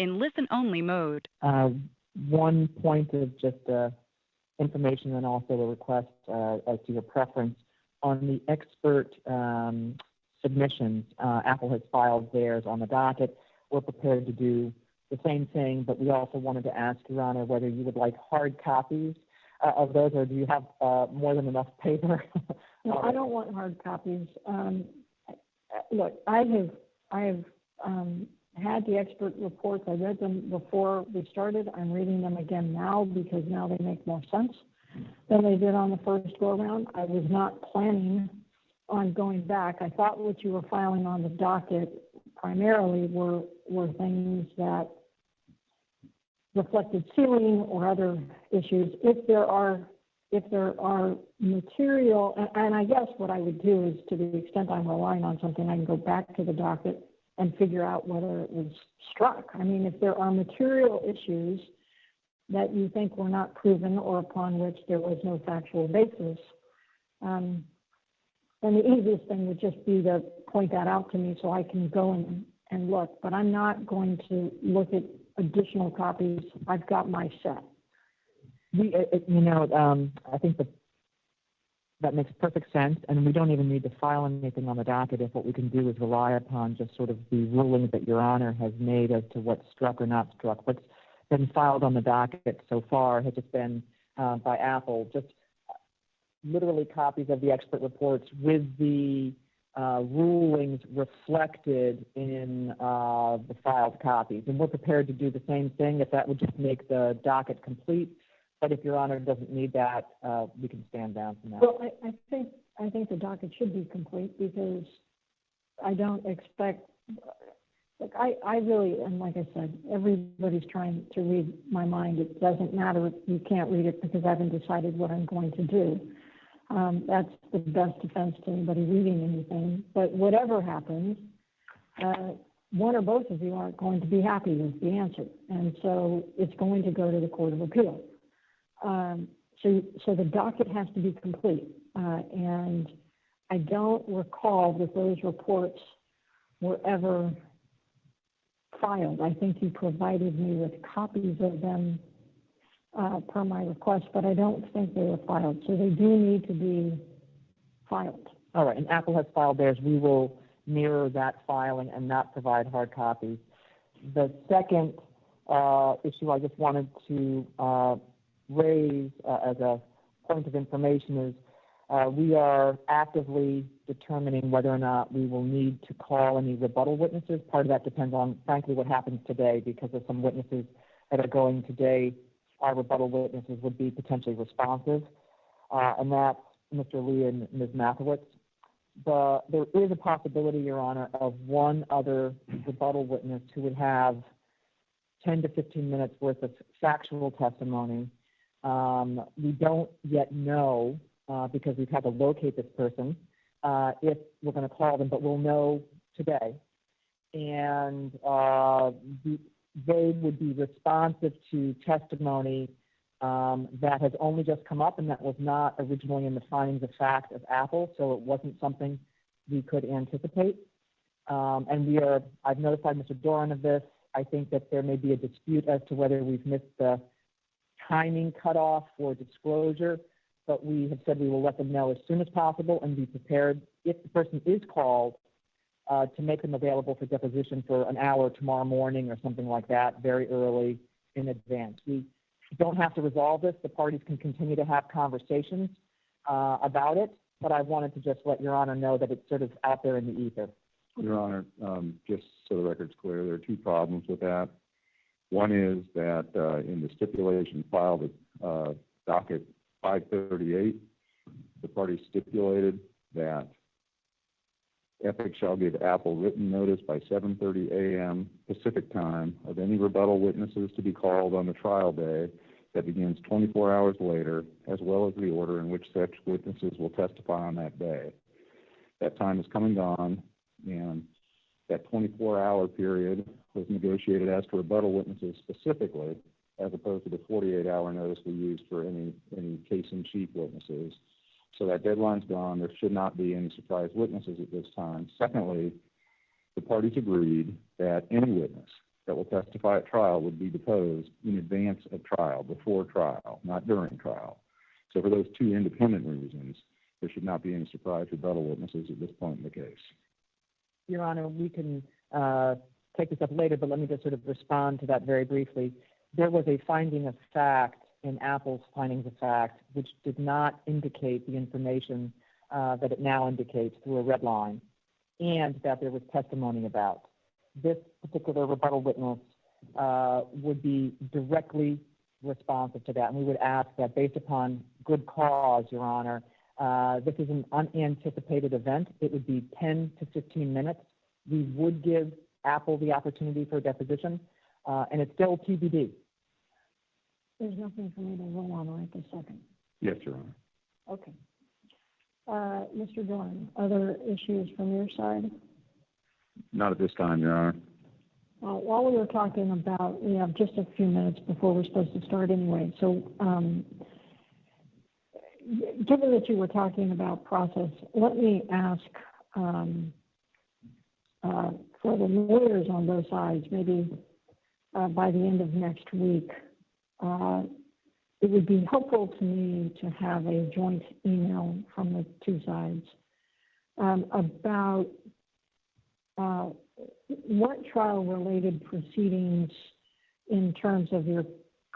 in listen-only mode. One point of just information and also a request as to your preference. On the expert submissions, Apple has filed theirs on the docket. We're prepared to do the same thing, but we also wanted to ask, Your Honor, whether you would like hard copies of those, or do you have more than enough paper? No, I don't want hard copies. Look, I have had the expert reports. I read them before we started. I'm reading them again now because now they make more sense than they did on the first go-around. I was not planning on going back. I thought what you were filing on the docket primarily were things that reflected sealing or other issues. If there are material, and I guess what I would do is, to the extent I'm relying on something, I can go back to the docket and figure out whether it was struck. I mean, if there are material issues that you think were not proven or upon which there was no factual basis, then the easiest thing would just be to point that out to me so I can go and look. But I'm not going to look at additional copies. I've got my set. I think that makes perfect sense, and we don't even need to file anything on the docket if what we can do is rely upon just sort of the rulings that Your Honor has made as to what's struck or not struck. What's been filed on the docket so far has just been by Apple, just literally copies of the expert reports with the rulings reflected in the filed copies. And we're prepared to do the same thing if that would just make the docket complete. But if Your Honor doesn't need that, we can stand down from that. Well, I think the docket should be complete because I don't expect. Look, I really, and like I said, everybody's trying to read my mind. It doesn't matter if you can't read it because I haven't decided what I'm going to do. That's the best defense to anybody reading anything. But whatever happens, one or both of you aren't going to be happy with the answer, and so it's going to go to the Court of Appeal. So the docket has to be complete, and I don't recall that those reports were ever filed. I think you provided me with copies of them per my request, but I don't think they were filed. So they do need to be filed. All right, and Apple has filed theirs. We will mirror that filing and not provide hard copies. The second issue I just wanted to raise as a point of information is we are actively determining whether or not we will need to call any rebuttal witnesses. Part of that depends on, frankly, what happens today, because of some witnesses that are going today. Our rebuttal witnesses would be potentially responsive, and that's Mr. Lee and Ms. Mathewitz. There is a possibility, Your Honor, of one other rebuttal witness who would have 10 to 15 minutes worth of factual testimony. We don't yet know, because we've had to locate this person, if we're going to call them, but we'll know today. And they would be responsive to testimony that has only just come up and that was not originally in the findings of fact of Apple, so it wasn't something we could anticipate. And I've notified Mr. Doran of this. I think that there may be a dispute as to whether we've missed the timing cutoff for disclosure, but we have said we will let them know as soon as possible and be prepared, if the person is called, to make them available for deposition for an hour tomorrow morning or something like that, very early in advance. We don't have to resolve this. The parties can continue to have conversations about it, but I wanted to just let Your Honor know that it's sort of out there in the ether. Your Honor, just so the record's clear, there are two problems with that. One is that in the stipulation filed at docket 538, the parties stipulated that Epic shall give Apple written notice by 7:30 a.m. Pacific time of any rebuttal witnesses to be called on the trial day that begins 24 hours later, as well as the order in which such witnesses will testify on that day. That time is come and gone, and that 24-hour period was negotiated as to rebuttal witnesses specifically, as opposed to the 48-hour notice we used for any case-in-chief witnesses. So that deadline's gone. There should not be any surprise witnesses at this time. Secondly, the parties agreed that any witness that will testify at trial would be deposed in advance of trial, before trial, not during trial. So for those two independent reasons, there should not be any surprise rebuttal witnesses at this point in the case. Your Honor, we can take this up later, but let me just sort of respond to that very briefly. There was a finding of fact in Apple's findings of fact which did not indicate the information that it now indicates through a red line, and that there was testimony about. This particular rebuttal witness would be directly responsive to that, and we would ask that based upon good cause, Your Honor, this is an unanticipated event. It would be 10 to 15 minutes. We would give Apple the opportunity for a deposition, and it's still TBD. There's nothing for me to roll on right this second. Yes, Your Honor. Okay. Mr. Dorn, other issues from your side? Not at this time, Your Honor. While we were talking about, we have just a few minutes before we're supposed to start anyway. So given that you were talking about process, let me ask for the lawyers on both sides, maybe by the end of next week, it would be helpful to me to have a joint email from the two sides about what trial-related proceedings in terms of your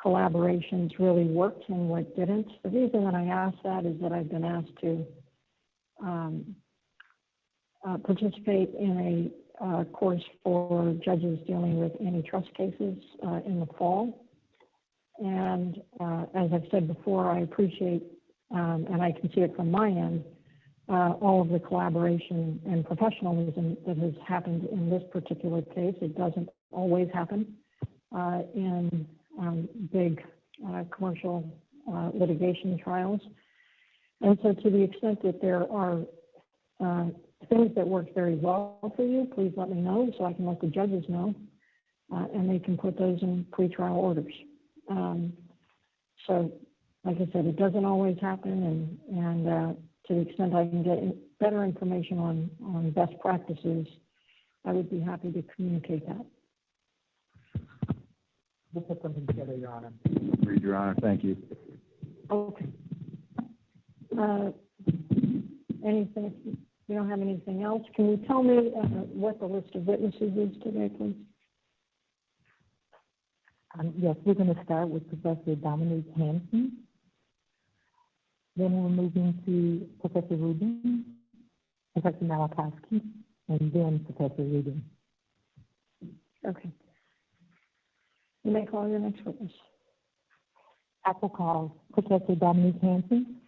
collaborations really worked and what didn't. The reason that I ask that is that I've been asked to participate in a course for judges dealing with antitrust cases in the fall. And as I've said before, I appreciate, and I can see it from my end, all of the collaboration and professionalism that has happened in this particular case. It doesn't always happen in big commercial litigation trials. And so to the extent that there are things that work very well for you, please let me know so I can let the judges know, and they can put those in pretrial orders. So, like I said, it doesn't always happen, and to the extent I can get better information on best practices, I would be happy to communicate that. We'll put something together, Your Honor. Agreed, Your Honor. Thank you. Okay. Anything? You don't have anything else? Can you tell me what the list of witnesses is today, please? Yes, we're going to start with Professor Dominic Hanson. Then we're moving to Professor Rubin, Professor Malachowski, and then Professor Rubin. Okay. You may call your next witness. Apple calls Professor Dominic Hanson.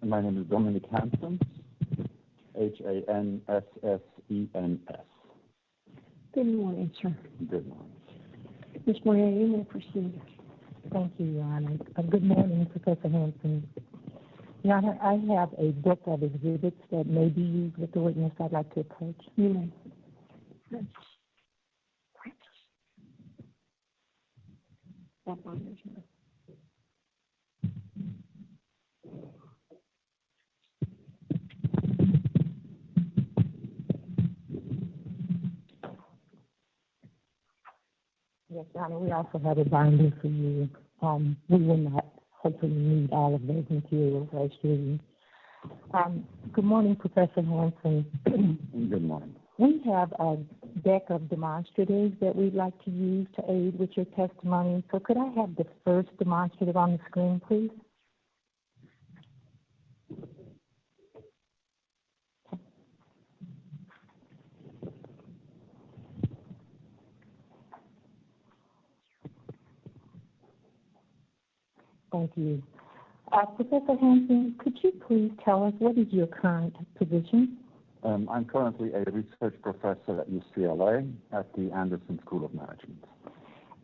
My name is Dominic Hanson, Hanssens. Good morning, sir. Good morning. Ms. Moyer, you may proceed. Thank you, Your Honor. Good morning, Professor Hanson. Your Honor, I have a book of exhibits that may be used with the witness I'd like to approach. You may. That bothers me. Yes, Your Honor, we also have a binder for you. We will not hopefully need all of those materials, I assure you. Good morning, Professor Hanson. Good morning. We have a deck of demonstratives that we'd like to use to aid with your testimony. So could I have the first demonstrative on the screen, please? Thank you. Professor Hanson, could you please tell us what is your current position? I'm currently a research professor at UCLA at the Anderson School of Management.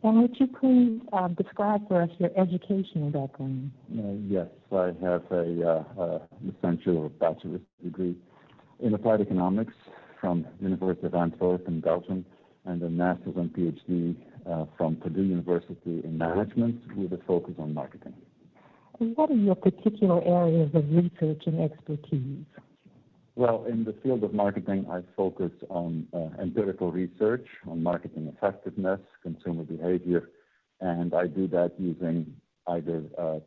And would you please describe for us your educational background? Yes, I have a essential or bachelor's degree in applied economics from University of Antwerp in Belgium, and a master's and PhD from Purdue University in management with a focus on marketing. And what are your particular areas of research and expertise? Well, in the field of marketing, I focus on empirical research on marketing effectiveness, consumer behavior, and I do that using either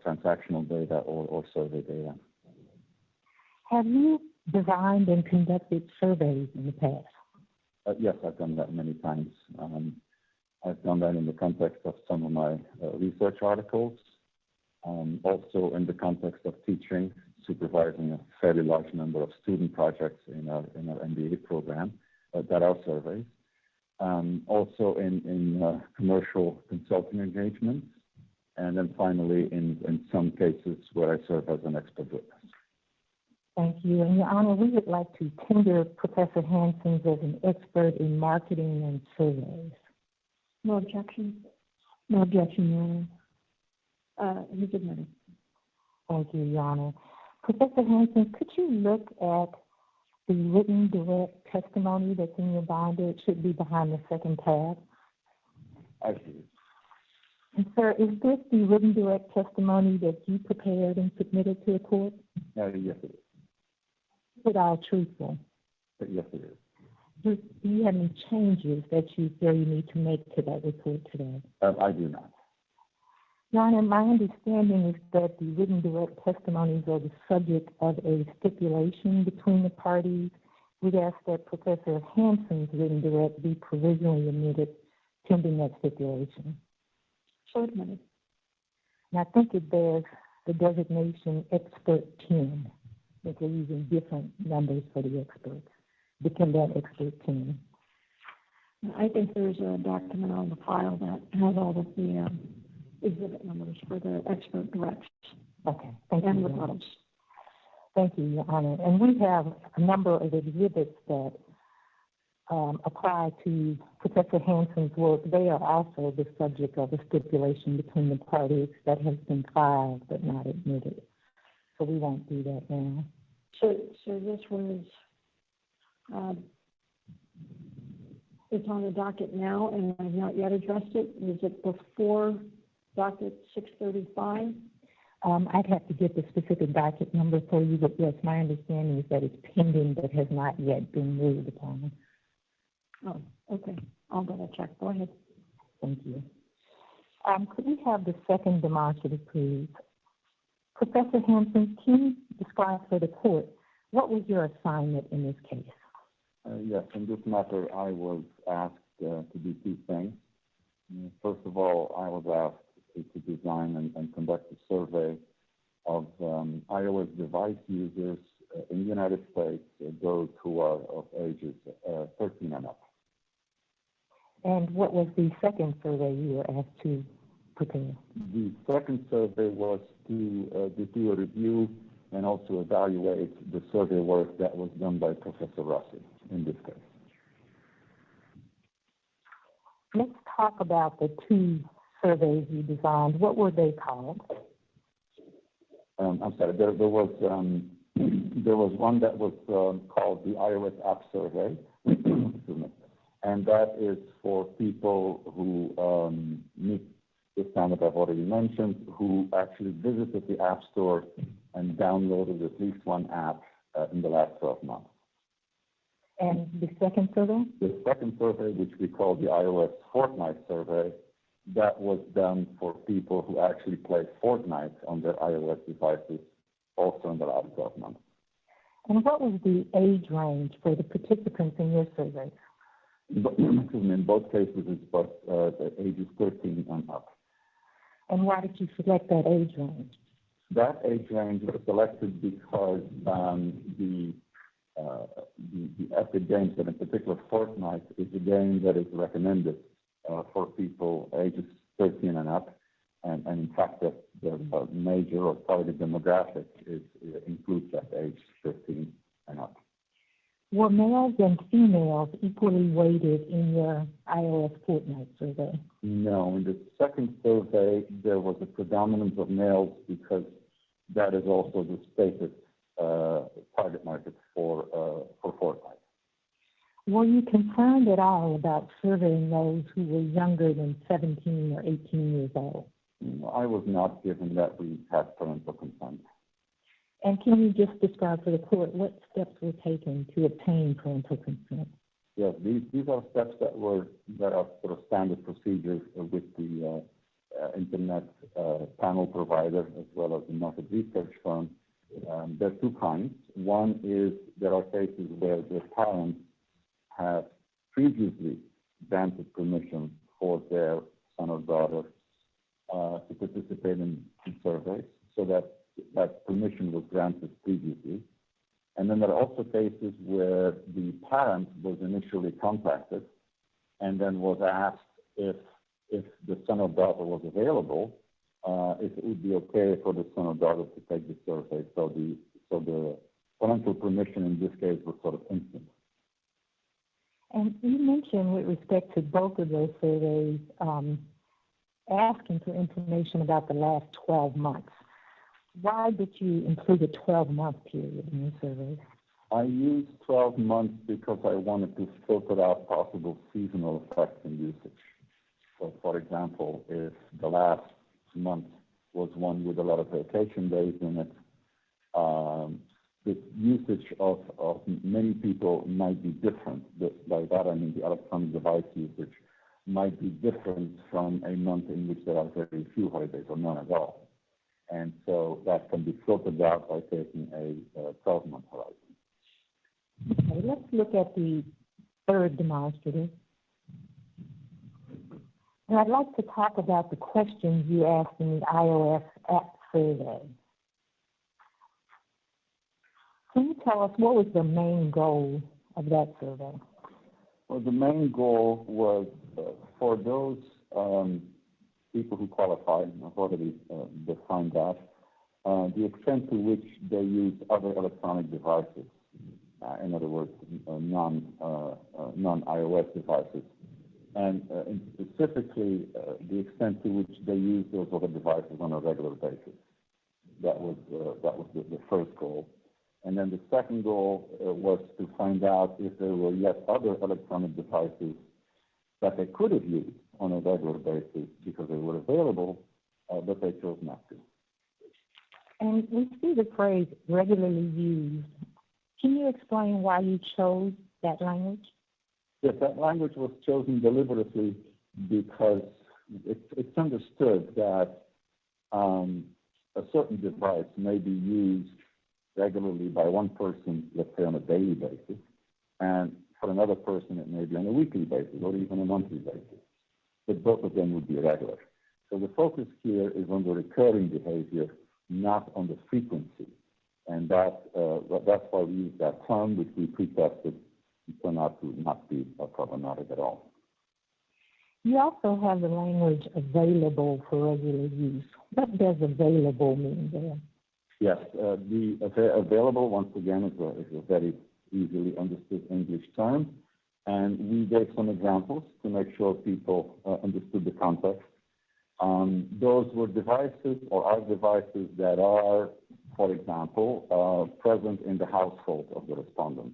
transactional data or survey data. Have you designed and conducted surveys in the past? Yes, I've done that many times. I've done that in the context of some of my research articles, also in the context of teaching, supervising a fairly large number of student projects in our MBA program that are surveys. Also in commercial consulting engagements, and then finally in some cases where I serve as an expert witness. Thank you. And Your Honor, we would like to tender Professor Hanson as an expert in marketing and surveys. No objection? No objection, Your Honor. He's admitted. Thank you, Your Honor. Professor Hanson, could you look at the written direct testimony that's in your binder? It should be behind the second tab. I see. And sir, is this the written direct testimony that you prepared and submitted to the court? Yes, it is. Is it all truthful? Yes, it is. Do you have any changes that you feel you need to make to that report today? I do not. Your Honor, my understanding is that the written direct testimonies are the subject of a stipulation between the parties. We'd ask that Professor Hanson's written direct be provisionally admitted pending that stipulation. So admitted. And I think it bears the designation expert 10, that they're using different numbers for the experts. Become that expert 10. I think there's a document on the file that has all of the exhibit numbers for the expert directs. Okay, thank you. And rebuttals. Thank you, Your Honor. And we have a number of exhibits that apply to Professor Hanson's work. They are also the subject of a stipulation between the parties that has been filed but not admitted. So we won't do that now. So this was, it's on the docket now, and I've not yet addressed it. Is it before docket 635? I'd have to get the specific docket number for you, but yes, my understanding is that it's pending but has not yet been ruled upon. Oh, okay. I'll double check. Go ahead. Thank you. Could we have the second demonstrative, please? Professor Hanson, can you describe for the court what was your assignment in this case? Yes, in this matter, I was asked to do two things. First of all, I was asked to design and conduct a survey of iOS device users in the United States, those who are of ages 13 and up. And what was the second survey you were asked to prepare? The second survey was to do a review and also evaluate the survey work that was done by Professor Rossi in this case. Let's talk about the two surveys you designed. What were they called? I'm sorry, there was one that was called the iOS App Survey, and that is for people who meet the standard I've already mentioned, who actually visited the App Store and downloaded at least one app in the last 12 months. And the second survey? The second survey, which we call the iOS Fortnite survey, that was done for people who actually play Fortnite on their iOS devices also in the last 12 months. And what was the age range for the participants in your survey? In both cases, it's both the ages 13 and up. And why did you select that age range? That age range was selected because the Epic Games, and in particular Fortnite, is a game that is recommended for people ages 13 and up. And in fact, the major or target demographic includes that age 13 and up. Were males and females equally weighted in your iOS Fortnite survey? No. In the second survey, there was a predominance of males because that is also the stated target market for Fortnite. Were you concerned at all about surveying those who were younger than 17 or 18 years old? I was not given that we had parental consent. And can you just describe for the court what steps were taken to obtain parental consent? Yes, these are steps that are sort of standard procedures with the internet panel provider as well as the market research firm. There are two kinds. One is there are cases where the parents have previously granted permission for their son or daughter to participate in surveys, so that permission was granted previously. And then there are also cases where the parent was initially contacted and then was asked if the son or daughter was available, if it would be okay for the son or daughter to take the survey. So the parental permission in this case was sort of instant. And you mentioned with respect to both of those surveys, asking for information about the last 12 months. Why did you include a 12-month period in your survey? I used 12 months because I wanted to filter out possible seasonal effects in usage. So, for example, if the last month was one with a lot of vacation days in it, the usage of many people might be different. By that I mean the electronic device usage might be different from a month in which there are very few holidays or none at all. And so that can be filtered out by taking a 12-month horizon. Okay, let's look at the third demonstrative. And I'd like to talk about the questions you asked in the iOS app survey. Can you tell us what was the main goal of that survey? Well, the main goal was for those people who qualified, I've already defined that, the extent to which they use other electronic devices, in other words, non-iOS devices, and specifically the extent to which they use those other devices on a regular basis. That was the first goal. And then the second goal was to find out if there were yet other electronic devices that they could have used on a regular basis because they were available, but they chose not to. And we see the phrase regularly used. Can you explain why you chose that language? Yes, that language was chosen deliberately because it's understood that a certain device may be used regularly by one person, let's say on a daily basis, and for another person it may be on a weekly basis or even a monthly basis. But both of them would be regular. So the focus here is on the recurring behavior, not on the frequency. And that's why we use that term, which we pre-tested, and turned out to not be problematic at all. You also have the language available for regular use. What does available mean there? Yes, the available, once again, is a very easily understood English term. And we gave some examples to make sure people understood the context. Those were devices or are devices that are, for example, present in the household of the respondent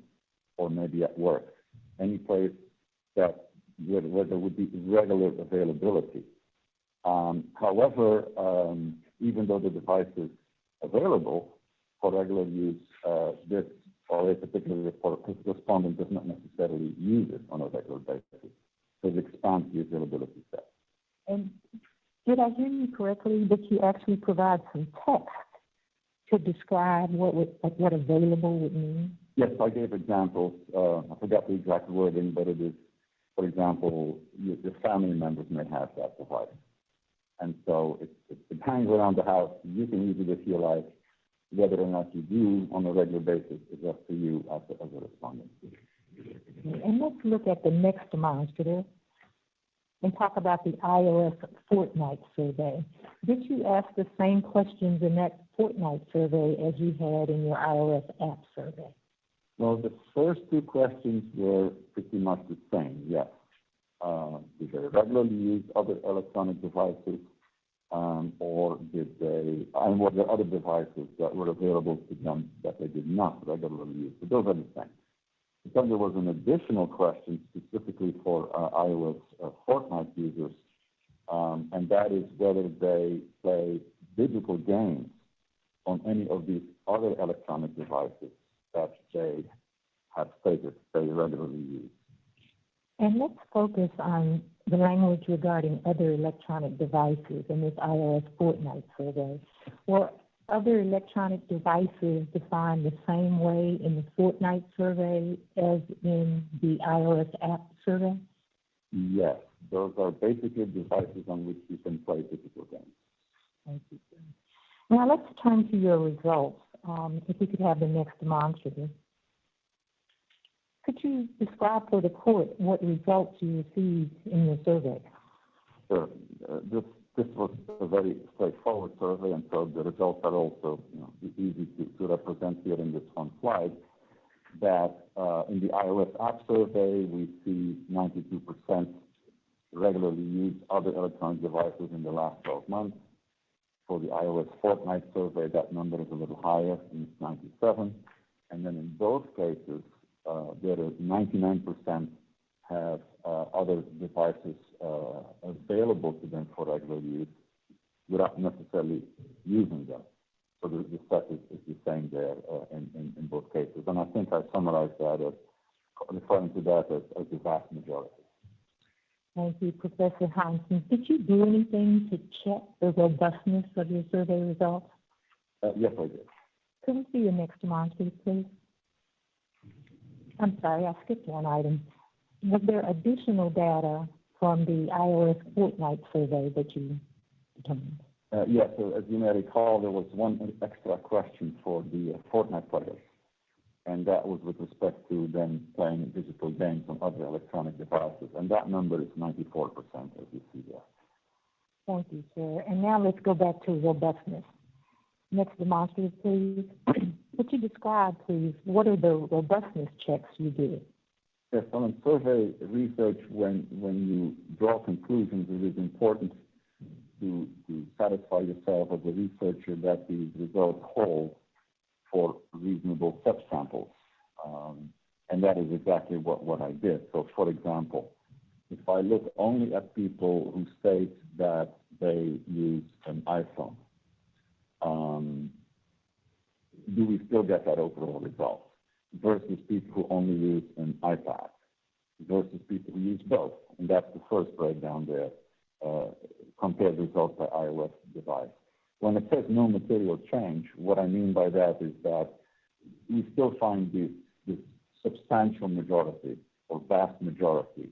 or maybe at work, any place where there would be regular availability. However, even though the device is available for regular use, this or a particular respondent does not necessarily use it on a regular basis. So it expands the availability set. And Did I hear you correctly that you actually provide some text to describe what available would mean? Yes, I gave examples. I forgot the exact wording, but it is, for example, your family members may have that device. And so it hangs around the house. You can use it if you like. Whether or not you do on a regular basis is up to you as a respondent. And let's look at the next demonstrative and talk about the iOS Fortnite survey. Did you ask the same questions in that Fortnite survey as you had in your iOS app survey? Well, the first two questions were pretty much the same, yes. Did they regularly use other electronic devices, or and were there other devices that were available to them that they did not regularly use? So those are the same. Then there was an additional question specifically for iOS Fortnite users, and that is whether they play digital games on any of these other electronic devices that they have stated they regularly use. And let's focus on the language regarding other electronic devices in this iOS Fortnite survey. Were other electronic devices defined the same way in the Fortnite survey as in the iOS app survey? Yes, those are basically devices on which you can play digital games. Thank you. Now let's turn to your results. If we could have the next demonstrative. Could you describe for the court what results you received in your survey? Sure. This was a very straightforward survey, and so the results are also easy to represent here in this one slide. That in the iOS app survey, we see 92% regularly use other electronic devices in the last 12 months. For the iOS Fortnite survey, that number is a little higher, and it's 97. And then in both cases, there is 99% have other devices available to them for regular use without necessarily using them. So the set is the same there in both cases. And I think I summarized that as referring to that as the vast majority. Thank you, Professor Hanson. Did you do anything to check the robustness of your survey results? Yes, I did. Could we see your next demonstrative, please? I'm sorry, I skipped one item. Was there additional data from the iOS Fortnite survey that you determined? Yes, so as you may recall, there was one extra question for the Fortnite players, and that was with respect to them playing digital games on other electronic devices, and that number is 94%, as you see there. Thank you, sir. And now let's go back to robustness. Next demonstrative, please. Would you describe, please, what are the robustness checks you did? Yes, so in survey research, when you draw conclusions, it is important to satisfy yourself as a researcher that these results hold for reasonable subsamples. And that is exactly what I did. So, for example, if I look only at people who state that they use an iPhone, do we still get that overall result? Versus people who only use an iPad, versus people who use both. And that's the first breakdown there. Compare results by iOS device. When it says no material change, what I mean by that is that we still find this substantial majority or vast majority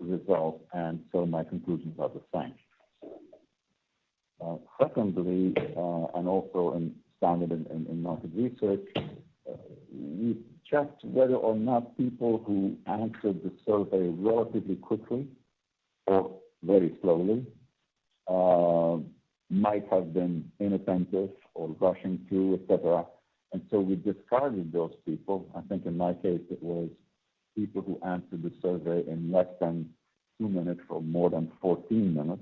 results, and so my conclusions are the same. Secondly, and also standard in market research, we checked whether or not people who answered the survey relatively quickly or very slowly might have been inattentive or rushing through, etc. And so we discarded those people. I think in my case it was people who answered the survey in less than 2 minutes or more than 14 minutes,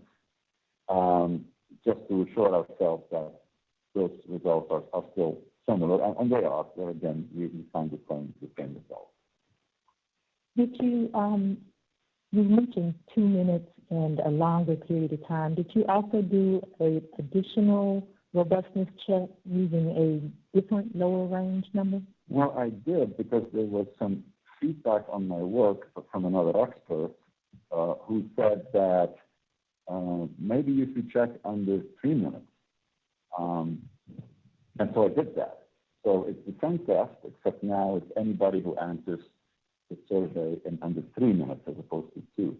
just to assure ourselves that those results are still similar, and they are. There again, we find the same results. Did you, you mentioned 2 minutes and a longer period of time. Did you also do an additional robustness check using a different lower range number? Well, I did, because there was some feedback on my work from another expert who said that maybe you should check under 3 minutes. And so I did that. So it's the same test, except now it's anybody who answers the survey in under 3 minutes as opposed to 2.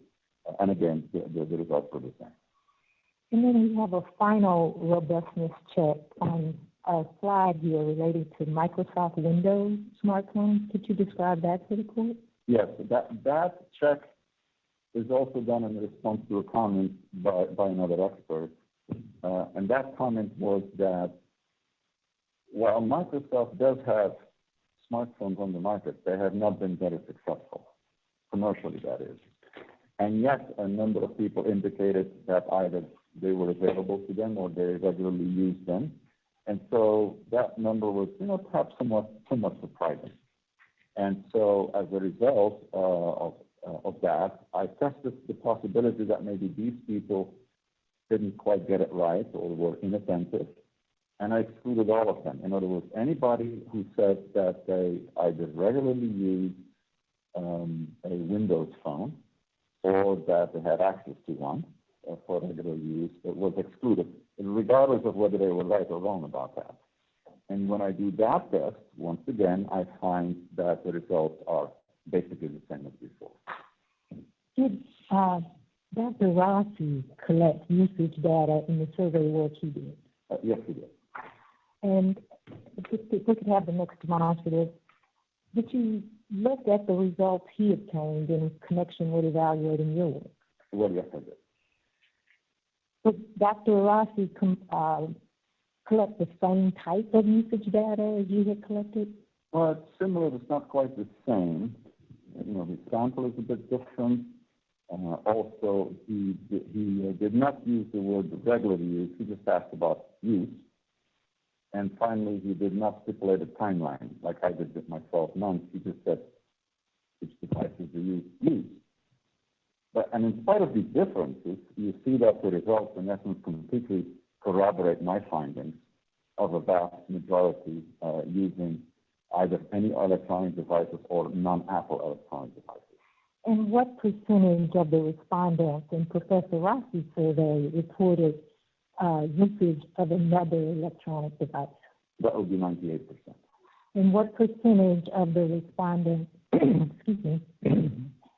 And again, the results were the same. And then we have a final robustness check on a slide here related to Microsoft Windows smartphones. Could you describe that to the court? Yes, that check is also done in response to a comment by another expert. And that comment was that while Microsoft does have smartphones on the market, they have not been very successful, commercially that is. And yet a number of people indicated that either they were available to them or they regularly used them. And so that number was, perhaps somewhat surprising. And so as a result of that, I tested the possibility that maybe these people didn't quite get it right or were inattentive, and I excluded all of them. In other words, anybody who said that they either regularly use a Windows phone or that they had access to one for regular use, it was excluded, regardless of whether they were right or wrong about that. And when I do that test, once again, I find that the results are basically the same as before. Did Dr. Rossi collect usage data in the survey work he did? Yes, he did. And if we could have the next demonstrative, did you look at the results he obtained in connection with evaluating your work? Well, yes, I did. Did Dr. Rossi collect the same type of usage data as you had collected? Well, it's similar, but it's not quite the same. The sample is a bit different. Also, he did not use the word regularly use. He just asked about use. And finally, he did not stipulate a timeline like I did with my 12 months. He just said which devices are used. And in spite of these differences, you see that the results, in essence, completely corroborate my findings of a vast majority using either any electronic devices or non-Apple electronic devices. And what percentage of the respondents in Professor Rossi's survey reported usage of another electronic device? That would be 98%. And what percentage of the respondents, excuse me,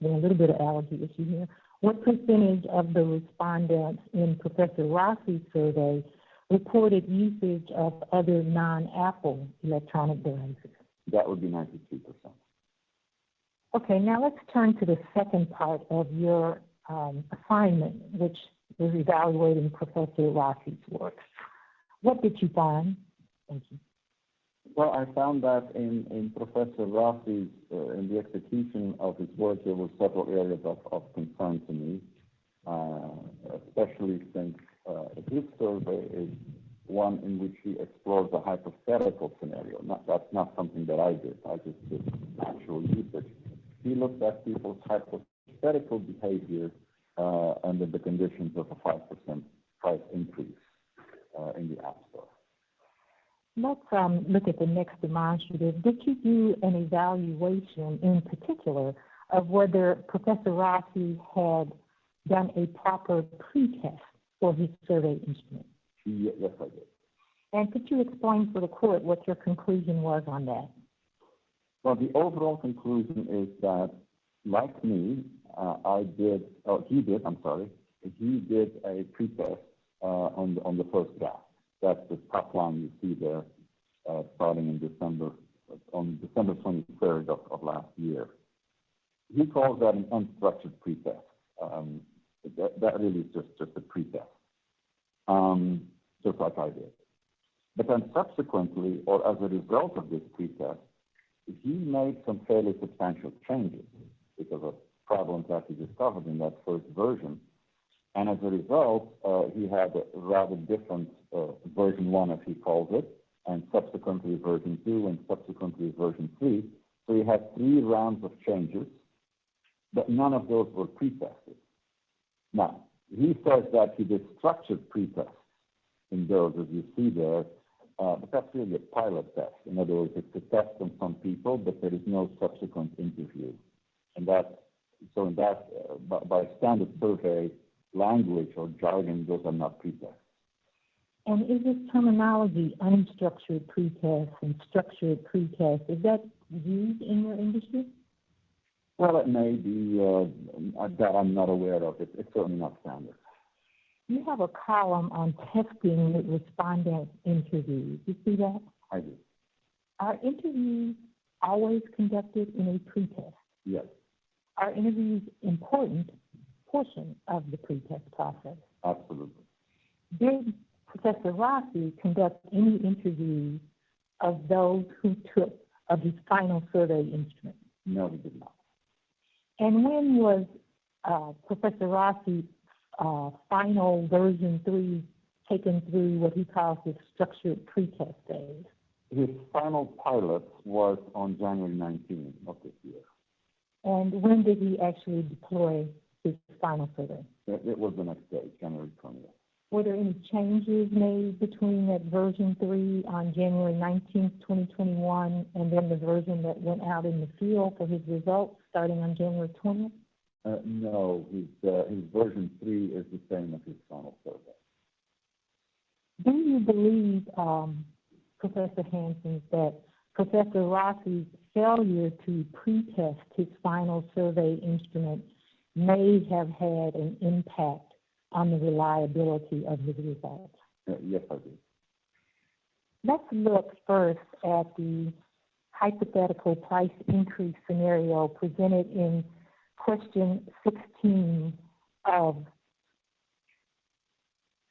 a little bit of allergy issue here. What percentage of the respondents in Professor Rossi's survey reported usage of other non-Apple electronic devices? That would be 92%. Okay, now let's turn to the second part of your assignment, which was evaluating Professor Rossi's work. What did you find? Thank you. Well, I found that in Professor Rossi's, in the execution of his work, there were several areas of concern to me, especially since his survey is one in which he explores a hypothetical scenario. That's not something that I did. I just did actual usage. He looked at people's hypothetical behavior under the conditions of a 5% price increase in the App Store. Let's look at the next demonstrative. Did you do an evaluation in particular of whether Professor Rossi had done a proper pretest for his survey instrument? Yes, I did. And could you explain for the court what your conclusion was on that? Well, the overall conclusion is that, like me, he did a pretest on the first graph. That's the top line you see there, starting in December 23rd of last year. He calls that an unstructured pretest. That really is just a pretest, just like I did. But then subsequently, or as a result of this pretest, he made some fairly substantial changes because of problems that he discovered in that first version. And as a result, he had a rather different version 1, as he calls it, and subsequently version 2, and subsequently version 3. So he had 3 rounds of changes, but none of those were pretested. Now, he says that he did structured pretests in those, as you see there, but that's really a pilot test. In other words, it's a test on some people, but there is no subsequent interview. And by standard survey, language or jargon, those are not pretests. And is this terminology, unstructured pretest and structured pretest, is that used in your industry? Well, it may be that I'm not aware of. It's certainly not standard. You have a column on testing with respondent interviews. You see that? I do. Are interviews always conducted in a pretest? Yes. Are interviews important portion of the pretest process? Absolutely. Did Professor Rossi conduct any interviews of those who took of his final survey instrument? No, he did not. And when was Professor Rossi's final version 3 taken through what he calls the structured pretest phase? His final pilot was on January 19th of this year. And when did he actually deploy his final survey? It was the next day, January 20th. Were there any changes made between that version 3 on January 19th, 2021, and then the version that went out in the field for his results starting on January 20th? No, his version 3 is the same as his final survey. Do you believe, Professor Hanson, that Professor Rossi's failure to pretest his final survey instrument may have had an impact on the reliability of his results? Yes, I do. Let's look first at the hypothetical price increase scenario presented in question 16 of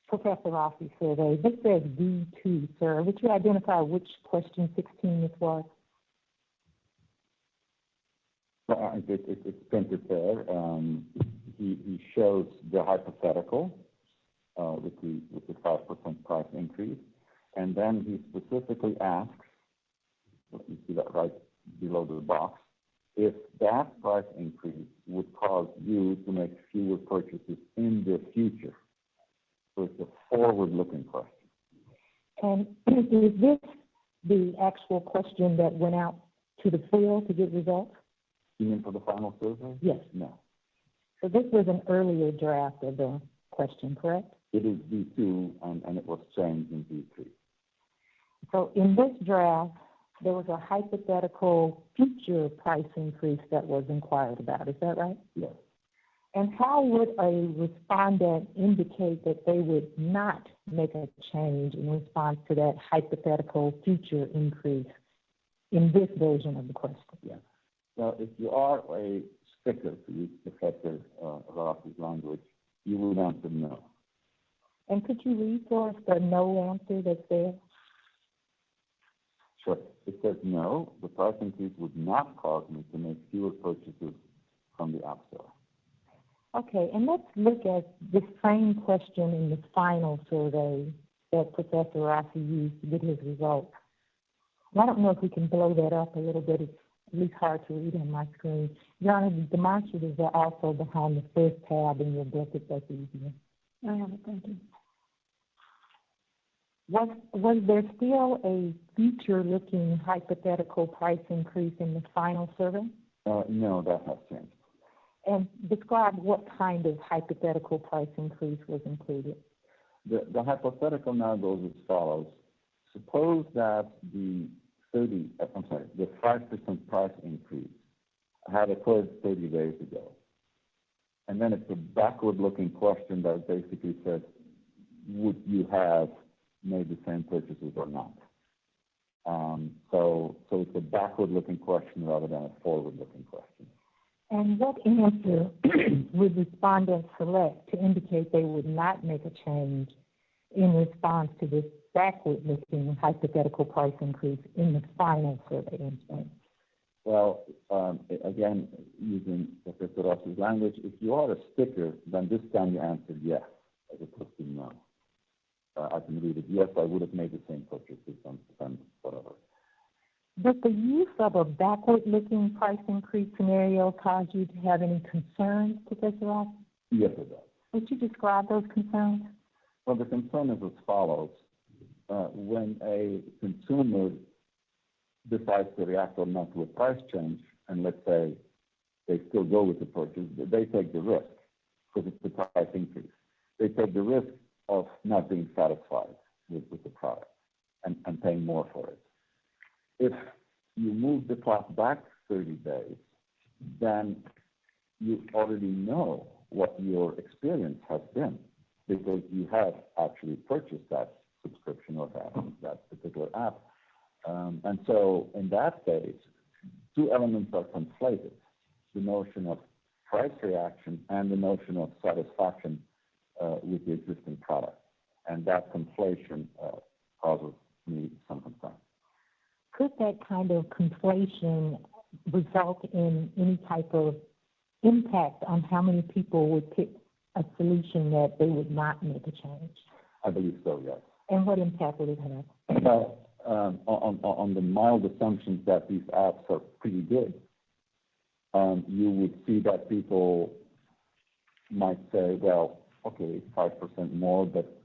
Professor Rossi's survey. This says D2, sir. Would you identify which question 16 this was? Well, it's printed there. He shows the hypothetical with the 5% price increase, and then he specifically asks, you see that right below the box, if that price increase would cause you to make fewer purchases in the future. So it's a forward-looking question. And is this the actual question that went out to the field to get results? You mean for the final survey? Yes. No. So this was an earlier draft of the question, correct? It is D2, and it was changed in D3. So in this draft, there was a hypothetical future price increase that was inquired about. Is that right? Yes. And how would a respondent indicate that they would not make a change in response to that hypothetical future increase in this version of the question? Yeah. Now, if you are a sticker, to use Professor Rossi's language, you would answer no. And could you read for us the no answer that's there? Sure. It says no, the price increase would not cause me to make fewer purchases from the App Store. Okay, and let's look at the same question in the final survey that Professor Rossi used to get his results. And I don't know if we can blow that up a little bit. It's at least hard to read on my screen. Your Honor, the demonstratives are also behind the first tab in your book, if that's easier. I have it, thank you. Was there still a future-looking hypothetical price increase in the final survey? No, that has changed. And describe what kind of hypothetical price increase was included. The hypothetical now goes as follows. Suppose that the 5% price increase had occurred 30 days ago. And then it's a backward-looking question that basically says, would you have made the same purchases or not? So it's a backward-looking question rather than a forward-looking question. And what answer would respondents select to indicate they would not make a change in response to this backward-looking hypothetical price increase in the final survey instance? Well, again, using Professor Rossi's language, if you are a sticker, then this time you answered yes, as opposed to no. I can read it. Yes, I would have made the same purchases and whatever. Does the use of a backward-looking price increase scenario cause you to have any concerns, Professor Ross? Yes, it does. Would you describe those concerns? Well, the concern is as follows. When a consumer decides to react or not to a price change, and let's say they still go with the purchase, they take the risk. because it's the price increase. They take the risk of not being satisfied with the product and paying more for it. If you move the clock back 30 days, then you already know what your experience has been because you have actually purchased that subscription or that particular app. And so in that case, two elements are conflated, the notion of price reaction and the notion of satisfaction with the existing product. And that conflation causes me some concern. Could that kind of conflation result in any type of impact on how many people would pick a solution that they would not make a change? I believe so, yes. And what impact would it have? Well, on the mild assumptions that these apps are pretty good, you would see that people might say, well, okay, 5% more, but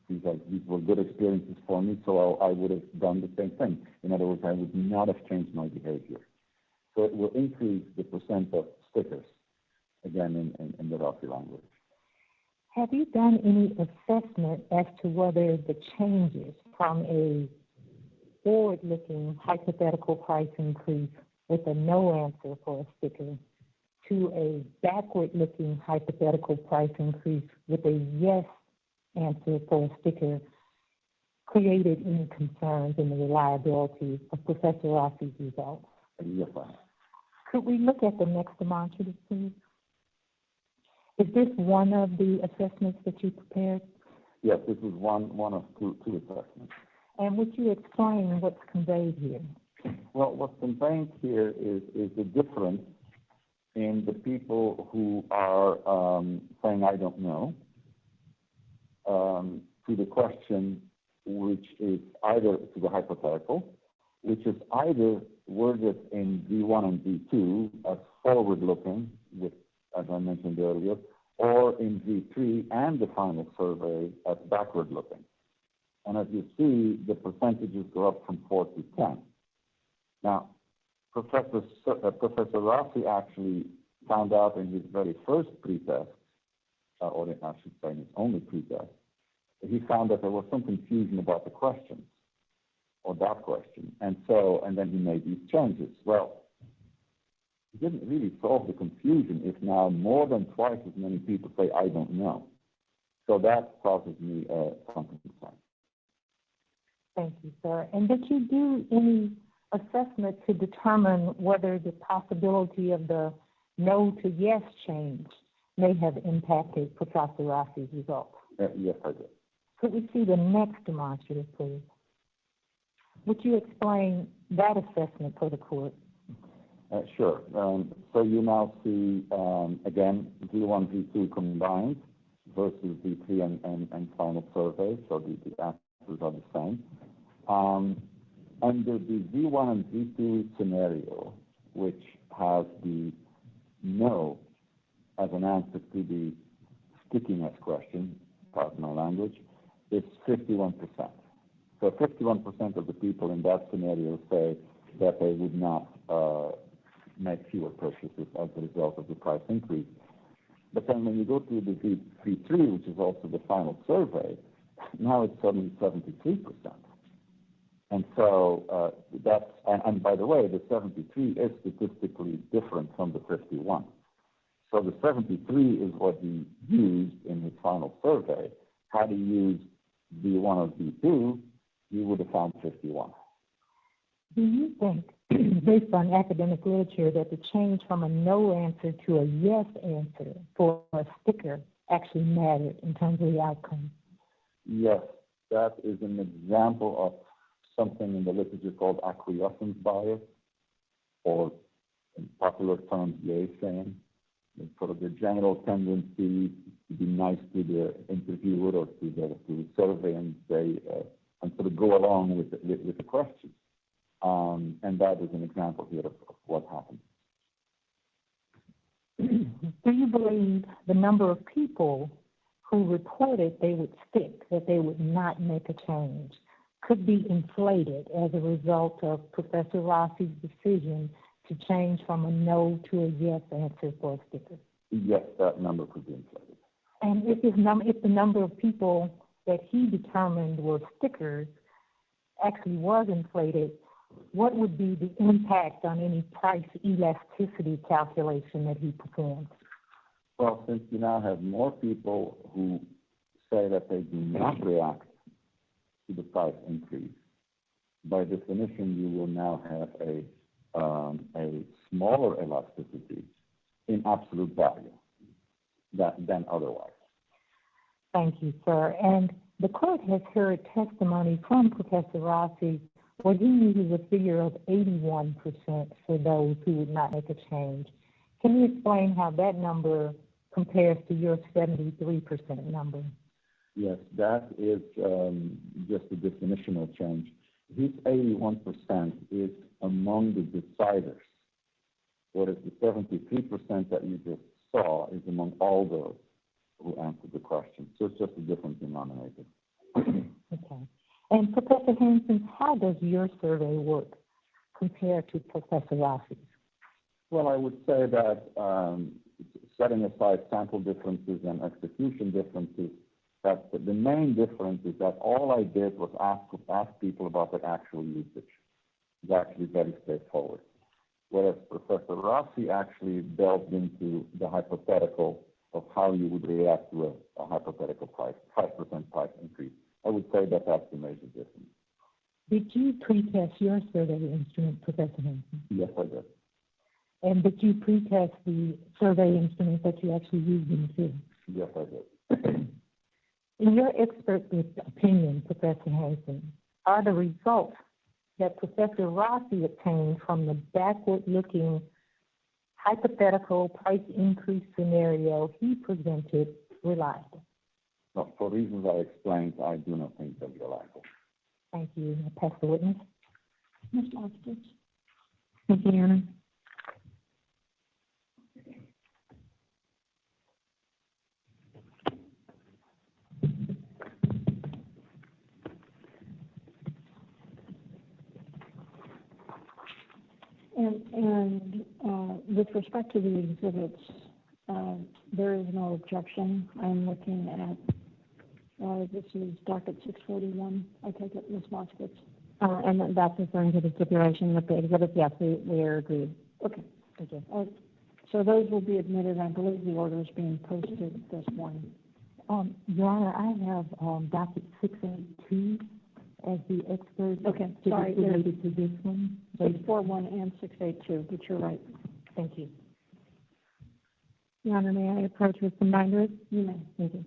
these were good experiences for me, so I would have done the same thing. In other words, I would not have changed my behavior. So it will increase the percent of stickers, again, in the Rossi language. Have you done any assessment as to whether the changes from a forward-looking hypothetical price increase with a no answer for a sticker to a backward-looking hypothetical price increase with a yes answer for a sticker created any concerns in the reliability of Professor Rossi's results? Yes, I have. Could we look at the next demonstrative, please? Is this one of the assessments that you prepared? Yes, this is one of two assessments. And would you explain what's conveyed here? Well, what's conveyed here is the difference in the people who are saying, I don't know, to the question which is either, to the hypothetical, which is either worded in V1 and V2 as forward-looking, with, as I mentioned earlier, or in V3 and the final survey as backward-looking. And as you see, the percentages go up from 4 to 10. Now, Professor Rossi actually found out in his very first pretest, or I should say in his only pretest, he found that there was some confusion about the questions, or that question. And then he made these changes. Well, he didn't really solve the confusion if now more than twice as many people say, I don't know. So that causes me some concern. Thank you, sir. And did you do any assessment to determine whether the possibility of the no to yes change may have impacted Professor Rossi's results? Yes, I did. Could we see the next demonstrative, please? Would you explain that assessment for the court? Sure. So you now see, again, V1, V2 combined versus V3 and final survey, so the answers are the same. Under the V1 and V2 scenario, which has the no as an answer to the stickiness question, pardon my language, it's 51%. So 51% of the people in that scenario say that they would not make fewer purchases as a result of the price increase. But then when you go to the V3, which is also the final survey, now it's suddenly 73%. And so and by the way, the 73 is statistically different from the 51. So the 73 is what he used in his final survey. Had he used V1 or V2, he would have found 51. Do you think, based on academic literature, that the change from a no answer to a yes answer for a sticker actually mattered in terms of the outcome? Yes, that is an example of something in the literature called acquiescence bias, or in popular terms, yay saying. It's sort of the general tendency to be nice to the interviewer or to the survey and say, and sort of go along with the question. And that is an example here of what happened. Do you believe the number of people who reported they would stick, that they would not make a change, could be inflated as a result of Professor Rossi's decision to change from a no to a yes answer for a sticker? Yes, that number could be inflated. And if the number of people that he determined were stickers actually was inflated, what would be the impact on any price elasticity calculation that he performed? Well, since you now have more people who say that they do not react to the price increase, by definition, you will now have a smaller elasticity in absolute value than otherwise. Thank you, sir. And the court has heard testimony from Professor Rossi where he uses a figure of 81% for those who would not make a change. Can you explain how that number compares to your 73% number? Yes, that is just a definitional change. This 81% is among the deciders, whereas the 73% that you just saw is among all those who answered the question. So it's just a different denominator. Okay. And Professor Hanson, how does your survey work compared to Professor Rossi's? Well, I would say that setting aside sample differences and execution differences, that the main difference is that all I did was ask people about their actual usage. It's actually very straightforward. Whereas Professor Rossi actually delved into the hypothetical of how you would react to a hypothetical 5% price increase. I would say that that's the major difference. Did you pre-test your survey instrument, Professor Hanson? Yes, I did. And did you pre-test the survey instrument that you actually used in the field? Yes, I did. In your expert opinion, Professor Hanson, are the results that Professor Rossi obtained from the backward-looking hypothetical price increase scenario he presented reliable? No, for reasons I explained, I do not think they're reliable. Thank you. I pass the witness. Ms. Loftus? Thank you, Your Honor. And with respect to the exhibits, there is no objection. I'm looking at, this is docket 641, I take it, Ms. Moskowitz. And that's referring to the stipulation with the exhibits. Yes, we are agreed. Okay, thank you. So those will be admitted. I believe the order is being posted this morning. Your Honor, I have docket 682 as the expert. Okay, sorry. Related to this one. 641 and 682, but you're right. Thank you. Your Honor, may I approach with some binders? You may. Thank you.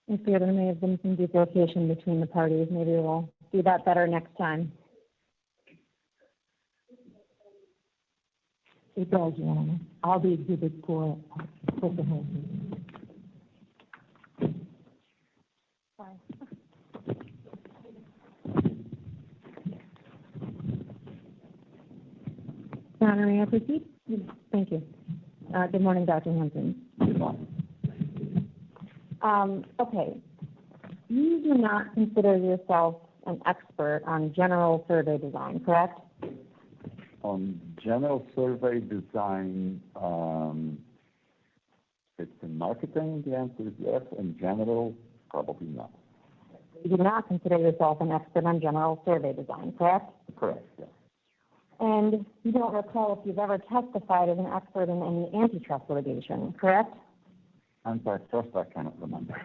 I fear there may have been some duplication between the parties. Maybe we'll do that better next time. It does, Your Honor. All the exhibits for Professor Hanson. Your Honor, may I proceed? Thank you. Good morning, Dr. Hanson. Good morning. Okay. You do not consider yourself an expert on general survey design, correct? On general survey design, it's in marketing, the answer is yes. In general, probably not. You do not consider yourself an expert on general survey design, correct? Correct, yes. And you don't recall if you've ever testified as an expert in any antitrust litigation, correct? Antitrust, I cannot remember.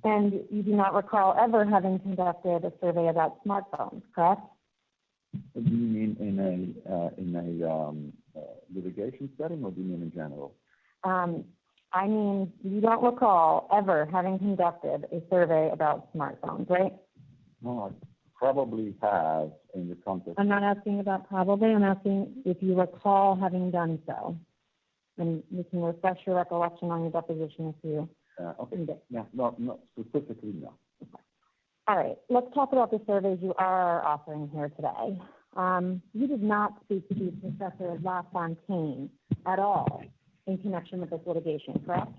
And you do not recall ever having conducted a survey about smartphones, correct? Do you mean in a litigation setting, or do you mean in general? I mean, you don't recall ever having conducted a survey about smartphones, right? No, I probably have in the context. I'm not asking about probably. I'm asking if you recall having done so. And we can refresh your recollection on your deposition if you need it. Yeah, no, specifically, no. All right, let's talk about the surveys you are offering here today. You did not speak to Professor LaFontaine at all in connection with this litigation, correct?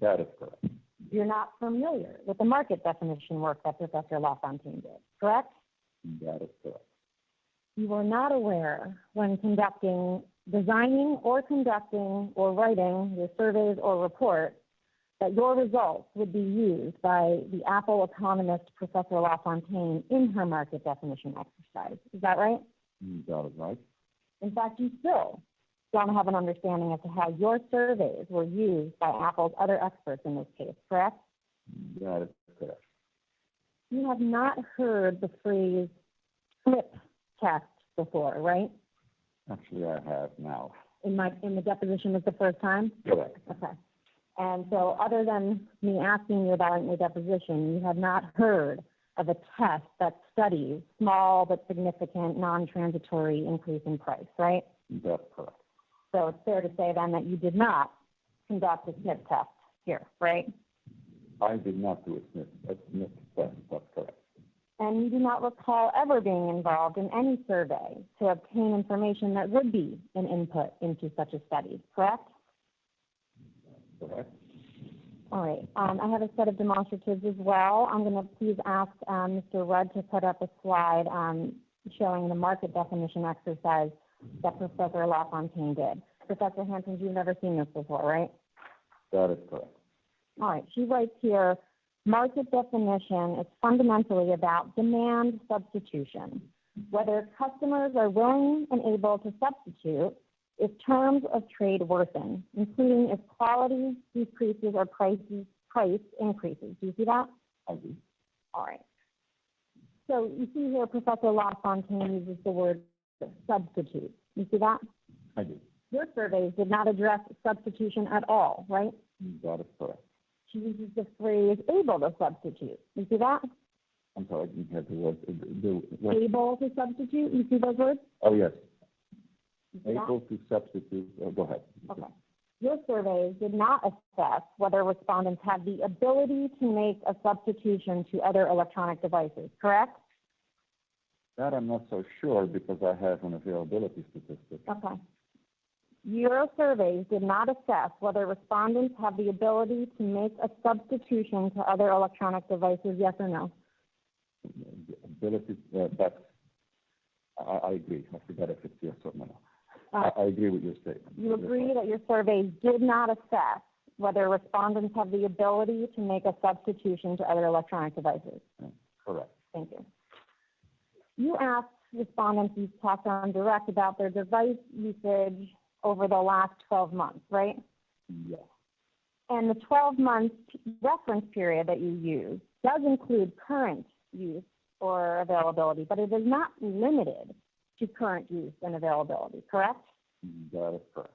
That is correct. You're not familiar with the market definition work that Professor LaFontaine did, correct? That is correct. You were not aware when designing or conducting or writing your surveys or reports that your results would be used by the Apple economist Professor LaFontaine in her market definition exercise. Is that right? That is right. In fact, you still don't have an understanding as to how your surveys were used by Apple's other experts in this case, correct? That is correct. You have not heard the phrase SNP test before, right? Actually, I have now. In the deposition was the first time? Correct. Okay. And so other than me asking you about it in the deposition, you have not heard of a test that studies small but significant non-transitory increase in price, right? That's correct. So it's fair to say then that you did not conduct a SNP test here, right? I did not do a SNP test. That's correct. And you do not recall ever being involved in any survey to obtain information that would be an input into such a study, correct? Correct. All right. I have a set of demonstratives as well. I'm going to please ask Mr. Rudd to put up a slide showing the market definition exercise that Professor LaFontaine did. Professor Hanson, you've never seen this before, right? That is correct. All right. She writes here, market definition is fundamentally about demand substitution, whether customers are willing and able to substitute if terms of trade worsen, including if quality decreases or price increases. Do you see that? I do. All right. So you see here Professor LaFontaine uses the word substitute. You see that? I do. Your surveys did not address substitution at all, right? That is correct. She uses the phrase able to substitute. You see that? I'm sorry, I didn't hear the word. Able to substitute. You see those words? Oh, yes. You see that? Able to substitute. Go ahead. Okay. Your surveys did not assess whether respondents had the ability to make a substitution to other electronic devices, correct? That I'm not so sure because I have an availability statistic. Okay. Your surveys did not assess whether respondents have the ability to make a substitution to other electronic devices, yes or no? Ability, I agree. I forgot if it's yes or no. I agree with your statement. You agree that your surveys did not assess whether respondents have the ability to make a substitution to other electronic devices? Correct. Thank you. You asked respondents you talked on direct about their device usage over the last 12 months, right? Yes. And the 12-month reference period that you use does include current use or availability, but it is not limited to current use and availability, correct? That is correct.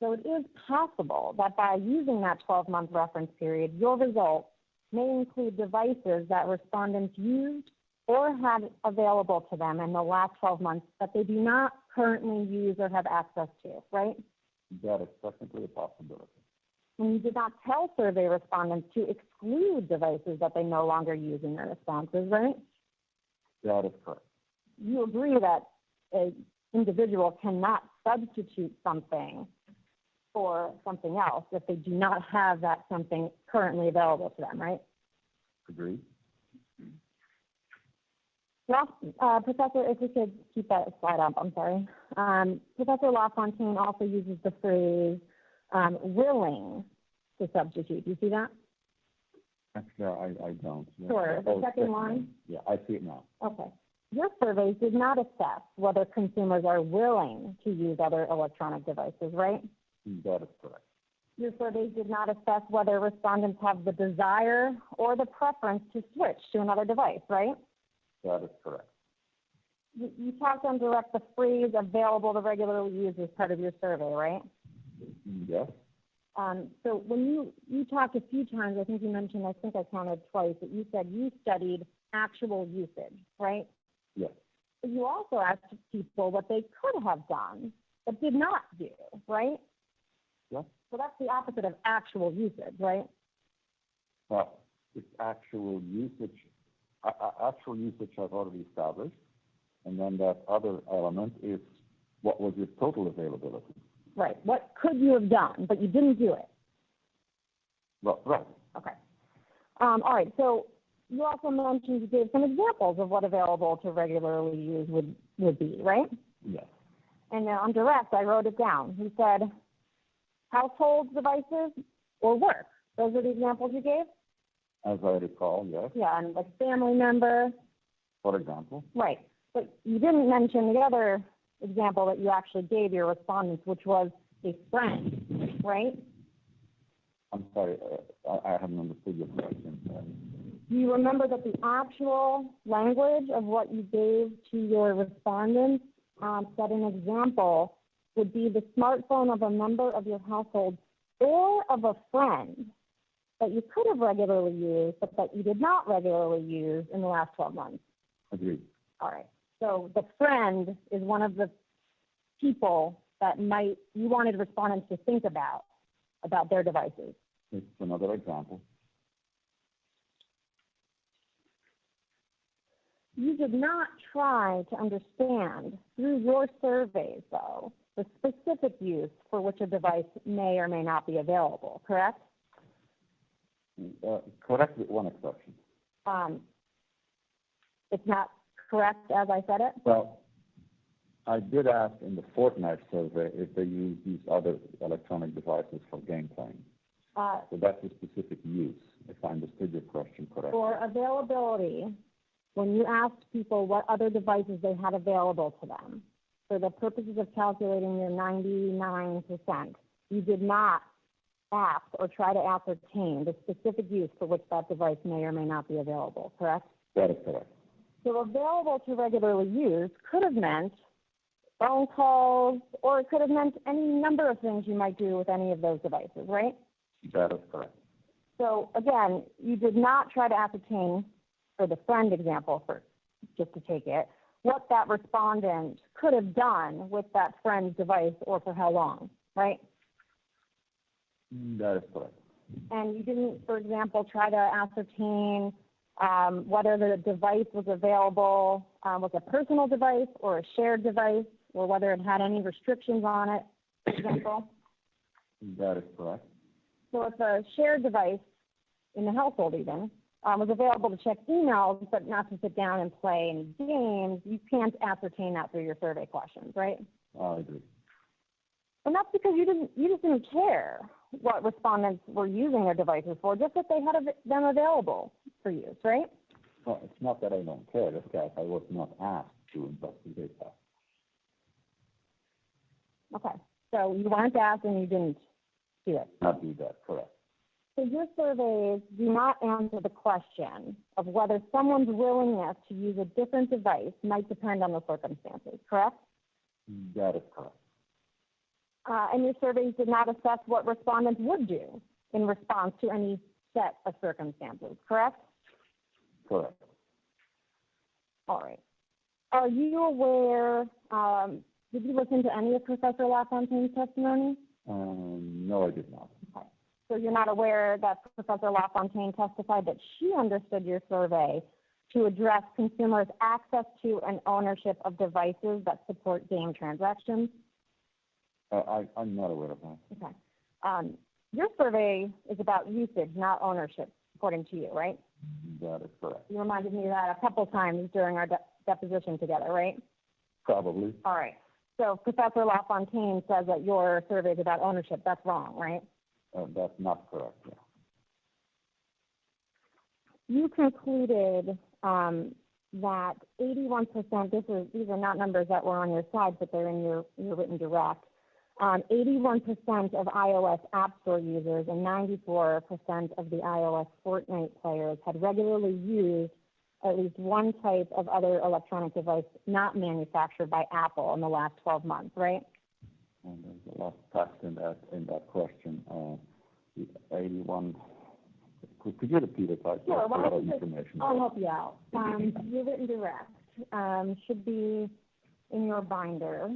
So it is possible that by using that 12-month reference period, your results may include devices that respondents used or had available to them in the last 12 months that they do not currently use or have access to, right? That is technically a possibility. And you did not tell survey respondents to exclude devices that they no longer use in their responses, right? That is correct. You agree that an individual cannot substitute something for something else if they do not have that something currently available to them, right? Agree. Well, Professor, if we could keep that slide up, I'm sorry. Professor LaFontaine also uses the phrase willing to substitute. Do you see that? Actually, I don't. Sure. The second line? Yeah, I see it now. Okay. Your surveys did not assess whether consumers are willing to use other electronic devices, right? That is correct. Your surveys did not assess whether respondents have the desire or the preference to switch to another device, right? That is correct. You talked on direct the phrase available to regularly use as part of your survey, right? Yes. So when you talked a few times, I think you mentioned, I think I counted twice, that you said you studied actual usage, right? Yes. But you also asked people what they could have done but did not do, right? Yes. So that's the opposite of actual usage, right? Well, it's actual usage. Actual usage I've already established, and then that other element is what was your total availability. Right. What could you have done, but you didn't do it? Well, right. Okay. All right, so you also mentioned you gave some examples of what available to regularly use would be, right? Yes. And on direct, I wrote it down. You said household devices or work. Those are the examples you gave? As I recall, yes. Yeah, and like family member. For example. Right. But you didn't mention the other example that you actually gave your respondents, which was a friend, right? I'm sorry, I haven't understood your question. Do you remember that the actual language of what you gave to your respondents said an example would be the smartphone of a member of your household or of a friend that you could have regularly used, but that you did not regularly use in the last 12 months? Agreed. All right. So the friend is one of the people that you wanted respondents to think about their devices. It's another example. You did not try to understand through your surveys, though, the specific use for which a device may or may not be available, correct? Correct with one exception. It's not correct as I said it? Well, I did ask in the Fortnite survey if they use these other electronic devices for game playing. So that's a specific use, if I understood your question correctly. For availability, when you asked people what other devices they had available to them, for the purposes of calculating your 99%, you did not ask or try to ascertain the specific use for which that device may or may not be available, correct? That is correct. So available to regularly use could have meant phone calls, or it could have meant any number of things you might do with any of those devices, right? That is correct. So again, you did not try to ascertain, for the friend example, just to take it, what that respondent could have done with that friend's device or for how long, right? That is correct. And you didn't, for example, try to ascertain whether the device was available, was a personal device or a shared device, or whether it had any restrictions on it, for example? That is correct. So if a shared device in the household even was available to check emails but not to sit down and play any games, you can't ascertain that through your survey questions, right? I agree. And that's because you just didn't care what respondents were using their devices for, just that they had them available for use, right? Well, it's not that I don't care, it's that I was not asked to investigate that. Okay, so you weren't asked and you didn't do it. Not do that, correct. So your surveys do not answer the question of whether someone's willingness to use a different device might depend on the circumstances, correct? That is correct. And your surveys did not assess what respondents would do in response to any set of circumstances, correct? Correct. All right. Are you aware, did you listen to any of Professor LaFontaine's testimony? No, I did not. Okay. So you're not aware that Professor LaFontaine testified that she understood your survey to address consumers' access to and ownership of devices that support game transactions? I'm not aware of that. Okay. Your survey is about usage, not ownership, according to you, right? That is correct. You reminded me of that a couple times during our deposition together, right? Probably. All right. So Professor LaFontaine says that your survey is about ownership. That's wrong, right? That's not correct, yeah. You concluded that 81%, these are not numbers that were on your slides, but they're in your written direct. 81% of iOS App Store users and 94% of the iOS Fortnite players had regularly used at least one type of other electronic device not manufactured by Apple in the last 12 months, right? And there's a lot packed in that question. 81. Could you repeat it? Sure. A lot of information. I'll help you out. Your written direct should be in your binder.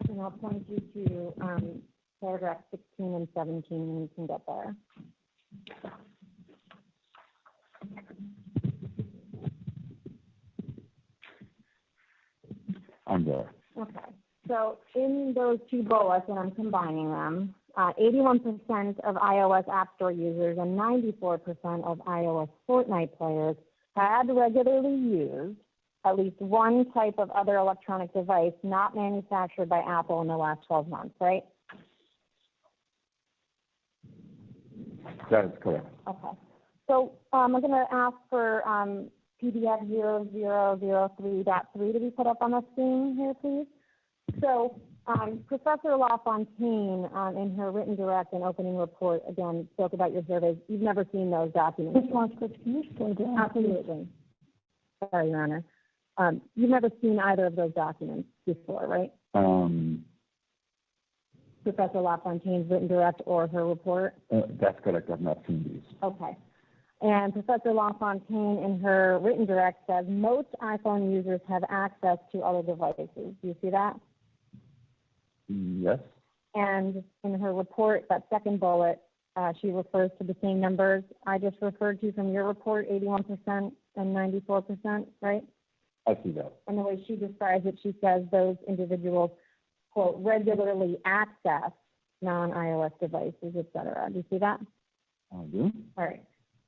And I'll point you to paragraph 16 and 17, and you can get there. I'm there. Okay. So in those two bullets, and I'm combining them, 81% of iOS App Store users and 94% of iOS Fortnite players had regularly used at least one type of other electronic device not manufactured by Apple in the last 12 months, right? That is correct. Okay. So I'm going to ask for PDF 0003.3 to be put up on the screen here, please. So Professor LaFontaine, in her written direct and opening report, again, spoke about your surveys. You've never seen those documents. Ms. Moskowitz, can you slow down? Absolutely. Sorry, Your Honor. You've never seen either of those documents before, right? Professor LaFontaine's written direct or her report? That's correct. I've not seen these. Okay. And Professor LaFontaine in her written direct says most iPhone users have access to other devices. Do you see that? Yes. And in her report, that second bullet, she refers to the same numbers I just referred to from your report, 81% and 94%, right? I see that. And the way she describes it, she says those individuals, quote, regularly access non-iOS devices, et cetera. Do you see that? I do. All right.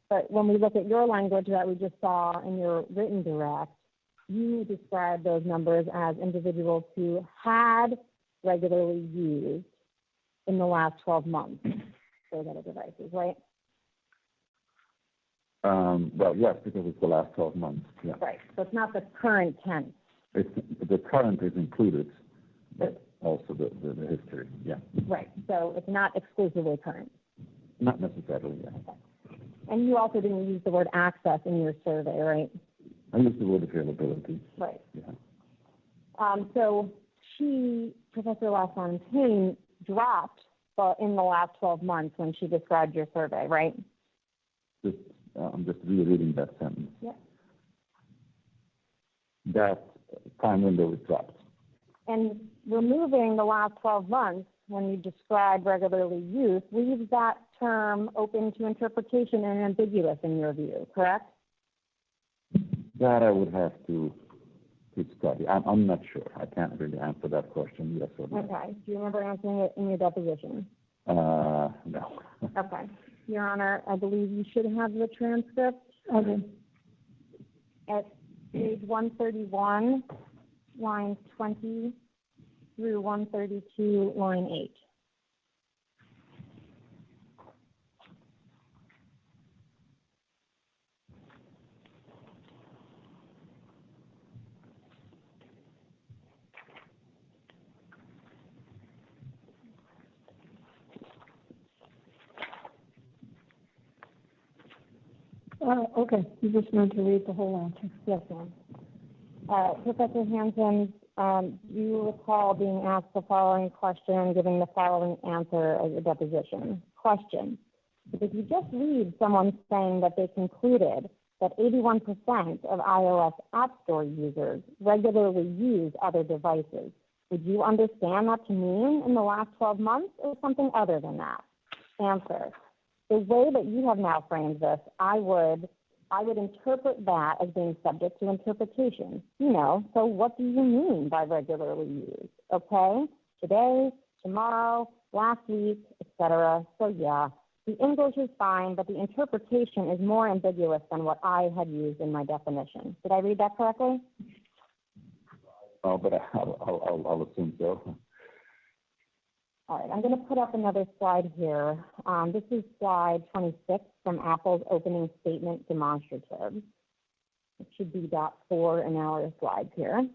But when we look at your language that we just saw in your written direct, you describe those numbers as individuals who had regularly used in the last 12 months those other devices, right? Well, yes, because it's the last 12 months. Yeah. Right. So it's not the current tense. The current is included, but also the history. Yeah. Right. So it's not exclusively current. Not necessarily. Yeah. Okay. And you also didn't use the word access in your survey, right? I used the word availability. Right. Yeah. So Professor LaFontaine, dropped in the last 12 months when she described your survey, right? I'm just rereading that sentence. Yep. That time window is dropped. And removing the last 12 months when you describe regularly used leaves that term open to interpretation and ambiguous in your view, correct? That I would have to study. I'm not sure. I can't really answer that question, yes or no. Okay. Do you remember answering it in your deposition? No. Okay. Your Honor, I believe you should have the transcript. Okay. At page 131, lines 20 through 132, line 8. Okay, you just need to read the whole answer. Yes, ma'am. Professor Hanson, you recall being asked the following question and giving the following answer as a deposition. Question: if you just read someone saying that they concluded that 81% of iOS App Store users regularly use other devices, would you understand that to mean in the last 12 months or something other than that? Answer: the way that you have now framed this, I would interpret that as being subject to interpretation. So what do you mean by regularly used? Okay, today, tomorrow, last week, etc. So yeah, the English is fine, but the interpretation is more ambiguous than what I had used in my definition. Did I read that correctly? Oh, but I'll assume so. All right, I'm going to put up another slide here. This is slide 26 from Apple's opening statement demonstrative. It should be .4 in our slides here.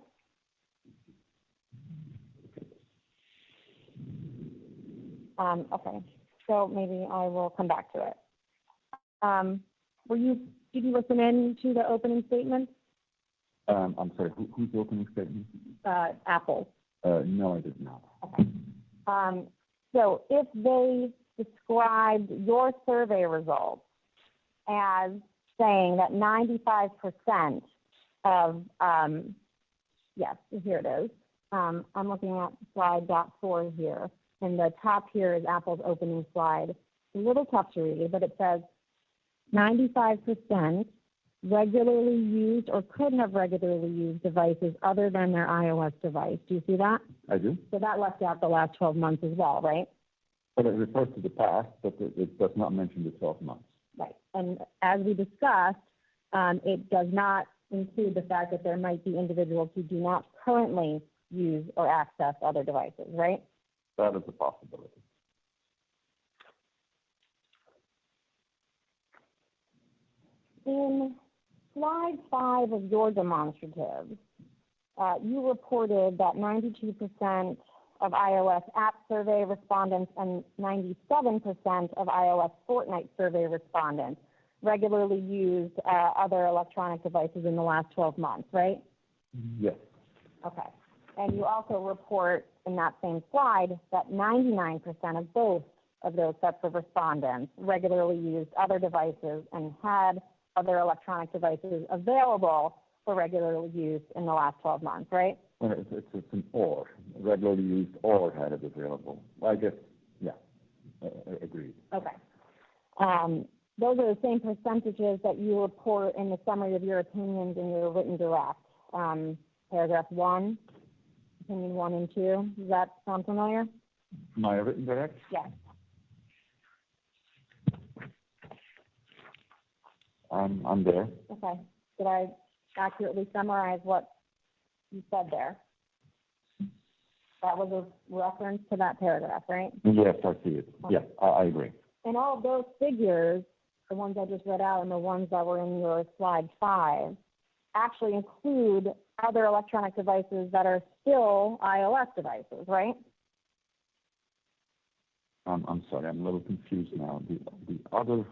Okay, so maybe I will come back to it. Did you listen in to the opening statement? I'm sorry, who's the opening statement? Apple. No, I did not. Okay. So if they described your survey results as saying that 95% of, yes, here it is. I'm looking at slide .4 here, and the top here is Apple's opening slide. It's a little tough to read, but it says 95% regularly used or could have regularly used devices other than their iOS device. Do you see that? I do. So that left out the last 12 months as well, right? But it refers to the past, but it does not mention the 12 months. Right. And as we discussed, it does not include the fact that there might be individuals who do not currently use or access other devices, right? That is a possibility. In slide 5 of your demonstrative, you reported that 92% of iOS app survey respondents and 97% of iOS Fortnite survey respondents regularly used other electronic devices in the last 12 months, right? Yes. Okay. And you also report in that same slide that 99% of both of those sets of respondents regularly used other devices and had other electronic devices available for regular use in the last 12 months, right? Well, it's an or, regularly used or had it available. I guess, yeah, agreed. Okay. Those are the same percentages that you report in the summary of your opinions in your written direct. Paragraph 1, opinion 1 and 2. Does that sound familiar? My written direct? Yes. I'm there. Okay. Did I accurately summarize what you said there? That was a reference to that paragraph, right? Yes, I see it. Okay. Yes, I agree. And all of those figures, the ones I just read out and the ones that were in your slide 5, actually include other electronic devices that are still iOS devices, right? I'm sorry, I'm a little confused now. The other...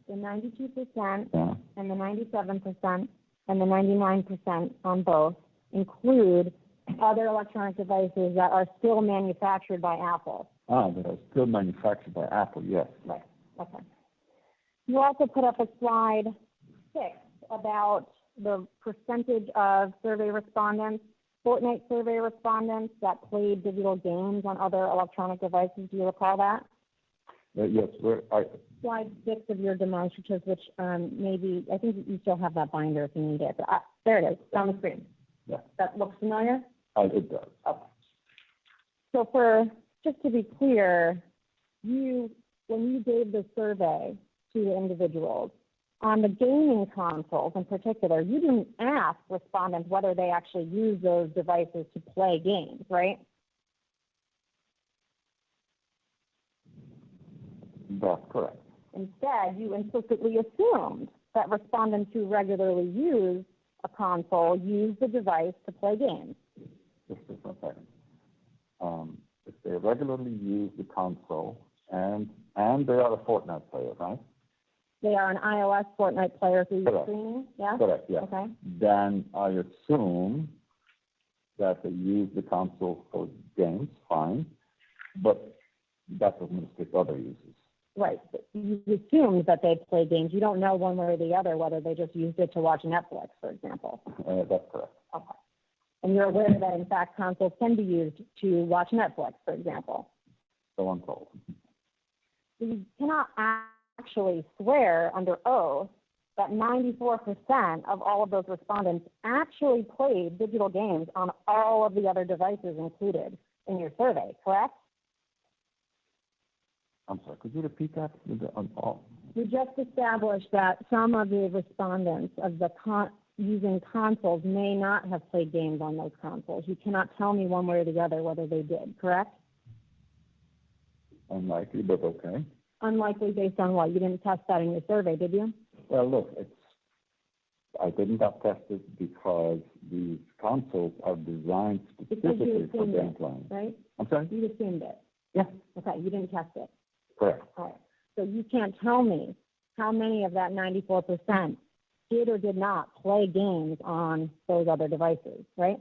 The 92% Yeah. and the 97% and the 99% on both include other electronic devices that are still manufactured by Apple. That are still manufactured by Apple, yes. Right. Okay. You also put up a slide 6 about the percentage of survey respondents, Fortnite survey respondents that played digital games on other electronic devices. Do you recall that? Yes, Slide 6 of your demonstrative, which maybe, I think you still have that binder if you need it. But, there it is, on the screen. Yeah. That looks familiar? it does. Okay. So just to be clear, when you gave the survey to the individuals, on the gaming consoles in particular, you didn't ask respondents whether they actually use those devices to play games, right? That's correct. Instead, you implicitly assumed that respondents who regularly use a console use the device to play games. Just a second. If they regularly use the console and they are a Fortnite player, right? They are an iOS Fortnite player through Correct. streaming, yeah? Correct, yeah. Okay. Then I assume that they use the console for games, fine, but that doesn't restrict other uses. Right. You assumed that they play games. You don't know one way or the other whether they just used it to watch Netflix, for example. That's correct. Okay. And you're aware that, in fact, consoles can be used to watch Netflix, for example. So I'm told. You cannot actually swear under oath that 94% of all of those respondents actually played digital games on all of the other devices included in your survey, correct? I'm sorry, could you repeat that? We just established that some of the respondents of the using consoles may not have played games on those consoles. You cannot tell me one way or the other whether they did, correct? Unlikely, but okay. Unlikely based on what? You didn't test that in your survey, did you? Well, look, I didn't have tested because these consoles are designed specifically for game playing. Right? I'm sorry? You assumed it. Yeah. Okay, you didn't test it. Correct. All right. So you can't tell me how many of that 94% did or did not play games on those other devices, right?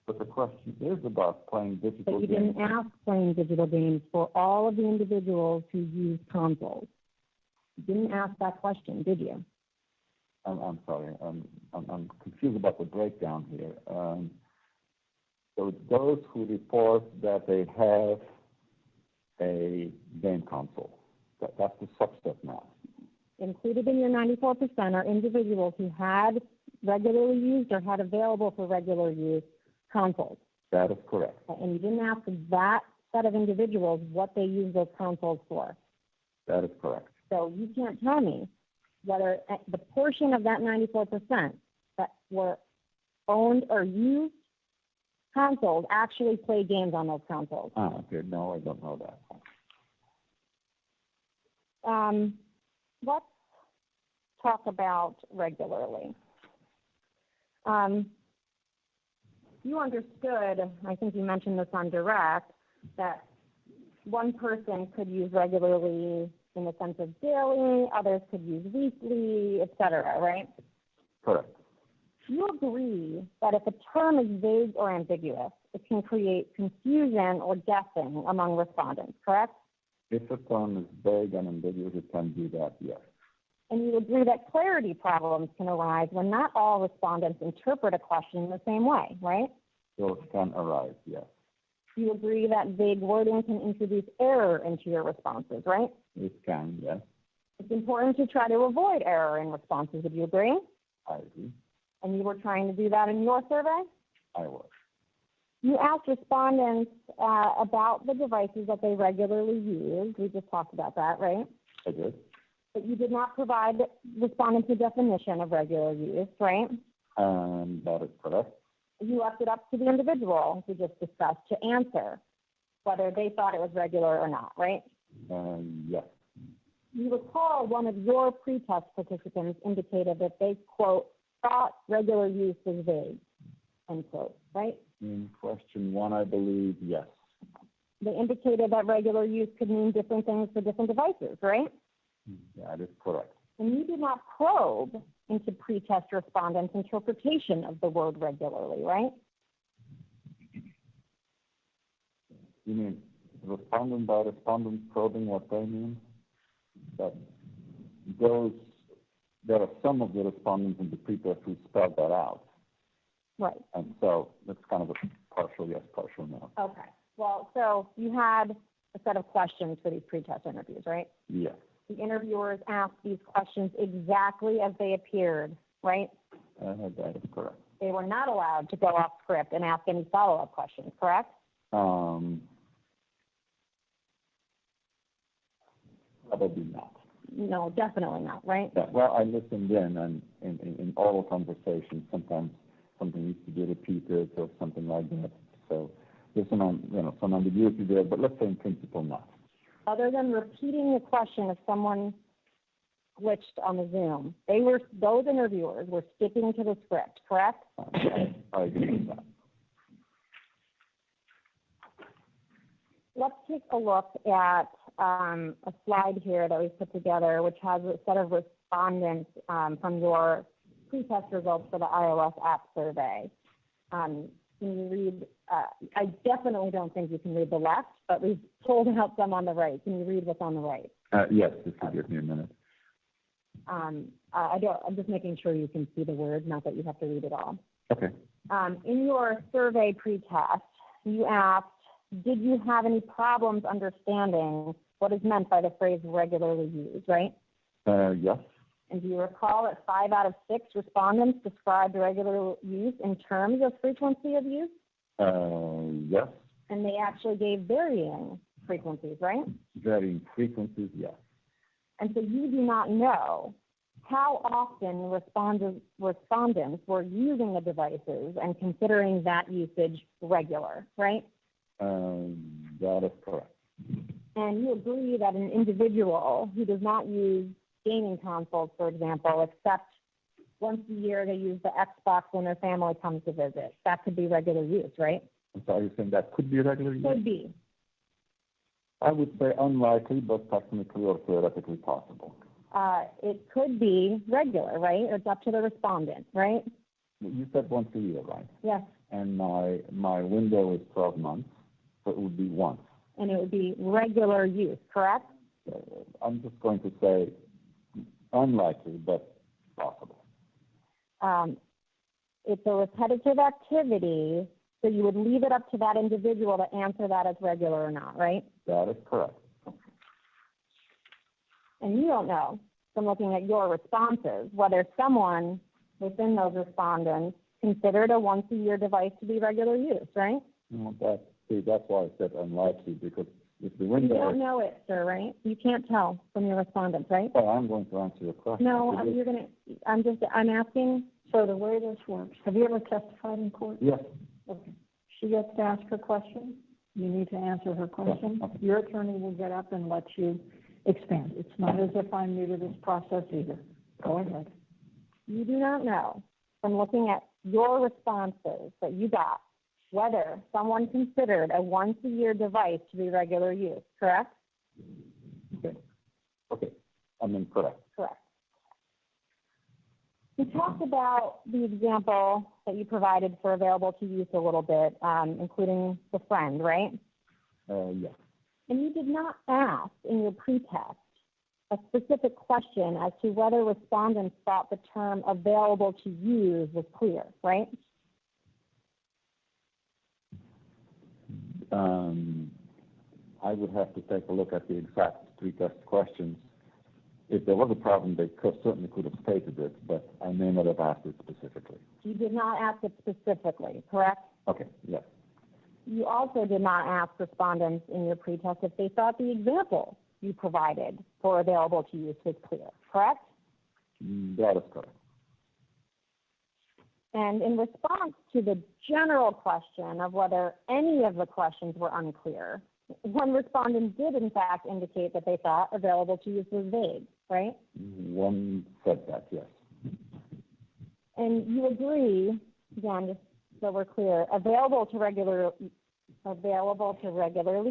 But the question is about playing digital But you games. didn't ask playing digital games for all of the individuals who use consoles. You didn't ask that question, did you? I'm sorry. I'm confused about the breakdown here. So it's those who report that they have a game console. That's the subset now. included in your 94% are individuals who had regularly used or had available for regular use consoles. That is correct. And you didn't ask that set of individuals what they use those consoles for. That is correct. So you can't tell me whether the portion of that 94% that were owned or used consoles actually play games on those consoles. Okay. No, I don't know that. Let's talk about regularly. You understood, I think you mentioned this on direct, that one person could use regularly in the sense of daily, others could use weekly, et cetera, right? Correct. You agree that if a term is vague or ambiguous, it can create confusion or guessing among respondents, correct? If a term is vague and ambiguous, it can do that, yes. And you agree that clarity problems can arise when not all respondents interpret a question in the same way, right? Those can arise, yes. You agree that vague wording can introduce error into your responses, right? It can, yes. It's important to try to avoid error in responses. Would you agree? I agree. And you were trying to do that in your survey? I was. You asked respondents about the devices that they regularly use. We just talked about that, right? I did. But you did not provide respondents a definition of regular use, right? That is correct. You left it up to the individual, we just discussed, to answer whether they thought it was regular or not, right? Yes. You recall one of your pretest participants indicated that they, quote, thought regular use was vague, end quote, right? In question one, I believe, yes. They indicated that regular use could mean different things for different devices, right? That is correct. And you did not probe into pretest respondents' interpretation of the word regularly, right? You mean respondent by respondent probing what they mean? That there are some of the respondents in the pretest who spelled that out. Right. And so it's kind of a partial yes, partial no. Okay. Well, so you had a set of questions for these pretest interviews, right? Yes. The interviewers asked these questions exactly as they appeared, right? That is correct. They were not allowed to go off script and ask any follow-up questions, correct? Probably not. No, definitely not, right? Yeah, well, I listened in, and in oral conversations, sometimes something needs to be repeated or something like that. So there's some ambiguity there, but let's say in principle not. Other than repeating the question if someone glitched on the Zoom, those interviewers were sticking to the script, correct? I agree with that. Let's take a look at a slide here that we put together, which has a set of respondents from your pretest results for the iOS app survey. Can you read? I definitely don't think you can read the left, but we've pulled out some on the right. Can you read what's on the right? Yes, if you give me a minute. I'm just making sure you can see the words, not that you have to read it all. Okay. In your survey pretest, you asked, did you have any problems understanding what is meant by the phrase regularly used, right? Yes. And do you recall that 5 out of 6 respondents described regular use in terms of frequency of use? Yes. And they actually gave varying frequencies, right? Varying frequencies, yes. And so you do not know how often respondents were using the devices and considering that usage regular, right? That is correct. And you agree that an individual who does not use gaming consoles, for example, except once a year they use the Xbox when their family comes to visit, that could be regular use, right? So are you saying that could be regular use? Could be. I would say unlikely, but technically or theoretically possible. It could be regular, right? It's up to the respondent, right? You said once a year, right? Yes. And my window is 12 months, so it would be once. And it would be regular use, correct? I'm just going to say unlikely, but possible. It's a repetitive activity, so you would leave it up to that individual to answer that as regular or not, right? That is correct. And you don't know from looking at your responses, whether someone within those respondents considered a once-a-year device to be regular use, right? No, that's why I said unlikely, because if the window... You don't know it, sir, right? You can't tell from your respondents, right? Well, I'm going to answer your question. No, I'm asking. So the way this works, have you ever testified in court? Yes. Okay. She gets to ask her question. You need to answer her question. Okay. Your attorney will get up and let you expand. It's not as if I'm new to this process either. Go ahead. You do not know from looking at your responses that you got whether someone considered a once-a-year device to be regular use, correct? Okay. I mean, correct. Correct. We talked about the example that you provided for available to use a little bit, including the friend, right? Yes. And you did not ask in your pretest a specific question as to whether respondents thought the term available to use was clear, right? I would have to take a look at the exact pretest questions. If there was a problem, they certainly could have stated it, but I may not have asked it specifically. You did not ask it specifically, correct? Okay, yes. You also did not ask respondents in your pretest if they thought the example you provided for available to use was clear, correct? That is correct. And in response to the general question of whether any of the questions were unclear, one respondent did in fact indicate that they thought available to use was vague, right? One said that, yes. And you agree, again, just so we're clear, available to regularly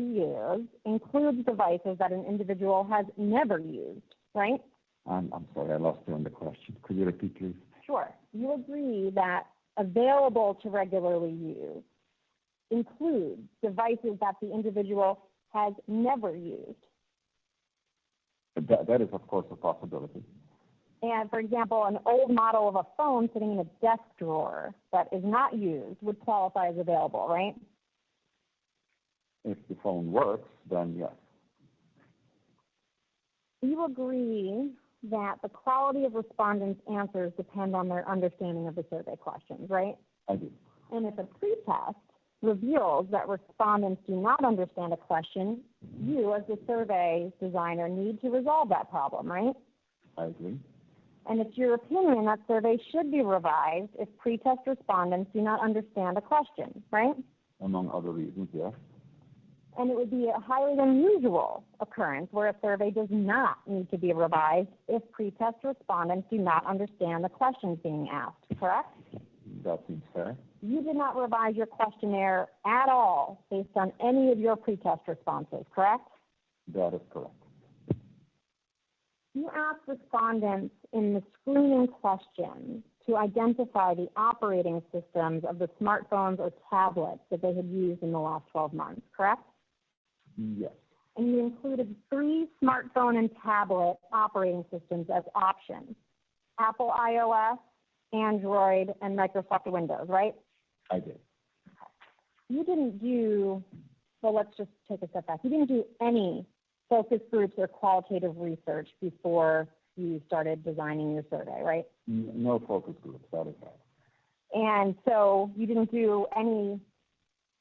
use includes devices that an individual has never used, right? I'm sorry, I lost you on the question. Could you repeat, please? Sure. You agree that available to regularly use includes devices that the individual has never used. That is, of course, a possibility. And, for example, an old model of a phone sitting in a desk drawer that is not used would qualify as available, right? If the phone works, then yes. You agree that the quality of respondents' answers depend on their understanding of the survey questions, right? I do. And if a pretest reveals that respondents do not understand a question, you, as the survey designer, need to resolve that problem, right? I agree. And it's your opinion that surveys should be revised if pretest respondents do not understand a question, right? Among other reasons, yes. And it would be a highly unusual occurrence where a survey does not need to be revised if pretest respondents do not understand the questions being asked, correct? That seems fair. You did not revise your questionnaire at all based on any of your pretest responses, correct? That is correct. You asked respondents in the screening question to identify the operating systems of the smartphones or tablets that they had used in the last 12 months, correct? Yes. And you included 3 smartphone and tablet operating systems as options: Apple iOS, Android, and Microsoft Windows, right? I did. You didn't do, well, let's just take a step back. You didn't do any focus groups or qualitative research before you started designing your survey, right? No focus groups, that is right. And so you didn't do any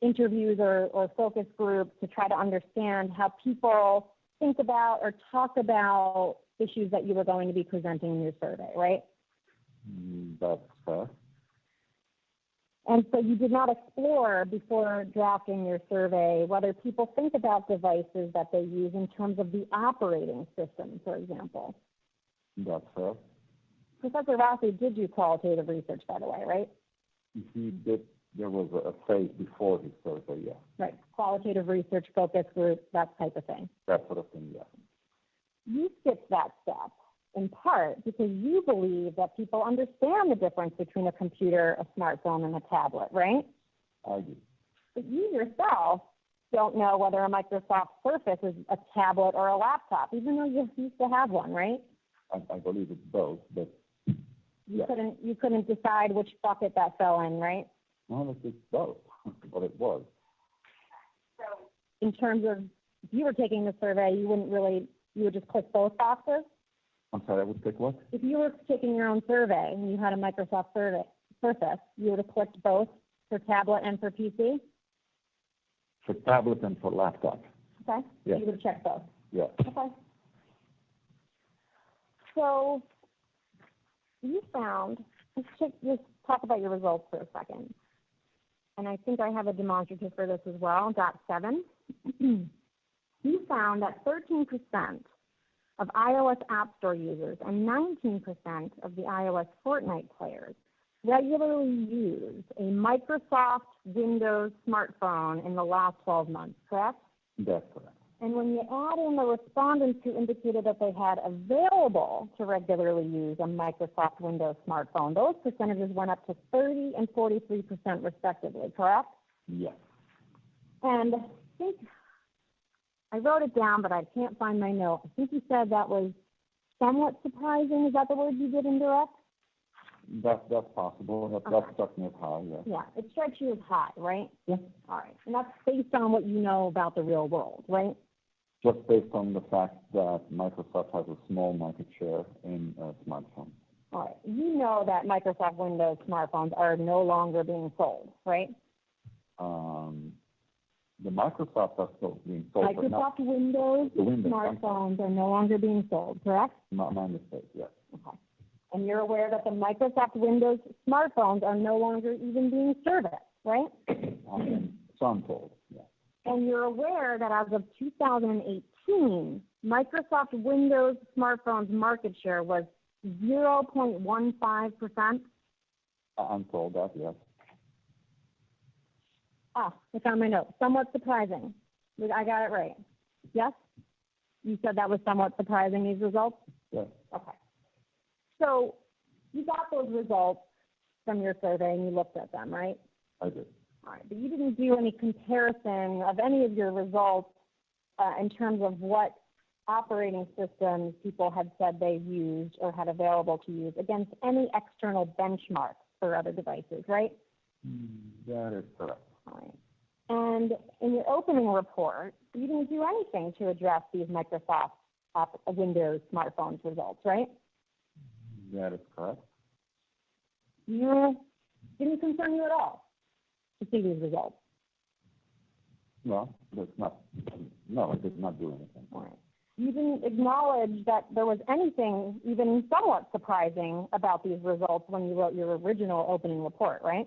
interviews or focus groups to try to understand how people think about or talk about issues that you were going to be presenting in your survey, right? That's fair. And so you did not explore before drafting your survey whether people think about devices that they use in terms of the operating system, for example. That's fair. Professor Rossi did do qualitative research, by the way, right? He did. There was a phase before his survey, yeah. Right. Qualitative research, focus group, that type of thing. That sort of thing, yeah. You skipped that step in part because you believe that people understand the difference between a computer, a smartphone, and a tablet, right? I do. But you yourself don't know whether a Microsoft Surface is a tablet or a laptop, even though you used to have one, right? I believe it's both, but you couldn't decide which bucket that fell in, right? Well, it's both, but it was. So in terms of if you were taking the survey, you would just click both boxes? I'm sorry, I would take what? If you were taking your own survey and you had a Microsoft Surface, you would have clicked both for tablet and for PC? For tablet and for laptop. Okay. Yeah. You would have checked both. Yeah. Okay. So you found, let's talk about your results for a second. And I think I have a demonstrative for this as well, .7. You found that 13% of iOS App Store users and 19% of the iOS Fortnite players regularly use a Microsoft Windows smartphone in the last 12 months, correct? That's correct. And when you add in the respondents who indicated that they had available to regularly use a Microsoft Windows smartphone, those percentages went up to 30 and 43% respectively, correct? Yes. And I think I wrote it down, but I can't find my note. I think you said that was somewhat surprising. Is that the word you did indirect? That's possible. That struck me as high, yes. Yeah, it strikes you as high, right? Yeah. All right. And that's based on what you know about the real world, right? Just based on the fact that Microsoft has a small market share in smartphones. All right. You know that Microsoft Windows smartphones are no longer being sold, right? The Microsoft are still being sold. Microsoft Windows smartphones are no longer being sold, correct? Not my mistake, yes. Okay. And you're aware that the Microsoft Windows smartphones are no longer even being serviced, right? So I'm told, yes. And you're aware that as of 2018, Microsoft Windows smartphones market share was 0.15%? I'm told that, yes. I found my note. Somewhat surprising. I got it right. Yes? You said that was somewhat surprising, these results? Yes. Okay. So you got those results from your survey and you looked at them, right? I did. All right. But you didn't do any comparison of any of your results in terms of what operating systems people had said they used or had available to use against any external benchmarks for other devices, right? That is correct. All right. And in your opening report, you didn't do anything to address these Microsoft Windows smartphones results, right? That is correct. You didn't concern you at all to see these results. No, that's not. No, I did not do anything. All right. You didn't acknowledge that there was anything even somewhat surprising about these results when you wrote your original opening report, right?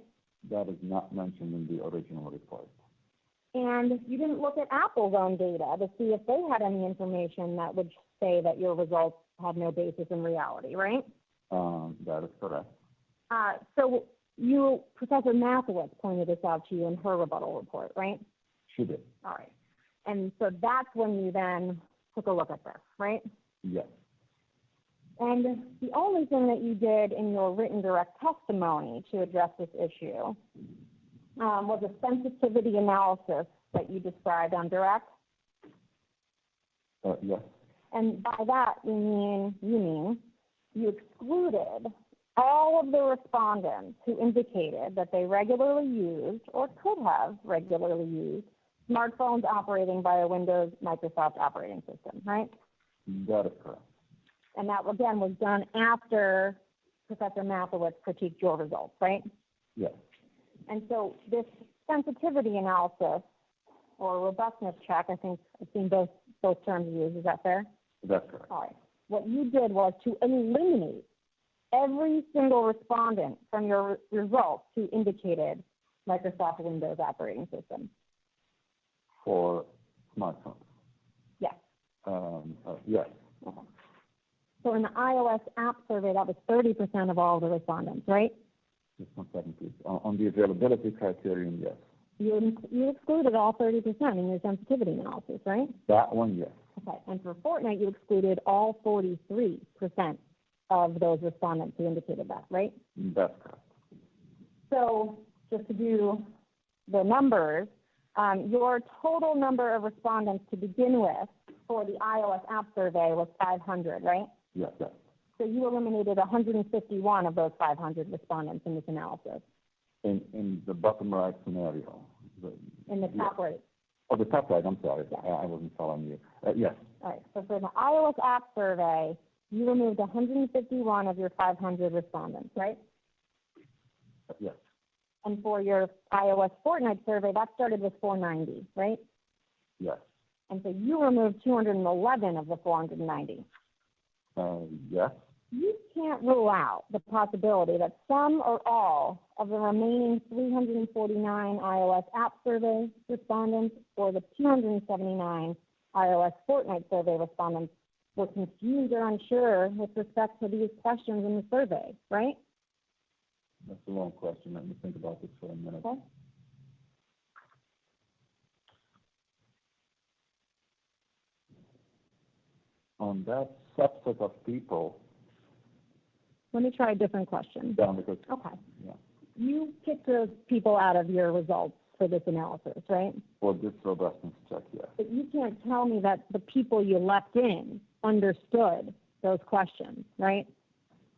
That is not mentioned in the original report. And you didn't look at Apple's own data to see if they had any information that would say that your results had no basis in reality, right? That is correct. So Professor Mathewitz pointed this out to you in her rebuttal report, right? She did. All right. And so that's when you then took a look at this, right? Yes. And the only thing that you did in your written direct testimony to address this issue was a sensitivity analysis that you described on direct. Yes. And by that, you mean you excluded all of the respondents who indicated that they regularly used or could have regularly used smartphones operating by a Windows Microsoft operating system, right? That is correct. And that, again, was done after Professor Mathewitz critiqued your results, right? Yes. And so this sensitivity analysis or robustness check, I think I've seen both terms used. Is that fair? That's correct. All right. What you did was to eliminate every single respondent from your results who indicated Microsoft Windows operating system. For smartphones? Yes. Yes. Okay. So in the iOS app survey, that was 30% of all the respondents, right? Just 1 second, please. On the availability criterion, yes. You excluded all 30% in your sensitivity analysis, right? That one, yes. Okay. And for Fortnite, you excluded all 43% of those respondents who indicated that, right? That's correct. So just to do the numbers, your total number of respondents to begin with for the iOS app survey was 500, right? Yes, yes. So you eliminated 151 of those 500 respondents in this analysis. In the bottom right scenario. In the top right. Oh, the top right, I'm sorry. Yes. I wasn't following you. Yes. All right. So for the iOS app survey, you removed 151 of your 500 respondents, right? Yes. And for your iOS Fortnite survey, that started with 490, right? Yes. And so you removed 211 of the 490. Yes. You can't rule out the possibility that some or all of the remaining 349 iOS app survey respondents or the 279 iOS Fortnite survey respondents were confused or unsure with respect to these questions in the survey, right? That's a long question. Let me think about this for a minute. Okay. On that subset of people, Let me try a different question. because Okay. yeah, You picked those people out of your results for this analysis, right? for this robustness check, yes. But you can't tell me that the people you left in understood those questions, right?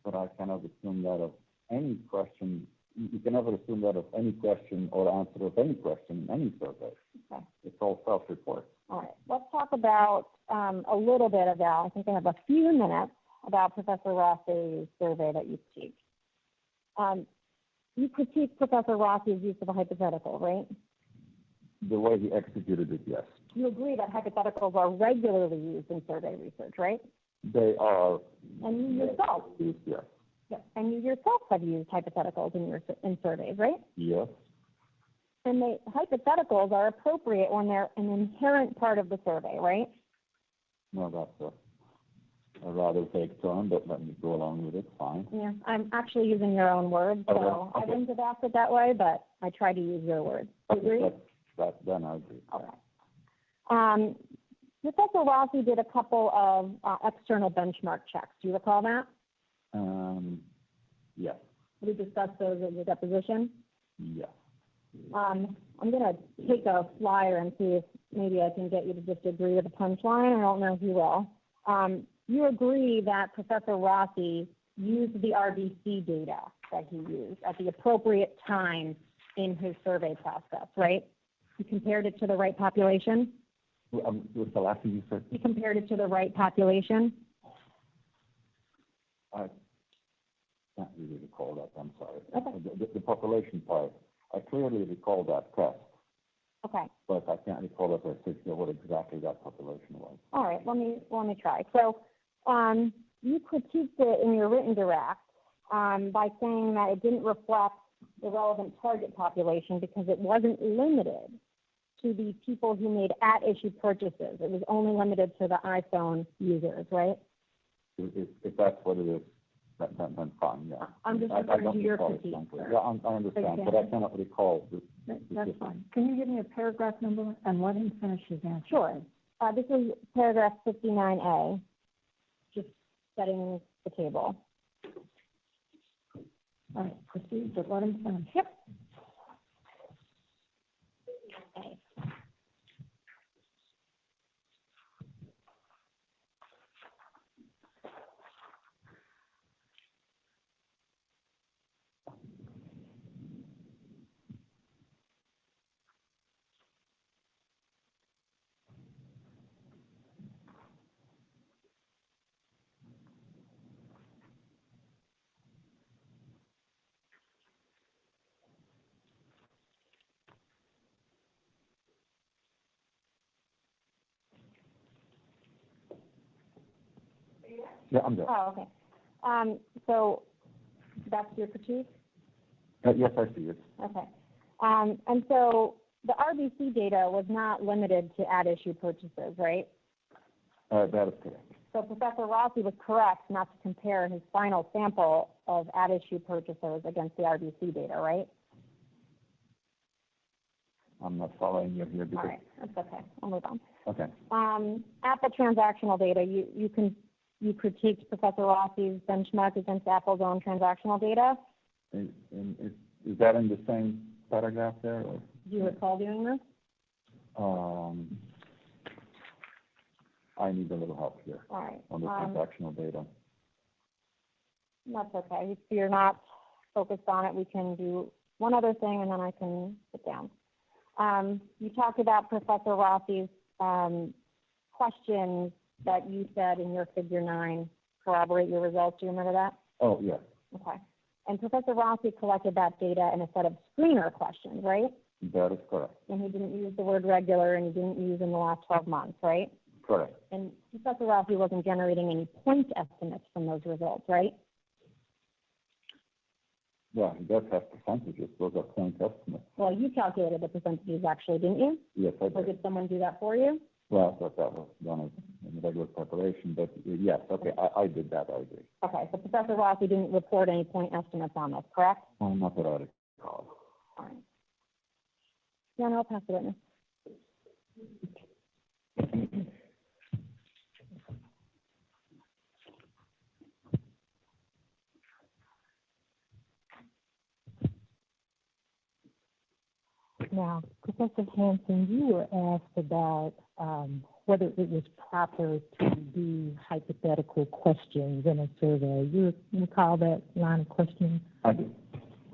But I cannot assume that of any question. You can never assume that of any question or answer of any question in any survey. Okay. It's all self-report. All right. Let's talk about a little bit about, I think I have a few minutes, about Professor Rossi's survey that you critiqued. You critiqued Professor Rossi's use of a hypothetical, right? The way he executed it, yes. You agree that hypotheticals are regularly used in survey research, right? They are. And you yourself. Yes. Yeah. And you yourself have used hypotheticals in surveys, right? Yes. And hypotheticals are appropriate when they're an inherent part of the survey, right? No, that's a rather vague term, but let me go along with it. Fine. Yeah, I'm actually using your own words, so Okay. I wouldn't have asked it that way, but I try to use your words. Do you agree? Then I agree. Okay. Professor Rossi did a couple of external benchmark checks. Do you recall that? Yes. We discussed those in the deposition. Yes. I'm going to take a flyer and see if maybe I can get you to just agree with the punchline. I don't know if you will. You agree that Professor Rossi used the RBC data that he used at the appropriate time in his survey process, right? He compared it to the right population? What's the last thing you said? He compared it to the right population? I can't really recall that. I'm sorry. Okay. The population part, I clearly recall that test. Okay. But I can't recall if I said what exactly that population was. All right. Let me try. So you critiqued it in your written direct by saying that it didn't reflect the relevant target population because it wasn't limited to the people who made at-issue purchases. It was only limited to the iPhone users, right? If that's what it is, then fine, yeah. I'm just I referring don't to your recall it critique. frankly. Yeah, I understand, but I cannot recall. That's fine. Can you give me a paragraph number and let him finish his answer? Sure. This is paragraph 59A, just setting the table. All right, proceed, but let him finish. Yep. Okay. Yeah, I'm there. Oh, okay. So that's your critique? Yes, I see it. Okay. And so the RBC data was not limited to at-issue purchases, right? That is correct. So Professor Rossi was correct not to compare his final sample of at-issue purchasers against the RBC data, right? I'm not following you here because. All right, that's okay. I'll move on. Okay. Apple transactional data, you critiqued Professor Rossi's benchmark against Apple's own transactional data. Is that in the same paragraph there? Or? Do you recall doing this? I need a little help here. All right. On the transactional data. That's okay. If you're not focused on it, we can do one other thing and then I can sit down. You talked about Professor Rossi's questions that you said in your figure 9 corroborate your results. Do you remember that? Oh, yes, Okay. And Professor Rossi collected that data in a set of screener questions, right? that is correct. And he didn't use the word regular, and he didn't use in the last 12 months, right? Correct. And Professor Rossi wasn't generating any point estimates from those results, right? Well, he does have percentages. Those are point estimates. Well, you calculated the percentages actually, didn't you? Yes, I Or did. did someone do that for you? Well, I thought that was done in regular preparation, but yes, okay, I did that, I agree. Okay, so Professor Rossi didn't report any point estimates on this, correct? Not that I recall. All right. Yeah, no, I'll pass the witness. Now, Professor Hanson, you were asked about whether it was proper to do hypothetical questions in a survey. You recall that line of questioning? I do.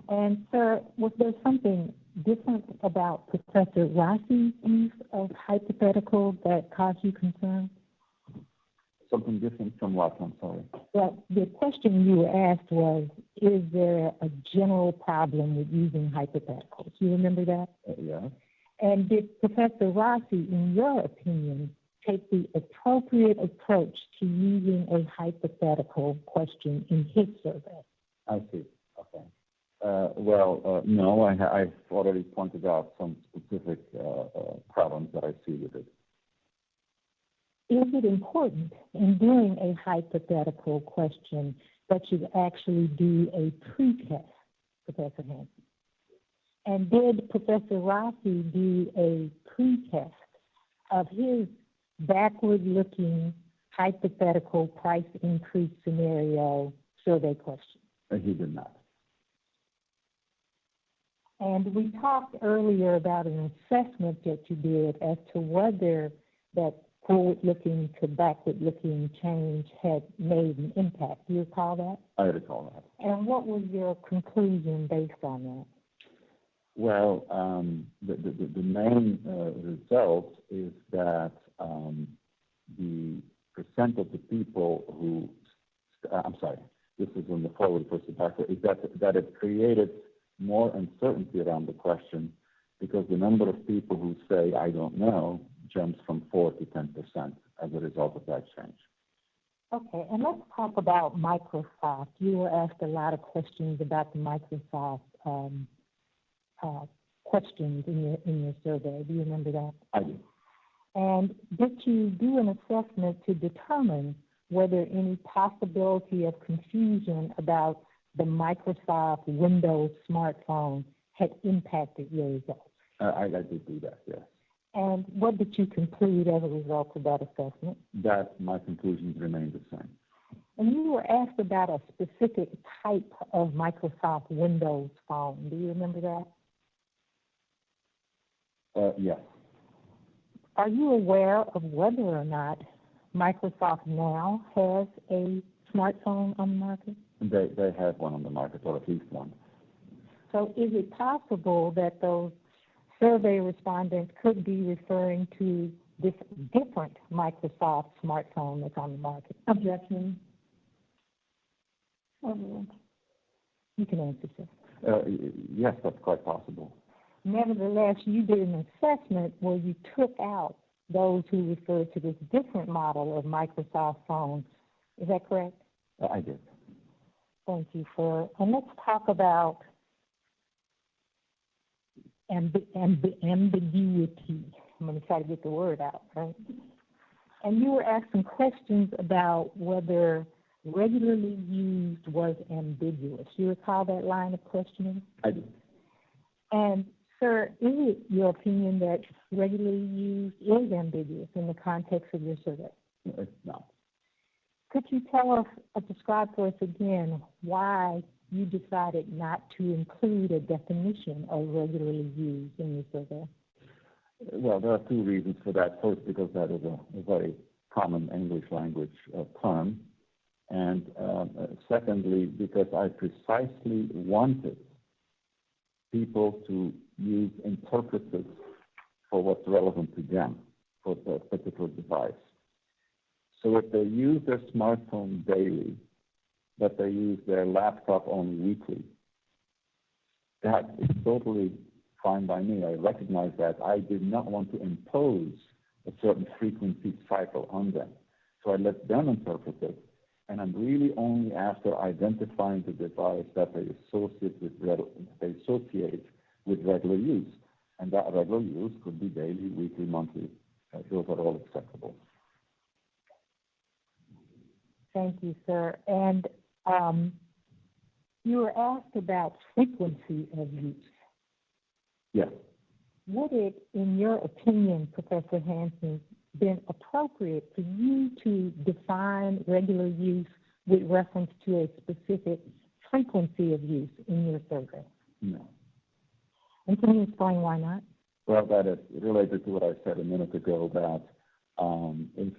And, sir, was there something different about Professor Rossi's use of hypothetical that caused you concern? Something different from what, I'm sorry? Well, the question you were asked was, is there a general problem with using hypotheticals? You remember that? Yes. And did Professor Rossi, in your opinion, take the appropriate approach to using a hypothetical question in his survey? I see, okay. No, I've already pointed out some specific problems that I see with it. Is it important in doing a hypothetical question that you actually do a pretest, Professor Hanson? And did Professor Rossi do a pretest of his backward-looking hypothetical price increase scenario survey question? He did not. And we talked earlier about an assessment that you did as to whether that forward-looking to backward-looking change had made an impact. Do you recall that? I recall that. And what was your conclusion based on that? Well, the main result is that the percent of the people who, this is on the forward versus backward, is that it created more uncertainty around the question because the number of people who say, I don't know, jumps from 4 to 10% as a result of that change. Okay, and let's talk about Microsoft. You were asked a lot of questions about the Microsoft questions in your survey. Do you remember that? I do. And did you do an assessment to determine whether any possibility of confusion about the Microsoft Windows smartphone had impacted your results? I did do that, yes. And what did you conclude as a result of that assessment? That my conclusions remain the same. And you were asked about a specific type of Microsoft Windows phone. Do you remember that? Yes. Are you aware of whether or not Microsoft now has a smartphone on the market? They have one on the market, or at least one. So is it possible that those survey respondents could be referring to this different Microsoft smartphone that's on the market? Objection. You can answer, sir. Yes, that's quite possible. Nevertheless, you did an assessment where you took out those who referred to this different model of Microsoft phone. Is that correct? I did. Thank you, sir. And let's talk about ambiguity. I'm going to try to get the word out, right? And you were asking questions about whether regularly used was ambiguous. You recall that line of questioning? I do. And, sir, is it your opinion that regularly used is ambiguous in the context of your survey? It's not. Could you tell us, describe for us again, why you decided not to include a definition of regularly used in your survey? Well, there are two reasons for that. First, because that is a very common English language term. And secondly, because I precisely wanted people to use interpreters for what's relevant to them, for the particular device. So if they use their smartphone daily, but they use their laptop only weekly, that is totally fine by me. I recognize that. I did not want to impose a certain frequency cycle on them. So I let them interpret it. And I'm really only after identifying the device that they associate with regular use. And that regular use could be daily, weekly, monthly. Those are all acceptable. Thank you, sir. And you were asked about frequency of use. Yes. Would it, in your opinion, Professor Hanson, been appropriate for you to define regular use with reference to a specific frequency of use in your survey? No. And can you explain why not? Well, that is related to what I said a minute ago that if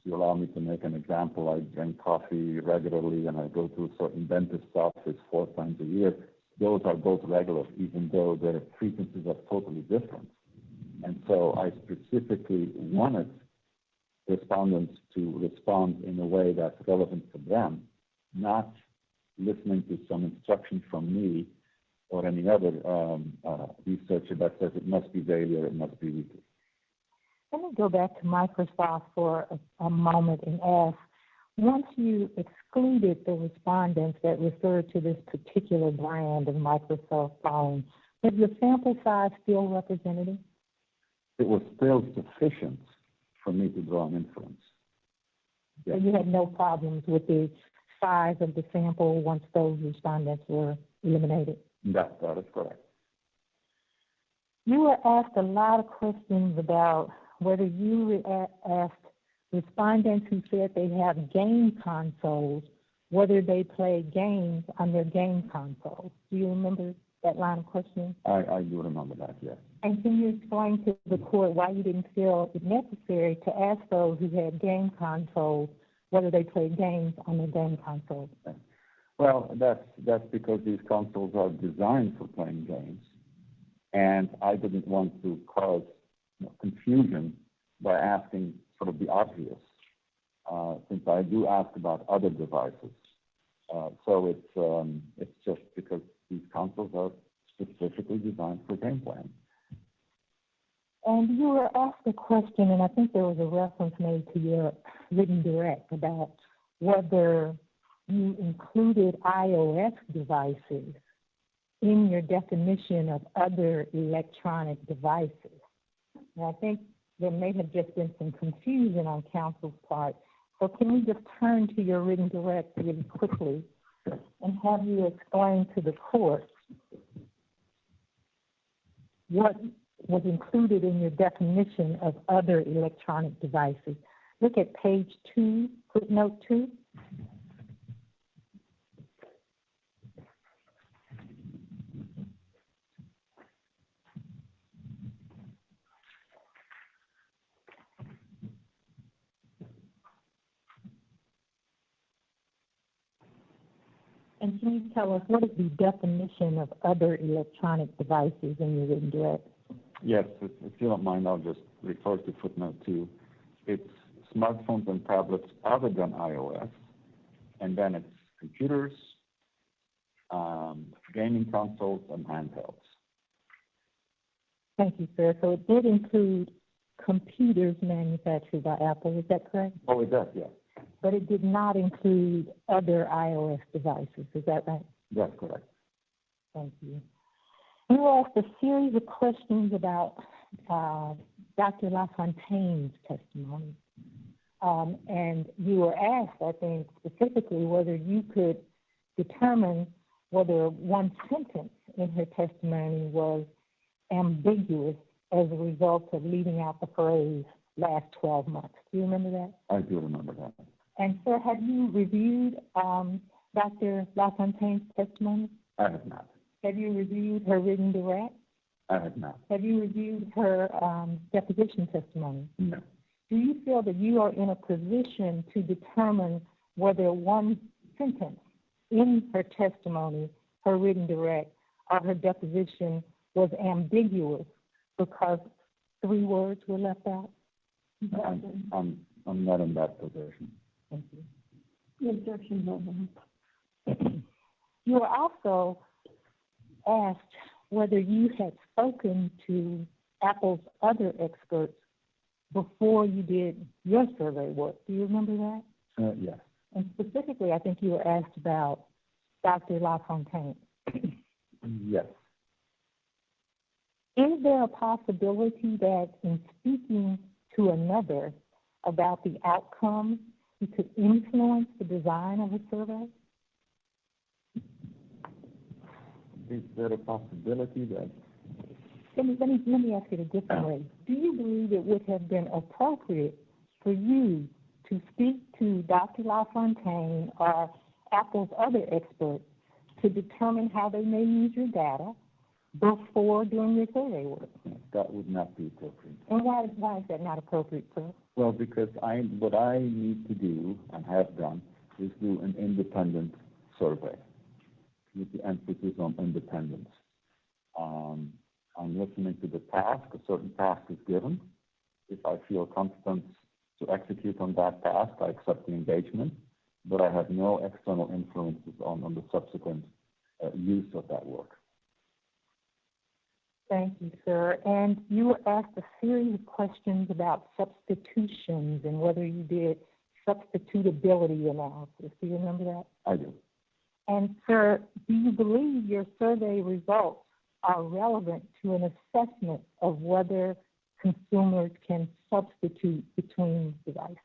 you allow me to make an example, I drink coffee regularly and I go to a certain dentist's office 4 times a year. Those are both regular, even though their frequencies are totally different. And so I specifically wanted respondents to respond in a way that's relevant to them, not listening to some instruction from me or any other researcher that says it must be daily or it must be weekly. Let me go back to Microsoft for a moment and ask, once you excluded the respondents that referred to this particular brand of Microsoft phone, was your sample size still representative? It was still sufficient for me to draw an inference. Yes. So you had no problems with the size of the sample once those respondents were eliminated? That is correct. You were asked a lot of questions about whether you asked respondents who said they have game consoles, whether they play games on their game consoles. Do you remember that line of questioning? I do remember that, yes. And can you explain to the court why you didn't feel it necessary to ask those who had game consoles whether they played games on their game consoles? Well, that's because these consoles are designed for playing games, and I didn't want to cause confusion by asking sort of the obvious, since I do ask about other devices. So it's just because these consoles are specifically designed for game playing. And you were asked a question, and I think there was a reference made to your written direct about whether you included iOS devices in your definition of other electronic devices. And I think there may have just been some confusion on counsel's part. So can we just turn to your written direct really quickly and have you explain to the court what was included in your definition of other electronic devices? Look at page 2, footnote 2. And can you tell us what is the definition of other electronic devices in your written direct? Yes, if you don't mind, I'll just refer to footnote 2. It's smartphones and tablets other than iOS, and then it's computers, gaming consoles, and handhelds. Thank you, sir. So it did include computers manufactured by Apple, is that correct? Oh, it does, yes. But it did not include other iOS devices, is that right? That's correct. Thank you. You were asked a series of questions about Dr. LaFontaine's testimony. And you were asked, I think, specifically whether you could determine whether one sentence in her testimony was ambiguous as a result of leaving out the phrase last 12 months. Do you remember that? I do remember that. And sir, have you reviewed Dr. LaFontaine's testimony? I have not. Have you reviewed her written direct? I have not. Have you reviewed her deposition testimony? No. Do you feel that you are in a position to determine whether one sentence in her testimony, her written direct, or her deposition was ambiguous because 3 words were left out? I'm not in that position. Thank you. The objection's over. You were also asked whether you had spoken to Apple's other experts before you did your survey work. Do you remember that? Yes. And specifically, I think you were asked about Dr. LaFontaine. Yes. Is there a possibility that in speaking to another about the outcome, you could influence the design of a survey? Is there a possibility that? Let me ask it a different way. Do you believe it would have been appropriate for you to speak to Dr. LaFontaine or Apple's other experts to determine how they may use your data before doing your survey work? That would not be appropriate. And why is that not appropriate, sir? Well, because what I need to do and have done is do an independent survey with the emphasis on independence. I'm listening to the task. A certain task is given. If I feel competent to execute on that task, I accept the engagement, but I have no external influences on the subsequent use of that work. Thank you, sir. And you were asked a series of questions about substitutions and whether you did substitutability analysis. Do you remember that? I do. And, sir, do you believe your survey results are relevant to an assessment of whether consumers can substitute between devices?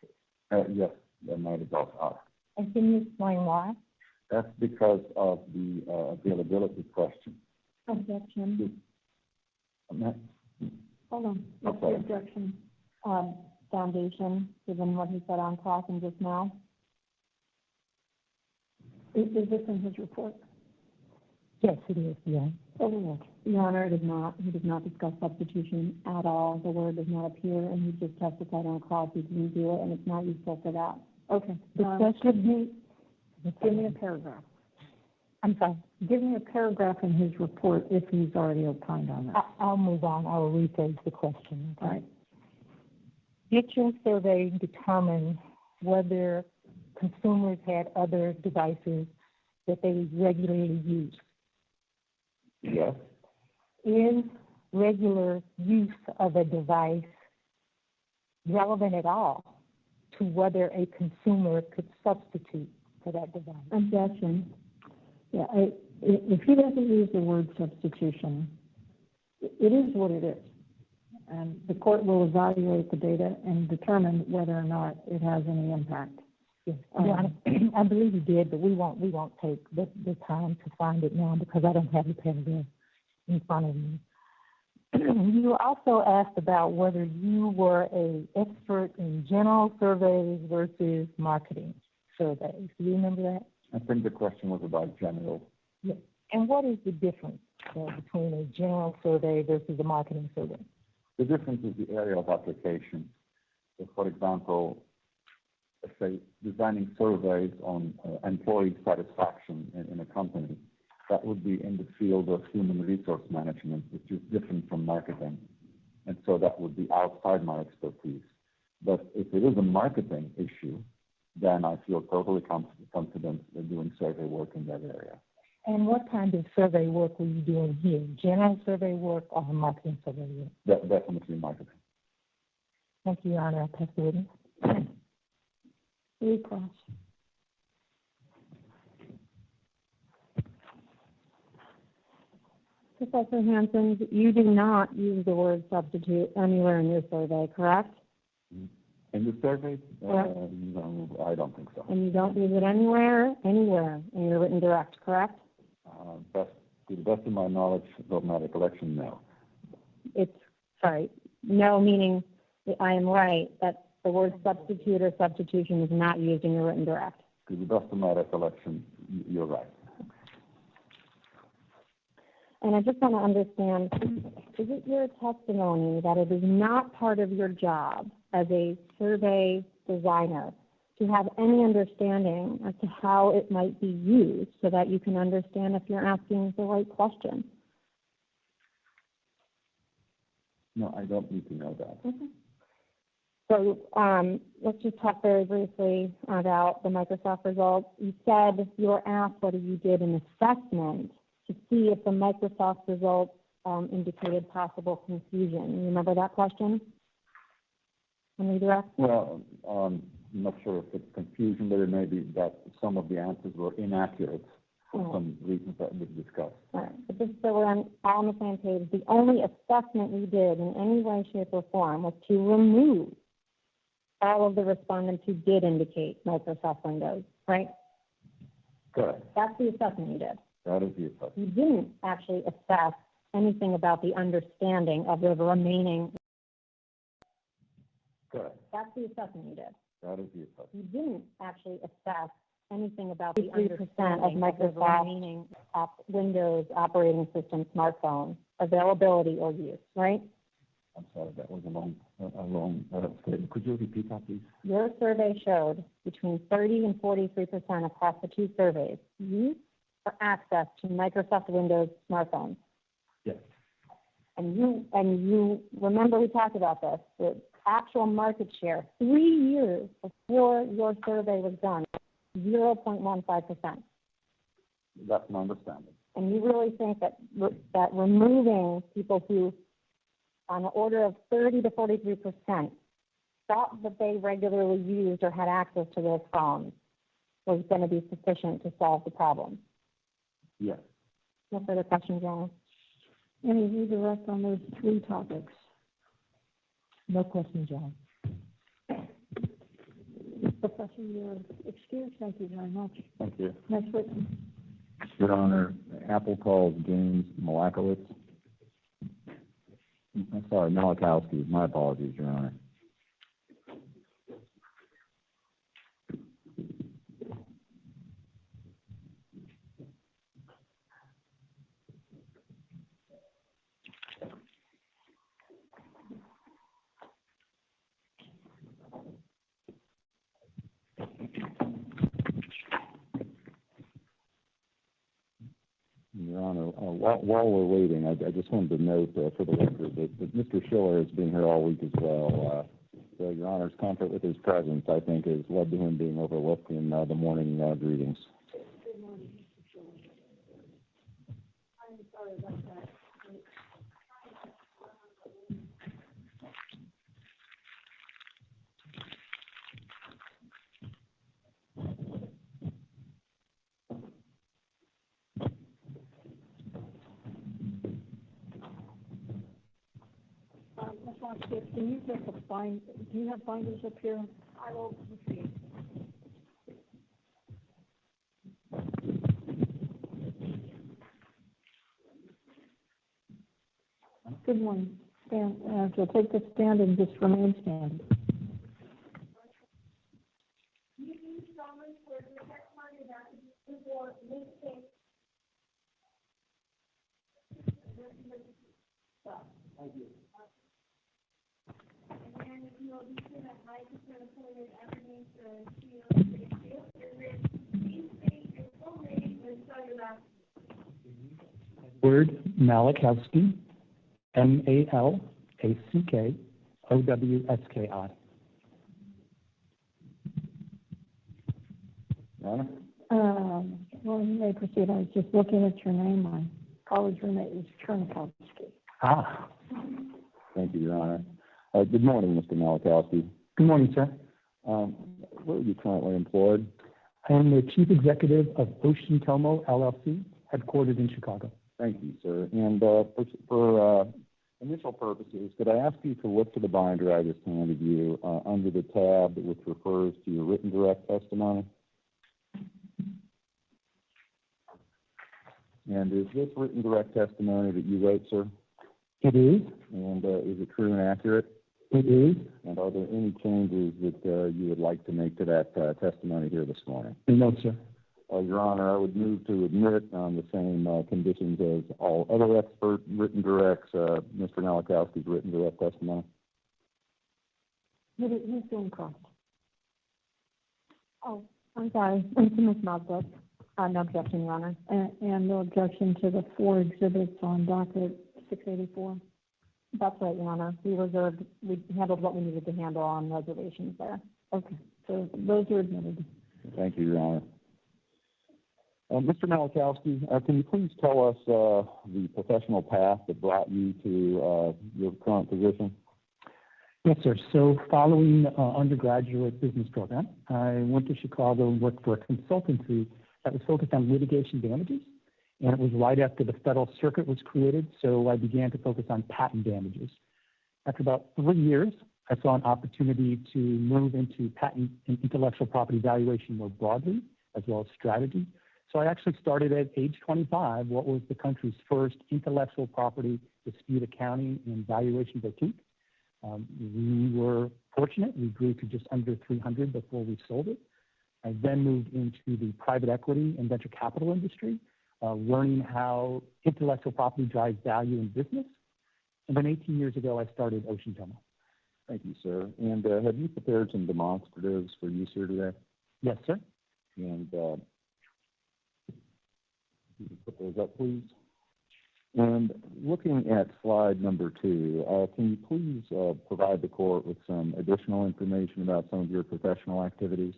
Yes, my results are. And can you explain why? That's because of the availability question. Objection. Hold on. What's the objection? Foundation, given what he said on crossing just now. Is this in his report? Yes, it is, yeah. Oh, Your Honor, it is not. He does not discuss substitution at all. The word does not appear, and he just testified on cross. He didn't do it, and it's not useful for that. okay. Give me a paragraph. I'm sorry. Give me a paragraph in his report if he's already opined on that. I'll move on. I will rephrase the question. All right. Did your survey determine whether consumers had other devices that they regularly use? Yes. Is regular use of a device relevant at all to whether a consumer could substitute for that device? Objection. Yeah, if he doesn't use the word substitution, it is what it is. And the court will evaluate the data and determine whether or not it has any impact. Yes. I believe you did, but we won't take the time to find it now because I don't have the paragraph in front of me. You were also asked about whether you were an expert in general surveys versus marketing surveys. Do you remember that? I think the question was about general. Yes. And what is the difference between a general survey versus a marketing survey? The difference is the area of application. So, for example, let's say designing surveys on employee satisfaction in a company, that would be in the field of human resource management, which is different from marketing. And so that would be outside my expertise. But if it is a marketing issue, then I feel totally confident in doing survey work in that area. And what kind of survey work were you doing here? General survey work or marketing survey work? Definitely marketing. Thank you, Your Honor. I'll pass the witness. Recross. Professor Hanson, you do not use the word substitute anywhere in your survey, correct? In the survey? Yeah. No, I don't think so. And you don't use it anywhere in your written direct, correct? To the best of my knowledge, of my recollection, no. No meaning that I am right, that the word substitute or substitution is not used in your written direct. To the best of my recollection, you're right. And I just want to understand, is it your testimony that it is not part of your job as a survey designer to have any understanding as to how it might be used so that you can understand if you're asking the right question? No, I don't need to know that. Okay. So let's just talk very briefly about the Microsoft results. You said you were asked whether you did an assessment to see if the Microsoft results indicated possible confusion. You remember that question? Can we direct? Well, I'm not sure if it's confusion, but it may be that some of the answers were inaccurate for some reasons that we've discussed. All right. But just so we're all on the same page, the only assessment you did in any way, shape, or form was to remove all of the respondents who did indicate Microsoft Windows, right? Correct. That's the assessment you did. That is the assessment. You didn't actually assess anything about the understanding of the remaining. Correct. That's the assessment you did. That is the assessment. You didn't actually assess anything about the understanding of Microsoft remaining Windows operating system smartphone availability or use, right? I'm sorry, that was a long statement. Could you repeat that, please? Your survey showed between 30 and 43% across the two surveys use or access to Microsoft Windows smartphones. Yes. And you remember we talked about this, the actual market share 3 years before your survey was done, 0.15%. That's my understanding. And you really think that removing people who, on the order of 30 to 43%, thought that they regularly used or had access to those phones was going to be sufficient to solve the problem? Yes. No further questions, John? Any redirect on those three topics? No question, John. Professor, you're excused. Thank you very much. Thank you. Next witness. Your Honor, Apple calls James Malakowitz. I'm sorry, Malakowski. My apologies, Your Honor. Your Honor, while we're waiting, I just wanted to note for the record that Mr. Schiller has been here all week as well. So Your Honor's comfort with his presence, I think, has led to him being overlooked in the morning greetings. Good morning, Mr. Schiller. I'm sorry about that. Can you just do you have binders up here? I will see. Good morning. Stand, so take the stand and just remain standing. Word Malakowski, Malackowski. Your Honor? Well, you may proceed. I was just looking at your name. My college roommate was Chernikowski. Ah. Thank you, Your Honor. Good morning, Mr. Malakowski. Good morning, sir. Where are you currently employed? I am the Chief Executive of Ocean Tomo, LLC, headquartered in Chicago. Thank you, sir. And for initial purposes, could I ask you to look to the binder I just handed you under the tab which refers to your written direct testimony? And is this written direct testimony that you wrote, sir? It is. And is it true and accurate? It is. And are there any changes that you would like to make to that testimony here this morning? No, sir. Your Honor, I would move to admit on the same conditions as all other expert written directs, Mr. Malakowski's written direct testimony. Who's doing cross? Oh, I'm sorry. I'm Ms. Mosbrook. No objection, Your Honor. And no objection to the 4 exhibits on docket 684? That's right, Your Honor. We handled what we needed to handle on reservations there. Okay, so those are admitted. Thank you, Your Honor. Mr. Malachowski, can you please tell us the professional path that brought you to your current position? Yes, sir. So following undergraduate business program, I went to Chicago and worked for a consultancy that was focused on litigation damages. And it was right after the Federal Circuit was created, so I began to focus on patent damages. After about 3 years, I saw an opportunity to move into patent and intellectual property valuation more broadly, as well as strategy. So I actually started at age 25, what was the country's first intellectual property dispute accounting and valuation boutique. We were fortunate. We grew to just under 300 before we sold it. I then moved into the private equity and venture capital industry, learning how intellectual property drives value in business. And then 18 years ago, I started Ocean Tomo. Thank you, sir. And have you prepared some demonstratives for use here today? Yes, sir. And you can put those up, please. And looking at slide number 2, can you please provide the court with some additional information about some of your professional activities?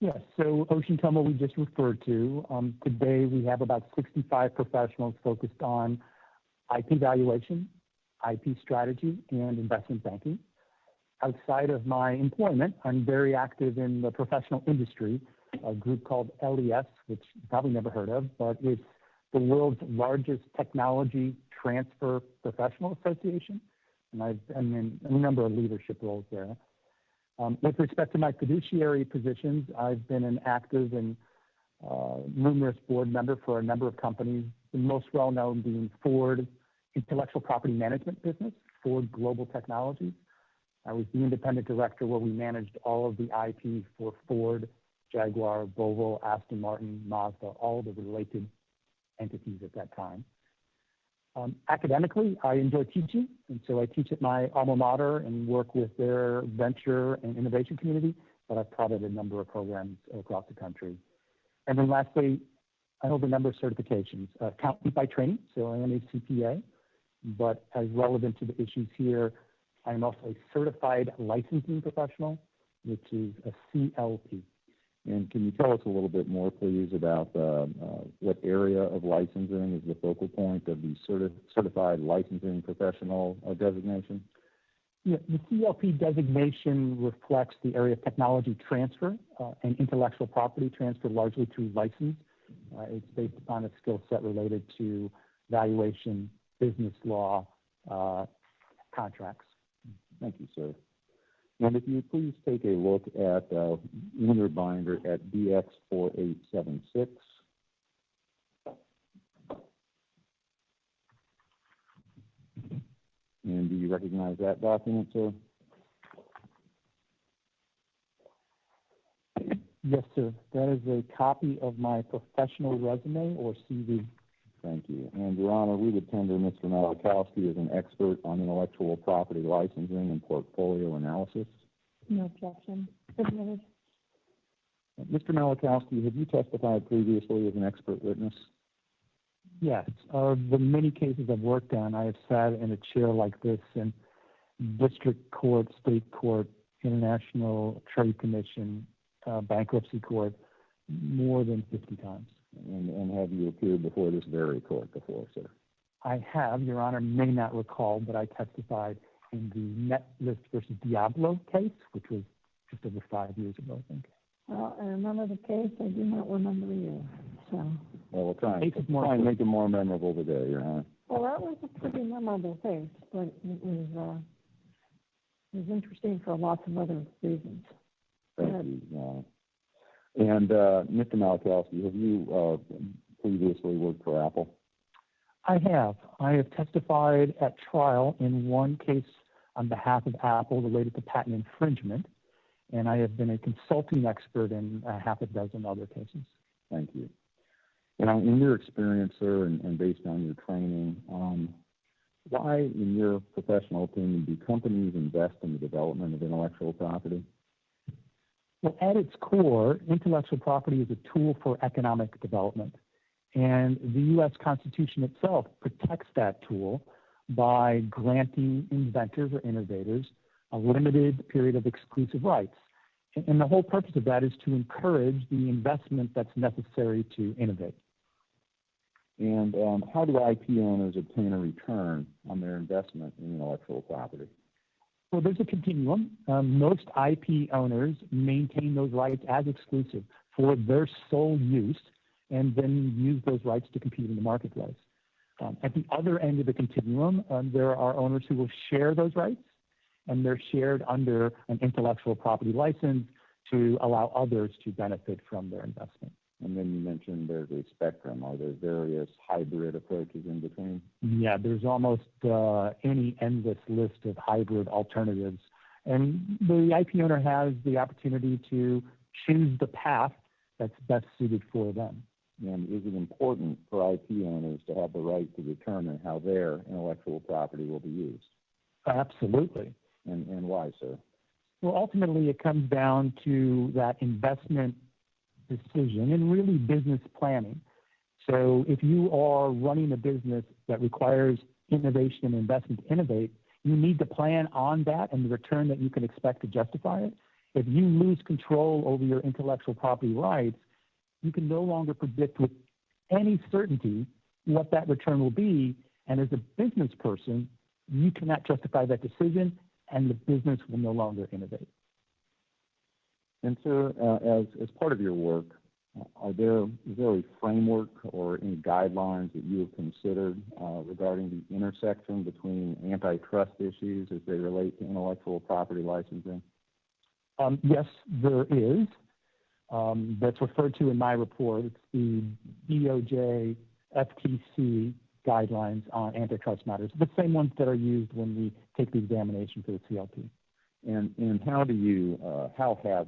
Yes, so Ocean Tomo we just referred to. Today we have about 65 professionals focused on IP valuation, IP strategy, and investment banking. Outside of my employment, I'm very active in the professional industry, a group called LES, which you probably never heard of, but it's the world's largest technology transfer professional association, and I've been in a number of leadership roles there. With respect to my fiduciary positions, I've been an active and numerous board member for a number of companies, the most well-known being Ford Intellectual Property Management Business, Ford Global Technologies. I was the independent director where we managed all of the IP for Ford, Jaguar, Volvo, Aston Martin, Mazda, all the related entities at that time. Academically, I enjoy teaching, and so I teach at my alma mater and work with their venture and innovation community, but I've taught at a number of programs across the country. And then lastly, I hold a number of certifications. Accountant by training, so I am a CPA, but as relevant to the issues here, I am also a certified licensing professional, which is a CLP. And can you tell us a little bit more, please, about what area of licensing is the focal point of the certified licensing professional designation? Yeah, the CLP designation reflects the area of technology transfer and intellectual property transfer largely through license. It's based upon a skill set related to valuation, business law, contracts. Thank you, sir. And if you please take a look at in your binder at DX4876. And do you recognize that document, sir? Yes, sir. That is a copy of my professional resume or CV. Thank you. And, Your Honor, we would tender Mr. Malachowski as an expert on intellectual property licensing and portfolio analysis. No objection. Submitted. Mr. Malachowski, have you testified previously as an expert witness? Yes. The many cases I've worked on, I have sat in a chair like this in district court, state court, international trade commission, bankruptcy court, more than 50 times. And have you appeared before this very court before, sir? I have. Your Honor may not recall, but I testified in the Netlist versus Diablo case, which was just over 5 years ago, I think. Well, I remember the case. I do not remember you. So. Well, we'll try and make it more memorable today, Your Honor. Well, that was a pretty memorable case, but it was interesting for lots of other reasons. Thank you. And Mr. Malachowski, have you previously worked for Apple? I have. I have testified at trial in one case on behalf of Apple related to patent infringement, and I have been a consulting expert in half a dozen other cases. Thank you. Now, in your experience, sir, and based on your training, why, in your professional opinion, do companies invest in the development of intellectual property? Well, at its core, intellectual property is a tool for economic development. And the U.S. Constitution itself protects that tool by granting inventors or innovators a limited period of exclusive rights. And the whole purpose of that is to encourage the investment that's necessary to innovate. And how do IP owners obtain a return on their investment in intellectual property? Well, there's a continuum. Most IP owners maintain those rights as exclusive for their sole use and then use those rights to compete in the marketplace. At the other end of the continuum, there are owners who will share those rights, and they're shared under an intellectual property license to allow others to benefit from their investment. And then you mentioned there's a spectrum. Are there various hybrid approaches in between? Yeah, there's almost any endless list of hybrid alternatives. And the IP owner has the opportunity to choose the path that's best suited for them. And is it important for IP owners to have the right to determine how their intellectual property will be used? Absolutely. And why, sir? Well, ultimately, it comes down to that investment decision and really business planning. So if you are running a business that requires innovation and investment to innovate, you need to plan on that and the return that you can expect to justify it. If you lose control over your intellectual property rights, you can no longer predict with any certainty what that return will be. And as a business person, you cannot justify that decision, and the business will no longer innovate. And sir, as part of your work, is there a framework or any guidelines that you have considered regarding the intersection between antitrust issues as they relate to intellectual property licensing? Yes, there is. That's referred to in my report. It's the DOJ FTC guidelines on antitrust matters, the same ones that are used when we take the examination for the CLP. And how have you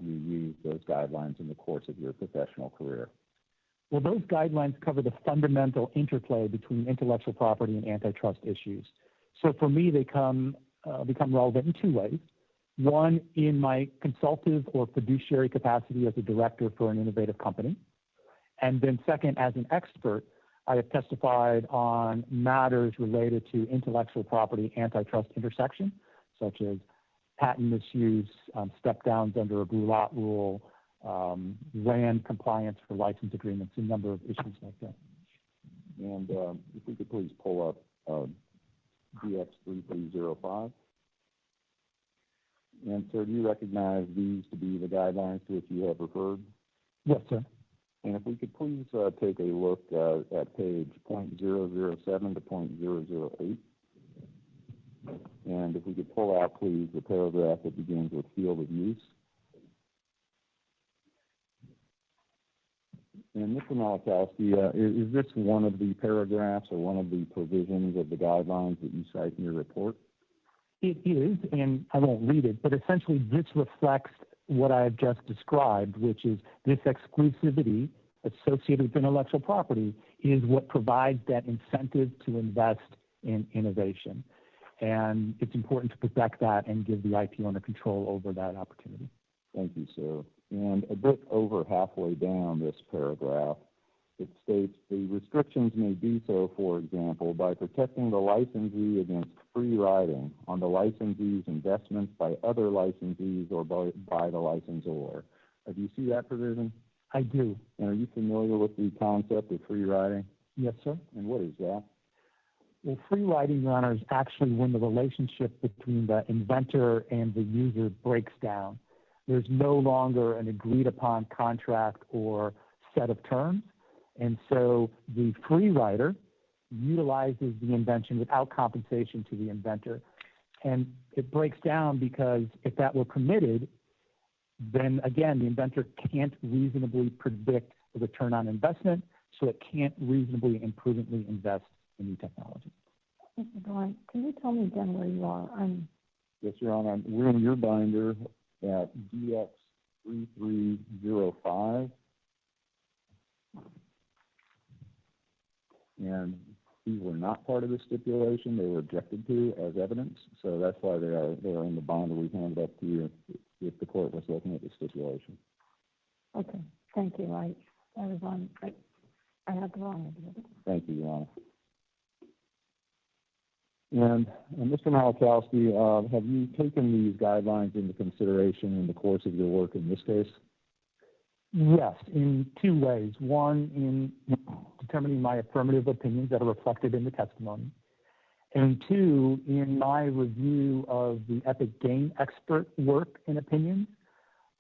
used those guidelines in the course of your professional career? Well, those guidelines cover the fundamental interplay between intellectual property and antitrust issues. So for me, they become relevant in two ways. One, in my consultative or fiduciary capacity as a director for an innovative company. And then second, as an expert, I have testified on matters related to intellectual property antitrust intersection, such as patent misuse, step-downs under a Brulat rule, RAND compliance for license agreements, a number of issues like that. And if we could please pull up DX3305. And sir, do you recognize these to be the guidelines to which you have referred? Yes, sir. And if we could please take a look at page .007 to .008. And if we could pull out, please, the paragraph that begins with field of use. And Mr. Malachowski, is this one of the paragraphs or one of the provisions of the guidelines that you cite in your report? It is, and I won't read it, but essentially this reflects what I've just described, which is this exclusivity associated with intellectual property is what provides that incentive to invest in innovation. And it's important to protect that and give the IP owner control over that opportunity. Thank you, sir. And a bit over halfway down this paragraph, it states the restrictions may do so, for example, by protecting the licensee against free riding on the licensee's investments by other licensees or by the licensor. Do you see that provision? I do. And are you familiar with the concept of free riding? Yes, sir. And what is that? Well, free riding, Your Honor, is actually when the relationship between the inventor and the user breaks down. There's no longer an agreed-upon contract or set of terms. And so the free rider utilizes the invention without compensation to the inventor. And it breaks down because if that were permitted, then again, the inventor can't reasonably predict the return on investment, so it can't reasonably and prudently invest in new technology. Mr. Glenn, can you tell me again where you are? Yes, Your Honor. We're in your binder at DX3305. And these were not part of the stipulation. They were objected to as evidence. So that's why they are in the binder we handed up to you if the court was looking at the stipulation. Okay, thank you. I had the wrong idea. Thank you, Your Honor. And Mr. Malachowski, have you taken these guidelines into consideration in the course of your work in this case? Yes, in two ways. One, in determining my affirmative opinions that are reflected in the testimony. And two, in my review of the Epic Game expert work and opinions,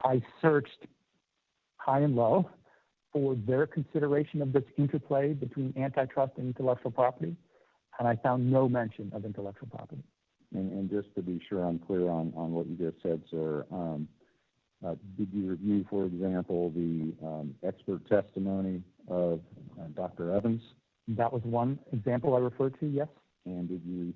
I searched high and low for their consideration of this interplay between antitrust and intellectual property, and I found no mention of intellectual property. And just to be sure I'm clear on what you just said, sir, did you review, for example, the expert testimony of Dr. Evans? That was one example I referred to, yes. And did you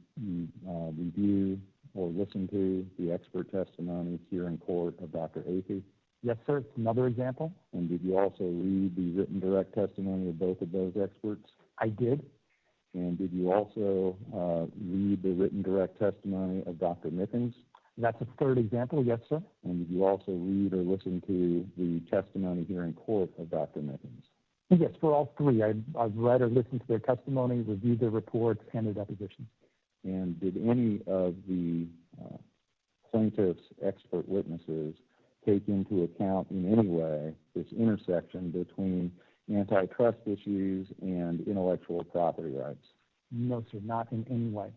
review or listen to the expert testimony here in court of Dr. Athey? Yes, sir. It's another example. And did you also read the written direct testimony of both of those experts? I did. And did you also read the written direct testimony of Dr. Mickens? That's a third example, yes, sir. And did you also read or listen to the testimony here in court of Dr. Mickens? Yes, for all three. I've read or listened to their testimony, reviewed their reports, and their depositions. And did any of the plaintiff's expert witnesses take into account in any way this intersection between antitrust issues and intellectual property rights? No, sir, not in any way.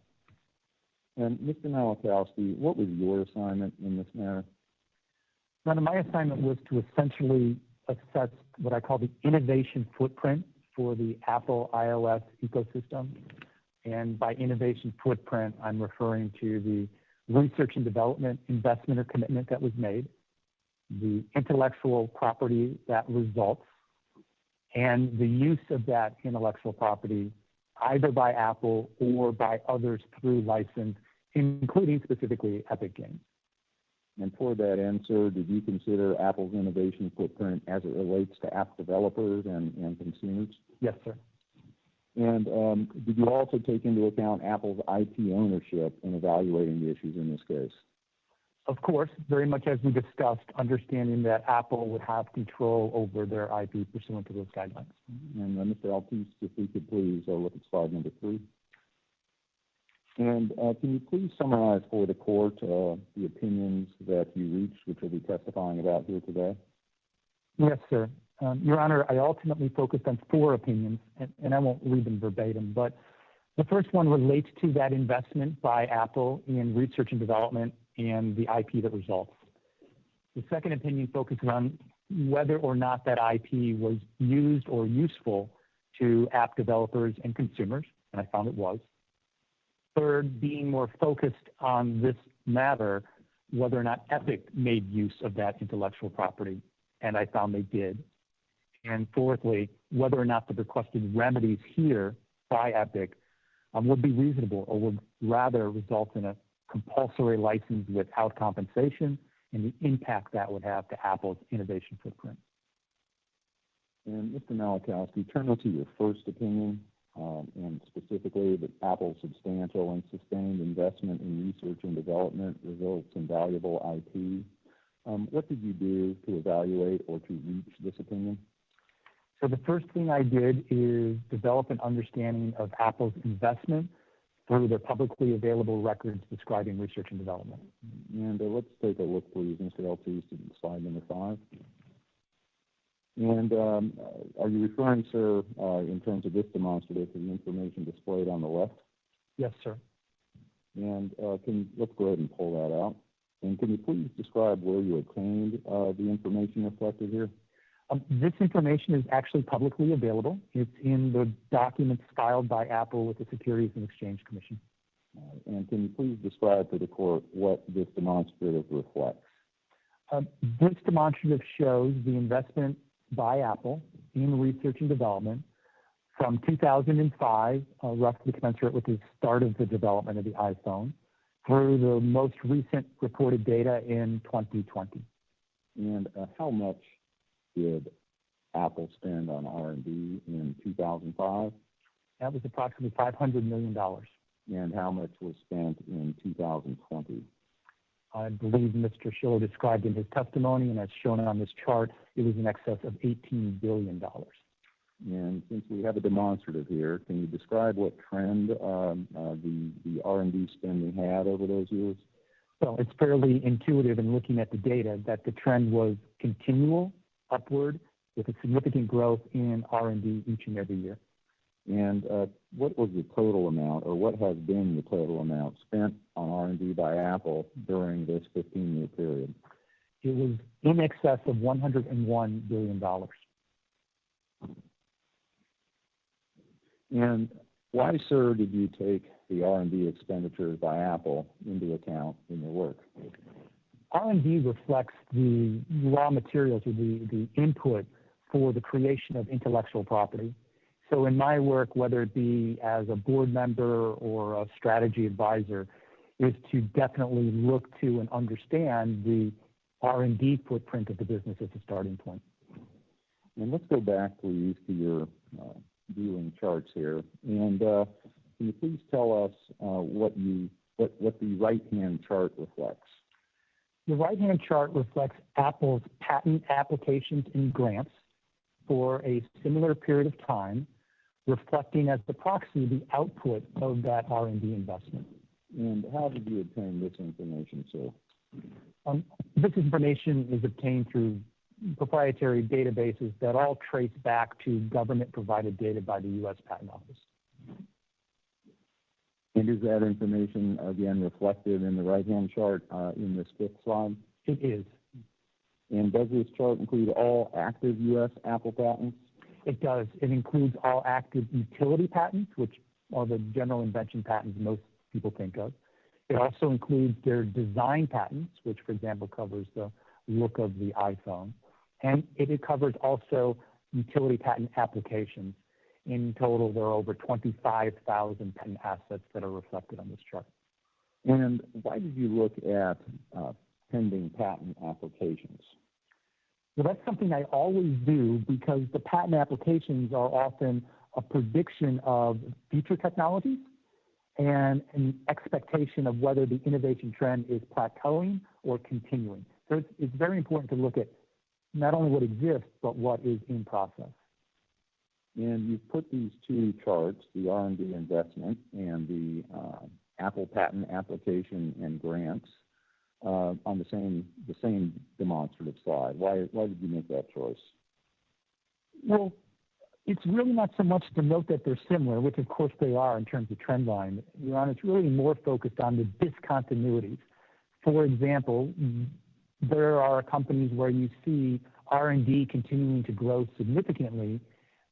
And Mr. Malachowski, what was your assignment in this matter? Now, my assignment was to essentially assess what I call the innovation footprint for the Apple iOS ecosystem. And by innovation footprint, I'm referring to the research and development investment or commitment that was made, the intellectual property that results, and the use of that intellectual property either by Apple or by others through license, including specifically Epic Games. And toward that end, sir, did you consider Apple's innovation footprint as it relates to app developers and consumers? Yes, sir. And did you also take into account Apple's IP ownership in evaluating the issues in this case? Of course, very much as we discussed, understanding that Apple would have control over their IP pursuant to those guidelines. And Mr. Altise, if we could please look at slide number 3. And can you please summarize for the court the opinions that you reached, which you'll be testifying about here today? Yes, sir. Your Honor, I ultimately focused on 4 opinions, and I won't read them verbatim, but the first one relates to that investment by Apple in research and development and the IP that results. The second opinion focuses on whether or not that IP was used or useful to app developers and consumers, and I found it was. Third, being more focused on this matter, whether or not Epic made use of that intellectual property, and I found they did. And fourthly, whether or not the requested remedies here by Epic would be reasonable or would rather result in a compulsory license without compensation and the impact that would have to Apple's innovation footprint. And Mr. Malachowski, turn to your first opinion, and specifically that Apple's substantial and sustained investment in research and development results in valuable IP. What did you do to evaluate or to reach this opinion? So the first thing I did is develop an understanding of Apple's investment through their publicly available records describing research and development. And let's take a look, please, Mr. Altise, to slide number 5. And are you referring, sir, in terms of this demonstrative, to the information displayed on the left? Yes, sir. And let's go ahead and pull that out. And can you please describe where you obtained the information reflected here? This information is actually publicly available. It's in the documents filed by Apple with the Securities and Exchange Commission. And can you please describe to the court what this demonstrative reflects? This demonstrative shows the investment by Apple in research and development from 2005, roughly commensurate with the start of the development of the iPhone, through the most recent reported data in 2020. And how much did Apple spend on R&D in 2005? That was approximately $500 million. And how much was spent in 2020? I believe Mr. Schiller described in his testimony, and as shown on this chart, it was in excess of $18 billion. And since we have a demonstrative here, can you describe what trend the R&D spending had over those years? Well, it's fairly intuitive in looking at the data that the trend was continual upward with a significant growth in R&D each and every year. And what was the total amount, or what has been the total amount spent on R&D by Apple during this 15-year period? It was in excess of $101 billion. And why, sir, did you take the R&D expenditures by Apple into account in your work? R&D reflects the raw materials or the input for the creation of intellectual property. So in my work, whether it be as a board member or a strategy advisor, is to definitely look to and understand the R&D footprint of the business as a starting point. And let's go back, please, to your viewing charts here. And can you please tell us what the right-hand chart reflects? The right-hand chart reflects Apple's patent applications and grants for a similar period of time, reflecting as the proxy the output of that R&D investment. And how did you obtain this information, sir? This information is obtained through proprietary databases that all trace back to government-provided data by the U.S. Patent Office. And is that information, again, reflected in the right-hand chart in this fifth slide? It is. And does this chart include all active U.S. Apple patents? It does. It includes all active utility patents, which are the general invention patents most people think of. It also includes their design patents, which, for example, covers the look of the iPhone. And it covers also utility patent applications. In total, there are over 25,000 patent assets that are reflected on this chart. And why did you look at pending patent applications? Well, that's something I always do because the patent applications are often a prediction of future technologies and an expectation of whether the innovation trend is plateauing or continuing. So it's very important to look at not only what exists, but what is in process. And you've put these two charts, the R&D investment and the Apple patent application and grants, on the same demonstrative slide. Why did you make that choice? Well, it's really not so much to note that they're similar, which of course they are in terms of trend line. Your Honor, it's really more focused on the discontinuities. For example, there are companies where you see R&D continuing to grow significantly,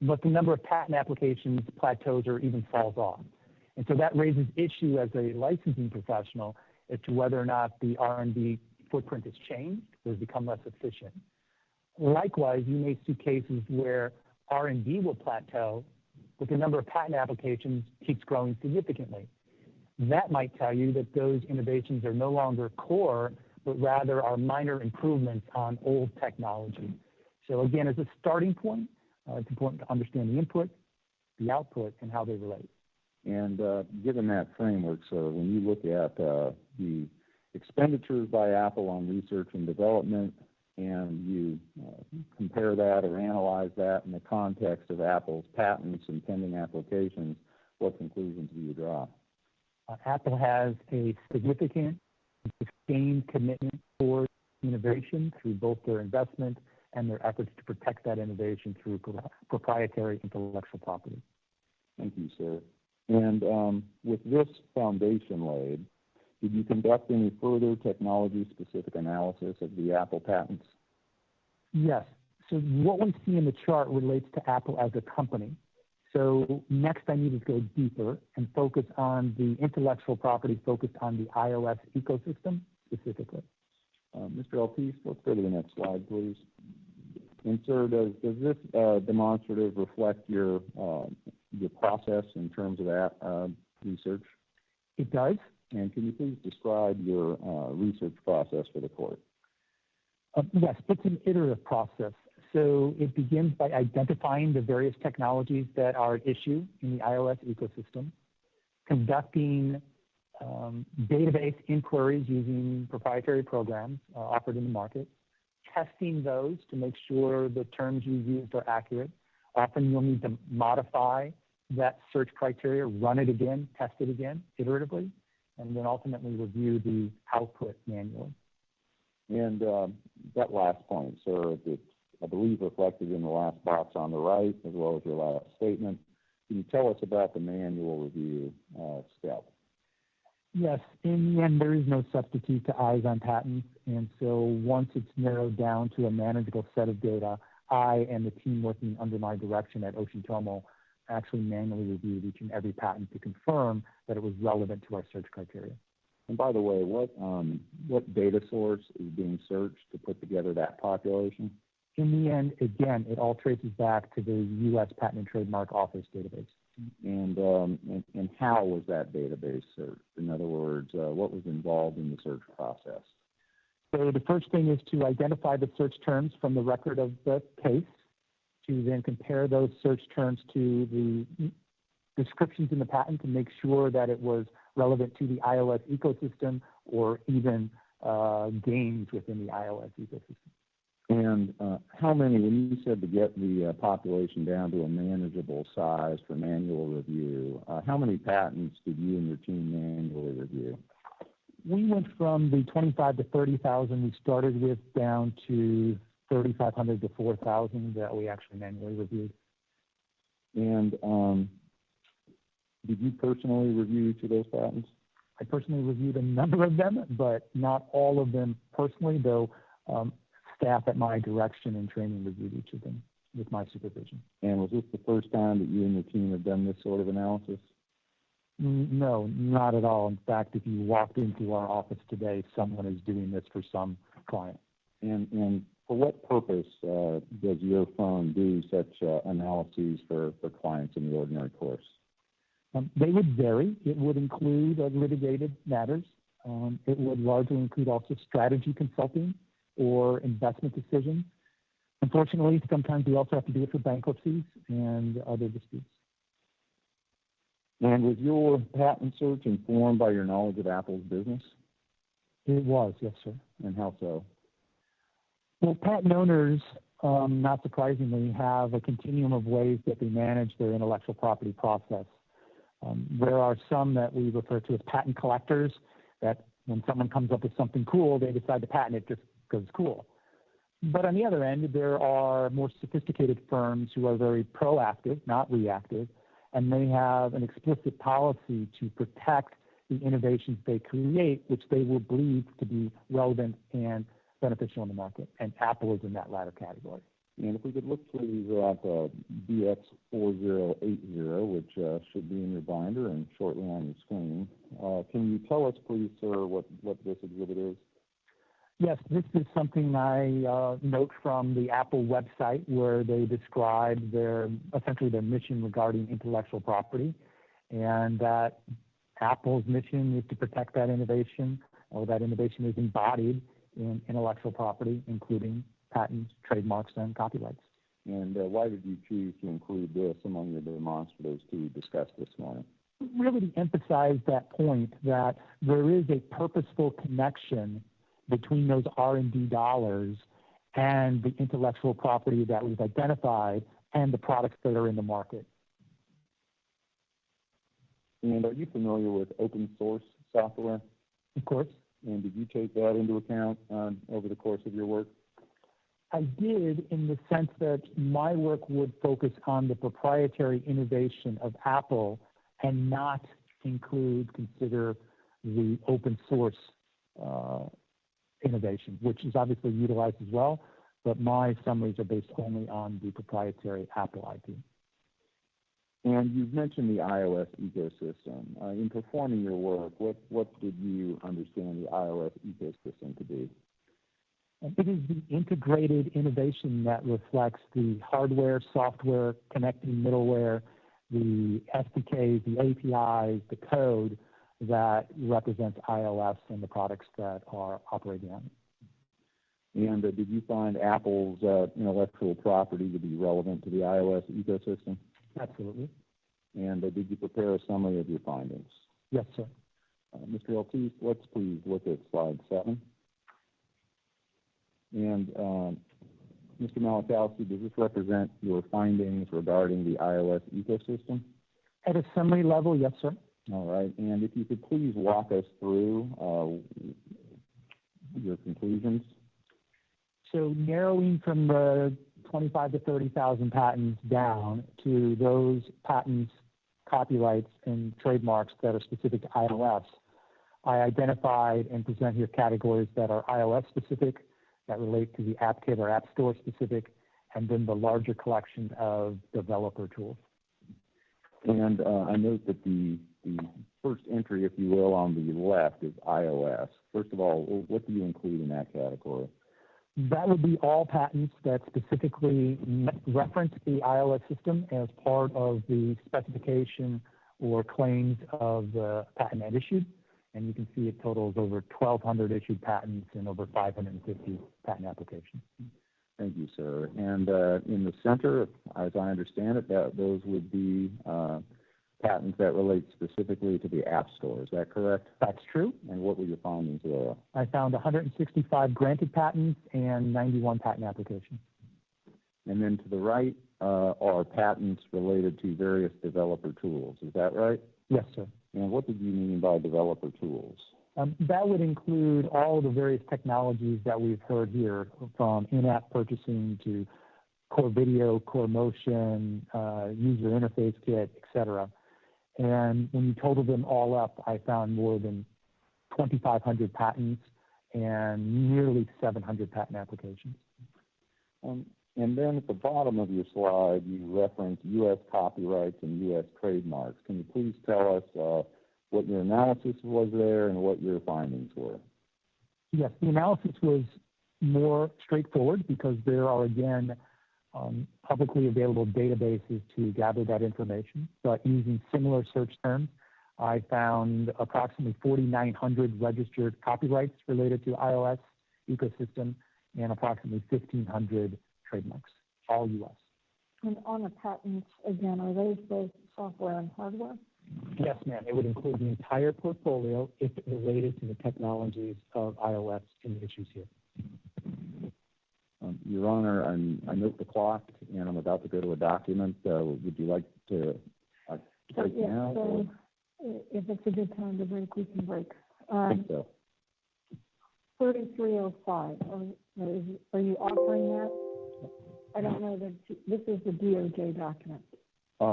but the number of patent applications plateaus or even falls off. And so that raises issue as a licensing professional as to whether or not the R&D footprint has changed or has become less efficient. Likewise, you may see cases where R&D will plateau, but the number of patent applications keeps growing significantly. That might tell you that those innovations are no longer core, but rather are minor improvements on old technology. So again, as a starting point, it's important to understand the input, the output, and how they relate. And given that framework, so when you look at the expenditures by Apple on research and development, and you compare that or analyze that in the context of Apple's patents and pending applications, what conclusions do you draw? Apple has a significant, sustained commitment towards innovation through both their investment and their efforts to protect that innovation through proprietary intellectual property. Thank you, sir. And with this foundation laid, did you conduct any further technology-specific analysis of the Apple patents? Yes. So what we see in the chart relates to Apple as a company. So next I need to go deeper and focus on the intellectual property focused on the iOS ecosystem specifically. Mr. Altis, let's go to the next slide, please. And sir, does this demonstrative reflect your process in terms of that research? It does. And can you please describe your research process for the court? Yes, it's an iterative process. So it begins by identifying the various technologies that are at issue in the iOS ecosystem, conducting database inquiries using proprietary programs offered in the market, testing those to make sure the terms you used are accurate, Often you'll need to modify that search criteria, run it again, test it again, iteratively, and then ultimately review the output manually. And that last point, sir, it's, I believe, reflected in the last box on the right, as well as your last statement. Can you tell us about the manual review step? Yes, in the end, there is no substitute to eyes on patents, and so once it's narrowed down to a manageable set of data, I and the team working under my direction at Ocean Tomo actually manually reviewed each and every patent to confirm that it was relevant to our search criteria. And by the way, what data source is being searched to put together that population? In the end, again, it all traces back to the U.S. Patent and Trademark Office database. And how was that database searched? In other words, what was involved in the search process? So the first thing is to identify the search terms from the record of the case, to then compare those search terms to the descriptions in the patent to make sure that it was relevant to the iOS ecosystem or even games within the iOS ecosystem. And how many, when you said to get the population down to a manageable size for manual review, how many patents did you and your team manually review? We went from the 25 to 30,000 we started with down to 3,500 to 4,000 that we actually manually reviewed. And did you personally review each of those patents? I personally reviewed a number of them, but not all of them personally, though staff at my direction and training reviewed each of them with my supervision. And was this the first time that you and your team have done this sort of analysis? No, not at all. In fact, if you walked into our office today, someone is doing this for some client. And for what purpose does your firm do such analyses for clients in the ordinary course? They would vary. It would include litigated matters. It would largely include also strategy consulting or investment decisions. Unfortunately, sometimes we also have to do it for bankruptcies and other disputes. And was your patent search informed by your knowledge of Apple's business? It was, yes, sir. And how so? Well, patent owners, not surprisingly, have a continuum of ways that they manage their intellectual property process. There are some that we refer to as patent collectors, that when someone comes up with something cool, they decide to patent it just because it's cool. But on the other end, there are more sophisticated firms who are very proactive, not reactive, and they have an explicit policy to protect the innovations they create, which they will believe to be relevant and beneficial in the market. And Apple is in that latter category. And if we could look please at BX4080, which should be in your binder and shortly on your screen. Can you tell us, please, sir, what this exhibit is? Yes, this is something I note from the Apple website, where they describe essentially their mission regarding intellectual property, and that Apple's mission is to protect that innovation, or that innovation is embodied in intellectual property, including patents, trademarks, and copyrights. And why did you choose to include this among your demonstratives to discuss this morning? Really to emphasize that point, that there is a purposeful connection between those R&D dollars and the intellectual property that we've identified and the products that are in the market. And are you familiar with open source software? Of course. And did you take that into account over the course of your work? I did, in the sense that my work would focus on the proprietary innovation of Apple and not consider the open source innovation, which is obviously utilized as well, but my summaries are based only on the proprietary Apple IP. And you've mentioned the iOS ecosystem. In performing your work, what did you understand the iOS ecosystem to be? It is the integrated innovation that reflects the hardware, software, connecting middleware, the SDKs, the APIs, the code that represents iOS and the products that are operating on it. And did you find Apple's intellectual property to be relevant to the iOS ecosystem? Absolutely. And did you prepare a summary of your findings? Yes, sir. Mr. Eltis, let's please look at slide 7. And Mr. Malachowski, does this represent your findings regarding the iOS ecosystem? At a summary level, yes, sir. All right, and if you could please walk us through your conclusions. So narrowing from the 25 to 30,000 patents down to those patents, copyrights, and trademarks that are specific to iOS, I identified and present here categories that are iOS specific, that relate to the App Kit or App Store specific, and then the larger collection of developer tools. And I note that the first entry, if you will, on the left is iOS. First of all, what do you include in that category? That would be all patents that specifically reference the iOS system as part of the specification or claims of the patent at issue. And you can see it totals over 1,200 issued patents and over 550 patent applications. Thank you, sir. And in the center, as I understand it, those would be patents that relate specifically to the App Store. Is that correct? That's true. And what were your findings there? I found 165 granted patents and 91 patent applications. And then to the right are patents related to various developer tools. Is that right? Yes, sir. And what did you mean by developer tools? That would include all the various technologies that we've heard here, from in-app purchasing to core video, core motion, user interface kit, etc. And when you total them all up, I found more than 2,500 patents and nearly 700 patent applications. And then at the bottom of your slide, you reference U.S. copyrights and U.S. trademarks. Can you please tell us what your analysis was there and what your findings were? Yes, the analysis was more straightforward because there are, again, publicly available databases to gather that information. But using similar search terms, I found approximately 4,900 registered copyrights related to iOS ecosystem and approximately 1,500 trademarks, all U.S. And on the patents, again, are those both software and hardware? Yes, ma'am. It would include the entire portfolio if it related to the technologies of iOS in the issues here. Your Honor, I note the clock, and I'm about to go to a document. Would you like to break now? So if it's a good time to break, we can break. I think so. 3305, are you offering that? I don't know that, this is the DOJ document.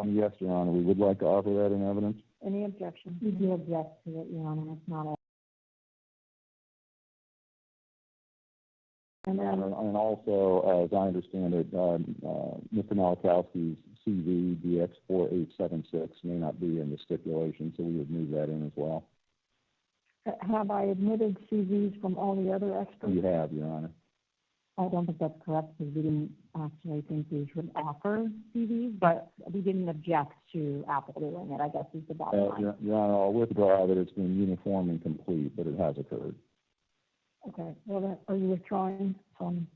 Yes, Your Honor, we would like to offer that in evidence. Any objection? We do object to it, Your Honor. It's not a. And then, And also, as I understand it, Mr. Malachowski's CV DX4876 may not be in the stipulation, so we would move that in as well. have I admitted CVs from all the other experts? You have, Your Honor. I don't think that's correct because we didn't actually think we should offer CVs, but we didn't object to Apple doing it, I guess is the bottom line. Your Honor, I'll withdraw that it's been uniform and complete, but it has occurred. Okay. Well, then, are you withdrawing from?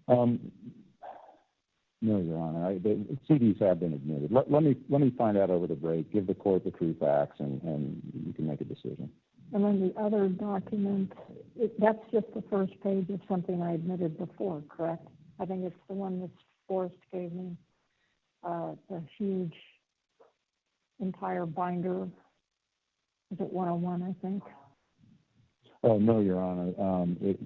No, Your Honor. The CVs have been admitted. Let me find out over the break, give the court the true facts, and you can make a decision. And then the other document, that's just the first page of something I admitted before, correct? I think it's the one that Forrest gave me, the huge entire binder. Is it 101, I think? Oh, no, Your Honor. We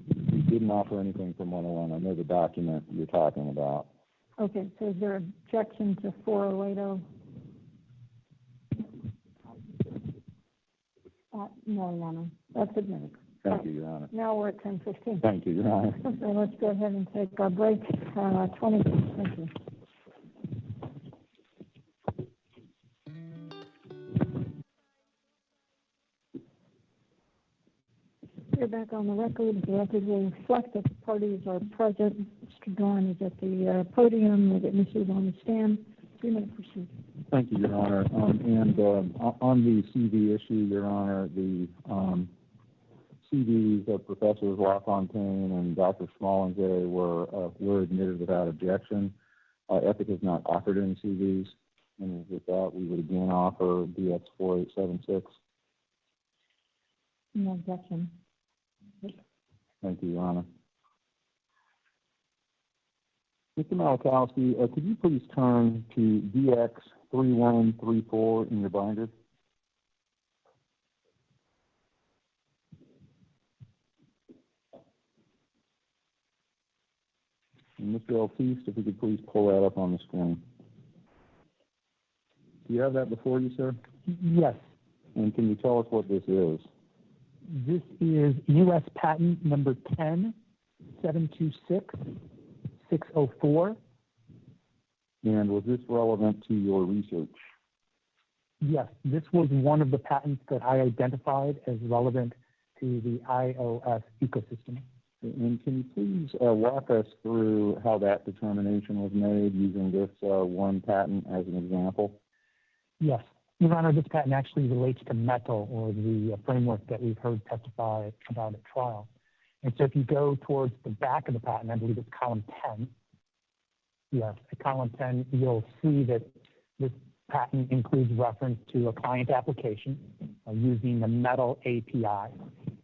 didn't offer anything from 101. I know the document you're talking about. Okay, so is there objection to 4080? No, Your Honor. That's admitted. Thank you, Your Honor. Now we're at 10:15. Thank you, Your Honor. So let's go ahead and take our break. 20 minutes. Thank you. We're back on the record. The record will reflect that the parties are present. Mr. Dorn is at the podium. We'll get Mrs. on the stand. 3 minutes, proceed. Thank you, Your Honor. And on the CV issue, Your Honor, the CVs of Professors LaFontaine and Dr. Schmallinger were admitted without objection. Ethic has not offered any CVs, and with that, we would again offer DX4876. No objection. Thank you, Your Honor. Mr. Malachowski, could you please turn to DX3134 in your binder? And Mr. Altiste, if you could please pull that up on the screen. Do you have that before you, sir? Yes. And can you tell us what this is? This is U.S. patent number 10.726.604. And was this relevant to your research? Yes, this was one of the patents that I identified as relevant to the iOS ecosystem. And can you please walk us through how that determination was made using this one patent as an example? Yes. Your Honor, this patent actually relates to METAL, or the framework that we've heard testify about at trial. And so if you go towards the back of the patent, I believe it's column 10. Yes, at column 10, you'll see that this patent includes reference to a client application using the METAL API.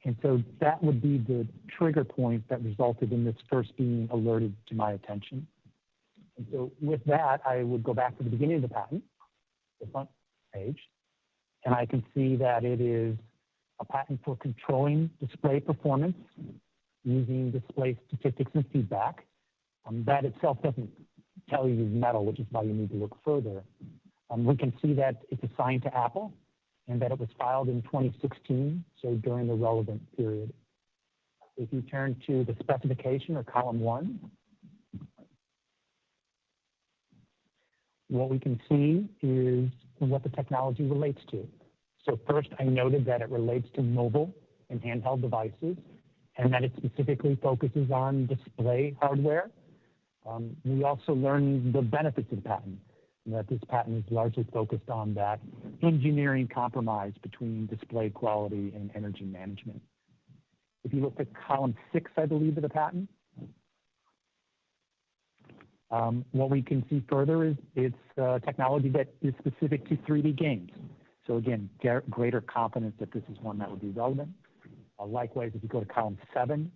And so that would be the trigger point that resulted in this first being alerted to my attention. And so with that, I would go back to the beginning of the patent, the front page, and I can see that it is a patent for controlling display performance using display statistics and feedback. That itself doesn't tell you METAL, which is why you need to look further. We can see that it's assigned to Apple and that it was filed in 2016, so during the relevant period. If you turn to the specification, or column 1, what we can see is what the technology relates to. So first, I noted that it relates to mobile and handheld devices, and that it specifically focuses on display hardware. We also learned the benefits of the patent, that this patent is largely focused on that engineering compromise between display quality and energy management. If you look at column 6, I believe, of the patent, what we can see further is it's technology that is specific to 3D games. So again, greater confidence that this is one that would be relevant. Likewise, if you go to column 7,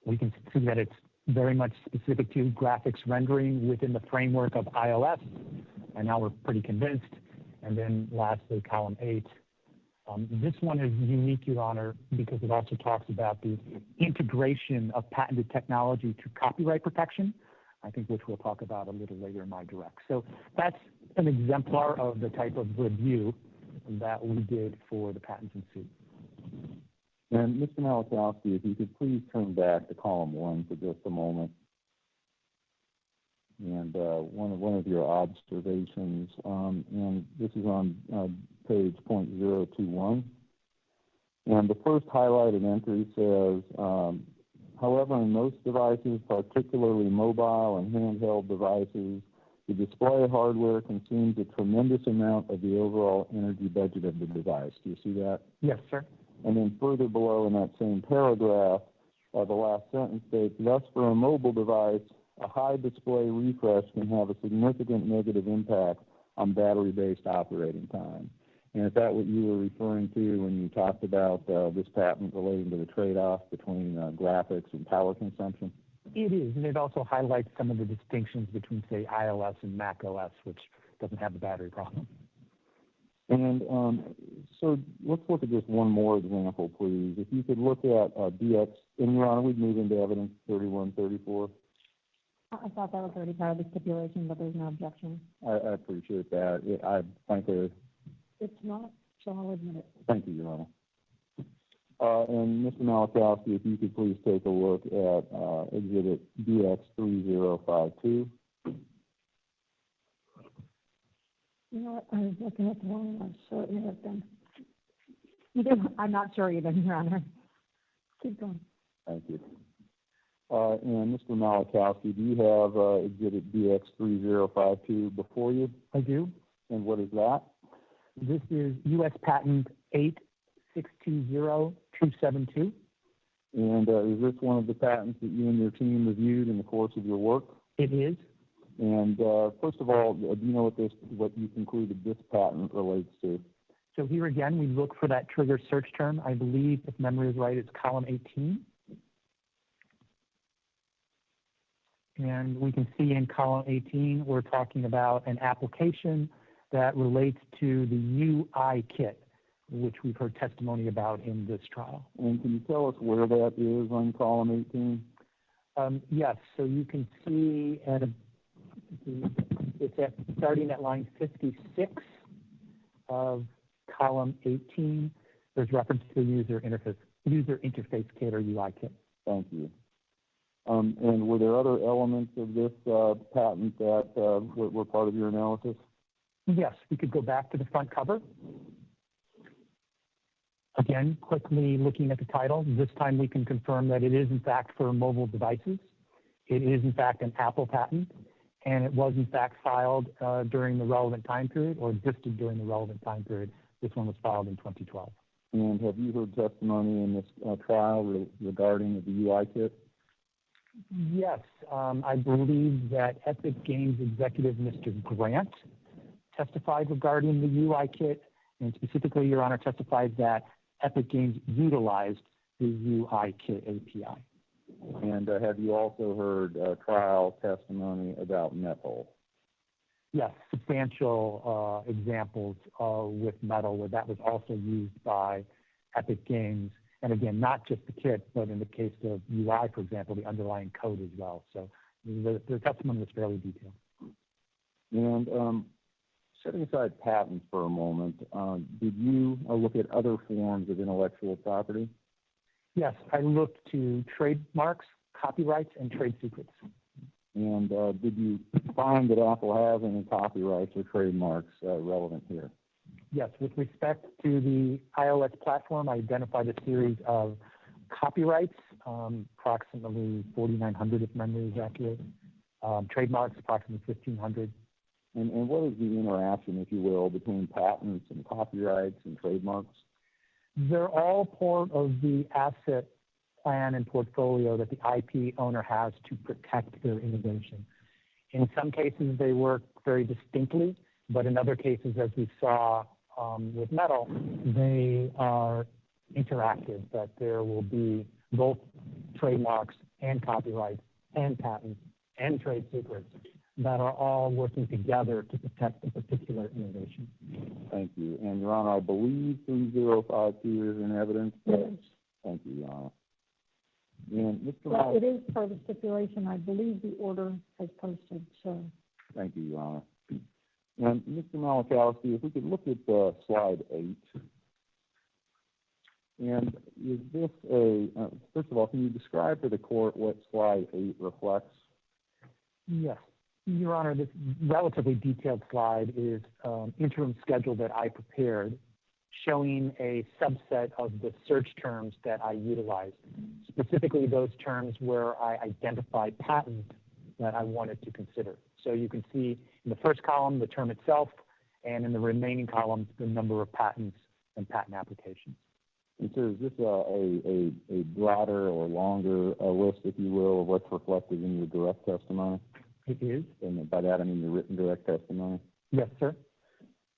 we can see that it's very much specific to graphics rendering within the framework of iOS, and now we're pretty convinced. And then lastly, column 8. This one is unique, Your Honor, because it also talks about the integration of patented technology to copyright protection, I think, which we'll talk about a little later in my direct. So that's an exemplar of the type of review that we did for the patents in suit. And Mr. Malachowski, if you could please turn back to column 1 for just a moment. And one of your observations, and this is on page .021. And the first highlighted entry says, however, in most devices, particularly mobile and handheld devices, the display hardware consumes a tremendous amount of the overall energy budget of the device. Do you see that? Yes, sir. And then further below in that same paragraph, the last sentence states, thus for a mobile device, a high display refresh can have a significant negative impact on battery-based operating time. And is that what you were referring to when you talked about this patent relating to the trade-off between graphics and power consumption? It is, and it also highlights some of the distinctions between, say, iOS and macOS, which doesn't have the battery problem. And so let's look at just one more example, please. If you could look at DX, and Your Honor, we've moved into evidence 3134. I thought that was already part of the stipulation, but there's no objection. I appreciate that. I frankly... It's not, so I'll admit it. Thank you, Your Honor. And Mr. Malachowski, if you could please take a look at exhibit DX3052. You know what, I was looking at the wrong one, so it may have been. I'm not sure either, Your Honor. Keep going. Thank you. And Mr. Malachowski, do you have exhibit DX3052 before you? I do. And what is that? This is U.S. Patent 8620272. And is this one of the patents that you and your team reviewed in the course of your work? It is. And first of all, do you know what you concluded this patent relates to? So here again, we look for that trigger search term. I believe, if memory is right, it's column 18. And we can see in column 18, we're talking about an application that relates to the UI kit, which we've heard testimony about in this trial. And can you tell us where that is on column 18? Yes, so you can see starting at line 56 of column 18, there's reference to the user interface kit or UI kit. Thank you. And were there other elements of this patent that were part of your analysis? Yes, we could go back to the front cover. Again, quickly looking at the title, this time we can confirm that it is in fact for mobile devices. It is in fact an Apple patent, and it was in fact filed during the relevant time period or existed during the relevant time period. This one was filed in 2012. And have you heard testimony in this trial regarding the UI kit? Yes, I believe that Epic Games executive Mr. Grant testified regarding the UI kit, and specifically, Your Honor, testified that Epic Games utilized the UI kit API. And have you also heard trial testimony about Metal? Yes, substantial examples with Metal where that was also used by Epic Games. And again, not just the kit, but in the case of UI, for example, the underlying code as well. So the testimony was fairly detailed. And setting aside patents for a moment, did you look at other forms of intellectual property? Yes, I looked to trademarks, copyrights, and trade secrets. And did you find that Apple has any copyrights or trademarks relevant here? Yes, with respect to the iOS platform, I identified a series of copyrights, approximately 4,900 if memory is accurate, trademarks, approximately 1,500. And what is the interaction, if you will, between patents and copyrights and trademarks? They're all part of the asset plan and portfolio that the IP owner has to protect their innovation. In some cases, they work very distinctly, but in other cases, as we saw with Metal, they are interactive, that there will be both trademarks and copyrights and patents and trade secrets that are all working together to protect a particular innovation. Thank you. And, Your Honor, I believe 3052 is in evidence. Yes. Thank you, Your Honor. And Mr. Well, it is per the stipulation. I believe the order has posted, so. Thank you, Your Honor. And Mr. Malachowski, if we could look at slide 8. And is this first of all, can you describe for the court what slide 8 reflects? Yes. Your Honor, this relatively detailed slide is interim schedule that I prepared showing a subset of the search terms that I utilized, specifically those terms where I identified patents that I wanted to consider. So you can see in the first column the term itself, and in the remaining columns the number of patents and patent applications. And so is this a broader or longer list, if you will, of what's reflected in your direct testimony? It is. And by that I mean your written direct testimony? Yes, sir.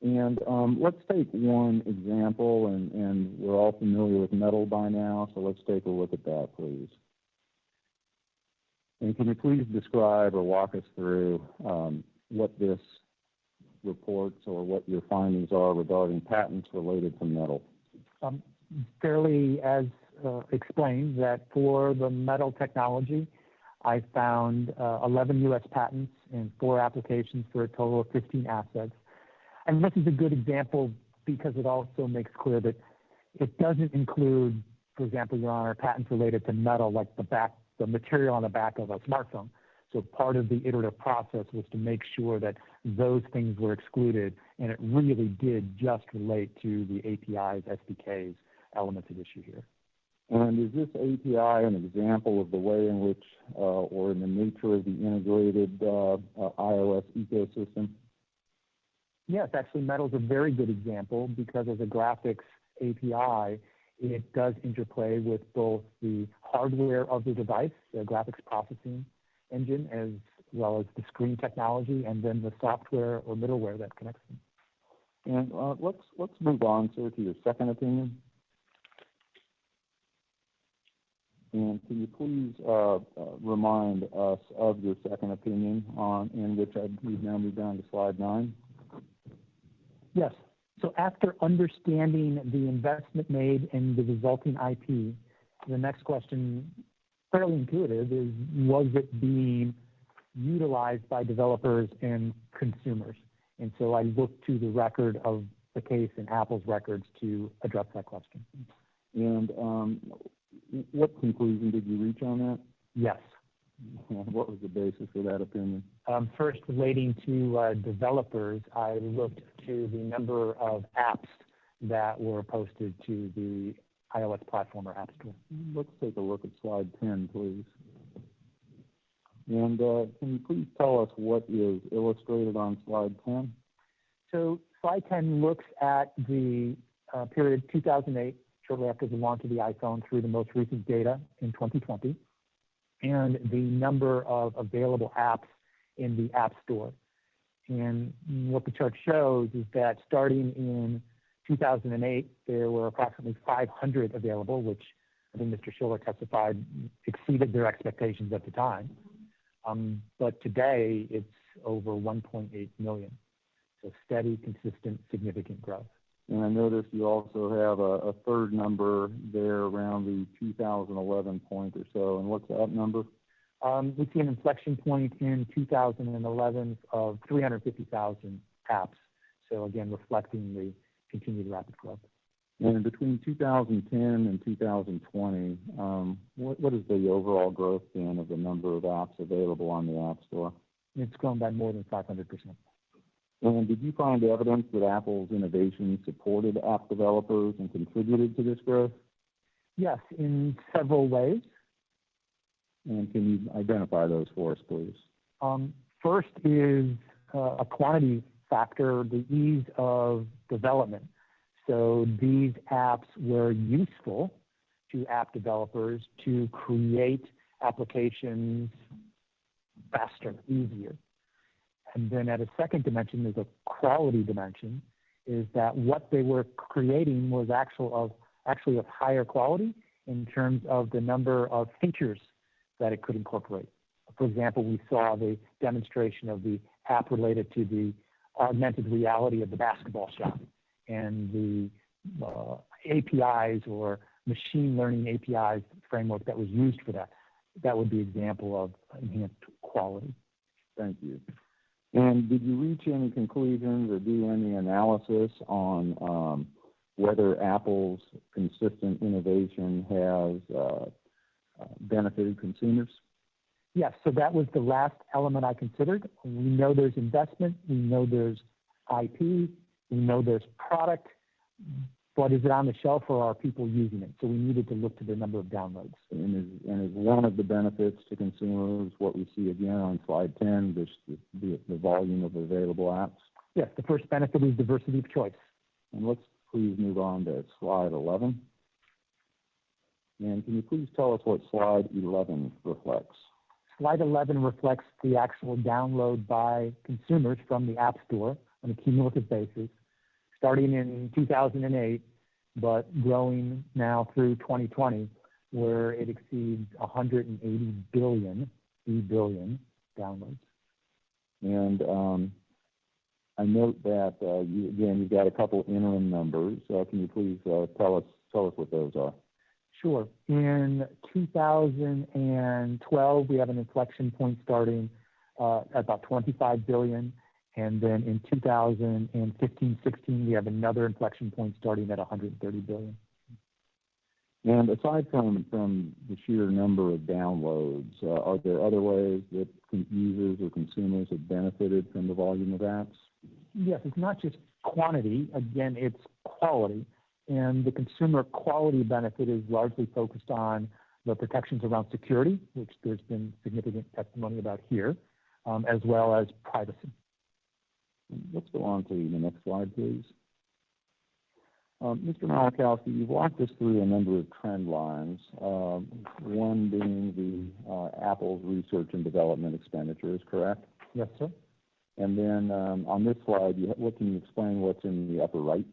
And let's take one example, and we're all familiar with Metal by now, so let's take a look at that, please. And can you please describe or walk us through what this reports or what your findings are regarding patents related to Metal? Fairly as explained, that for the Metal technology, I found 11 U.S. patents and 4 applications for a total of 15 assets. And this is a good example because it also makes clear that it doesn't include, for example, Your Honor, patents related to Metal, like the material on the back of a smartphone. So part of the iterative process was to make sure that those things were excluded, and it really did just relate to the APIs, SDKs, elements at issue here. And is this API an example of the way in which, or in the nature of the integrated iOS ecosystem? Yes, actually, Metal is a very good example because as a graphics API, it does interplay with both the hardware of the device, the graphics processing engine, as well as the screen technology, and then the software or middleware that connects them. And let's move on, sir, to your second opinion. And can you please remind us of your second opinion in which we've now moved down to slide 9? Yes. So after understanding the investment made and the resulting IP, the next question, fairly intuitive, is was it being utilized by developers and consumers? And so I looked to the record of the case in Apple's records to address that question. And what conclusion did you reach on that? Yes. What was the basis for that opinion? First, relating to developers, I looked to the number of apps that were posted to the iOS platform or App Store. Let's take a look at slide 10, please. And can you please tell us what is illustrated on slide 10? So slide 10 looks at the period 2008, shortly after the launch of the iPhone, through the most recent data in 2020, and the number of available apps in the App Store. And what the chart shows is that starting in 2008, there were approximately 500 available, which I think Mr. Schiller testified exceeded their expectations at the time. But today, it's over 1.8 million. So steady, consistent, significant growth. And I noticed you also have a third number there around the 2011 point or so. And what's that number? We see an inflection point in 2011 of 350,000 apps. So again, reflecting the continued rapid growth. And between 2010 and 2020, what is the overall growth then of the number of apps available on the App Store? It's grown by more than 500%. And did you find evidence that Apple's innovation supported app developers and contributed to this growth? Yes, in several ways. And can you identify those for us, please? First is a quantity factor, the ease of development. So these apps were useful to app developers to create applications faster, easier. And then at a second dimension, there's a quality dimension, is that what they were creating was actually of higher quality in terms of the number of features that it could incorporate. For example, we saw the demonstration of the app related to the augmented reality of the basketball shot and the APIs or machine learning APIs framework that was used for that. That would be an example of enhanced quality. Thank you. And did you reach any conclusions or do any analysis on whether Apple's consistent innovation has benefited consumers? Yes, so that was the last element I considered. We know there's investment, we know there's IP, we know there's product, but is it on the shelf or are people using it? So we needed to look to the number of downloads. And is one of the benefits to consumers what we see again on slide 10, the volume of available apps? Yes, the first benefit is diversity of choice. And let's please move on to slide 11. And can you please tell us what slide 11 reflects? Slide 11 reflects the actual download by consumers from the App Store on a cumulative basis, starting in 2008, but growing now through 2020, where it exceeds 180 billion downloads. And I note that, you've got a couple interim numbers. Can you please tell us what those are? Sure. In 2012, we have an inflection point starting at about 25 billion. And then in 2015-16, we have another inflection point starting at 130 billion. And aside from the sheer number of downloads, are there other ways that users or consumers have benefited from the volume of apps? Yes, it's not just quantity. Again, it's quality. And the consumer quality benefit is largely focused on the protections around security, which there's been significant testimony about here, as well as privacy. Let's go on to the next slide, please. Mr. Malachowski, you've walked us through a number of trend lines, one being the Apple's research and development expenditures, correct? Yes, sir. And then on this slide, what can you explain what's in the upper right?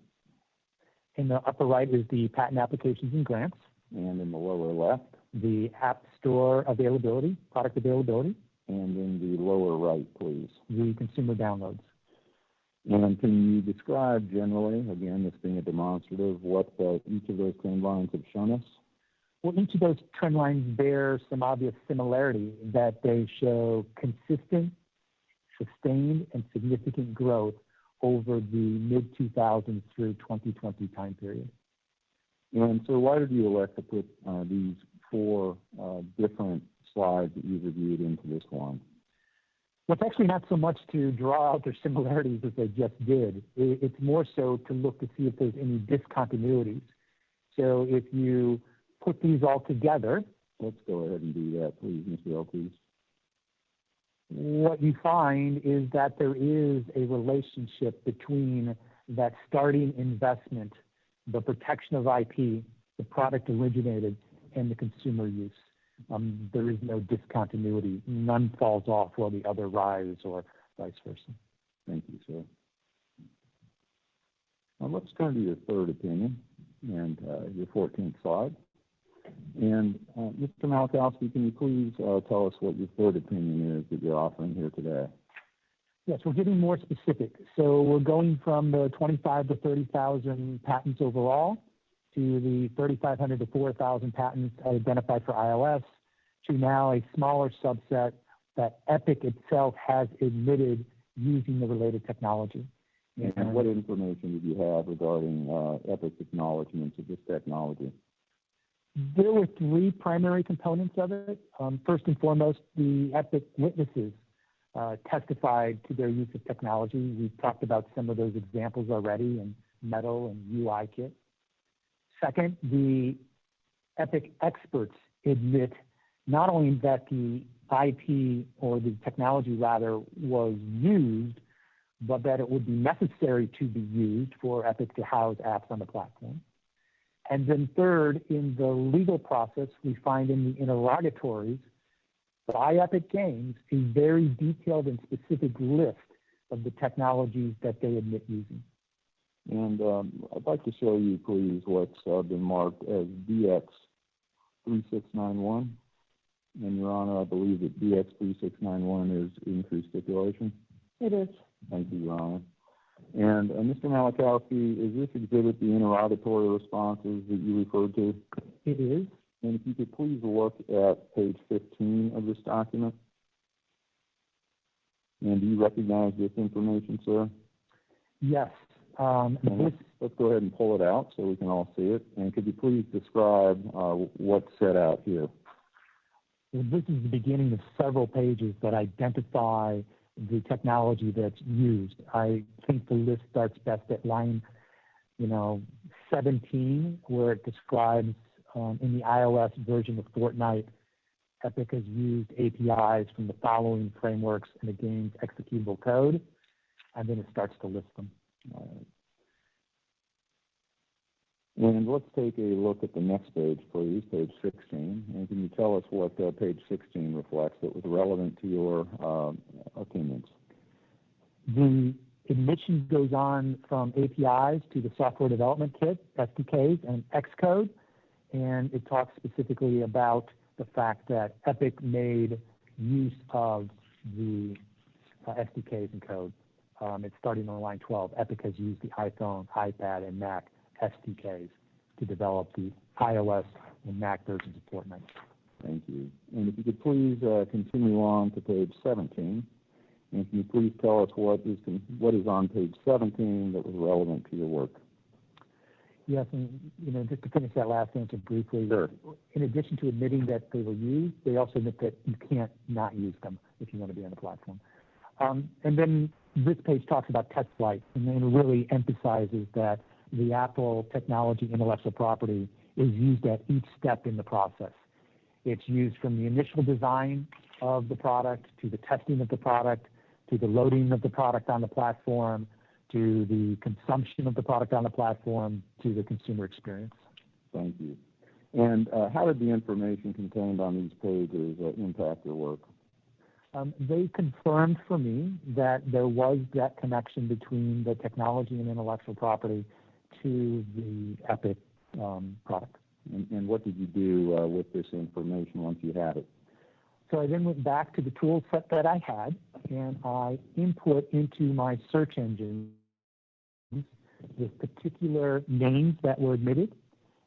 In the upper right is the patent applications and grants. And in the lower left? the App Store availability, product availability. And in the lower right, please. The consumer downloads. And can you describe generally, again, this being a demonstrative, what each of those trend lines have shown us? Well, each of those trend lines bear some obvious similarity that they show consistent, sustained, and significant growth over the mid-2000s through 2020 time period. And so why did you elect to put these four different slides that you've reviewed into this one? Well, it's actually not so much to draw out their similarities as they just did. It's more so to look to see if there's any discontinuities. So if you put these all together. Let's go ahead and do that, please, Mr. Elkins. What you find is that there is a relationship between that starting investment, the protection of IP, the product originated, and the consumer use. There is no discontinuity. None falls off while the other rises or vice versa. Thank you, sir. Now let's turn to your third opinion and your 14th slide. And Mr. Malachowski, can you please tell us what your third opinion is that you're offering here today? Yes, we're getting more specific. So we're going from the 25 to 30,000 patents overall to the 3,500 to 4,000 patents identified for iOS to now a smaller subset that Epic itself has admitted using the related technology. And what information did you have regarding Epic's acknowledgments of this technology? There were three primary components of it. First and foremost, the Epic witnesses testified to their use of technology. We've talked about some of those examples already in Metal and UIKit. Second, the Epic experts admit not only that the IP or the technology rather was used, but that it would be necessary to be used for Epic to house apps on the platform. And then third, in the legal process, we find in the interrogatories by Epic Games a very detailed and specific list of the technologies that they admit using. And I'd like to show you, please, what's been marked as DX3691. And, Your Honor, I believe that DX3691 is increased stipulation. It is. Thank you, Your Honor. And Mr. Malachowski, is this exhibit the interrogatory responses that you referred to? It is. And if you could please look at page 15 of this document. And do you recognize this information, sir? Yes. Let's go ahead and pull it out so we can all see it. And could you please describe what's set out here? Well, this is the beginning of several pages that identify the technology that's used. I think the list starts best at line, 17, where it describes in the iOS version of Fortnite, Epic has used APIs from the following frameworks in the game's executable code, and then it starts to list them. All right. And let's take a look at the next page, please, page 16. And can you tell us what page 16 reflects that was relevant to your opinions? The admission goes on from APIs to the software development kit, SDKs, and Xcode, and it talks specifically about the fact that Epic made use of the SDKs and code. It's starting on line 12. Epic has used the iPhone, iPad, and Mac SDKs to develop the iOS and Mac versions of Fortnite. Thank you. And if you could please continue on to page 17. And can you please tell us what is on page 17 that was relevant to your work? Yes, and just to finish that last answer briefly, sure. In addition to admitting that they were used, they also admit that you can't not use them if you want to be on the platform. And then this page talks about test flight, and then it really emphasizes that the Apple technology intellectual property is used at each step in the process. It's used from the initial design of the product to the testing of the product to the loading of the product on the platform to the consumption of the product on the platform to the consumer experience. Thank you. And how did the information contained on these pages impact your work? They confirmed for me that there was that connection between the technology and intellectual property to the Epic product. And what did you do with this information once you had it? So I then went back to the tool set that I had, and I input into my search engine the particular names that were admitted,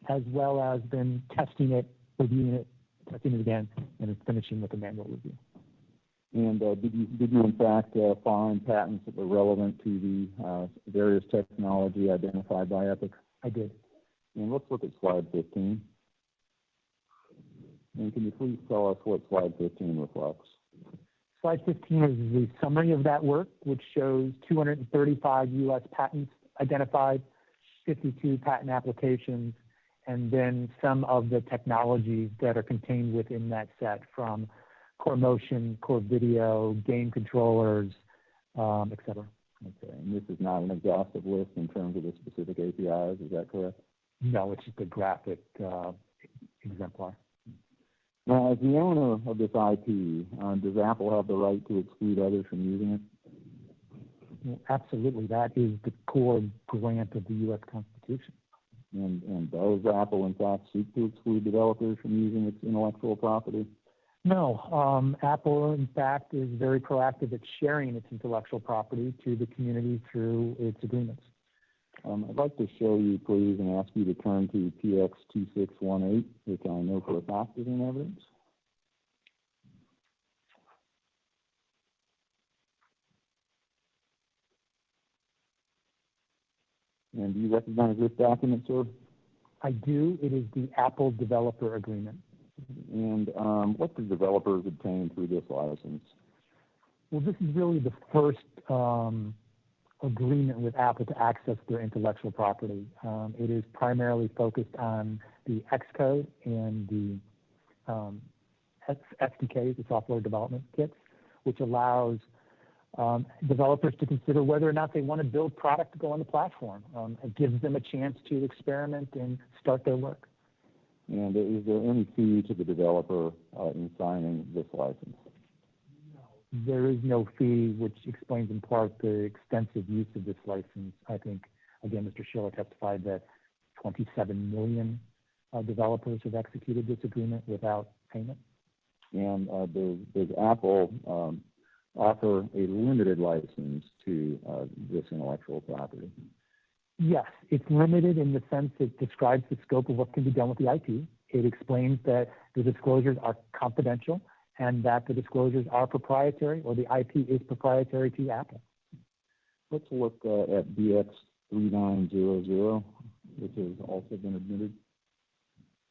as well as then testing it, reviewing it, testing it again, and then finishing with a manual review. And did you in fact find patents that were relevant to the various technology identified by Epic? I did. And let's look at slide 15. And can you please tell us what slide 15 reflects? Slide 15 is the summary of that work, which shows 235 U.S. patents identified, 52 patent applications, and then some of the technologies that are contained within that set, from core motion, core video, game controllers, et cetera. Okay, and this is not an exhaustive list in terms of the specific APIs, is that correct? No, it's just a graphic exemplar. Now, as the owner of this IP, does Apple have the right to exclude others from using it? Well, absolutely. That is the core grant of the U.S. Constitution. And does Apple, in fact, seek to exclude developers from using its intellectual property? No. Apple, in fact, is very proactive at sharing its intellectual property to the community through its agreements. I'd like to show you, please, and ask you to turn to PX2618, which I know for a fact is in evidence. And do you recognize this document, sir? I do. It is the Apple Developer Agreement. And what do developers obtain through this license? Well, this is really the first agreement with Apple to access their intellectual property. It is primarily focused on the Xcode and the SDKs, the software development kits, which allows developers to consider whether or not they want to build product to go on the platform. It gives them a chance to experiment and start their work. And is there any fee to the developer in signing this license? There is no fee, which explains in part the extensive use of this license. I think, again, Mr. Schiller testified that 27 million developers have executed this agreement without payment. And does Apple offer a limited license to this intellectual property? Yes, it's limited in the sense it describes the scope of what can be done with the IP. It explains that the disclosures are confidential and that the disclosures are proprietary, or the IP is proprietary to Apple. Let's look at BX3900, which has also been admitted.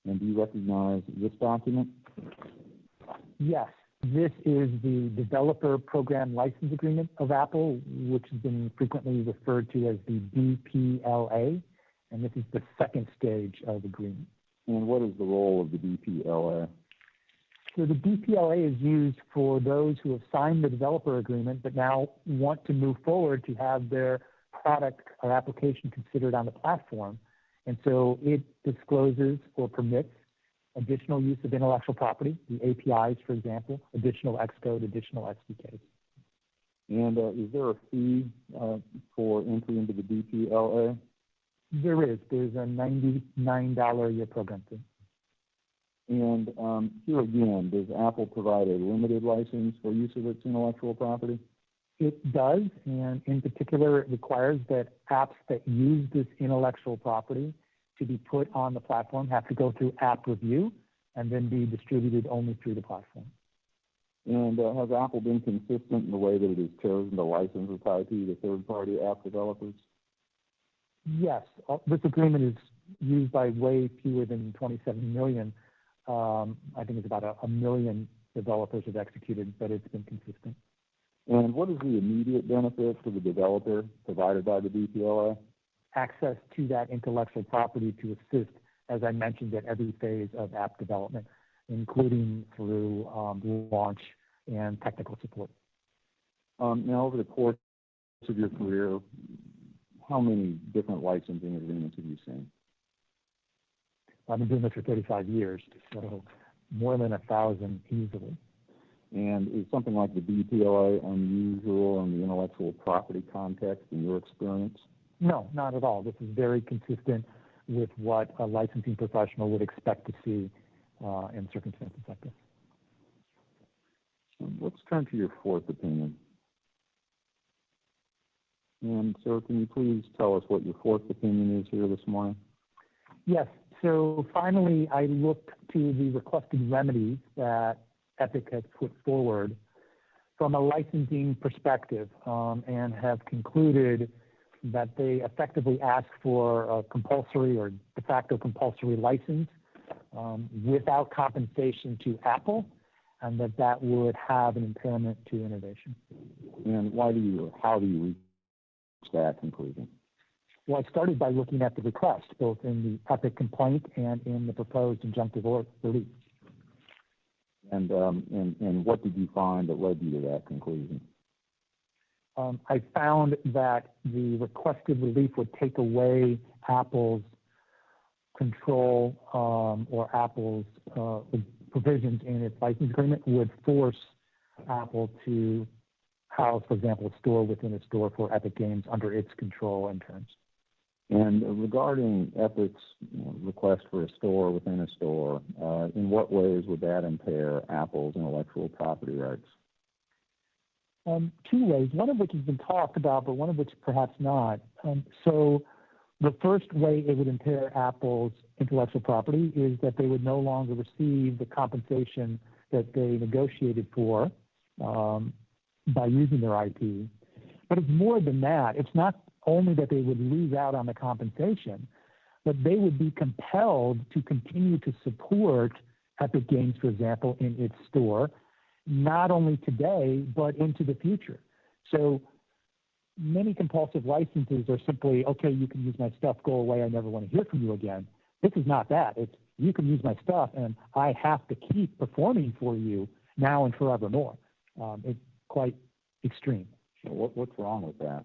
And do you recognize this document? Yes, this is the Developer Program License Agreement of Apple, which has been frequently referred to as the DPLA, and this is the second stage of agreement. And what is the role of the DPLA? So the DPLA is used for those who have signed the developer agreement but now want to move forward to have their product or application considered on the platform. And so it discloses or permits additional use of intellectual property, the APIs, for example, additional Xcode, additional SDKs. And is there a fee for entry into the DPLA? There is. There's a $99 a year program fee. And here again, does Apple provide a limited license for use of its intellectual property? It does, and in particular, it requires that apps that use this intellectual property to be put on the platform have to go through app review and then be distributed only through the platform. And has Apple been consistent in the way that it has chosen to license its IP to third-party app developers? Yes, this agreement is used by way fewer than 27 million. I think it's about a million developers have executed, but it's been consistent. And what is the immediate benefit to the developer provided by the DPLA? Access to that intellectual property to assist, as I mentioned, at every phase of app development, including through launch and technical support. Now, over the course of your career, how many different licensing agreements have you seen? I've been doing this for 35 years, so more than 1,000 easily. And is something like the DPLA unusual in the intellectual property context in your experience? No, not at all. This is very consistent with what a licensing professional would expect to see in circumstances like this. Let's turn to your fourth opinion. And sir, can you please tell us what your fourth opinion is here this morning? Yes. So finally, I looked to the requested remedies that Epic has put forward from a licensing perspective, and have concluded that they effectively ask for a compulsory or de facto compulsory license without compensation to Apple, and that would have an impairment to innovation. And how do you reach that conclusion? Well, I started by looking at the request, both in the Epic complaint and in the proposed injunctive relief. And what did you find that led you to that conclusion? I found that the requested relief would take away Apple's control or Apple's provisions in its license agreement would force Apple to house, for example, a store within a store for Epic Games under its control and terms. And regarding Epic's request for a store within a store, in what ways would that impair Apple's intellectual property rights? Two ways, one of which has been talked about, but one of which perhaps not. So the first way it would impair Apple's intellectual property is that they would no longer receive the compensation that they negotiated for by using their IP. But it's more than that. It's not only that they would lose out on the compensation, but they would be compelled to continue to support Epic Games, for example, in its store, not only today, but into the future. So many compulsive licenses are simply, okay, you can use my stuff, go away, I never want to hear from you again. This is not that. It's, you can use my stuff, and I have to keep performing for you now and forevermore. It's quite extreme. So what's wrong with that?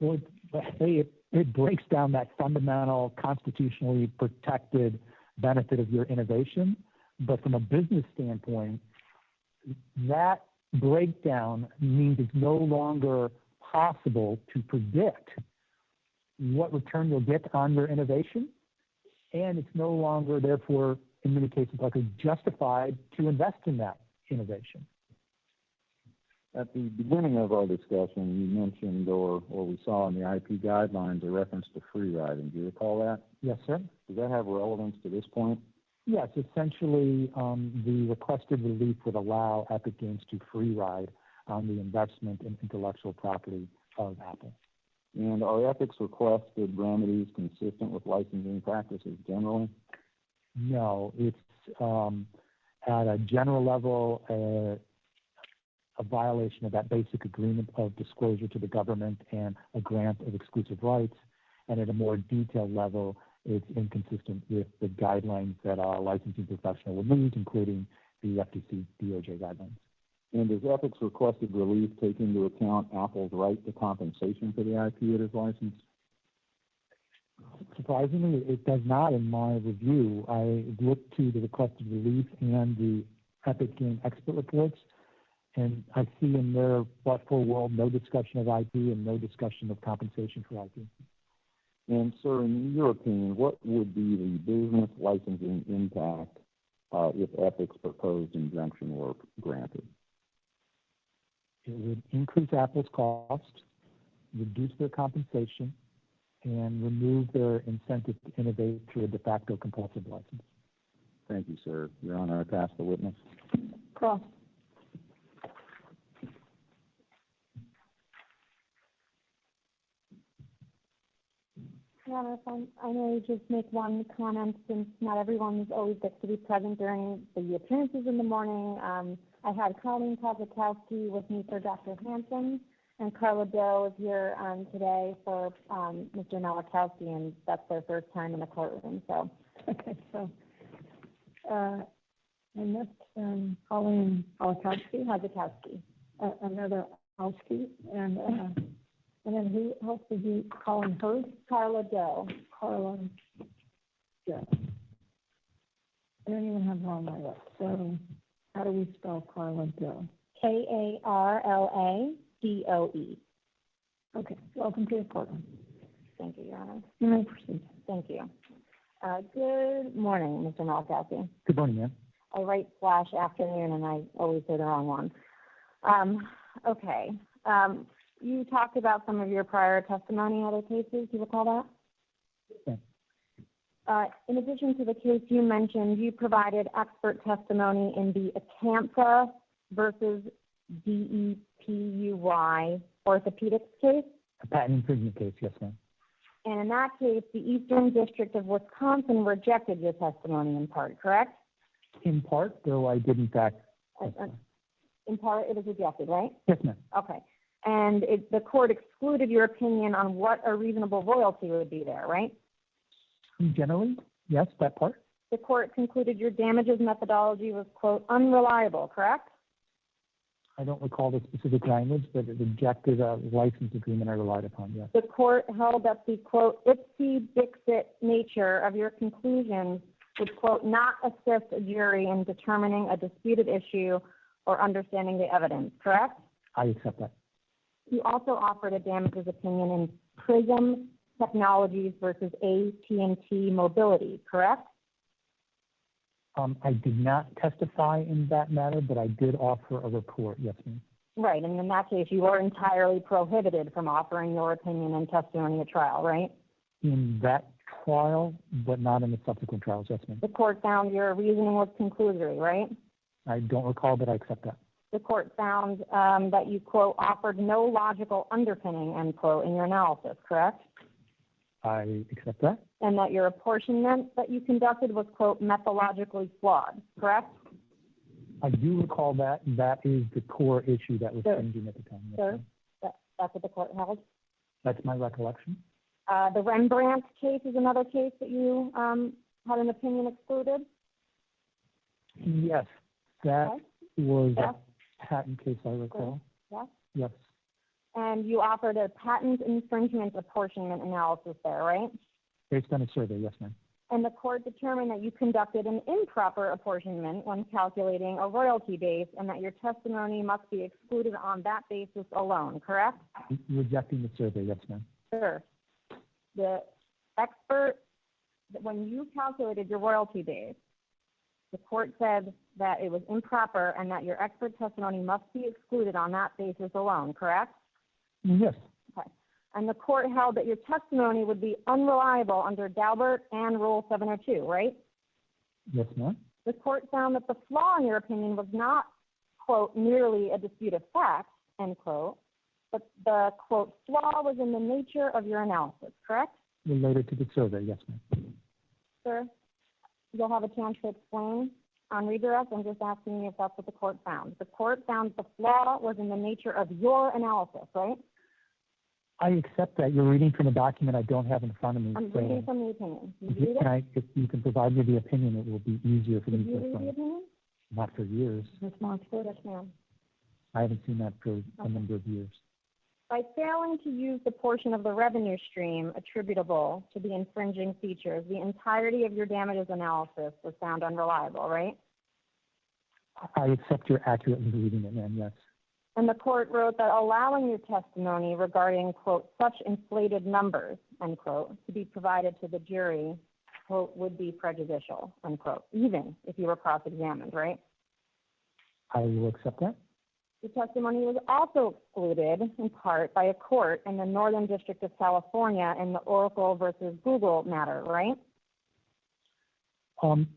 Well, it breaks down that fundamental, constitutionally protected benefit of your innovation. But from a business standpoint, that breakdown means it's no longer possible to predict what return you'll get on your innovation, and it's no longer, therefore, in many cases, likely justified to invest in that innovation. At the beginning of our discussion, you mentioned, or we saw in the IP guidelines, a reference to free riding. Do you recall that? Yes, sir. Does that have relevance to this point? Yes, essentially, the requested relief would allow Epic Games to free ride on the investment in intellectual property of Apple. And are Epic's requested remedies consistent with licensing practices generally? No, it's at a general level a violation of that basic agreement of disclosure to the government and a grant of exclusive rights. And at a more detailed level, it's inconsistent with the guidelines that a licensing professional would need, including the FTC DOJ guidelines. And does Epic's requested relief take into account Apple's right to compensation for the IP it has licensed? Surprisingly, it does not in my review. I looked to the requested relief and the Epic Game expert reports, and I see in their but-for world no discussion of IP and no discussion of compensation for IP. And, sir, in your opinion, what would be the business licensing impact if Epic's proposed injunction were granted? It would increase Apple's cost, reduce their compensation, and remove their incentive to innovate through a de facto compulsive license. Thank you, sir. Your Honor, I pass the witness. Cross. Yeah, I may just make one comment since not everyone always gets to be present during the appearances in the morning. I had Colleen Kozakowski with me for Dr. Hanson, and Carla Doe is here today for Mr. Nowakowski, and that's their first time in the courtroom. So, okay, so and that's Colleen Kozakowski, another Owski, and then who else did you call him? Heard? Carla Doe. Carla Doe. I don't even have her on my list. So how do we spell Carla Doe? Karladoe. Okay. Welcome to the courtroom. Thank you, Your Honor. You may proceed. Thank you. Good morning, Mr. Malakowski. Good morning, ma'am. I write / afternoon, and I always say the wrong one. Okay. You talked about some of your prior testimony in other cases. Do you recall that? Yeah. In addition to the case you mentioned, you provided expert testimony in the Acampa versus DEPUY orthopedics case. A patent infringement case, yes, ma'am. And in that case, the Eastern District of Wisconsin rejected your testimony in part, correct? In part, though I did in fact. In part, it was rejected, right? Yes, ma'am. Okay. And the court excluded your opinion on what a reasonable royalty would be there, right? Generally, yes, that part. The court concluded your damages methodology was, quote, unreliable, correct? I don't recall the specific language, but it rejected a license agreement I relied upon, yes. The court held that the, quote, ipsi dixit nature of your conclusions would, quote, not assist a jury in determining a disputed issue or understanding the evidence, correct? I accept that. You also offered a damages opinion in Prism Technologies versus AT&T Mobility, correct? I did not testify in that matter, but I did offer a report, yes, ma'am. Right, and in that case, you were entirely prohibited from offering your opinion and testimony at trial, right? In that trial, but not in the subsequent trials, yes, ma'am. The court found your reasoning was conclusory, right? I don't recall, but I accept that. The court found that you, quote, offered no logical underpinning, end quote, in your analysis, correct? I accept that. And that your apportionment that you conducted was, quote, methodologically flawed, correct? I do recall that. That is the core issue that was pending at the time. Yes, Sir, ma'am. that's what the court held. That's my recollection. The Rembrandt case is another case that you had an opinion excluded? Yes, that Okay. was Yes. a patent case, I recall. Yes. Yes, And you offered a patent infringement apportionment analysis there, right? based on a survey, yes, ma'am. And the court determined that you conducted an improper apportionment when calculating a royalty base and that your testimony must be excluded on that basis alone, correct? Rejecting the survey, yes, ma'am. Sure. The expert, when you calculated your royalty base, the court said that it was improper and that your expert testimony must be excluded on that basis alone, correct? Yes, Okay. And the court held that your testimony would be unreliable under Daubert and Rule 702, right? yes, ma'am. The court found that the flaw in your opinion was not, quote, merely a dispute of fact, end quote, but the, quote, flaw was in the nature of your analysis, correct? Related to the survey, yes, ma'am. Sir, you'll have a chance to explain on redirect. I'm just asking you if that's what the court found. The court found the flaw was in the nature of your analysis, right? I accept that. You're reading from a document I don't have in front of me. I'm so reading from the opinion. Did if you you, read it? if you can provide me the opinion, it will be easier for me Did to you read the explain. opinion? Not for years. Ms. Moxford? Yes, ma'am. I haven't seen that for a number of years. By failing to use the portion of the revenue stream attributable to the infringing features, the entirety of your damages analysis was found unreliable, right? I accept you're accurately reading it, ma'am, yes. And the court wrote that allowing your testimony regarding, quote, such inflated numbers, end quote, to be provided to the jury, quote, would be prejudicial, unquote, even if you were cross-examined, right? I will accept that. The testimony was also excluded in part by a court in the Northern District of California in the Oracle versus Google matter, right?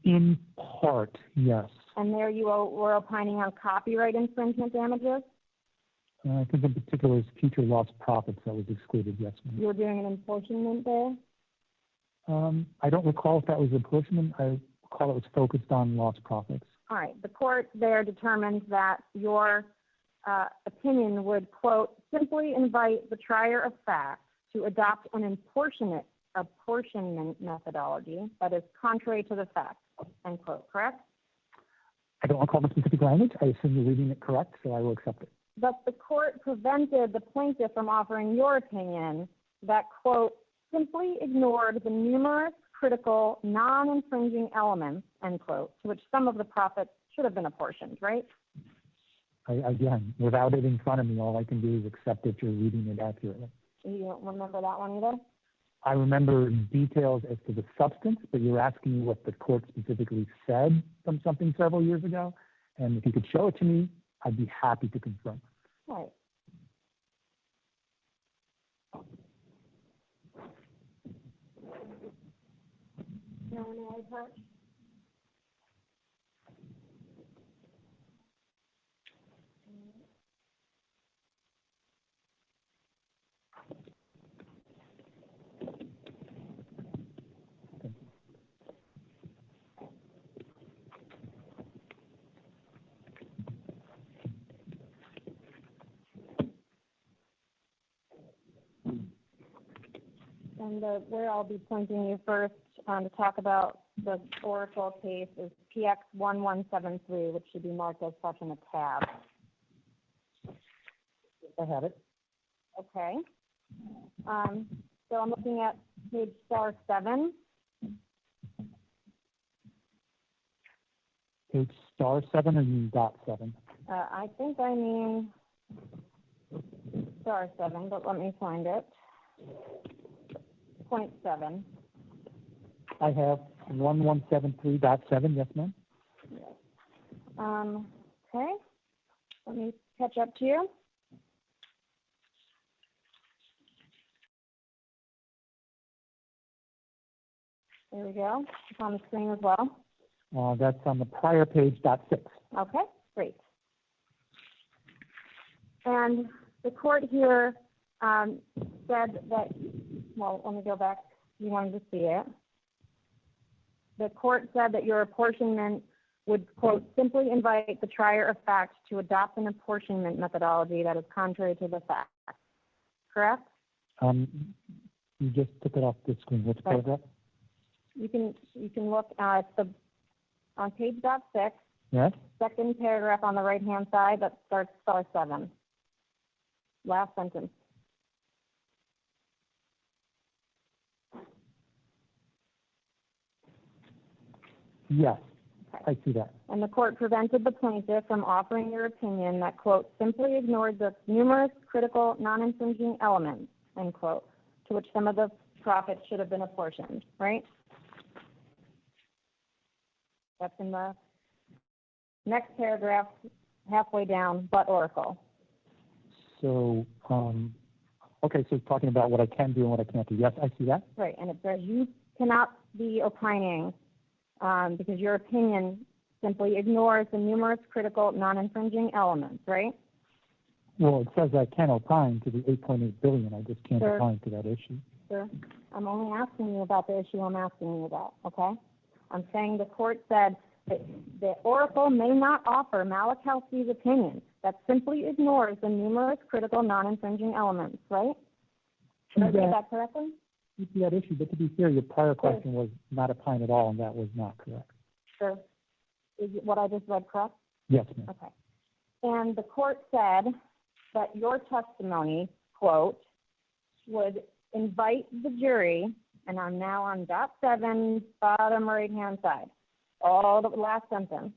In part, yes. And there you were opining on copyright infringement damages? I think in particular is future lost profits that was excluded, yes, ma'am. You were doing an apportionment there? I don't recall if that was apportionment. I recall it was focused on lost profits. All right. The court there determined that your opinion would, quote, simply invite the trier of fact to adopt an apportionment methodology that is contrary to the facts, end quote, correct? I don't recall the specific language. I assume you're reading it correct, so I will accept it. But the court prevented the plaintiff from offering your opinion that, quote, simply ignored the numerous critical non-infringing elements, end quote, to which some of the profits should have been apportioned, right? Again, without it in front of me, all I can do is accept that you're reading it accurately. You don't remember that one either? I remember details as to the substance, but you're asking me what the court specifically said from something several years ago. And if you could show it to me, I'd be happy to confirm. Right. No one else heard? And where I'll be pointing you first to talk about the Oracle case is PX 1173, which should be marked as such in a tab. I have it. Okay. So I'm looking at page *7. Page *7 or you mean .7? I think I mean *7, but let me find it. .7. I have 1173.7, yes, ma'am. Okay. Let me catch up to you. There we go. It's on the screen as well. That's on the prior page, .6. Okay, great. And the court here said that, well, let me go back. You wanted to see it. The court said that your apportionment would, quote, simply invite the trier of fact to adopt an apportionment methodology that is contrary to the facts. Correct? You just took it off the screen. Which paragraph? You can look at on page .6. Yes. Second paragraph on the right-hand side that starts *7. Last sentence. Yes, Okay. I see that. And the court prevented the plaintiff from offering your opinion that, quote, simply ignored the numerous critical non-infringing elements, end quote, to which some of the profits should have been apportioned, right? That's in the next paragraph, halfway down, but Oracle. So, okay, so talking about what I can do and what I can't do. Yes, I see that. Right, and it says you cannot be opining because your opinion simply ignores the numerous critical non-infringing elements, right? Well, it says I can opine to the $8.8 billion. I just can't Sure. opine to that issue. Sir, I'm only asking you about the issue I'm asking you about, okay? I'm saying the court said that the Oracle may not offer Malachowski's opinion that simply ignores the numerous critical non-infringing elements, right? Did I say that correctly? You see that issue, but to be fair, your prior question was not opine at all, and that was not correct. Sure. Is what I just read correct? Yes, ma'am. Okay. And the court said that your testimony, quote, would invite the jury, and I'm now on .7, bottom right-hand side, all the last sentence,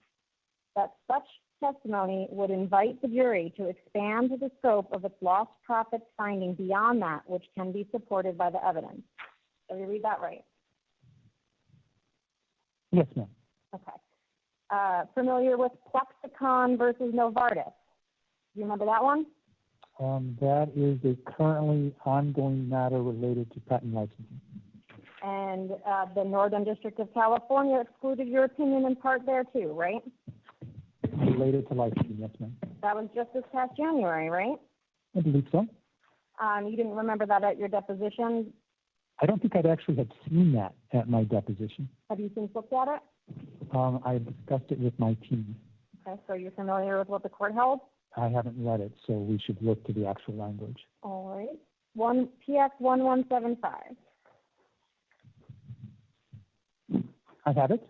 that such testimony would invite the jury to expand the scope of its lost profits finding beyond that which can be supported by the evidence. Did you read that right? Yes, ma'am. Okay. Familiar with Plexicon versus Novartis? Do you remember that one? That is a currently ongoing matter related to patent licensing. And the Northern District of California excluded your opinion in part there too, right? Related to licensing, yes, ma'am. That was just this past January, right? I believe so. You didn't remember that at your deposition? I don't think I'd actually had seen that at my deposition. Have you since looked at it? I discussed it with my team. Okay, so you're familiar with what the court held? I haven't read it, so we should look to the actual language. All right. PX 1175. I have it.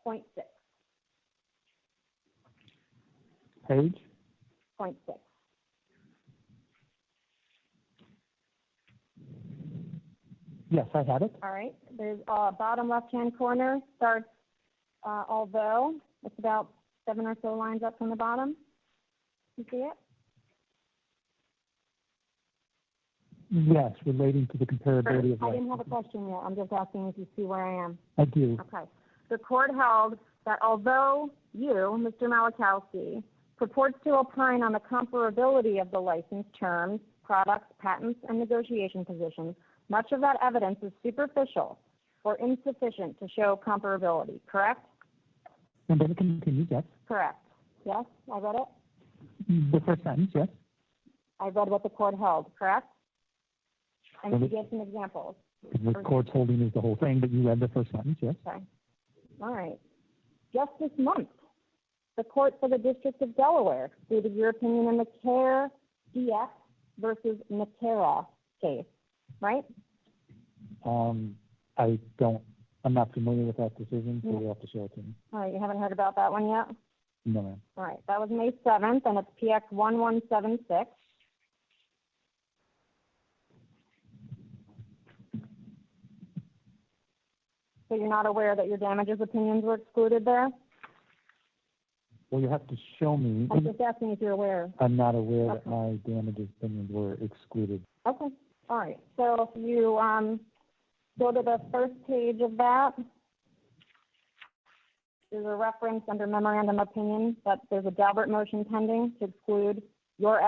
.6. Page? .6. Yes, I have it. All right. There's bottom left-hand corner starts, although it's about 7 or so lines up from the bottom. You see it? Yes, relating to the comparability of I didn't have a licenses. question yet. I'm just asking if you see where I am. I do. Okay. The court held that although you, Mr. Malachowski, purports to opine on the comparability of the license terms, products, patents, and negotiation positions, much of that evidence is superficial or insufficient to show comparability, correct? And then it continues, yes. Correct. Yes, I read it. The first sentence, yes. I read what the court held, correct? And Well, you gave some examples. The court's holding is the whole thing, but you read the first sentence, yes. Okay. All right. Just this month, the court for the District of Delaware stated your opinion in the CARE DX versus Natera case, right? I'm not familiar with that decision, so you'll have to show it to me. All right, you haven't heard about that one yet? No, ma'am. All right, that was May 7th, and it's PX 1176. So you're not aware that your damages opinions were excluded there? Well, you have to show me. I'm just asking if you're aware. I'm not aware that Okay. my damages opinions were excluded. Okay, all right. So if you go to the first page of that, there's a reference under memorandum opinion that there's a Daubert motion pending to exclude your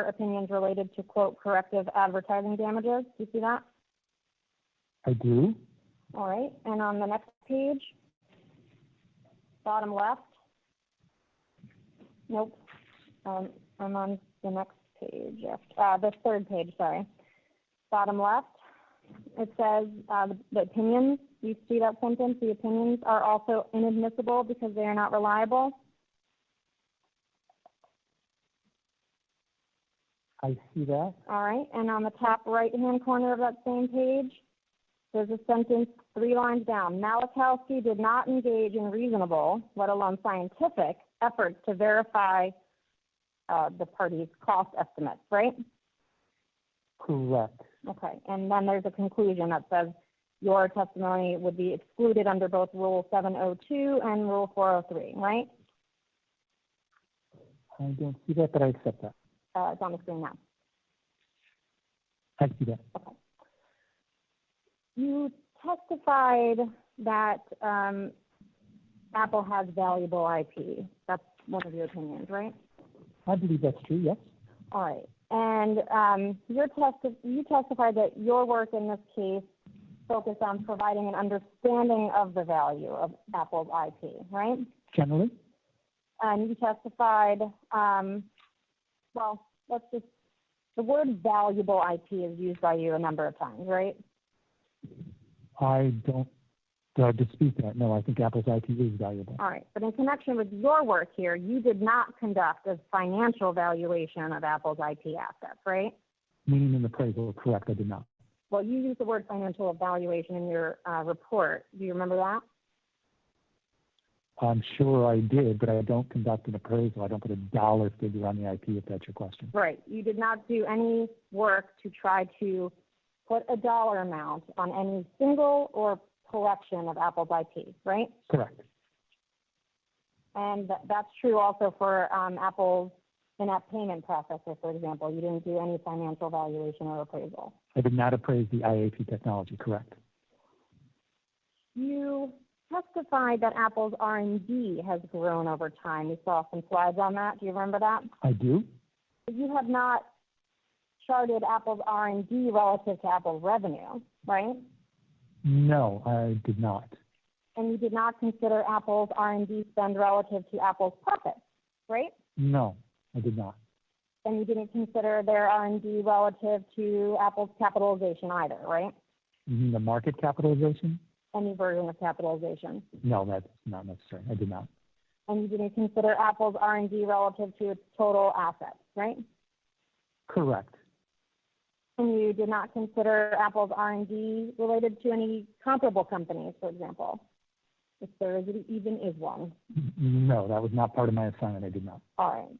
opinions related to, quote, corrective advertising damages. Do you see that? I do. All right, and on the next page, bottom left. Nope, I'm on the next page, the third page, sorry. Bottom left, it says the opinions, you see that sentence, the opinions are also inadmissible because they are not reliable. I see that. All right, and on the top right-hand corner of that same page, there's a sentence 3 lines down. Malachowski did not engage in reasonable, let alone scientific, efforts to verify the party's cost estimates, right? Correct. Okay, and then there's a conclusion that says your testimony would be excluded under both Rule 702 and Rule 403, right? I don't see that, but I accept that. It's on the screen now. I see that. Okay. You testified that Apple has valuable IP. That's one of your opinions, right? I believe that's true, yes. All right. And you testified that your work in this case focused on providing an understanding of the value of Apple's IP, right? Generally? And you testified, the word valuable IP is used by you a number of times, right? I don't dispute that. No, I think Apple's IP is valuable. All right. But in connection with your work here, you did not conduct a financial valuation of Apple's IP assets, right? Meaning an appraisal, correct, I did not. Well, you used the word financial evaluation in your report. Do you remember that? I'm sure I did, but I don't conduct an appraisal. I don't put a dollar figure on the IP, if that's your question. Right. You did not do any work to try to put a dollar amount on any single or collection of Apple's IP, right? Correct. And that's true also for Apple's in-app payment processor, for example. You didn't do any financial valuation or appraisal. I did not appraise the IAP technology, correct. You testified that Apple's R&D has grown over time. You saw some slides on that. Do you remember that? I do. You have not charted Apple's R&D relative to Apple's revenue, right? No, I did not. And you did not consider Apple's R&D spend relative to Apple's profits, right? No, I did not. And you didn't consider their R&D relative to Apple's capitalization either, right? You mean the market capitalization? Any version of capitalization. No, that's not necessary. I did not. And you didn't consider Apple's R&D relative to its total assets, right? Correct. And you did not consider Apple's R&D related to any comparable companies, for example, if there even is one. No, that was not part of my assignment. I did not. All right.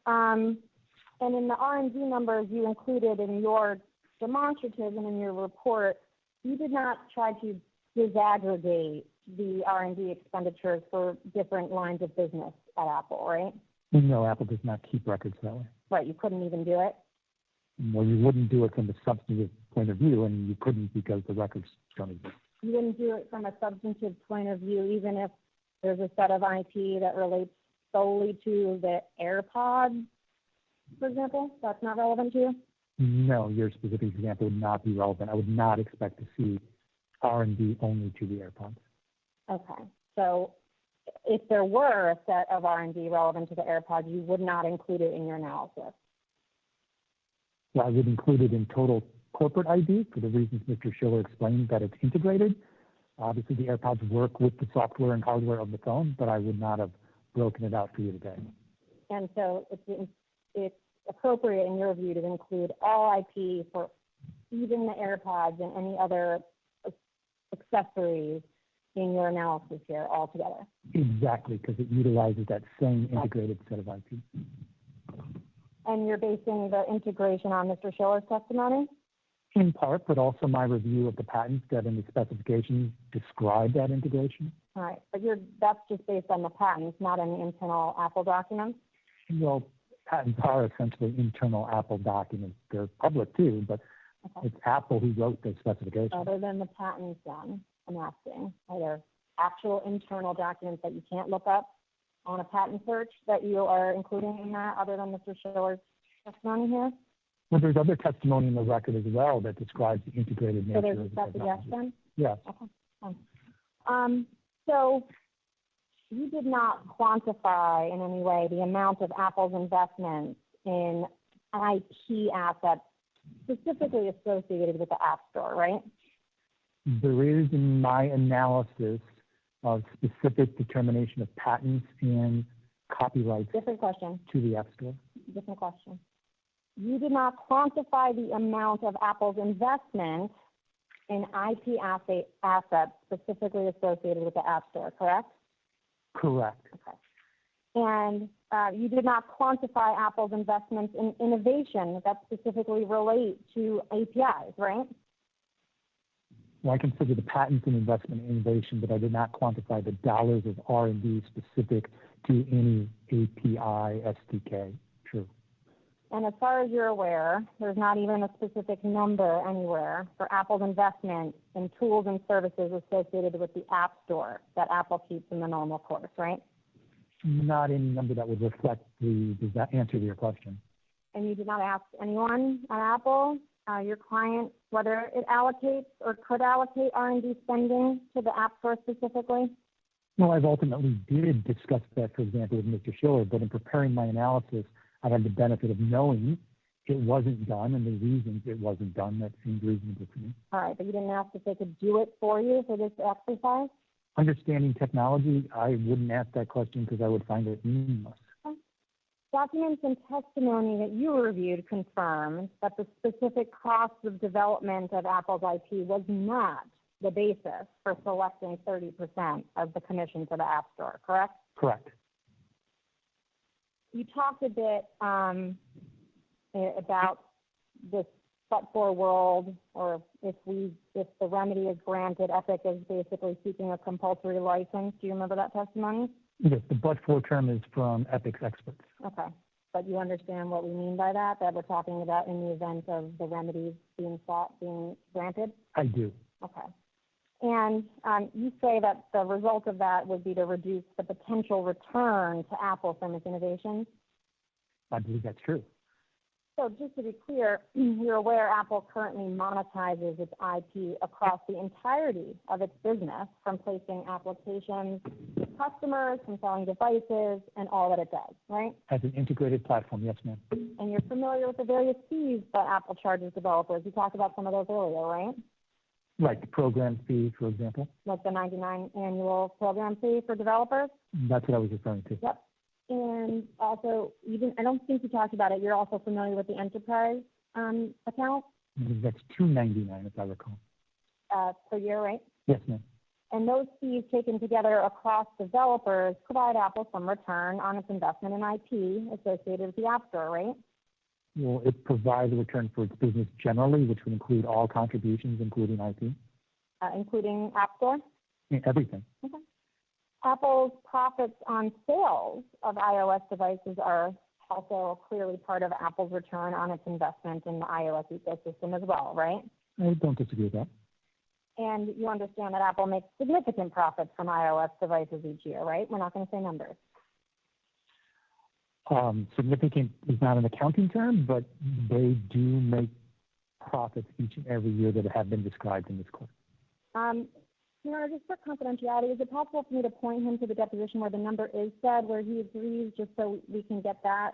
And in the R&D numbers you included in your demonstrative and in your report, you did not try to disaggregate the R&D expenditures for different lines of business at Apple, right? No, Apple does not keep records that way. Right, you couldn't even do it? Well, you wouldn't do it from the substantive point of view, and you couldn't because the records don't exist. You wouldn't do it from a substantive point of view, even if there's a set of IP that relates solely to the AirPods, for example? That's not relevant to you? No, your specific example would not be relevant. I would not expect to see R&D only to the AirPods. Okay. So if there were a set of R&D relevant to the AirPods, you would not include it in your analysis? Well, I would include it in total corporate ID for the reasons Mr. Schiller explained, that it's integrated. Obviously, the AirPods work with the software and hardware of the phone, but I would not have broken it out for you today. And so it's appropriate, in your view, to include all IP for even the AirPods and any other accessories in your analysis here altogether? Exactly, because it utilizes that same integrated set of IP. And you're basing the integration on Mr. Schiller's testimony? In part, but also my review of the patents that in the specifications describe that integration. All right, but that's just based on the patents, not on the internal Apple documents? Well, patents are essentially internal Apple documents. They're public too, but It's Apple who wrote the specifications. Other than the patents then, I'm asking, are there actual internal documents that you can't look up on a patent search that you are including in that, other than Mr. Schiller's testimony here? Well, there's other testimony in the record as well that describes the integrated nature of the technology. That's a yes then? Yes. Okay, fine. So you did not quantify in any way the amount of Apple's investments in IP assets specifically associated with the App Store, right? There is, in my analysis, of specific determination of patents and copyrights Different question. to the App Store. Different question. You did not quantify the amount of Apple's investment in IP assets specifically associated with the App Store, correct? Correct. Okay. And you did not quantify Apple's investments in innovation that specifically relate to APIs, right? Well, I consider the patents and investment in innovation, but I did not quantify the dollars of R&D specific to any API, SDK. True. And as far as you're aware, there's not even a specific number anywhere for Apple's investment in tools and services associated with the App Store that Apple keeps in the normal course, right? Not any number that would reflect the answer to your question. And you did not ask anyone at Apple, your client, whether it allocates or could allocate R&D spending to the App Store specifically? Well, I've ultimately did discuss that, for example, with Mr. Schiller, but in preparing my analysis, I had the benefit of knowing it wasn't done and the reasons it wasn't done. That seemed reasonable to me. All right, but you didn't ask if they could do it for you for this exercise? Understanding technology, I wouldn't ask that question because I would find it meaningless. Okay. Documents and testimony that you reviewed confirm that the specific cost of development of Apple's IP was not the basis for selecting 30% of the commission for the App Store, correct? Correct. You talked a bit about this but-for world, or if the remedy is granted, Epic is basically seeking a compulsory license. Do you remember that testimony? Yes, the but-for term is from Epic's experts. Okay. But you understand what we mean by that we're talking about in the event of the remedies being granted? I do. Okay. And you say that the result of that would be to reduce the potential return to Apple from its innovations? I believe that's true. So just to be clear, you're aware Apple currently monetizes its IP across the entirety of its business, from placing applications with customers, from selling devices, and all that it does, right? As an integrated platform, yes, ma'am. And you're familiar with the various fees that Apple charges developers. We talked about some of those earlier, right? Right, the program fee, for example. Like the $99 annual program fee for developers? That's what I was referring to. Yep. And also, I don't think you talked about it, you're also familiar with the enterprise account? That's $299, if I recall. Per year, right? Yes, ma'am. And those fees taken together across developers provide Apple some return on its investment in IP associated with the App Store, right? Well, it provides a return for its business generally, which would include all contributions, including IP. Including App Store? Everything. Okay. Apple's profits on sales of iOS devices are also clearly part of Apple's return on its investment in the iOS ecosystem as well, right? I don't disagree with that. And you understand that Apple makes significant profits from iOS devices each year, right? We're not going to say numbers. Significant is not an accounting term, but they do make profits each and every year that have been described in this court. Just for confidentiality, is it possible for me to point him to the deposition where the number is said, where he agrees, just so we can get that?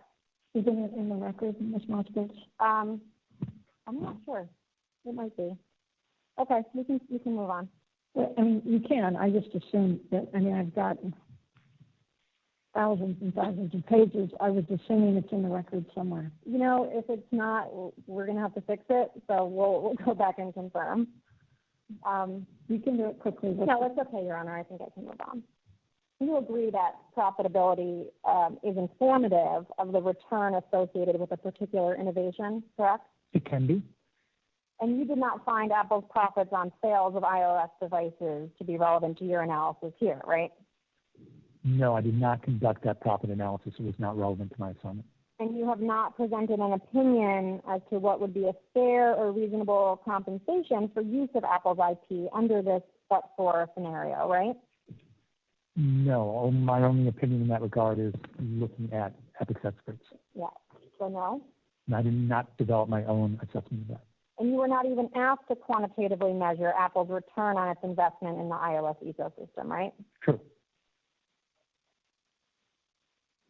Is it in the record, Ms. Moskowitz? I'm not sure. It might be. Okay, you can move on. Well, I mean, you can. I just assumed that. I mean, I've got thousands and thousands of pages. I was assuming it's in the record somewhere. You know, if it's not, we're going to have to fix it. So we'll go back and confirm. You can do it quickly. No, it's okay, Your Honor. I think I can move on. You agree that profitability is informative of the return associated with a particular innovation, correct? It can be. And you did not find Apple's profits on sales of iOS devices to be relevant to your analysis here, right? No, I did not conduct that profit analysis. It was not relevant to my assignment. And you have not presented an opinion as to what would be a fair or reasonable compensation for use of Apple's IP under this but-for scenario, right? No, my only opinion in that regard is looking at ethics experts. Yeah, so no? And I did not develop my own assessment of that. And you were not even asked to quantitatively measure Apple's return on its investment in the iOS ecosystem, right? True.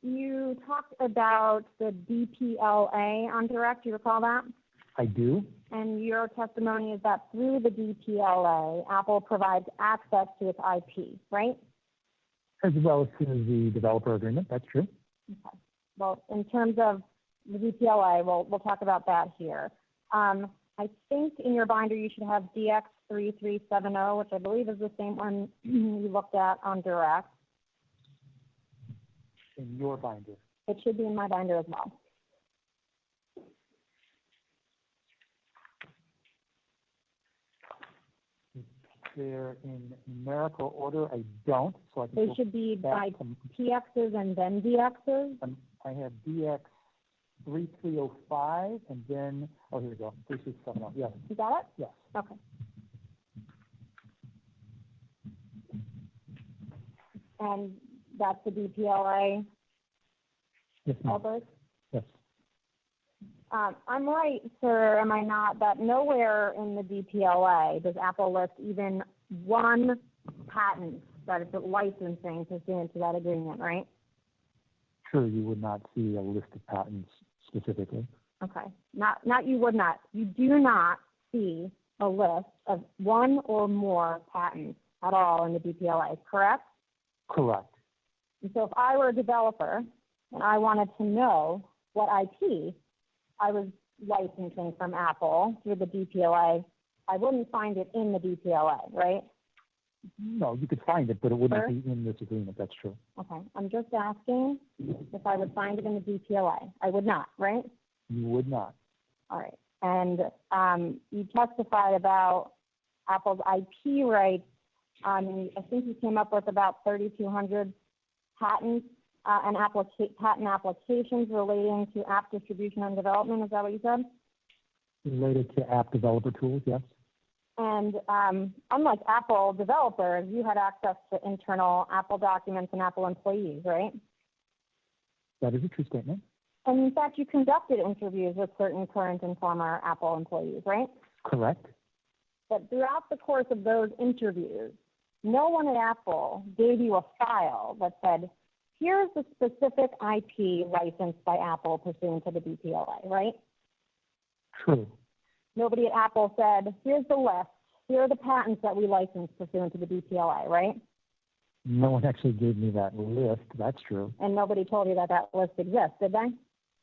You talked about the DPLA on direct. Do you recall that? I do. And your testimony is that through the DPLA, Apple provides access to its IP, right? As well as through the developer agreement. That's true. Okay. Well, in terms of the DPLA, we'll talk about that here. I think in your binder you should have DX3370, which I believe is the same one you looked at on direct. In your binder. It should be in my binder as well. They're in numerical order. I don't, so I can. They should be by PXs and then DXs. I have DX3305 and then, oh, here we go, 3670. Yes. You got it? Yes. Okay. And that's the DPLA? Yes, ma'am. Albert? Yes. I'm right, sir, am I not, that nowhere in the DPLA does Apple list even one patent that it's licensing pursuant to that agreement, right? Sure, you would not see a list of patents specifically. Okay. Not you would not. You do not see a list of one or more patents at all in the DPLA, correct? Correct. And so if I were a developer and I wanted to know what IP I was licensing from Apple through the DPLA, I wouldn't find it in the DPLA, right? No, you could find it, but it wouldn't be in this agreement. That's true. Okay. I'm just asking if I would find it in the DPLA. I would not, right? You would not. All right. And you testified about Apple's IP rights. I think you came up with about 3,200 patents and patent applications relating to app distribution and development. Is that what you said? Related to app developer tools, yes. And unlike Apple developers, you had access to internal Apple documents and Apple employees, right? That is a true statement. And in fact, you conducted interviews with certain current and former Apple employees, right? Correct. But throughout the course of those interviews, no one at Apple gave you a file that said, here's the specific IP licensed by Apple pursuant to the DPLA, right? True. Nobody at Apple said, here's the list. Here are the patents that we licensed pursuant to the DPLA, right? No one actually gave me that list. That's true. And nobody told you that that list exists, did they?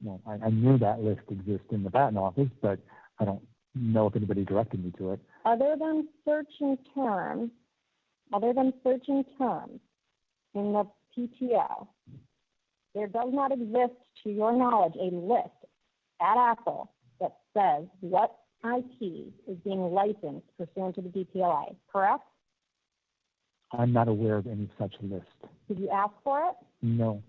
No, I knew that list exists in the patent office, but I don't know if anybody directed me to it. Other than searching terms in the PTO, there does not exist, to your knowledge, a list at Apple that says what IP is being licensed pursuant to the DPLA, correct? I'm not aware of any such list. Did you ask for it? No.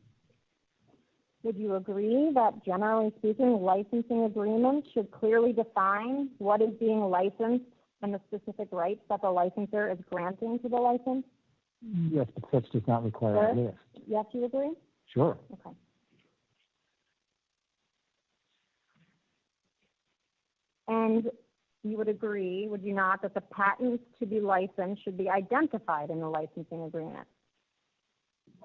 Would you agree that, generally speaking, licensing agreements should clearly define what is being licensed and the specific rights that the licensor is granting to the license? Yes, but such does not require a list. Yes, you agree? Sure. Okay. And you would agree, would you not, that the patents to be licensed should be identified in the licensing agreement?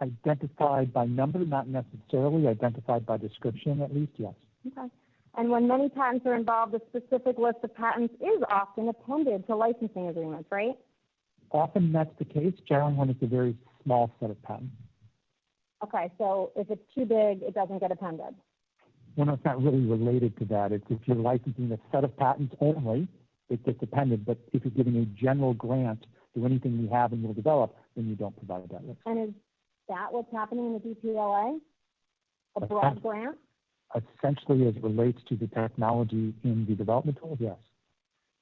Identified by number, not necessarily. Identified by description, at least, yes. Okay. And when many patents are involved, a specific list of patents is often appended to licensing agreements, right? Often that's the case, generally when it's a very small set of patents. Okay, so if it's too big, it doesn't get appended. Well, no, it's not really related to that. It's if you're licensing a set of patents only, it gets appended. But if you're giving a general grant to anything you have and will develop, then you don't provide that list. And is that what's happening in the DPLA? A broad grant? Essentially, as it relates to the technology in the development tools, yes.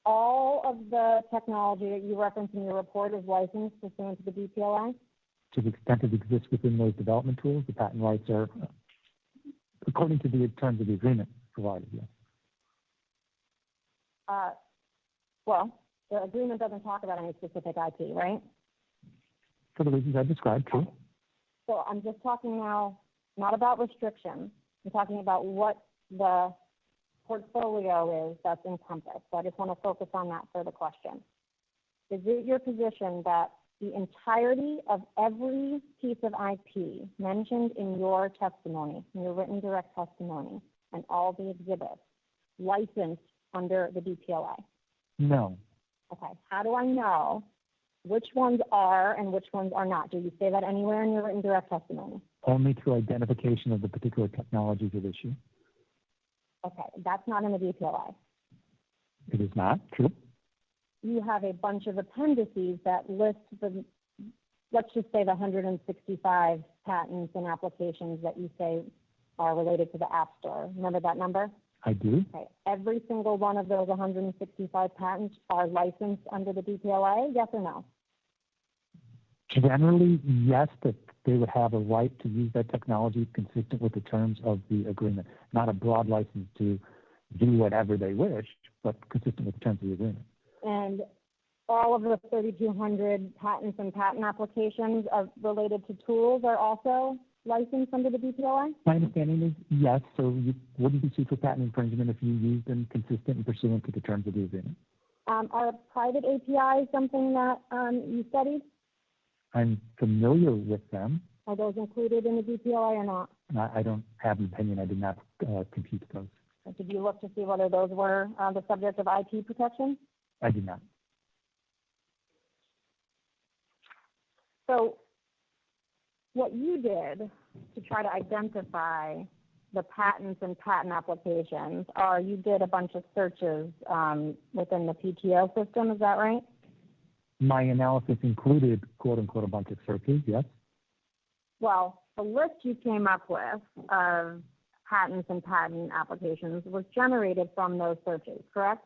All of the technology that you reference in your report is licensed pursuant to the DPLA? To the extent it exists within those development tools, the patent rights are, according to the terms of the agreement, provided, yes. Well, the agreement doesn't talk about any specific IP, right? For the reasons I described, true. So I'm just talking now, not about restrictions. I'm talking about what the portfolio is that's encompassed. So I just want to focus on that for the question. Is it your position that the entirety of every piece of IP mentioned in your testimony, in your written direct testimony, and all the exhibits licensed under the DPLA? No. Okay. How do I know which ones are and which ones are not? Do you say that anywhere in your written direct testimony? Only through identification of the particular technologies at issue. Okay. That's not in the DPLA. It is not, true. You have a bunch of appendices that list the, let's just say the 165 patents and applications that you say are related to the App Store. Remember that number? I do. Okay. Every single one of those 165 patents are licensed under the DPLA, yes or no? Generally, yes, that they would have a right to use that technology consistent with the terms of the agreement, not a broad license to do whatever they wish, but consistent with the terms of the agreement. And all of the 3,200 patents and patent applications related to tools are also licensed under the DPLA? My understanding is yes, so you wouldn't be sued for patent infringement if you used them consistent and pursuant to the terms of the agreement. Are private APIs something that you studied? I'm familiar with them. Are those included in the DPLA or not? I don't have an opinion. I did not compute those. Did you look to see whether those were the subject of IP protection? I did not. So what you did to try to identify the patents and patent applications are you did a bunch of searches within the PTO system, is that right? My analysis included, quote unquote, a bunch of searches, yes. Well, the list you came up with of patents and patent applications was generated from those searches, correct?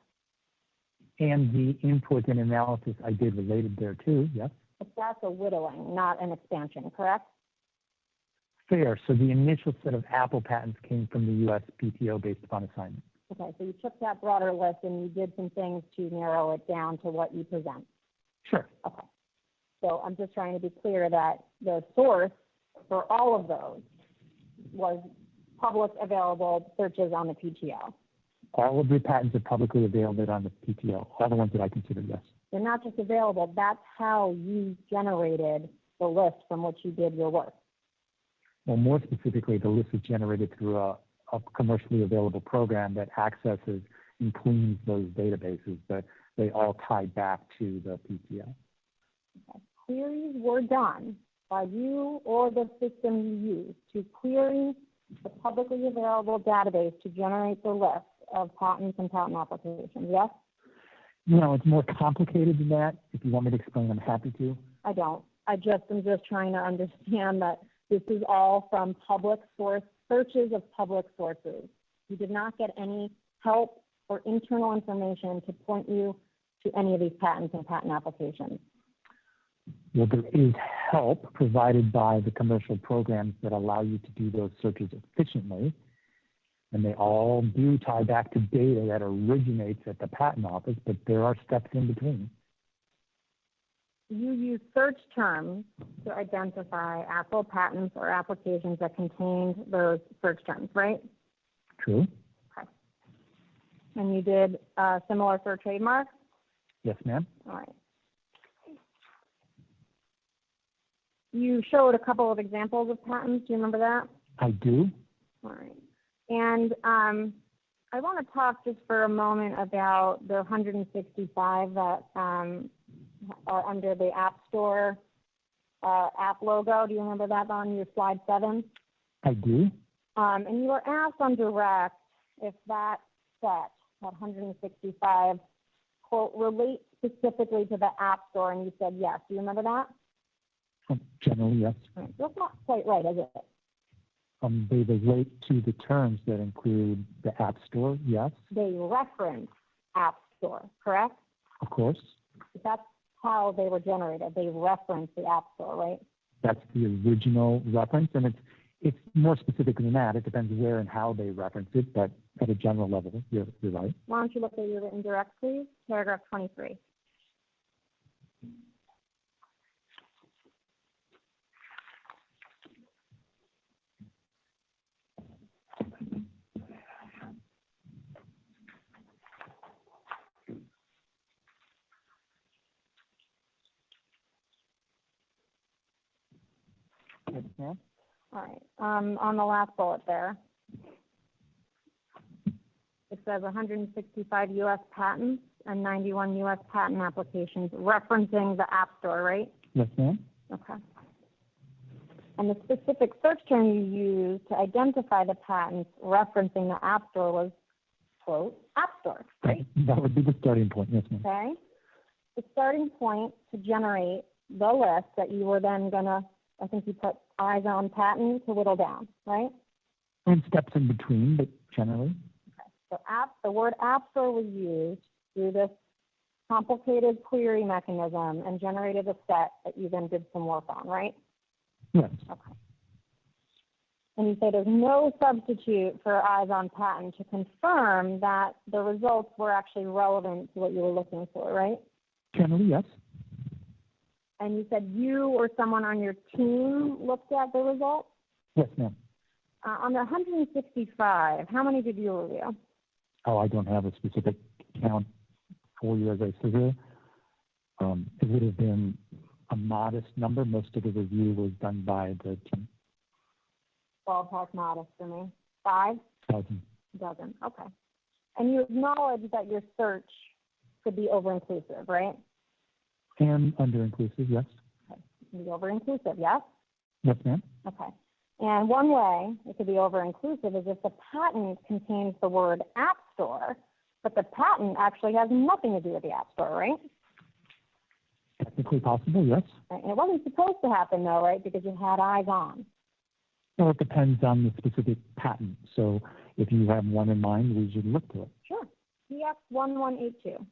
And the input and analysis I did related there too, yes. But that's a whittling, not an expansion, correct? Fair. So the initial set of Apple patents came from the U.S. PTO based upon assignment. Okay, so you took that broader list and you did some things to narrow it down to what you present. Sure. Okay. So I'm just trying to be clear that the source for all of those was public available searches on the PTO. All of the patents are publicly available on the PTO, all the ones that I consider, yes. They're not just available, that's how you generated the list from which you did your work. Well, more specifically, the list is generated through a commercially available program that accesses and cleans those databases, but they all tie back to the PTO. Okay. Queries were done by you or the system you used to query the publicly available database to generate the list of patents and patent applications, yes? No, it's more complicated than that. If you want me to explain, I'm happy to. I don't. I'm just trying to understand that this is all from public source, searches of public sources. You did not get any help or internal information to point you to any of these patents and patent applications. Well, there is help provided by the commercial programs that allow you to do those searches efficiently, and they all do tie back to data that originates at the patent office, but there are steps in between. You use search terms to identify Apple patents or applications that contained those search terms, right? True. Okay. And you did similar for trademarks? Yes, ma'am. All right. You showed a couple of examples of patents. Do you remember that? I do. All right. And I want to talk just for a moment about the 165 that are under the App Store app logo. Do you remember that on your slide 7? I do. And you were asked on direct if that set, that 165, quote, relates specifically to the App Store, and you said yes. Do you remember that? Generally, yes. Right. That's not quite right, is it? They relate to the terms that include the App Store, yes. They reference App Store, correct? Of course. That's how they were generated. They reference the App Store, right? That's the original reference, and it's more specific than that. It depends where and how they reference it, but at a general level, you're right. Why don't you look at your written direct, please? Paragraph 23. Yes, ma'am. All right. On the last bullet there, it says 165 U.S. patents and 91 U.S. patent applications referencing the App Store, right? Yes, ma'am. Okay. And the specific search term you used to identify the patents referencing the App Store was, quote, App Store, right? That would be the starting point, yes, ma'am. Okay. The starting point to generate the list that you were then going to, I think you put eyes on patent to whittle down, right? And steps in between, but generally. Okay. So the word App Store was used through this complicated query mechanism and generated a set that you then did some work on, right? Yes. Okay. And you say there's no substitute for eyes on patent to confirm that the results were actually relevant to what you were looking for, right? Generally, yes. And you said you or someone on your team looked at the results? Yes, ma'am. On the 165, how many did you review? Oh, I don't have a specific count for you as I sit here. It would have been a modest number. Most of the review was done by the team. Ballpark modest for me. 5? Dozen. Okay. And you acknowledge that your search could be over-inclusive, right? And under-inclusive, yes. Okay. It can be over-inclusive, yes? Yes, ma'am. Okay. And one way it could be over-inclusive is if the patent contains the word App Store, but the patent actually has nothing to do with the App Store, right? Technically possible, yes. Right. And it wasn't supposed to happen, though, right, because you had eyes on. Well, it depends on the specific patent. So if you have one in mind, we should look to it. Sure. PX 1182.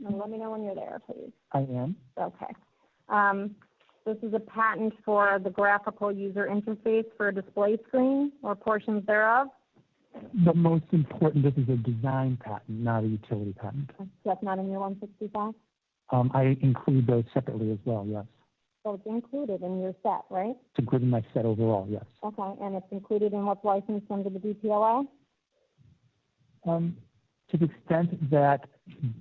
And let me know when you're there, please. I am. Okay. This is a patent for the graphical user interface for a display screen or portions thereof. The most important, this is a design patent, not a utility patent. That's not in your 165? I include those separately as well, yes. So it's included in your set, right? It's included in my set overall, yes. Okay, and it's included in what's licensed under the DPLA? To the extent that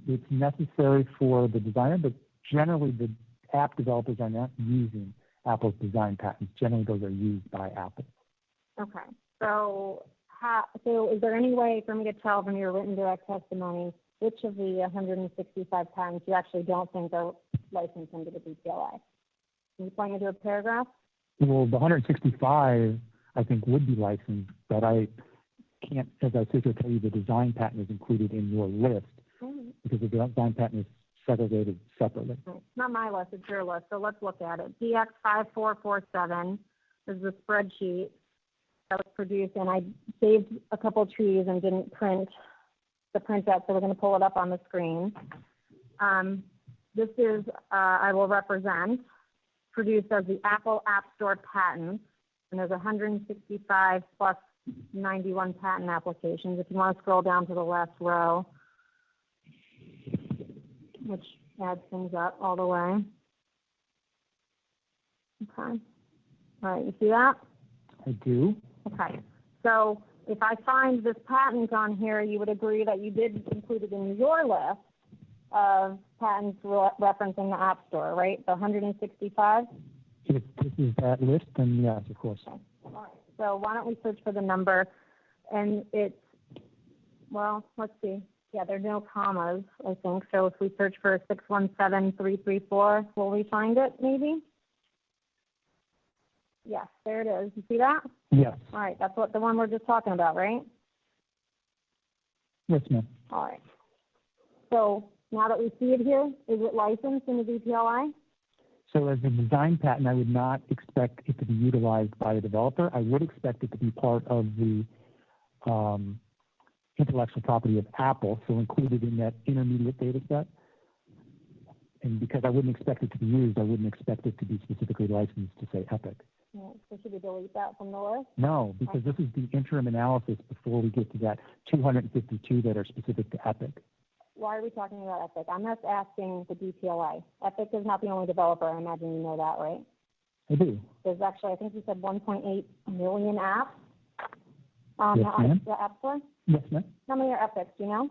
it's necessary for the designer, but generally the app developers are not using Apple's design patents. Generally, those are used by Apple. Okay, so is there any way for me to tell from your written direct testimony which of the 165 patents you actually don't think are licensed under the DPLA? Can you point me to a paragraph? Well, the 165, I think, would be licensed, but I can't, as I sit here, tell you the design patent is included in your list. because the design patent is segregated separately. It's not my list, it's your list, so let's look at it. DX5447 is the spreadsheet that was produced, and I saved a couple trees and didn't print the printout, so we're going to pull it up on the screen. This is, I will represent, produced as the Apple App Store patent, and there's 165 plus 91 patent applications. If you want to scroll down to the last row, which adds things up all the way. Okay. All right, you see that? I do. Okay. So if I find this patent on here, you would agree that you did include it in your list of patents referencing the App Store, right? The 165? If this is that list, then yes, of course. Okay. All right. So why don't we search for the number? And it's, well, let's see. Yeah, there are no commas, I think. So if we search for 617334, will we find it maybe? Yes, there it is. You see that? Yes. All right, that's what the one we're just talking about, right? Yes, ma'am. All right. So now that we see it here, is it licensed in the DPLI? So as a design patent, I would not expect it to be utilized by a developer. I would expect it to be part of the intellectual property of Apple, so included in that intermediate data set. And because I wouldn't expect it to be used, I wouldn't expect it to be specifically licensed to say Epic. Yeah, so should we delete that from the list? No, because this is the interim analysis before we get to that 252 that are specific to Epic. Why are we talking about Epic? I'm just asking the DPLI. Epic is not the only developer. I imagine you know that, right? I do. There's actually, I think you said 1.8 million apps on Yes, ma'am. the App Store. Yes, ma'am. How many are Epics, do you know?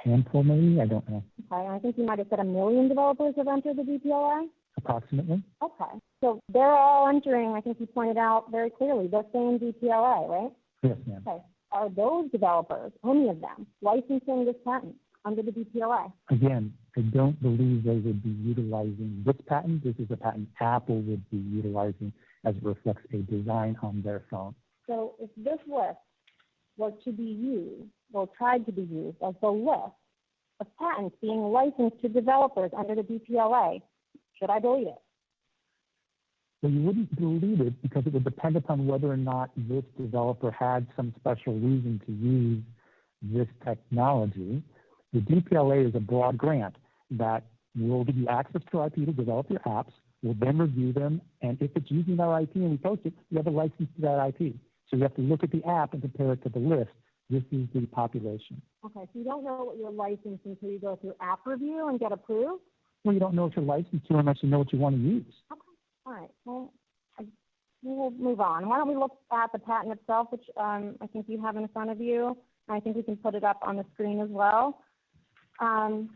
Handful, maybe? I don't know. Okay, and I think you might have said 1 million developers have entered the DPLI. Approximately. Okay, so they're all entering, I think you pointed out very clearly, the same DPLI, right? Yes, ma'am. Okay, are those developers, any of them, licensing this patent under the DPLI? Again, I don't believe they would be utilizing this patent. This is a patent Apple would be utilizing as it reflects a design on their phone. So if this list was to be used, or tried to be used as the list of patents being licensed to developers under the DPLA, should I delete it? So you wouldn't delete it because it would depend upon whether or not this developer had some special reason to use this technology. The DPLA is a broad grant that will give you access to IP to develop your apps. We'll then review them, and if it's using our IP and we post it, you have a license to that IP. So you have to look at the app and compare it to the list. This is the population. Okay, so you don't know what you're licensed until you go through app review and get approved? Well, you don't know what you're licensed to unless you know what you want to use. Okay, all right. Well, we'll move on. Why don't we look at the patent itself, which I think you have in front of you. I think we can put it up on the screen as well. I'm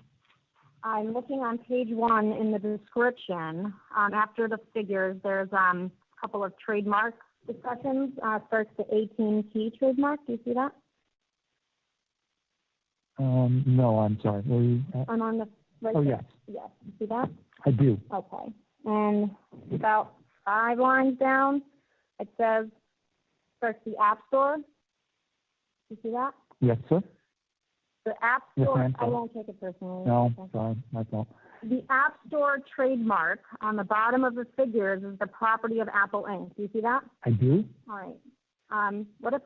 looking on page 1 in the description. After the figures, there's a couple of trademark discussions. Starts the AT&T trademark. Do you see that? No, I'm sorry. I'm on the right. Oh, there. yes. Yes. You see that? I do. Okay. And about 5 lines down, it says, starts the App Store. You see that? Yes, sir. The App Yes, Store, ma'am. I won't take it personally. No, Okay. sorry, my fault. The App Store trademark on the bottom of the figures is the property of Apple Inc. Do you see that? I do. All right. What if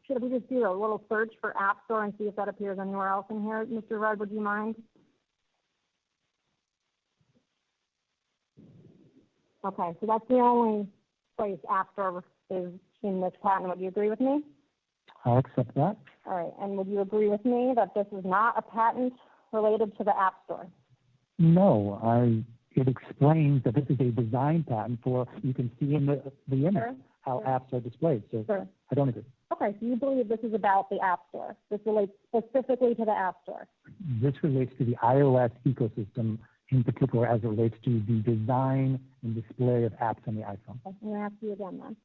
should we just do a little search for App Store and see if that appears anywhere else in here? Mr. Rudd, would you mind? Okay, so that's the only place App Store is in this patent. Would you agree with me? I'll accept that. All right, and would you agree with me that this is not a patent related to the App Store? No, it explains that this is a design patent for, you can see in the image Sure. how Sure. apps are displayed. So Sure. I don't agree. Okay, so you believe this is about the App Store. This relates specifically to the App Store. This relates to the iOS ecosystem, in particular as it relates to the design and display of apps on the iPhone. Okay, I'm going to ask you again then.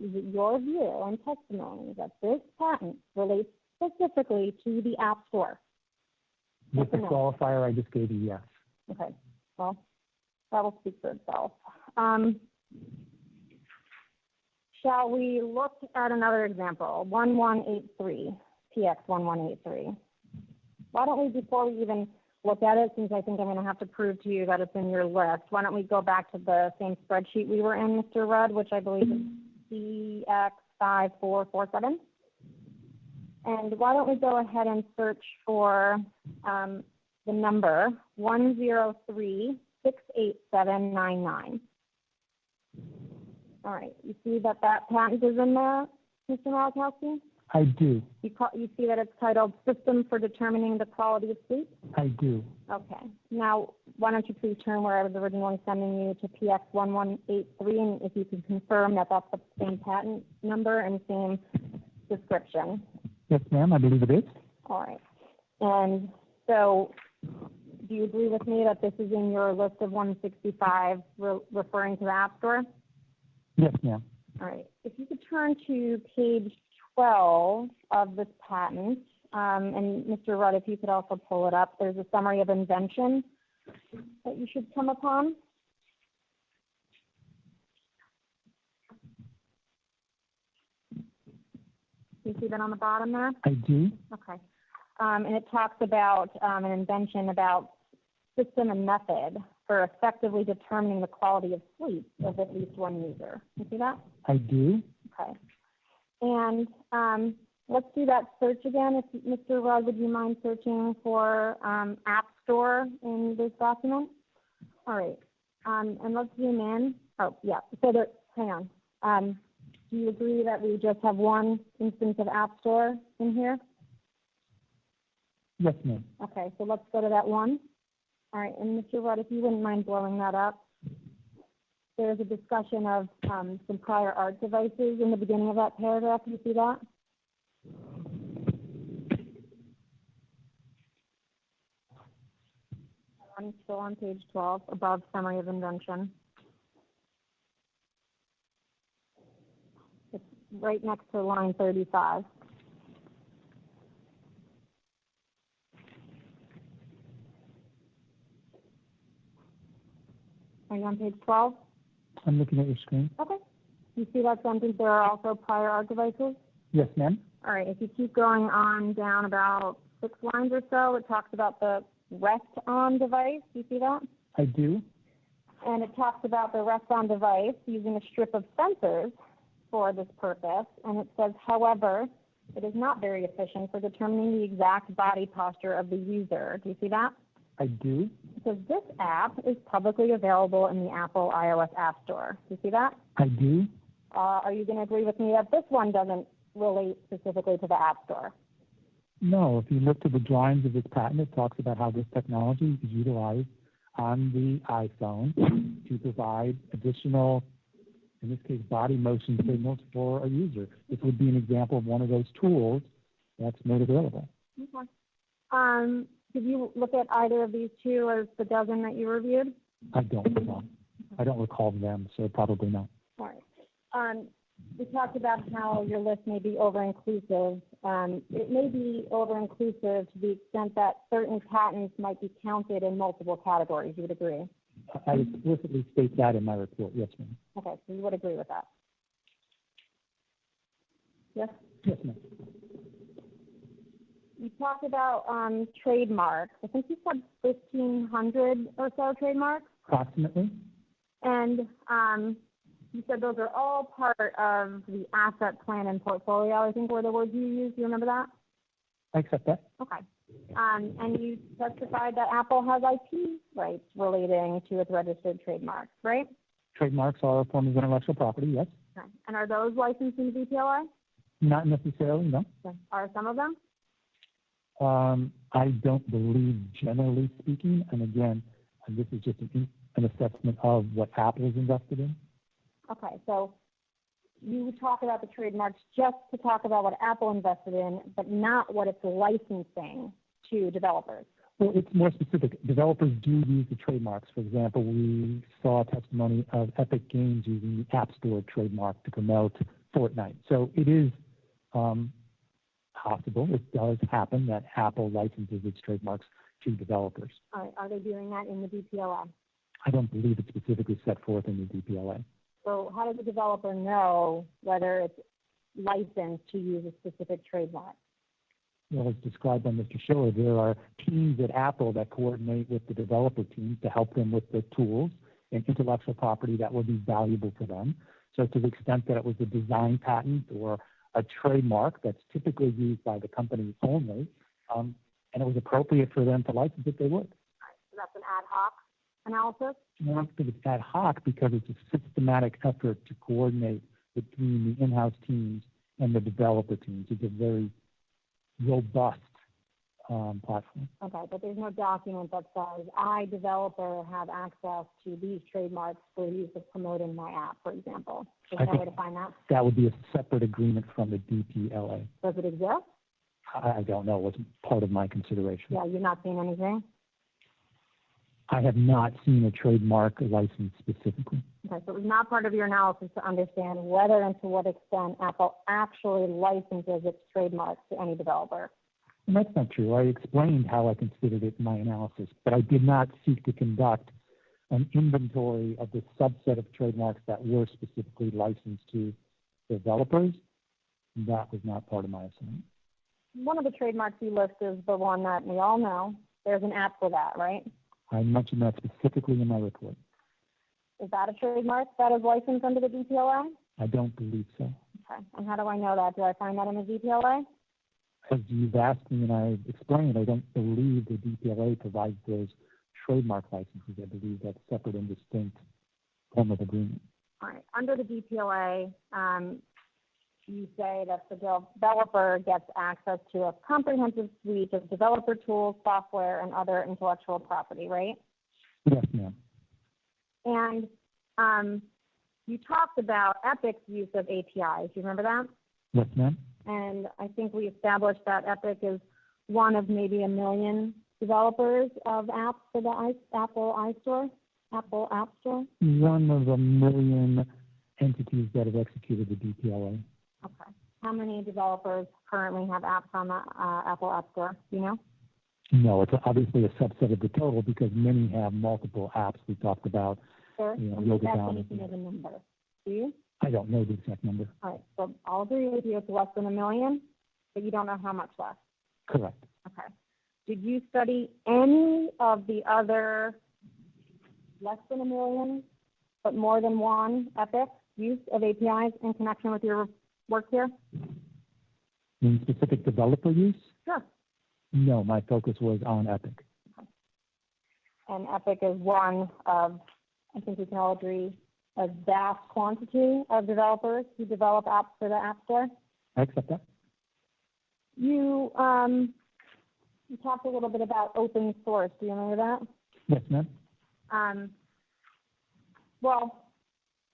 Is it your view and testimony that this patent relates specifically to the App Store? With the Yes or no? qualifier I just gave you, yes. Okay, well, that will speak for itself. Shall we look at another example, 1183, TX1183? Why don't we, before we even look at it, since I think I'm going to have to prove to you that it's in your list. Why don't we go back to the same spreadsheet we were in, Mr. Rudd, which I believe is CX5447. And why don't we go ahead and search for the number 103-68799. All right, you see that patent is in there, Mr. Malakowski? I do. You see that it's titled System for Determining the Quality of Sleep? I do. Okay. Now, why don't you please turn where I was originally sending you to PX1183, and if you can confirm that that's the same patent number and same description. Yes, ma'am, I believe it is. All right. And so, do you agree with me that this is in your list of 165 referring to the App Store? Yes, ma'am. All right. If you could turn to page 12 of this patent, and Mr. Rudd, if you could also pull it up, there's a summary of invention that you should come upon. You see that on the bottom there? I do. Okay. And it talks about an invention about system and method for effectively determining the quality of sleep of at least one user. You see that? I do. Okay. And let's do that search again. If Mr. Rudd, would you mind searching for App Store in this document? All right. And let's zoom in. Oh, yeah. So there, hang on. Do you agree that we just have one instance of App Store in here? Yes, ma'am. Okay, so let's go to that one. All right, and Mr. Rudd, if you wouldn't mind blowing that up. There's a discussion of some prior art devices in the beginning of that paragraph. Do you see that? I'm still on page 12, above summary of invention. It's right next to line 35. Are you on page 12? I'm looking at your screen. Okay. You see that sentence, there are also prior art devices? Yes, ma'am. All right, if you keep going on down about 6 lines or so, it talks about the rest-on device. Do you see that? I do. And it talks about the rest-on device using a strip of sensors for this purpose. And it says, however, it is not very efficient for determining the exact body posture of the user. Do you see that? I do. So this app is publicly available in the Apple iOS App Store. Do you see that? I do. Are you going to agree with me that this one doesn't relate specifically to the App Store? No, if you look to the drawings of this patent, it talks about how this technology is utilized on the iPhone to provide additional, in this case, body motion signals for a user. This would be an example of one of those tools that's made available. Okay. Did you look at either of these two as the dozen that you reviewed? I don't recall. I don't recall them, so probably not. All right. We talked about how your list may be over-inclusive. It may be over-inclusive to the extent that certain patents might be counted in multiple categories. You would agree? I explicitly state that in my report, yes, ma'am. Okay, so you would agree with that? Yes? Yes, ma'am. You talked about trademarks. I think you said 1,500 or so trademarks. Approximately. And you said those are all part of the asset plan and portfolio, I think were the words you used. Do you remember that? I accept that. Okay. And you testified that Apple has IP rights relating to its registered trademarks, right? Trademarks are a form of intellectual property, yes. Okay. And are those licensed in the DPLA? Not necessarily, no. Okay. Are some of them? I don't believe, generally speaking, and again, this is just an assessment of what Apple is invested in. Okay, so you talk about the trademarks just to talk about what Apple invested in, but not what it's licensing to developers. Well, it's more specific. Developers do use the trademarks. For example, we saw testimony of Epic Games using the App Store trademark to promote Fortnite. So it is possible, it does happen, that Apple licenses its trademarks to developers. All right, are they doing that in the DPLA? I don't believe it's specifically set forth in the DPLA. So how does the developer know whether it's licensed to use a specific trademark? Well, as described by Mr. Schiller, there are teams at Apple that coordinate with the developer teams to help them with the tools and intellectual property that will be valuable to them. So to the extent that it was a design patent or a trademark that's typically used by the company only, and it was appropriate for them to license it, they would. So that's an ad hoc analysis? I don't think it's ad hoc because it's a systematic effort to coordinate between the in-house teams and the developer teams. It's a very robust platform. Okay, but there's no document that says, I, developer, have access to these trademarks for use of promoting my app, for example. Is there a way to find that? That would be a separate agreement from the DPLA. Does it exist? I don't know. It wasn't part of my consideration. Yeah, you're not seeing anything? I have not seen a trademark license specifically. Okay, so it was not part of your analysis to understand whether and to what extent Apple actually licenses its trademarks to any developer. And that's not true. I explained how I considered it in my analysis, but I did not seek to conduct an inventory of the subset of trademarks that were specifically licensed to developers. That was not part of my assignment. One of the trademarks you list is the one that we all know. There's an app for that, right? I mentioned that specifically in my report. Is that a trademark that is licensed under the DPLA? I don't believe so. Okay, and how do I know that? Do I find that in the DPLA? As you've asked me and I explained, I don't believe the DPLA provides those trademark licenses. I believe that's separate and distinct form of agreement. All right. Under the DPLA, you say that the developer gets access to a comprehensive suite of developer tools, software, and other intellectual property, right? Yes, ma'am. And you talked about Epic's use of APIs. Do you remember that? Yes, ma'am. And I think we established that Epic is one of maybe 1 million developers of apps for the Apple App Store. One of 1 million entities that have executed the DPLA. Okay. How many developers currently have apps on the Apple App Store? Do you know? No, it's obviously a subset of the total because many have multiple apps. We talked about, Sure. yoga That's down. anything as a number. Do you? I don't know the exact number. All right. So I'll agree with you. It's less than 1 million, but you don't know how much less. Correct. Okay. Did you study any of the other less than 1 million, but more than one Epic use of APIs in connection with your work here? In specific developer use? Sure. No, my focus was on Epic. Okay. And Epic is one of, I think we can all agree, a vast quantity of developers who develop apps for the App Store. I accept that. You talked a little bit about open source. Do you remember that? Yes, ma'am. Well,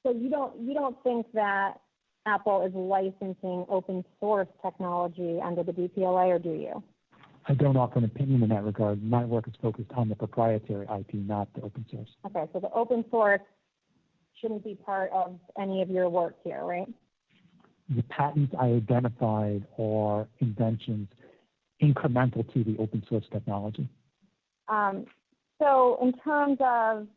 so you don't think that Apple is licensing open source technology under the DPLA, or do you? I don't offer an opinion in that regard. My work is focused on the proprietary IP, not the open source. Okay, so the open source shouldn't be part of any of your work here, right? The patents I identified are inventions incremental to the open source technology. So in terms of,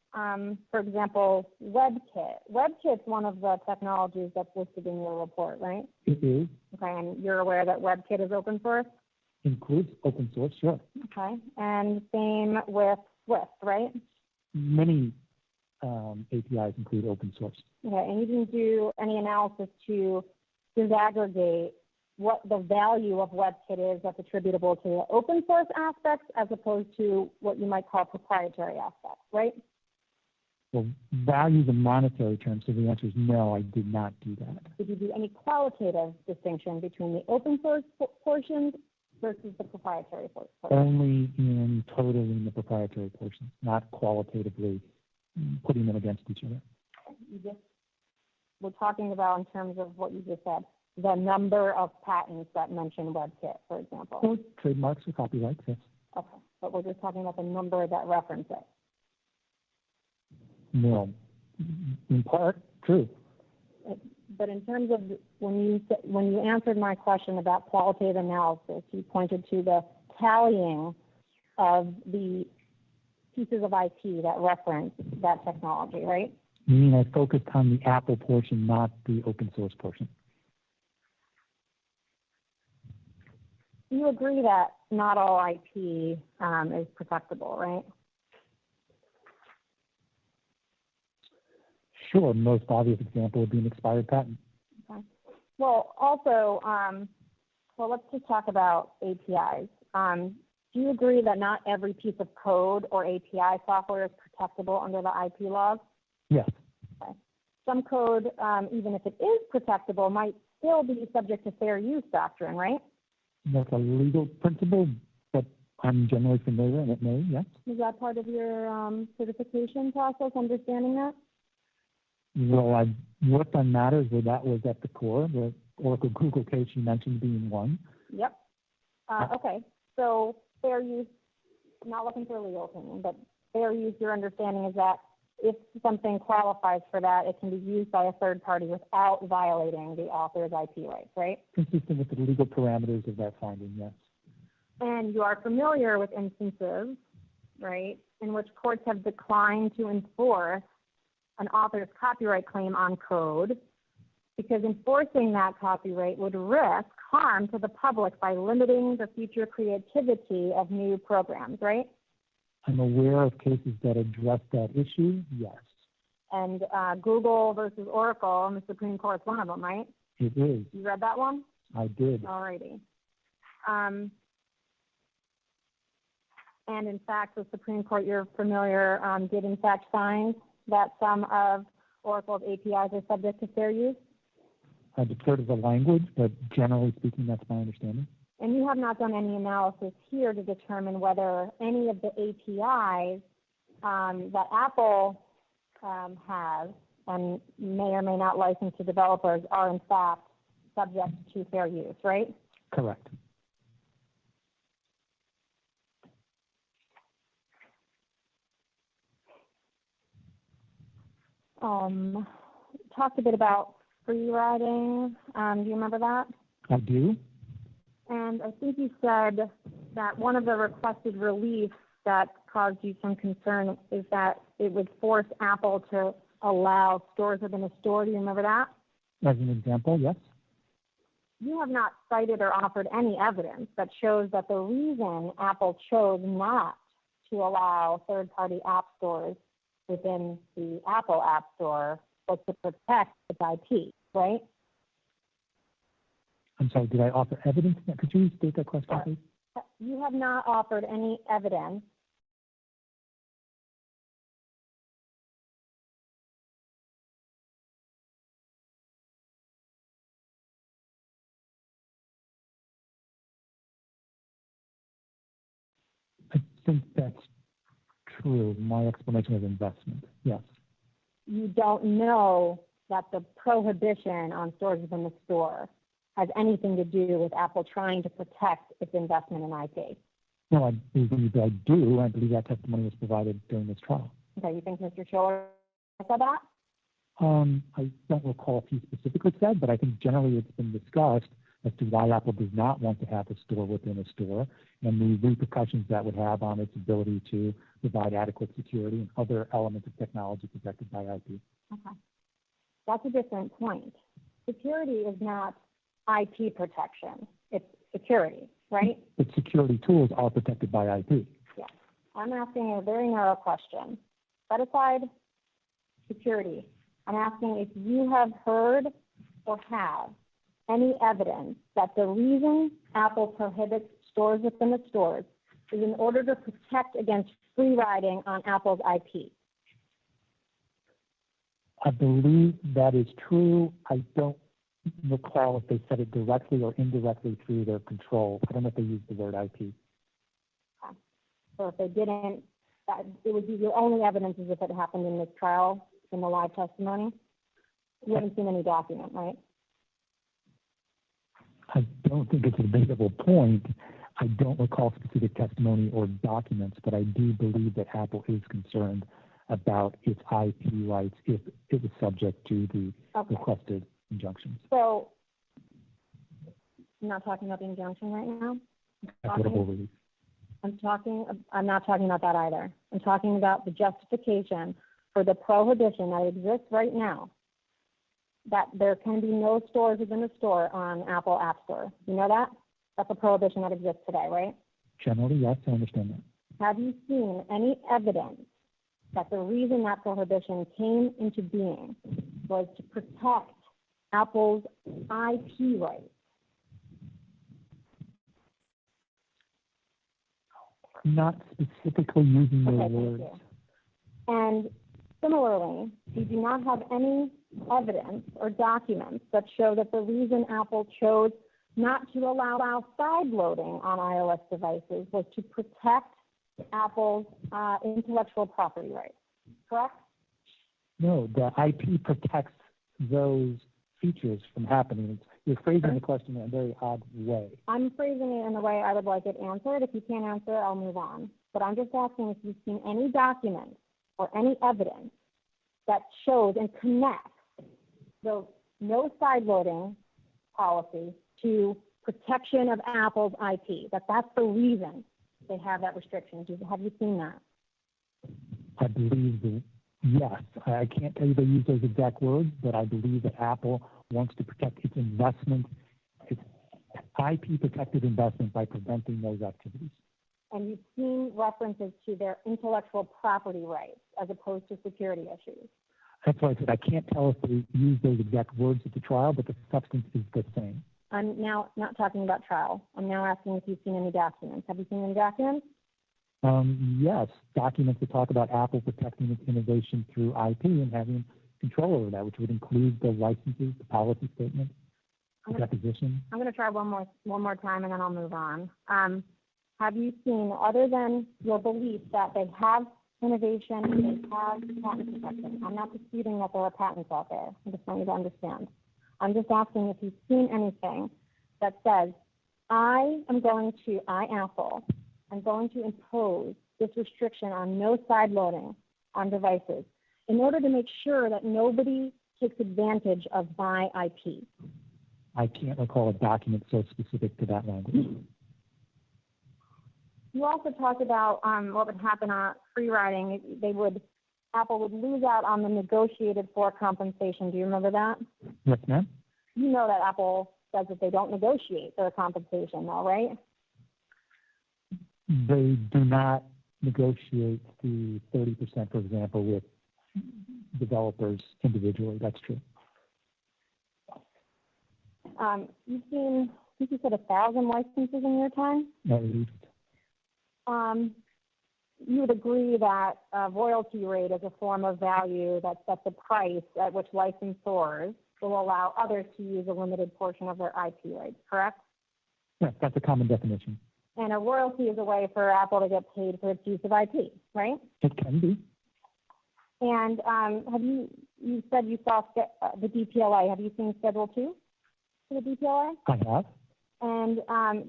for example, WebKit's one of the technologies that's listed in your report, right? It is. Okay, and you're aware that WebKit is open source? Includes open source, sure. Okay, and same with Swift, right? Many APIs include open source. Okay, and you didn't do any analysis to disaggregate what the value of WebKit is that's attributable to the open source aspects as opposed to what you might call proprietary aspects, right? Well, values in monetary terms, so the answer is no, I did not do that. Did you do any qualitative distinction between the open source portions versus the proprietary portions? Only in totaling the proprietary portions, not qualitatively putting them against each other. We're talking about in terms of what you just said, the number of patents that mention WebKit, for example. So trademarks or copyrights, yes. Okay, but we're just talking about the number that reference it. No, in part, true. But in terms of when you answered my question about qualitative analysis, you pointed to the tallying of the pieces of IP that reference that technology, right? You mean I focused on the Apple portion, not the open source portion? You agree that not all IP is protectable, right? Sure, most obvious example would be an expired patent. Okay. Well, also, let's just talk about APIs. Do you agree that not every piece of code or API software is protectable under the IP laws? Yes. Okay. Some code, even if it is protectable, might still be subject to fair use doctrine, right? That's a legal principle, but I'm generally familiar, and it may, yes. Is that part of your certification process, understanding that? Well, I worked on matters where that was at the core. The Oracle Google case you mentioned being one. Yep. Okay. So fair use, not looking for a legal opinion, but fair use, your understanding is that if something qualifies for that, it can be used by a third party without violating the author's IP rights, right? Consistent with the legal parameters of that finding, yes. And you are familiar with instances, right, in which courts have declined to enforce an author's copyright claim on code because enforcing that copyright would risk harm to the public by limiting the future creativity of new programs, right? I'm aware of cases that address that issue, yes. And Google versus Oracle in the Supreme Court is one of them, right? It is. You read that one? I did. All righty. And in fact, the Supreme Court, you're familiar, did in fact find that some of Oracle's APIs are subject to fair use? I defer to the language, but generally speaking, that's my understanding. And you have not done any analysis here to determine whether any of the APIs that Apple has and may or may not license to developers are in fact subject to fair use, right? Correct. Talked a bit about free riding. Do you remember that? I do. And I think you said that one of the requested reliefs that caused you some concern is that it would force Apple to allow stores within a store. Do you remember that? As an example, yes. You have not cited or offered any evidence that shows that the reason Apple chose not to allow third-party app stores within the Apple App Store was to protect its IP, right? I'm sorry, did I offer evidence? Could you restate that question, please? You have not offered any evidence I think that's true. My explanation was investment, yes. you don't know that the prohibition on stores within the store has anything to do with Apple trying to protect its investment in IP. No, I believe I do. I believe that testimony was provided during this trial. Okay, you think Mr. Schiller said that? I don't recall if he specifically said, but I think generally it's been discussed as to why Apple does not want to have a store within a store and the repercussions that would have on its ability to provide adequate security and other elements of technology protected by IP. Okay. That's a different point. Security is not IP protection. It's security, right? But security tools are protected by IP. Yes. I'm asking a very narrow question. Set aside security. I'm asking if you have heard or have any evidence that the reason Apple prohibits stores within the stores is in order to protect against free riding on Apple's IP. I believe that is true. I don't recall if they said it directly or indirectly through their control. I don't know if they used the word IP. Okay. So if they didn't, it would be your only evidence is if it happened in this trial, in the live testimony. You haven't seen any document, right? I don't think it's a debatable point. I don't recall specific testimony or documents, but I do believe that Apple is concerned about its IP rights if it was subject to the requested injunctions. So I'm not talking about the injunction right now. Equitable relief. I'm not talking about that either. I'm talking about the justification for the prohibition that exists right now, that there can be no stores within a store on Apple App Store. You know that? That's a prohibition that exists today, right? Generally, yes, I understand that. Have you seen any evidence that the reason that prohibition came into being was to protect Apple's IP rights? Not specifically using those Okay, words. thank you. And similarly, we do not have any evidence or documents that show that the reason Apple chose not to allow side loading on iOS devices was to protect Apple's intellectual property rights, correct? No, the IP protects those features from happening. You're phrasing the question in a very odd way. I'm phrasing it in the way I would like it answered. If you can't answer, I'll move on. But I'm just asking if you've seen any documents or any evidence that shows and connects the no side loading policy to protection of Apple's IP, that's the reason they have that restriction. Have you seen that? I believe that, yes. I can't tell you they use those exact words, but I believe that Apple wants to protect its investment, its IP-protected investment by preventing those activities. And you've seen references to their intellectual property rights as opposed to security issues. That's why I said I can't tell if they use those exact words at the trial, but the substance is the same. I'm now not talking about trial. I'm now asking if you've seen any documents. Have you seen any documents? Yes, documents that talk about Apple protecting its innovation through IP and having control over that, which would include the licenses, the policy statement, the deposition. I'm going to try one more time, and then I'll move on. Have you seen, other than your belief that they have innovation, they have patent protection? I'm not disputing that there are patents out there. I just want you to understand. I'm just asking if you've seen anything that says, Apple, I'm going to impose this restriction on no side loading on devices in order to make sure that nobody takes advantage of my IP. I can't recall a document so specific to that language. You also talked about what would happen on free riding. Apple would lose out on the negotiated for compensation. Do you remember that? Yes, ma'am. You know that Apple says that they don't negotiate their compensation, though, right? They do not negotiate the 30%, for example, with developers individually. That's true. You've seen, I think you said 1,000 licenses in your time? At least. You would agree that a royalty rate is a form of value that sets a price at which licensors will allow others to use a limited portion of their IP rights, correct? Yes, that's a common definition. And a royalty is a way for Apple to get paid for its use of IP, right? It can be. And you said you saw the DPLA. Have you seen Schedule 2 for the DPLA? I have. And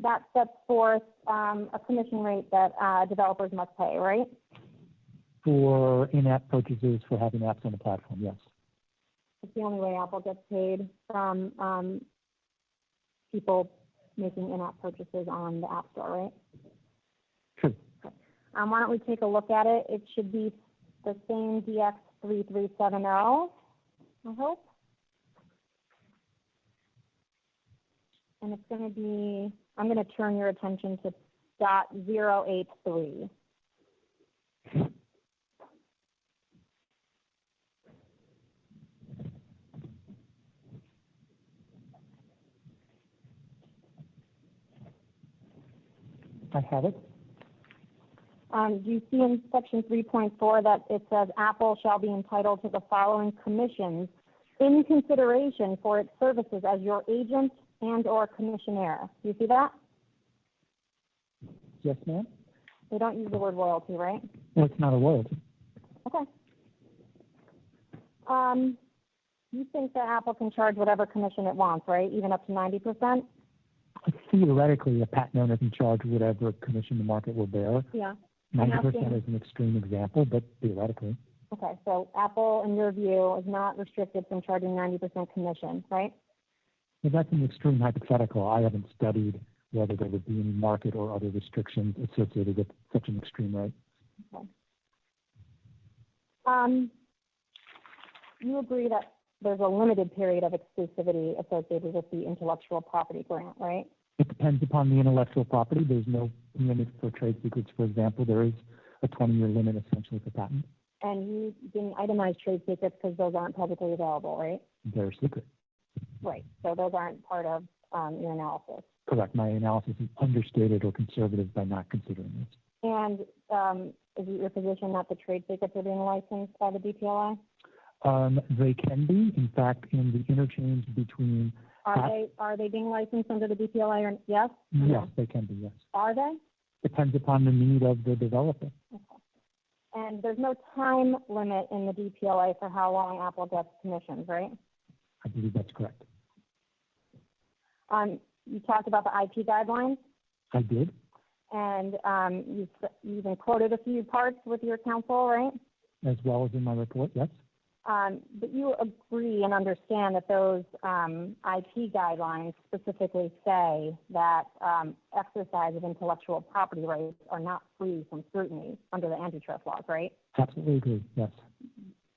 that sets forth a commission rate that developers must pay, right? For in-app purchases for having apps on the platform, yes. It's the only way Apple gets paid from people making in-app purchases on the App Store, right? True. Okay. Why don't we take a look at it? It should be the same DX3370, I hope. And it's going to be, I'm going to turn your attention to .083. I have it. Do you see in section 3.4 that it says Apple shall be entitled to the following commissions in consideration for its services as your agent and or commissionaire? Do you see that? Yes, ma'am. They don't use the word royalty, right? Well, it's not a royalty. Okay. You think that Apple can charge whatever commission it wants, right? Even up to 90%? Theoretically, a patent owner can charge whatever commission the market will bear. Yeah. 90% is an extreme example, but theoretically. Okay, so Apple, in your view, is not restricted from charging 90% commission, right? Well, that's an extreme hypothetical. I haven't studied whether there would be any market or other restrictions associated with such an extreme rate. Okay. You agree that there's a limited period of exclusivity associated with the intellectual property grant, right? It depends upon the intellectual property. There's no limit for trade secrets, for example. There is a 20-year limit essentially for patents. And you didn't itemize trade secrets because those aren't publicly available, right? They're secret. Right. So those aren't part of your analysis. Correct. My analysis is understated or conservative by not considering this. And is it your position that the trade secrets are being licensed by the DPLI? They can be. In fact, in the interchange between... Are they being licensed under the DPLI or yes? Yes, they can be, yes. Are they? Depends upon the need of the developer. Okay. And there's no time limit in the DPLA for how long Apple gets commissions, right? I believe that's correct. You talked about the IP guidelines. I did. And you've even quoted a few parts with your counsel, right? As well as in my report, yes. But you agree and understand that those IP guidelines specifically say that exercise of intellectual property rights are not free from scrutiny under the antitrust laws, right? Absolutely agree, yes.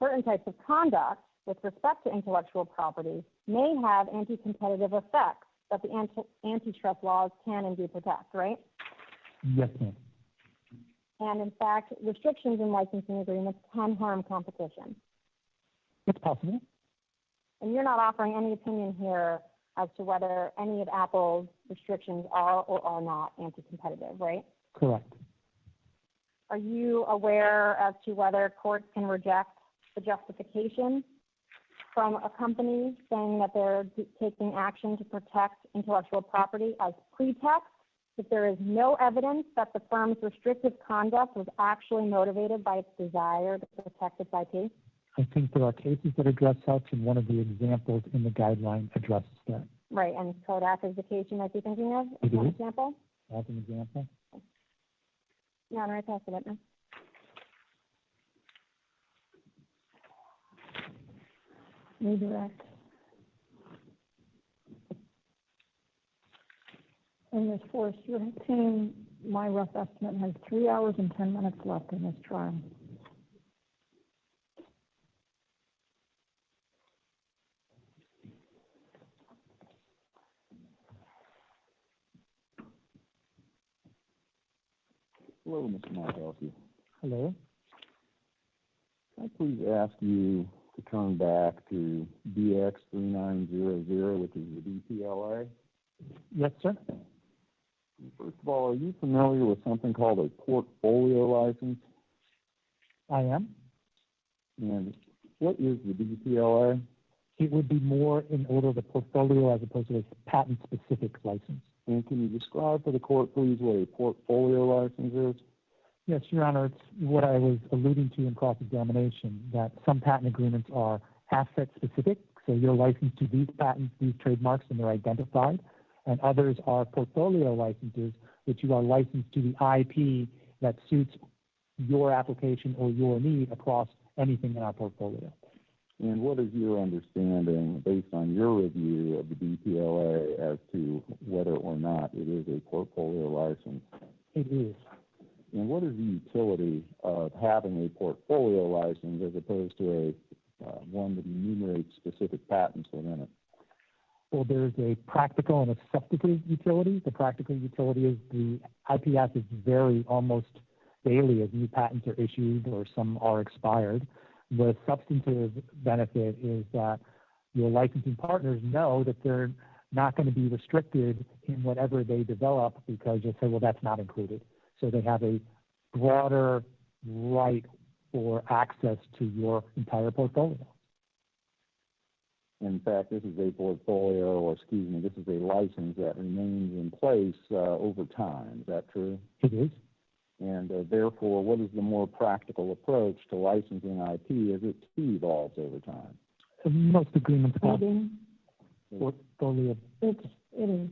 Certain types of conduct with respect to intellectual property may have anti-competitive effects that the antitrust laws can and do protect, right? Yes, ma'am. And in fact, restrictions in licensing agreements can harm competition. It's possible. And you're not offering any opinion here as to whether any of Apple's restrictions are or are not anti-competitive, right? Correct. Are you aware as to whether courts can reject the justification from a company saying that they're taking action to protect intellectual property as pretext if there is no evidence that the firm's restrictive conduct was actually motivated by its desire to protect its IP? I think there are cases that address such, and one of the examples in the guideline addresses that. Right, and Kodak is the case you might be thinking of as an example? As an example. Your Honor, I pass the witness. Redirect. In this Forrest team, my rough estimate has 3 hours and 10 minutes left in this trial. Hello, Mr. Markowski. Hello. Can I please ask you to turn back to DX3900, which is the DPLA? Yes, sir. First of all, are you familiar with something called a portfolio license? I am. And what is the DPLA? It would be more in order of the portfolio as opposed to a patent-specific license. And can you describe for the court, please, what a portfolio license is? Yes, Your Honor, it's what I was alluding to in cross-examination, that some patent agreements are asset-specific, so you're licensed to these patents, these trademarks, and they're identified, and others are portfolio licenses, which you are licensed to the IP that suits your application or your need across anything in our portfolio. And what is your understanding, based on your review of the DPLA, as to whether or not it is a portfolio license? It is. And what is the utility of having a portfolio license as opposed to a one that enumerates specific patents within it? Well, there's a practical and a substantive utility. The practical utility is the IP assets vary almost daily as new patents are issued or some are expired. The substantive benefit is that your licensing partners know that they're not going to be restricted in whatever they develop because you'll say, well, that's not included. So they have a broader right for access to your entire portfolio. In fact, this is a portfolio, or excuse me, this is a license that remains in place over time. Is that true? It is. And therefore, what is the more practical approach to licensing IP as it too evolves over time? Most agreements have portfolio. It is.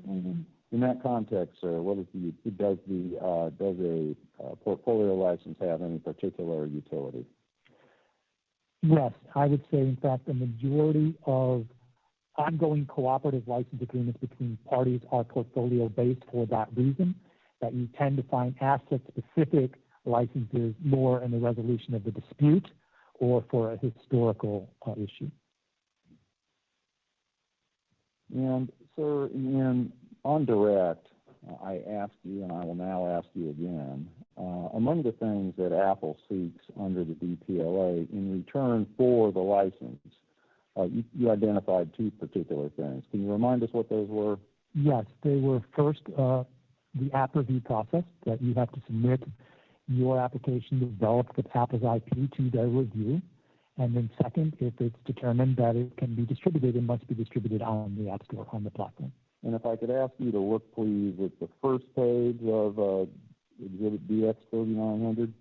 In that context, sir, what is does a portfolio license have any particular utility? Yes, I would say, in fact, the majority of ongoing cooperative license agreements between parties are portfolio-based for that reason, that you tend to find asset-specific licenses more in the resolution of the dispute or for a historical issue. And, sir, in On direct, I asked you, and I will now ask you again, among the things that Apple seeks under the DPLA in return for the license, you identified two particular things. Can you remind us what those were? Yes, they were first the app review process, that you have to submit your application developed with Apple's IP to their review. And then second, if it's determined that it can be distributed, it must be distributed on the App Store, on the platform. And if I could ask you to look, please, at the first page of Exhibit DX 3900.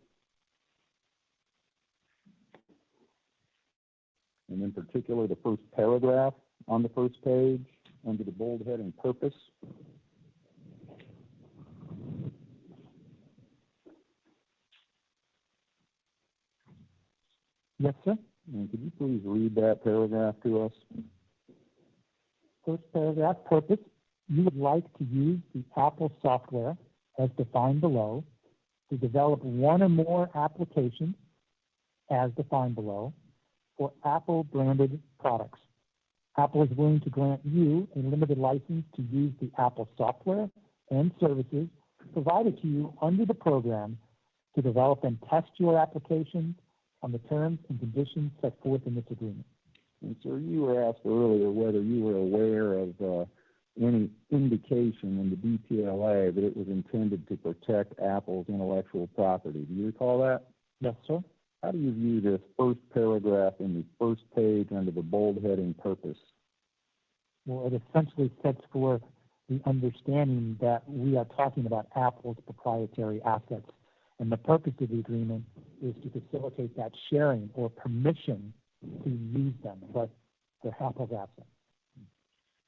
And in particular, the first paragraph on the first page under the bold heading Purpose. Yes, sir. And could you please read that paragraph to us? First paragraph, purpose. You would like to use the Apple software as defined below to develop one or more applications as defined below for Apple branded products. Apple is willing to grant you a limited license to use the Apple software and services provided to you under the program to develop and test your applications on the terms and conditions set forth in this agreement. And sir, you were asked earlier whether you were aware of any indication in the DPLA that it was intended to protect Apple's intellectual property. Do you recall that? Yes, sir. How do you view this first paragraph in the first page under the bold heading Purpose? Well, it essentially sets forth the understanding that we are talking about Apple's proprietary assets. And the purpose of the agreement is to facilitate that sharing or permission to use them, but they're Apple's assets.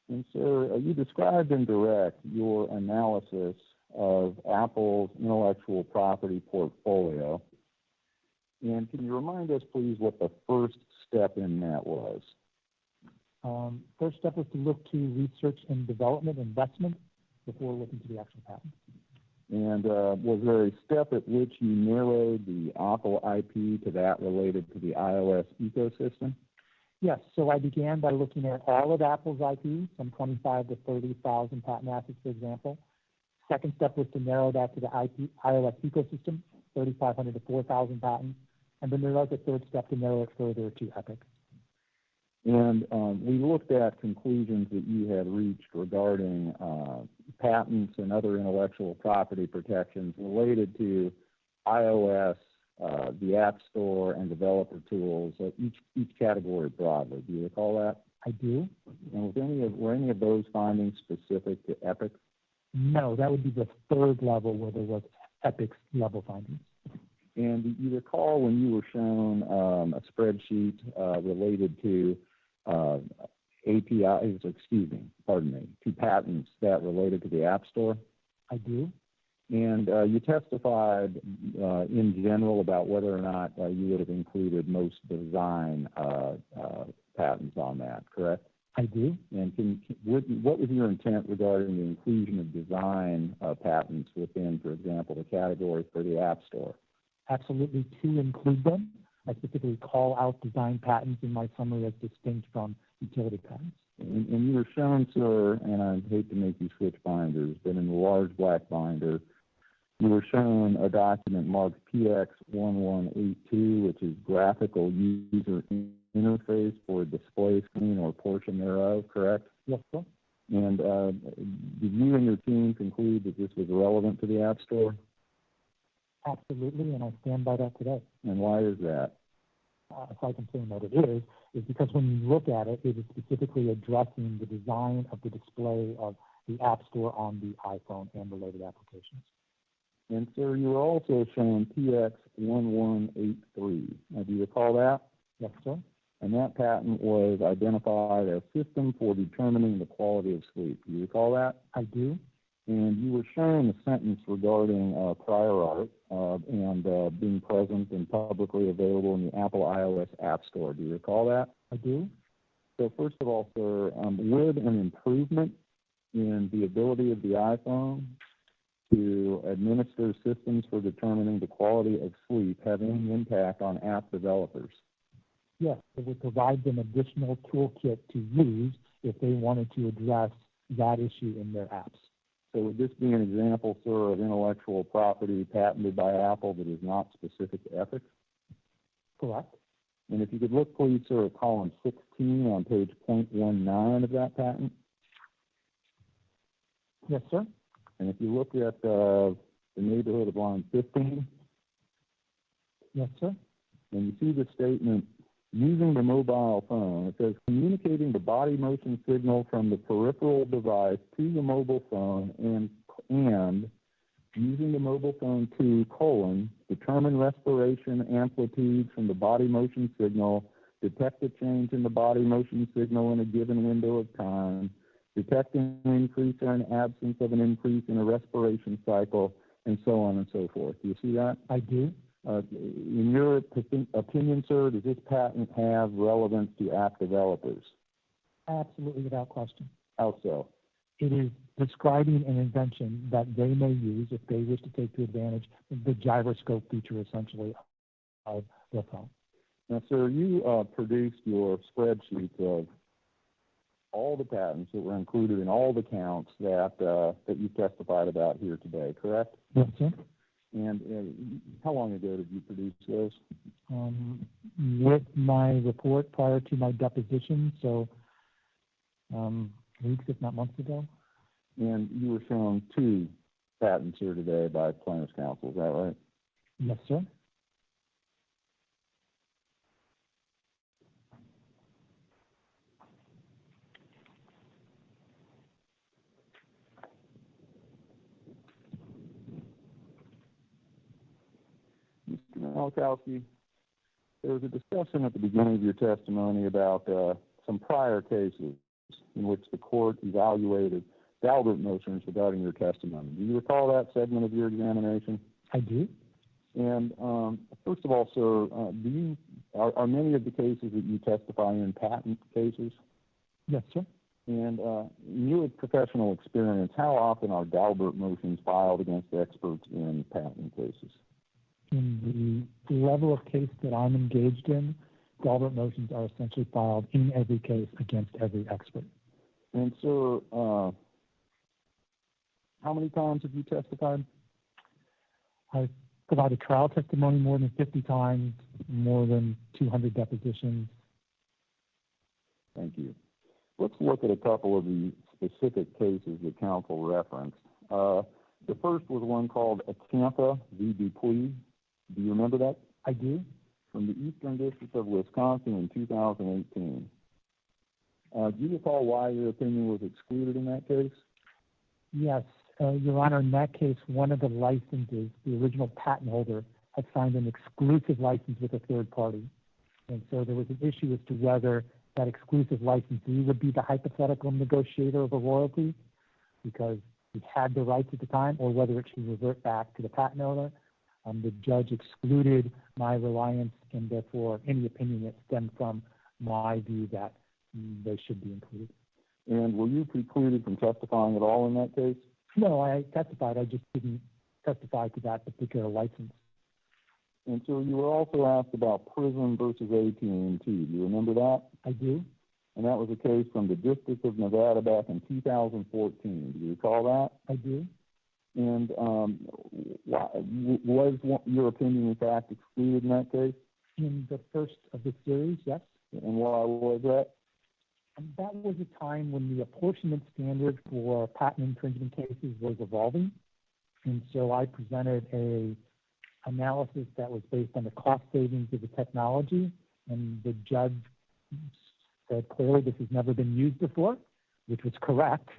And sir, you described in direct your analysis of Apple's intellectual property portfolio. And can you remind us, please, what the first step in that was? First step was to look to research and development investment before looking to the actual patent. And was there a step at which you narrowed the Apple IP to that related to the iOS ecosystem? Yes, so I began by looking at all of Apple's IP, some 25 to 30,000 patent assets, for example. Second step was to narrow that to the iOS ecosystem, 3,500 to 4,000 patents. And then there was a third step to narrow it further to Epic. And we looked at conclusions that you had reached regarding patents and other intellectual property protections related to iOS, the App Store, and developer tools, each category broadly. Do you recall that? I do. And were any of those findings specific to Epic? No, that would be the third level where there was Epic's level findings. And do you recall when you were shown a spreadsheet related to APIs, to patents that related to the App Store? I do. And you testified in general about whether or not you would have included most design patents on that, correct? I do. And what was your intent regarding the inclusion of design patents within, for example, the category for the App Store? Absolutely, to include them. I specifically call out design patents in my summary as distinct from utility patents. And you were shown, sir, and I hate to make you switch binders, but in the large black binder, you were shown a document marked PX1182, which is graphical user interface for a display screen or portion thereof, correct? Yes, sir. And did you and your team conclude that this was relevant to the App Store? Absolutely, and I stand by that today. And why is that? If I can say what it is because when you look at it, it is specifically addressing the design of the display of the App Store on the iPhone and related applications. And, sir, you were also shown PX1183. Now, do you recall that? Yes, sir. And that patent was identified as system for determining the quality of sleep. Do you recall that? I do. And you were shown a sentence regarding prior art and being present and publicly available in the Apple iOS App Store. Do you recall that? I do. So first of all, sir, would an improvement in the ability of the iPhone to administer systems for determining the quality of sleep have any impact on app developers? Yes, it would provide them additional toolkit to use if they wanted to address that issue in their apps. So would this be an example, sir, of intellectual property patented by Apple that is not specific to ethics? Correct? And if you could look, please, sir, at column 16 on page .19 of that patent. Yes, sir. And if you look at the neighborhood of line 15, Yes, sir. and you see the statement, using the mobile phone, it says communicating the body motion signal from the peripheral device to the mobile phone and using the mobile phone to, determine respiration amplitudes from the body motion signal, detect a change in the body motion signal in a given window of time, detect an increase or an absence of an increase in a respiration cycle, and so on and so forth. Do you see that? I do. In your opinion, sir, does this patent have relevance to app developers? Absolutely, without question. How so? It is describing an invention that they may use if they wish to take to advantage the gyroscope feature, essentially, of the phone. Now, sir, you produced your spreadsheet of all the patents that were included in all the counts that you testified about here today, correct? Yes, sir. And how long ago did you produce those? With my report prior to my deposition, so weeks, if not months ago. And you were shown 2 patents here today by plaintiff's counsel, is that right? Yes, sir. Mr. Malachowski, there was a discussion at the beginning of your testimony about some prior cases in which the court evaluated Daubert motions regarding your testimony. Do you recall that segment of your examination? I do. And first of all, sir, are many of the cases that you testify in patent cases? Yes, sir. And in your professional experience, how often are Daubert motions filed against experts in patent cases? In the level of case that I'm engaged in, Daubert motions are essentially filed in every case against every expert. And sir, how many times have you testified? I've provided trial testimony more than 50 times, more than 200 depositions. Thank you. Let's look at a couple of the specific cases that counsel referenced. The first was one called Acampa v. Dupuis. Do you remember that? I do. From the Eastern District of Wisconsin in 2018. Do you recall why your opinion was excluded in that case? Yes, Your Honor, in that case, one of the licenses, the original patent holder, had signed an exclusive license with a third party. And so there was an issue as to whether that exclusive licensee would be the hypothetical negotiator of a royalty, because he had the rights at the time, or whether it should revert back to the patent owner. The judge excluded my reliance, and therefore any opinion that stemmed from my view that they should be included. And were you precluded from testifying at all in that case? No, I testified. I just didn't testify to that particular license. And so you were also asked about Prism versus AT&T. Do you remember that? I do. And that was a case from the District of Nevada back in 2014. Do you recall that? I do. And was your opinion, in fact, excluded in that case? In the first of the series, yes. And why was that? And that was a time when the apportionment standard for patent infringement cases was evolving. And so I presented a analysis that was based on the cost savings of the technology, and the judge said clearly this has never been used before, which was correct,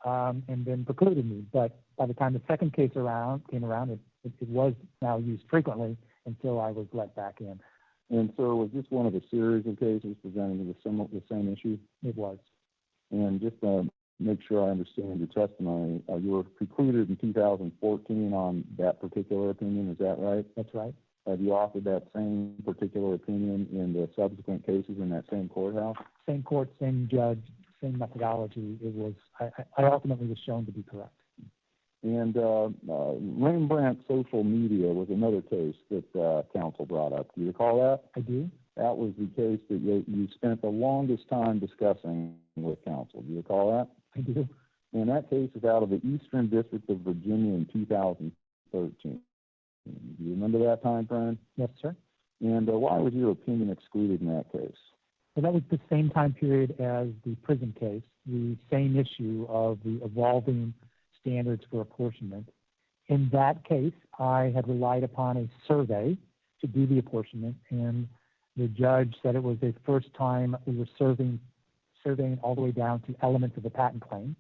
and then precluded me. But by the time the second case came around, it was now used frequently, and so I was let back in. And so was this one of a series of cases presenting the same issue? It was. And just to make sure I understand your testimony, you were precluded in 2014 on that particular opinion, is that right? That's right. Have you offered that same particular opinion in the subsequent cases in that same courthouse? Same court, same judge, same methodology. It was. I ultimately was shown to be correct. And Rembrandt Social Media was another case that counsel brought up. Do you recall that? I do. That was the case that you spent the longest time discussing with counsel. Do you recall that? I do. And that case is out of the Eastern District of Virginia in 2013. Do you remember that time frame? Yes, sir. And why was your opinion excluded in that case? So that was the same time period as the prison case, the same issue of the evolving standards for apportionment. In that case, I had relied upon a survey to do the apportionment, and the judge said it was the first time we were surveying all the way down to elements of the patent claim,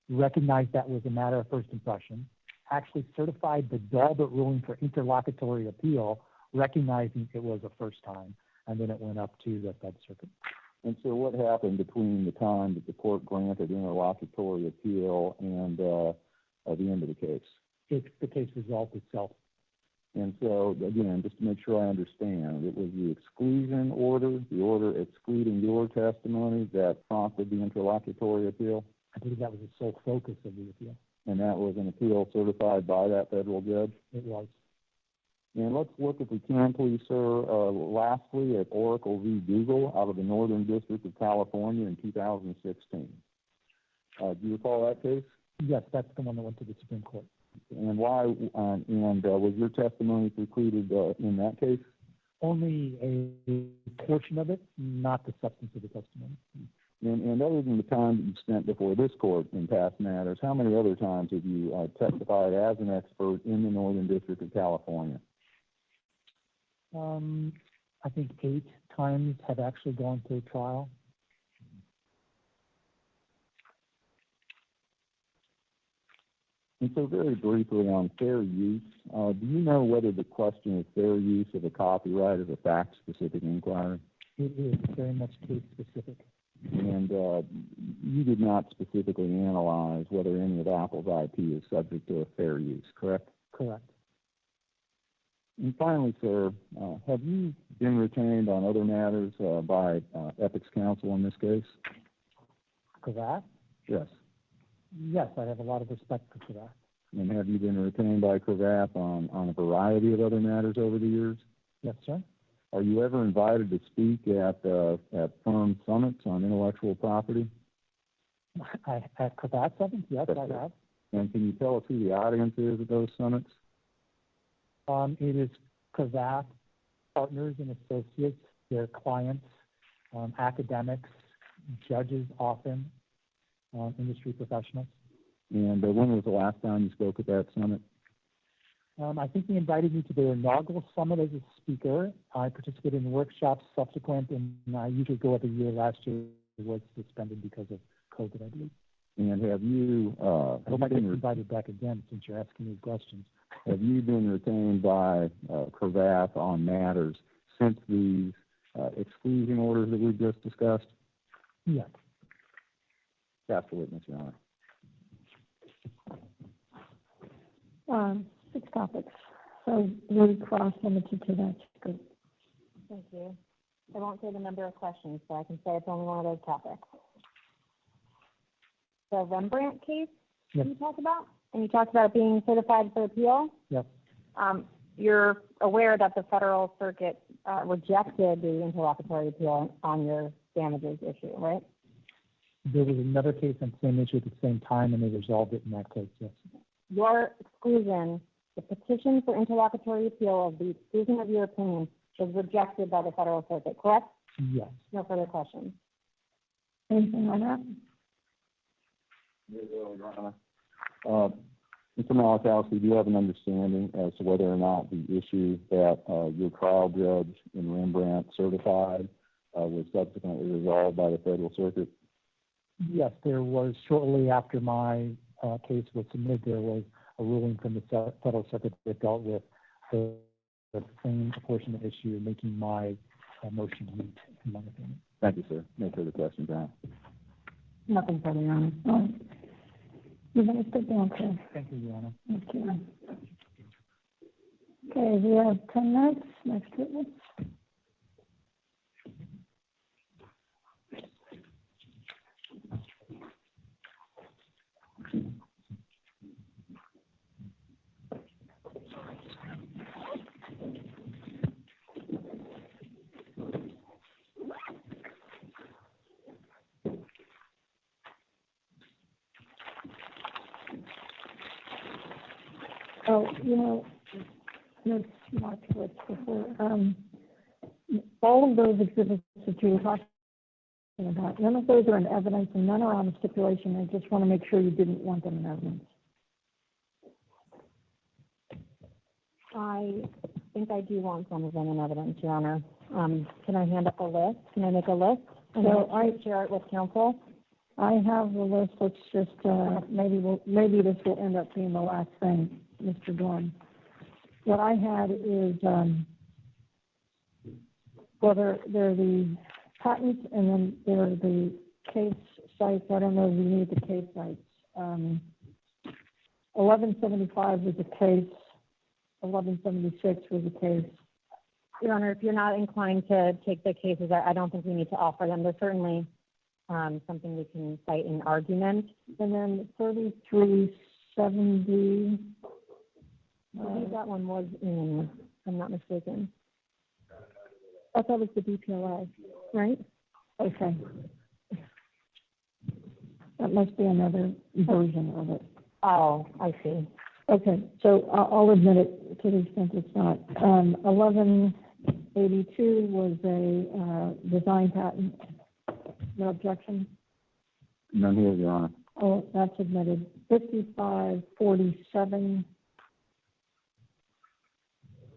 recognized that was a matter of first impression, actually certified the Dalbert ruling for interlocutory appeal, recognizing it was a first time, and then it went up to the Fed Circuit. And so what happened between the time that the court granted interlocutory appeal and the end of the case? The case resolved itself. And so, again, just to make sure I understand, it was the exclusion order, the order excluding your testimony that prompted the interlocutory appeal? I believe that was the sole focus of the appeal. And that was an appeal certified by that federal judge? It was. And let's look, if we can, please, sir, lastly at Oracle v. Google out of the Northern District of California in 2016. Do you recall that case? Yes, that's the one that went to the Supreme Court. And why, was your testimony precluded in that case? Only a portion of it, not the substance of the testimony. And other than the time that you've spent before this court in past matters, how many other times have you testified as an expert in the Northern District of California? I think 8 times have actually gone to trial. And so very briefly on fair use, do you know whether the question of fair use of a copyright is a fact-specific inquiry? It is very much case-specific. And you did not specifically analyze whether any of Apple's IP is subject to a fair use, correct? Correct. And finally, sir, have you been retained on other matters by Ethics Counsel in this case? Cravath? Yes. Yes, I have a lot of respect for Cravath. And have you been retained by Cravath on a variety of other matters over the years? Yes, sir. Are you ever invited to speak at firm summits on intellectual property? At Cravath summits? Yes, That's I it. have. And can you tell us who the audience is at those summits? It is Cravath partners and associates, their clients, academics, judges often, industry professionals. And when was the last time you spoke at that summit? I think they invited me to their inaugural summit as a speaker. I participated in workshops subsequent, and I usually go every year. Last year was suspended because of COVID, I believe. And have you... I hope I get invited back again since you're asking these questions. Have you been retained by Cravath on matters since these exclusion orders that we've just discussed? Yes. Cast a witness, Your Honor. 6 topics. So really cross-limited to that group. Thank you. I won't say the number of questions, so I can say it's only one of those topics. The Rembrandt case you talked about, and you talked about it being certified for appeal. Yep. You're aware that the Federal Circuit rejected the interlocutory appeal on your damages issue, right? There was another case on the same issue at the same time, and they resolved it in that case, yes. Your exclusion, the petition for interlocutory appeal of the exclusion of your opinion, was rejected by the Federal Circuit, correct? Yes. No further questions. Anything on that? Your Honor. Mr. Malachowski, do you have an understanding as to whether or not the issue that your trial judge in Rembrandt certified was subsequently resolved by the Federal Circuit? Yes, there was, shortly after my case was submitted, there was a ruling from the Federal Circuit that dealt with the same apportionment issue, making my motion moot, in my opinion. Thank you, sir. No further questions, Your Honor. Nothing further, Your Honor. All right. You better sit down, sir. Thank you, Your Honor. Thank you. Okay, we have 10 minutes. Next witness. Oh, no, not what's before. All of those exhibits that you were talking about, none of those are in evidence and none are on the stipulation. I just want to make sure you didn't want them in evidence. I think I do want some of them in evidence, Your Honor. Can I hand up a list? Can I make a list? And So I share it with counsel. I have the list. Let's just, maybe this will end up being the last thing, Mr. Dorn. What I had is, well, they're the patents and then there are the case sites. I don't know if you need the case sites. 1175 was a case. 1176 was a case. Your Honor, if you're not inclined to take the cases, I don't think we need to offer them. There's certainly something we can cite in argument. And then 3370. I believe that one was in, if I'm not mistaken. I thought it was the BPLA, right? Okay. That must be another version of it. Oh, I see. Okay, so I'll admit it to the extent it's not. 1182 was a design patent. No objection? None here, Your Honor. Oh, that's admitted. 5547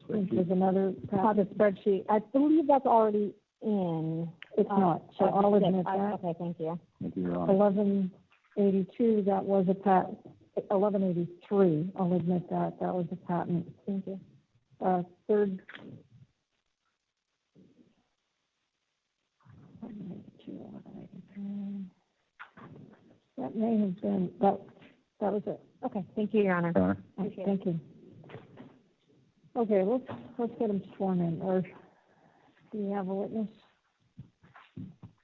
was another patent. The spreadsheet. I believe that's already in. It's not, so I'll admit that. Okay, thank you. Thank you, Your Honor. 1182, that was a patent. 1183, I'll admit that. That was a patent. Thank you. Third. That may have been, that was it. Okay, thank you, Your Honor. Your Honor. Thank you. Okay, let's get him sworn in. Or do you have a witness?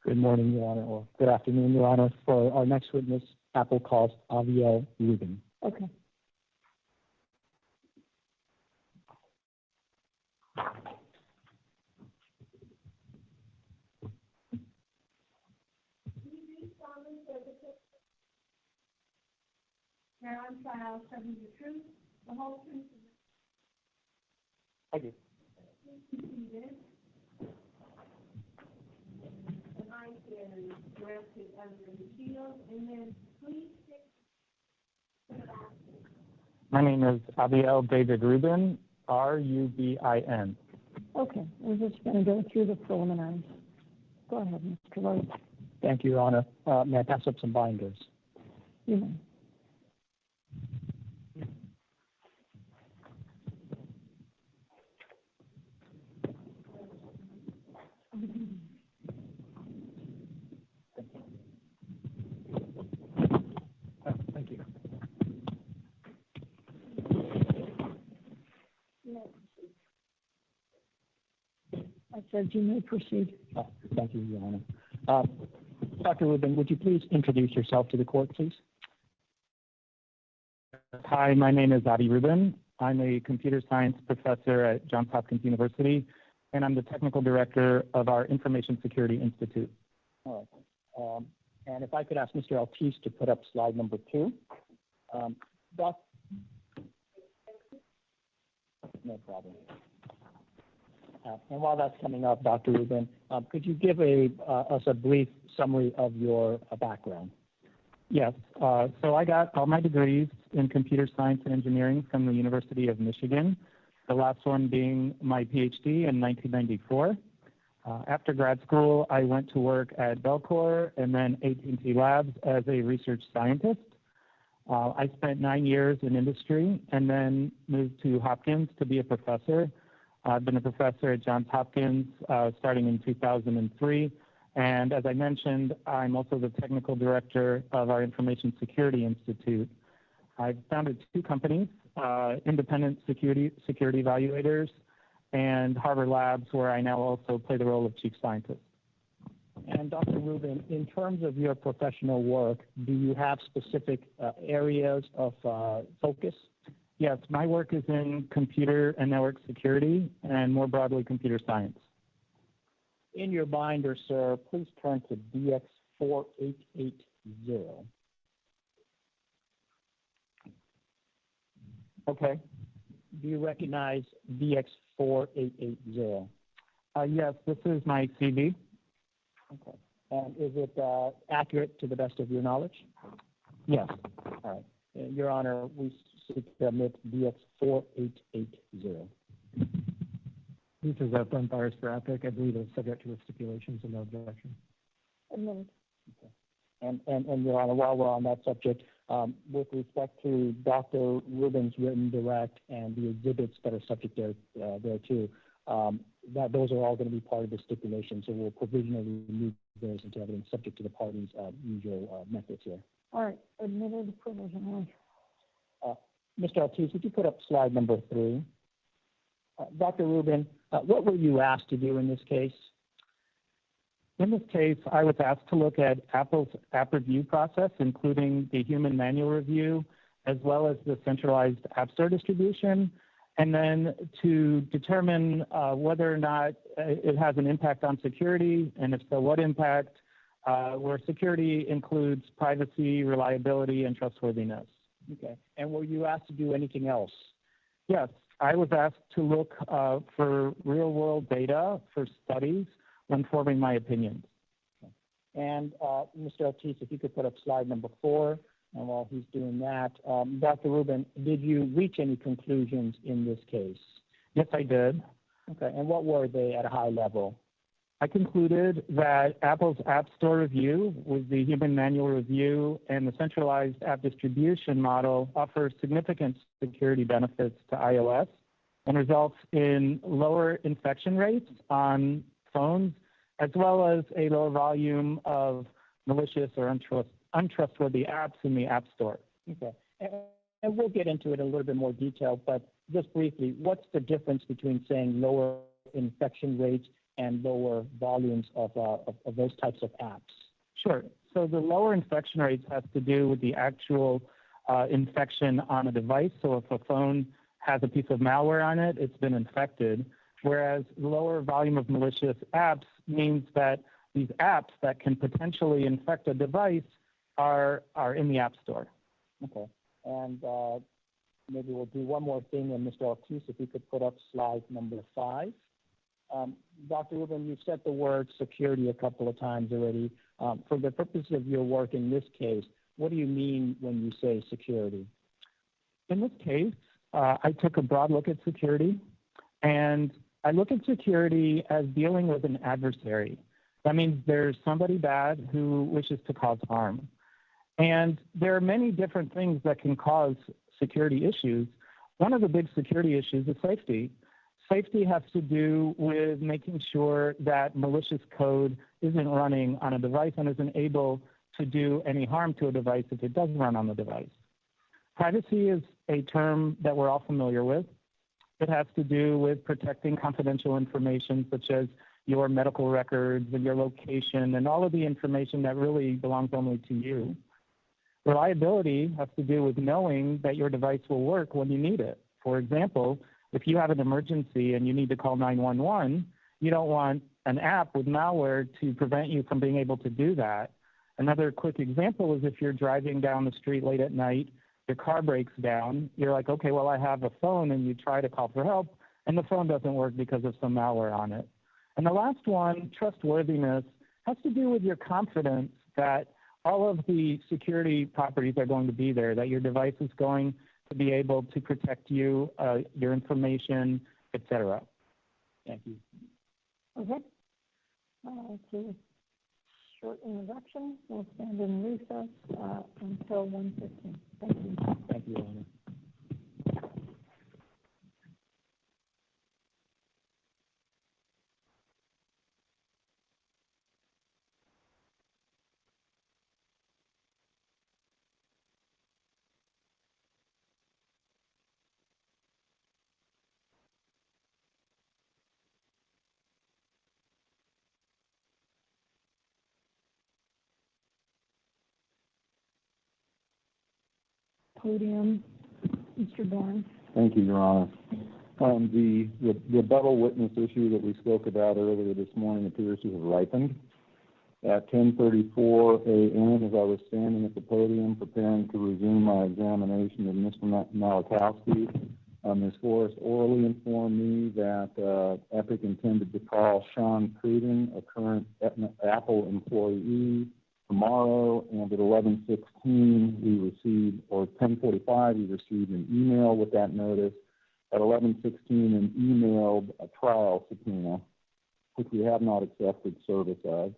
Good morning, Your Honor, or good afternoon, Your Honor. For our next witness, Apple calls Aviel Rubin. Okay. Here on trial, telling the truth, the whole truth, I do. and I can rest it under the shield, and then please stick. My name is Abiel David Rubin, Rubin. Okay, we're just going to go through the preliminaries. Go ahead, Mr. Rhodes. Thank you, Your Honor. May I pass up some binders? You may. Thank you. I said you may proceed. Thank you, Your Honor. Dr. Rubin, would you please introduce yourself to the court, please? Hi, my name is Adi Rubin. I'm a computer science professor at Johns Hopkins University, and I'm the technical director of our Information Security Institute. All right. And if I could ask Mr. Altice to put up slide number 2. No problem. And while that's coming up, Dr. Rubin, could you give us a brief summary of your background? Yes. So I got all my degrees in computer science and engineering from the University of Michigan, the last one being my PhD in 1994. After grad school, I went to work at Belcor and then AT&T Labs as a research scientist. I spent 9 years in industry and then moved to Hopkins to be a professor. I've been a professor at Johns Hopkins starting in 2003. And as I mentioned, I'm also the technical director of our Information Security Institute. I've founded 2 companies, Independent Security Evaluators and Harvard Labs, where I now also play the role of chief scientist. And Dr. Rubin, in terms of your professional work, do you have specific areas of focus? Yes, my work is in computer and network security and more broadly computer science. In your binder, sir, please turn to DX4880. Okay. Do you recognize VX4880? Yes, this is my CV. Okay. And is it accurate to the best of your knowledge? Yes. All right. Your Honor, we seek to admit VX4880. This is Brent Byers for Epic. I believe it's subject to the stipulations and no objection. Admitted. Okay. And Your Honor, while we're on that subject, with respect to Dr. Rubin's written direct and the exhibits that are subject there too, that those are all going to be part of the stipulation, so we'll provisionally remove those into evidence subject to the parties' usual methods here. All right, admitted provisionally. Mr. Ortiz, would you put up slide number 3? Dr. Rubin, what were you asked to do in this case? In this case, I was asked to look at Apple's app review process, including the human manual review, as well as the centralized App Store distribution, and then to determine whether or not it has an impact on security, and if so, what impact, where security includes privacy, reliability, and trustworthiness. Okay. And were you asked to do anything else? Yes, I was asked to look for real-world data for studies when forming my opinions. Okay. And Mr. Ortiz, if you could put up slide number 4, and while he's doing that, Dr. Rubin, did you reach any conclusions in this case? Yes, I did. Okay. And what were they at a high level? I concluded that Apple's App Store review, with the human manual review and the centralized app distribution model, offers significant security benefits to iOS and results in lower infection rates on phones, as well as a lower volume of malicious or untrustworthy apps in the App Store. Okay. And we'll get into it in a little bit more detail, but just briefly, what's the difference between saying lower infection rates and lower volumes of those types of apps? Sure. So the lower infection rates has to do with the actual infection on a device. So if a phone has a piece of malware on it, it's been infected. Whereas lower volume of malicious apps means that these apps that can potentially infect a device are in the App Store. Okay. And maybe we'll do one more thing, and Mr. Ortiz, if you could put up slide number 5. Dr. Rubin, you've said the word security a couple of times already. For the purpose of your work in this case, what do you mean when you say security? In this case, I took a broad look at security, and I look at security as dealing with an adversary. That means there's somebody bad who wishes to cause harm. And there are many different things that can cause security issues. One of the big security issues is safety. Safety has to do with making sure that malicious code isn't running on a device and isn't able to do any harm to a device if it does run on the device. Privacy is a term that we're all familiar with. It has to do with protecting confidential information such as your medical records and your location and all of the information that really belongs only to you. Reliability has to do with knowing that your device will work when you need it. For example, if you have an emergency and you need to call 911, you don't want an app with malware to prevent you from being able to do that. Another quick example is if you're driving down the street late at night, your car breaks down, you're like, okay, well, I have a phone, and you try to call for help, and the phone doesn't work because of some malware on it. And the last one, trustworthiness, has to do with your confidence that all of the security properties are going to be there, that your device is going to be able to protect you, your information, etc. Thank you. Okay. To short introduction, we'll stand in recess until 1:15. Thank you. Thank you, Your Honor. Podium, Mr. Dorn. Thank you, Your Honor. The rebuttal witness issue that we spoke about earlier this morning appears to have ripened. At 10:34 a.m., as I was standing at the podium preparing to resume my examination of Mr. Malachowski, Ms. Forrest orally informed me that Epic intended to call Sean Cruden, a current Apple employee, tomorrow, and at 11:16 we received, or 10:45, we received an email with that notice. At 11:16, an emailed a trial subpoena, which we have not accepted service of.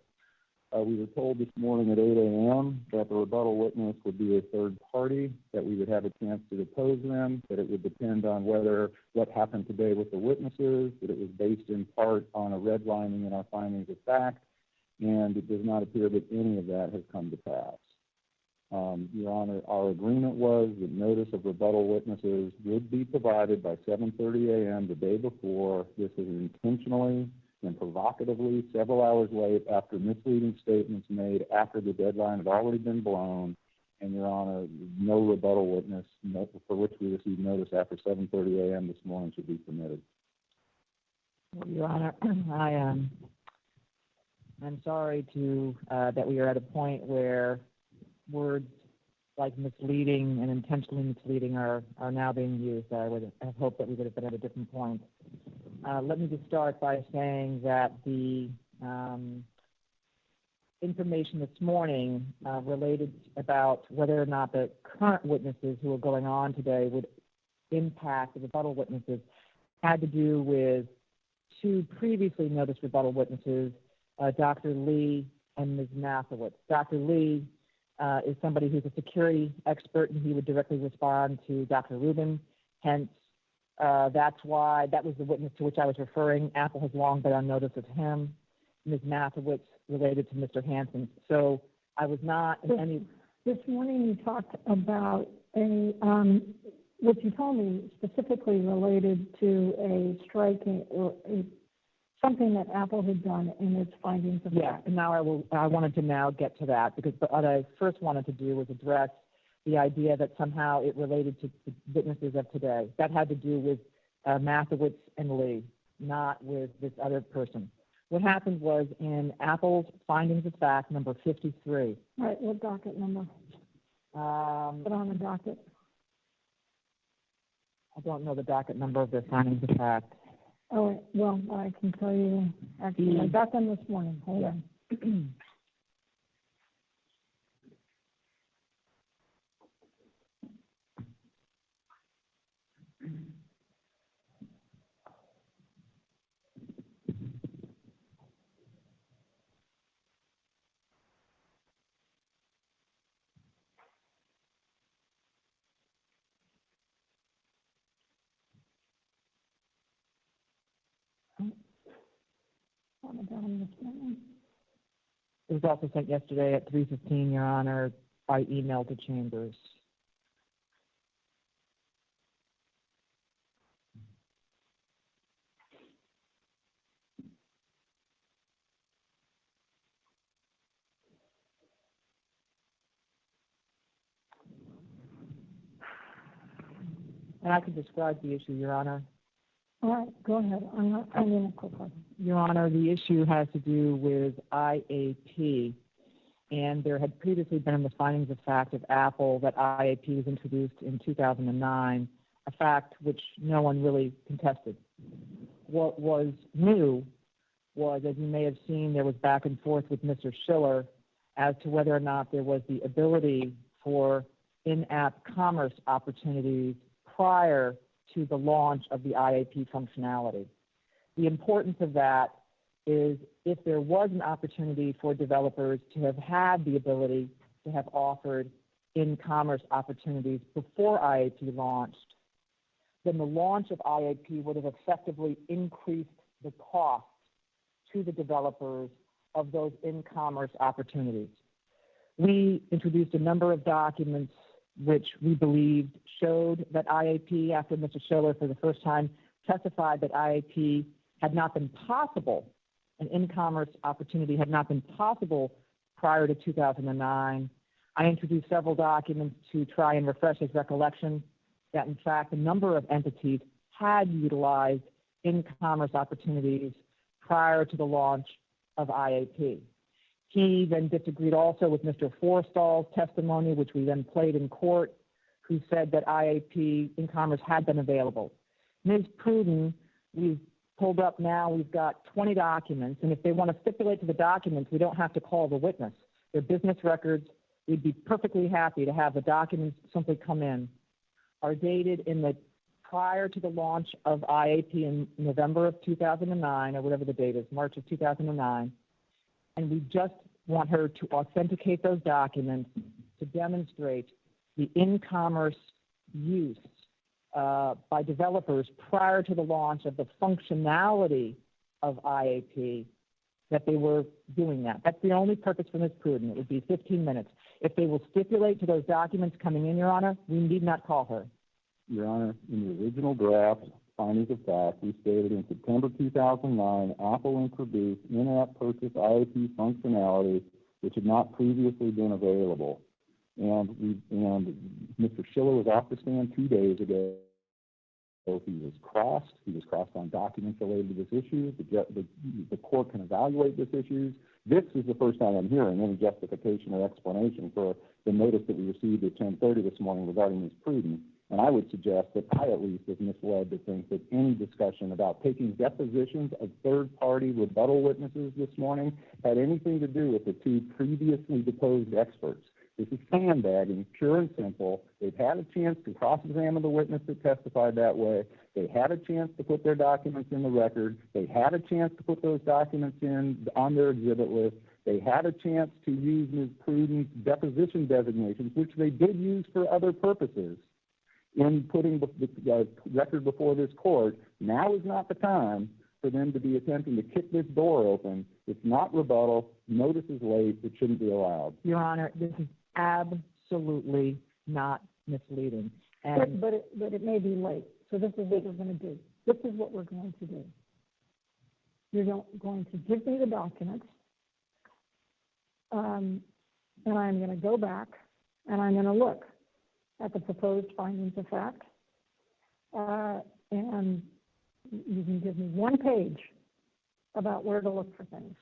We were told this morning at 8 a.m. that the rebuttal witness would be a third party, that we would have a chance to depose them, that it would depend on what happened today with the witnesses, that it was based in part on a redlining in our findings of fact, and it does not appear that any of that has come to pass. Your Honor, our agreement was that notice of rebuttal witnesses would be provided by 7:30 a.m. the day before. This is intentionally and provocatively several hours late after misleading statements made after the deadline had already been blown. And, Your Honor, no rebuttal witness for which we received notice after 7:30 a.m. this morning should be permitted. Well, Your Honor, I'm sorry that we are at a point where words like misleading and intentionally misleading are now being used. I would have hoped that we would have been at a different point. Let me just start by saying that the information this morning related about whether or not the current witnesses who are going on today would impact the rebuttal witnesses had to do with two previously noticed rebuttal witnesses, Dr. Lee and Ms. Mathewitz. Dr. Lee is somebody who's a security expert, and he would directly respond to Dr. Rubin. Hence, that's why that was the witness to which I was referring. Apple has long been on notice of him. Ms. Mathewitz related to Mr. Hanson. So I was not in any... This morning you talked about what you told me specifically related to a striking or something that Apple had done in its findings of fact. And now I wanted to now get to that, because what I first wanted to do was address the idea that somehow it related to the witnesses of today. That had to do with Mathewitz and Lee, not with this other person. What happened was in Apple's findings of fact, number 53. Right, what docket number? Put on the docket. I don't know the docket number of their findings of fact. Oh, well, I can tell you, actually, I got them this morning. Hold on. It was also sent yesterday at 3:15, Your Honor, by email to Chambers. And I can describe the issue, Your Honor. All right, go ahead. I'm in a quick one. Your Honor, the issue has to do with IAP, and there had previously been in the findings of fact of Apple that IAP was introduced in 2009, a fact which no one really contested. What was new was, as you may have seen, there was back and forth with Mr. Schiller as to whether or not there was the ability for in-app commerce opportunities prior to the launch of the IAP functionality. The importance of that is if there was an opportunity for developers to have had the ability to have offered in-commerce opportunities before IAP launched, then the launch of IAP would have effectively increased the cost to the developers of those in-commerce opportunities. We introduced a number of documents which we believed showed that IAP, after Mr. Schiller for the first time testified that IAP had not been possible, an in-commerce opportunity had not been possible prior to 2009. I introduced several documents to try and refresh his recollection that, in fact, a number of entities had utilized in-commerce opportunities prior to the launch of IAP. He then disagreed also with Mr. Forstall's testimony, which we then played in court, who said that IAP in Commerce had been available. Ms. Pruden, we've pulled up now, we've got 20 documents, and if they want to stipulate to the documents, we don't have to call the witness. They're business records. We'd be perfectly happy to have the documents simply come in. Are dated in the prior to the launch of IAP in November of 2009, or whatever the date is, March of 2009, and we just want her to authenticate those documents to demonstrate the in-commerce use by developers prior to the launch of the functionality of IAP, that they were doing that. That's the only purpose for Ms. Pruden. It would be 15 minutes. If they will stipulate to those documents coming in, Your Honor, we need not call her. Your Honor, in the original draft findings of fact, we stated in September 2009, Apple introduced in-app purchase IAP functionality which had not previously been available. And Mr. Schiller was off the stand 2 days ago. So he was crossed. He was crossed on documents related to this issue. The court can evaluate this issue. This is the first time I'm hearing any justification or explanation for the notice that we received at 10:30 this morning regarding Ms. Pruden. And I would suggest that I at least was misled to think that any discussion about taking depositions of third-party rebuttal witnesses this morning had anything to do with the two previously deposed experts. This is sandbagging, pure and simple. They've had a chance to cross-examine the witness that testified that way. They had a chance to put their documents in the record. They had a chance to put those documents in on their exhibit list. They had a chance to use Ms. Pruden's deposition designations, which they did use for other purposes, in putting the record before this court. Now is not the time for them to be attempting to kick this door open. It's not rebuttal. Notice is late. It shouldn't be allowed. Your Honor, this is absolutely not misleading. And but it may be late. So this is what we're going to do. This is what we're going to do. You're going to give me the documents, and I'm going to go back, and I'm going to look at the proposed findings of fact, and you can give me one page about where to look for things.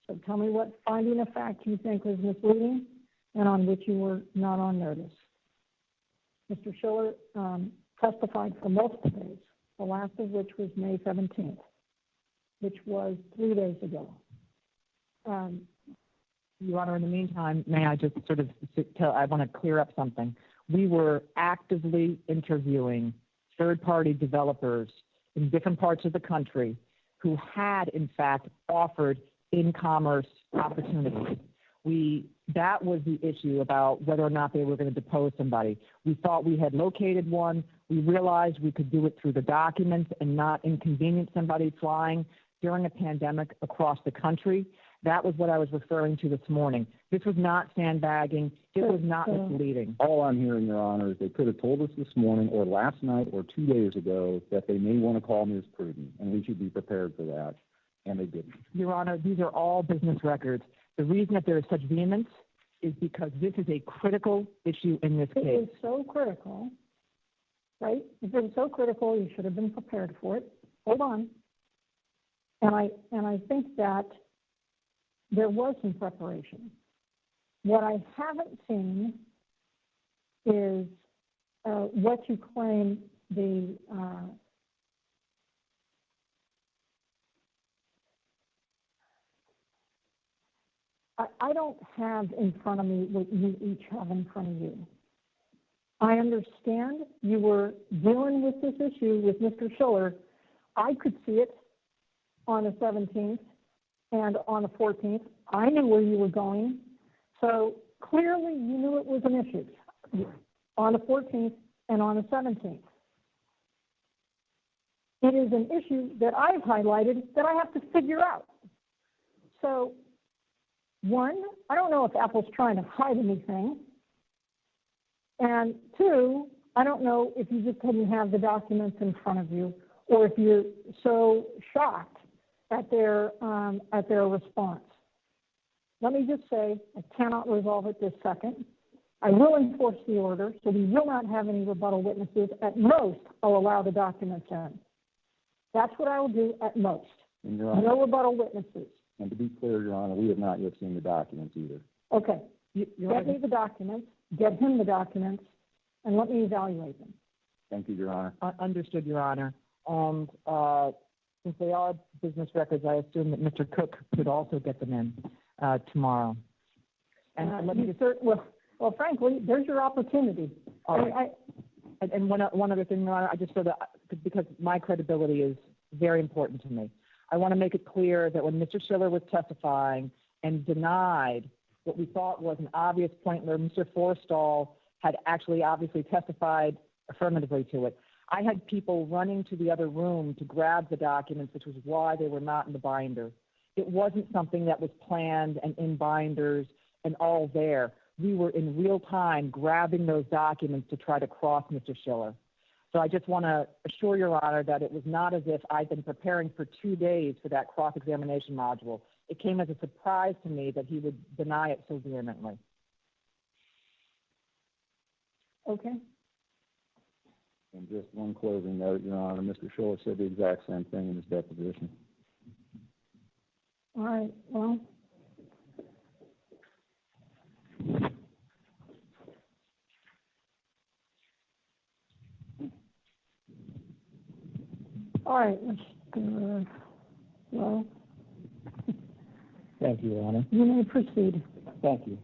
So tell me what finding of fact you think was misleading and on which you were not on notice. Mr. Schiller testified for multiple days, the last of which was May 17th, which was 3 days ago. Your Honor, in the meantime, may I just sort of I want to clear up something. We were actively interviewing third-party developers in different parts of the country who had, in fact, offered in-commerce opportunities. That was the issue about whether or not they were going to depose somebody. We thought we had located one. We realized we could do it through the documents and not inconvenience somebody flying during a pandemic across the country. That was what I was referring to this morning. This was not sandbagging. It was not misleading. All I'm hearing, Your Honor, is they could have told us this morning or last night or 2 days ago that they may want to call Ms. Pruden, and we should be prepared for that, and they didn't. Your Honor, these are all business records. The reason that there is such vehemence is because this is a critical issue in this case. It is so critical, right? If it was so critical, you should have been prepared for it. Hold on. And I think that there was some preparation. What I haven't seen is what you claim the I don't have in front of me what you each have in front of you. I understand you were dealing with this issue with Mr. Schiller. I could see it on the 17th and on the 14th. I knew where you were going. So clearly you knew it was an issue on the 14th and on the 17th. It is an issue that I've highlighted that I have to figure out. So, one, I don't know if Apple's trying to hide anything. And two, I don't know if you just didn't have the documents in front of you or if you're so shocked at their response. Let me just say, I cannot resolve it this second. I will enforce the order, so we will not have any rebuttal witnesses. At most, I'll allow the documents in. That's what I will do at most. No rebuttal witnesses. And to be clear, Your Honor, we have not yet seen the documents either. Okay, get me the documents, get him the documents, and let me evaluate them. Thank you, Your Honor. Understood, Your Honor. And since they are business records, I assume that Mr. Cook could also get them in tomorrow. And let me just... Well, frankly, there's your opportunity. And one other thing, Your Honor, I just so that, because my credibility is very important to me, I want to make it clear that when Mr. Schiller was testifying and denied what we thought was an obvious point where Mr. Forstall had actually obviously testified affirmatively to it, I had people running to the other room to grab the documents, which was why they were not in the binder. It wasn't something that was planned and in binders and all there. We were in real time grabbing those documents to try to cross Mr. Schiller. So I just want to assure Your Honor that it was not as if I'd been preparing for 2 days for that cross-examination module. It came as a surprise to me that he would deny it so vehemently. Okay. And just one closing note, Your Honor, Mr. Schiller said the exact same thing in his deposition. All right, well. All right, let's well. Thank you, Your Honor. You may proceed. Thank you.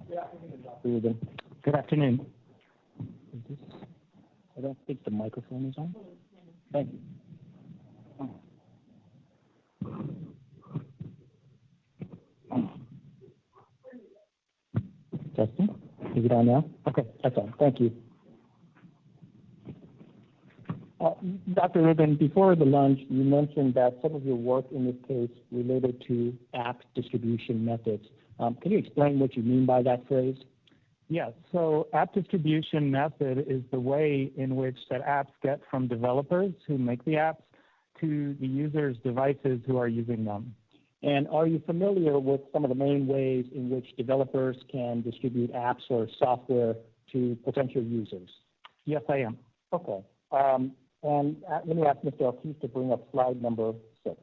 Good afternoon, Dr. Rubin. Good afternoon. I don't think the microphone is on. Thank you. Testing. Is it on now? Okay, that's on. Thank you. Dr. Rubin, before the lunch, you mentioned that some of your work in this case related to app distribution methods. Can you explain what you mean by that phrase? Yes, so app distribution method is the way in which that apps get from developers who make the apps to the users' devices who are using them. And are you familiar with some of the main ways in which developers can distribute apps or software to potential users? Yes, I am. Okay. And let me ask Mr. O'Keefe to bring up slide number 6.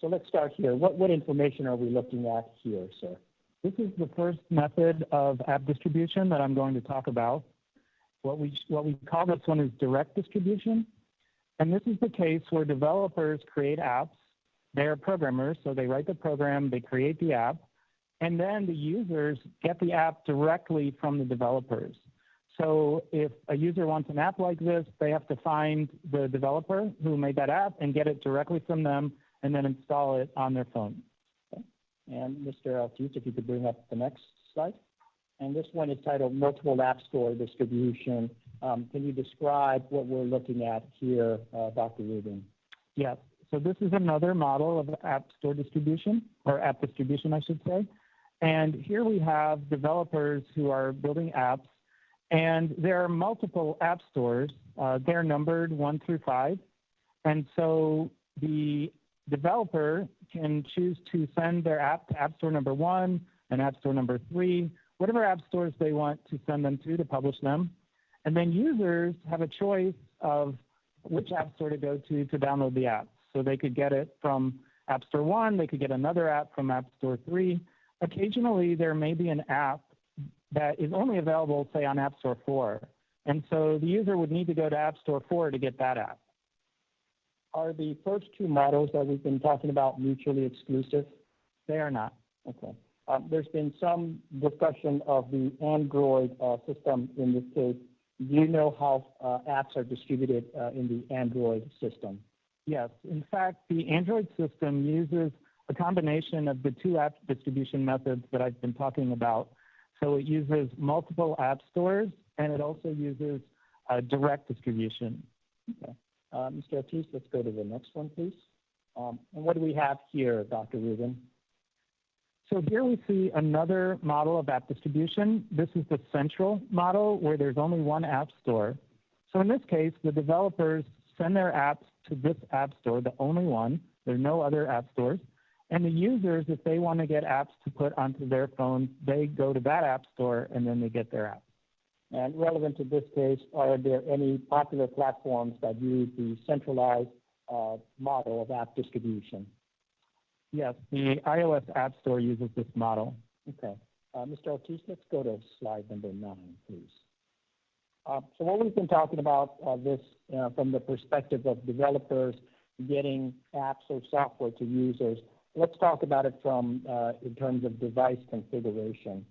So let's start here. What information are we looking at here, sir? This is the first method of app distribution that I'm going to talk about. What we call this one is direct distribution. And this is the case where developers create apps. They're programmers, so they write the program, they create the app, and then the users get the app directly from the developers. So if a user wants an app like this, they have to find the developer who made that app and get it directly from them and then install it on their phone. Okay. And Mr. Altuse, if you could bring up the next slide. And this one is titled Multiple App Store Distribution. Can you describe what we're looking at here, Dr. Rubin? Yes. So this is another model of app store distribution, or app distribution, I should say. And here we have developers who are building apps. And there are multiple app stores. They're numbered 1 through 5. And so the developer can choose to send their app to App Store number 1 and App Store number 3, whatever app stores they want to send them to publish them. And then users have a choice of which app store to go to download the app. So they could get it from App Store 1, they could get another app from App Store 3. Occasionally there may be an app that is only available, say, on App Store 4. And so the user would need to go to App Store 4 to get that app. Are the first two models that we've been talking about mutually exclusive? They are not. Okay. There's been some discussion of the Android system in this case. Do you know how apps are distributed in the Android system? Yes. In fact, the Android system uses a combination of the two app distribution methods that I've been talking about. So it uses multiple app stores, and it also uses direct distribution. Okay. Mr. Ortiz, let's go to the next one, please. And what do we have here, Dr. Rubin? So here we see another model of app distribution. This is the central model where there's only one app store. So in this case, the developers send their apps to this app store, the only one. There are no other app stores. And the users, if they want to get apps to put onto their phones, they go to that app store and then they get their apps. And relevant to this case, are there any popular platforms that use the centralized model of app distribution? Yes, the iOS App Store uses this model. Okay. Mr. Ortiz, let's go to slide number 9, please. So what we've been talking about this from the perspective of developers getting apps or software to users. Let's talk about it from in terms of device configuration.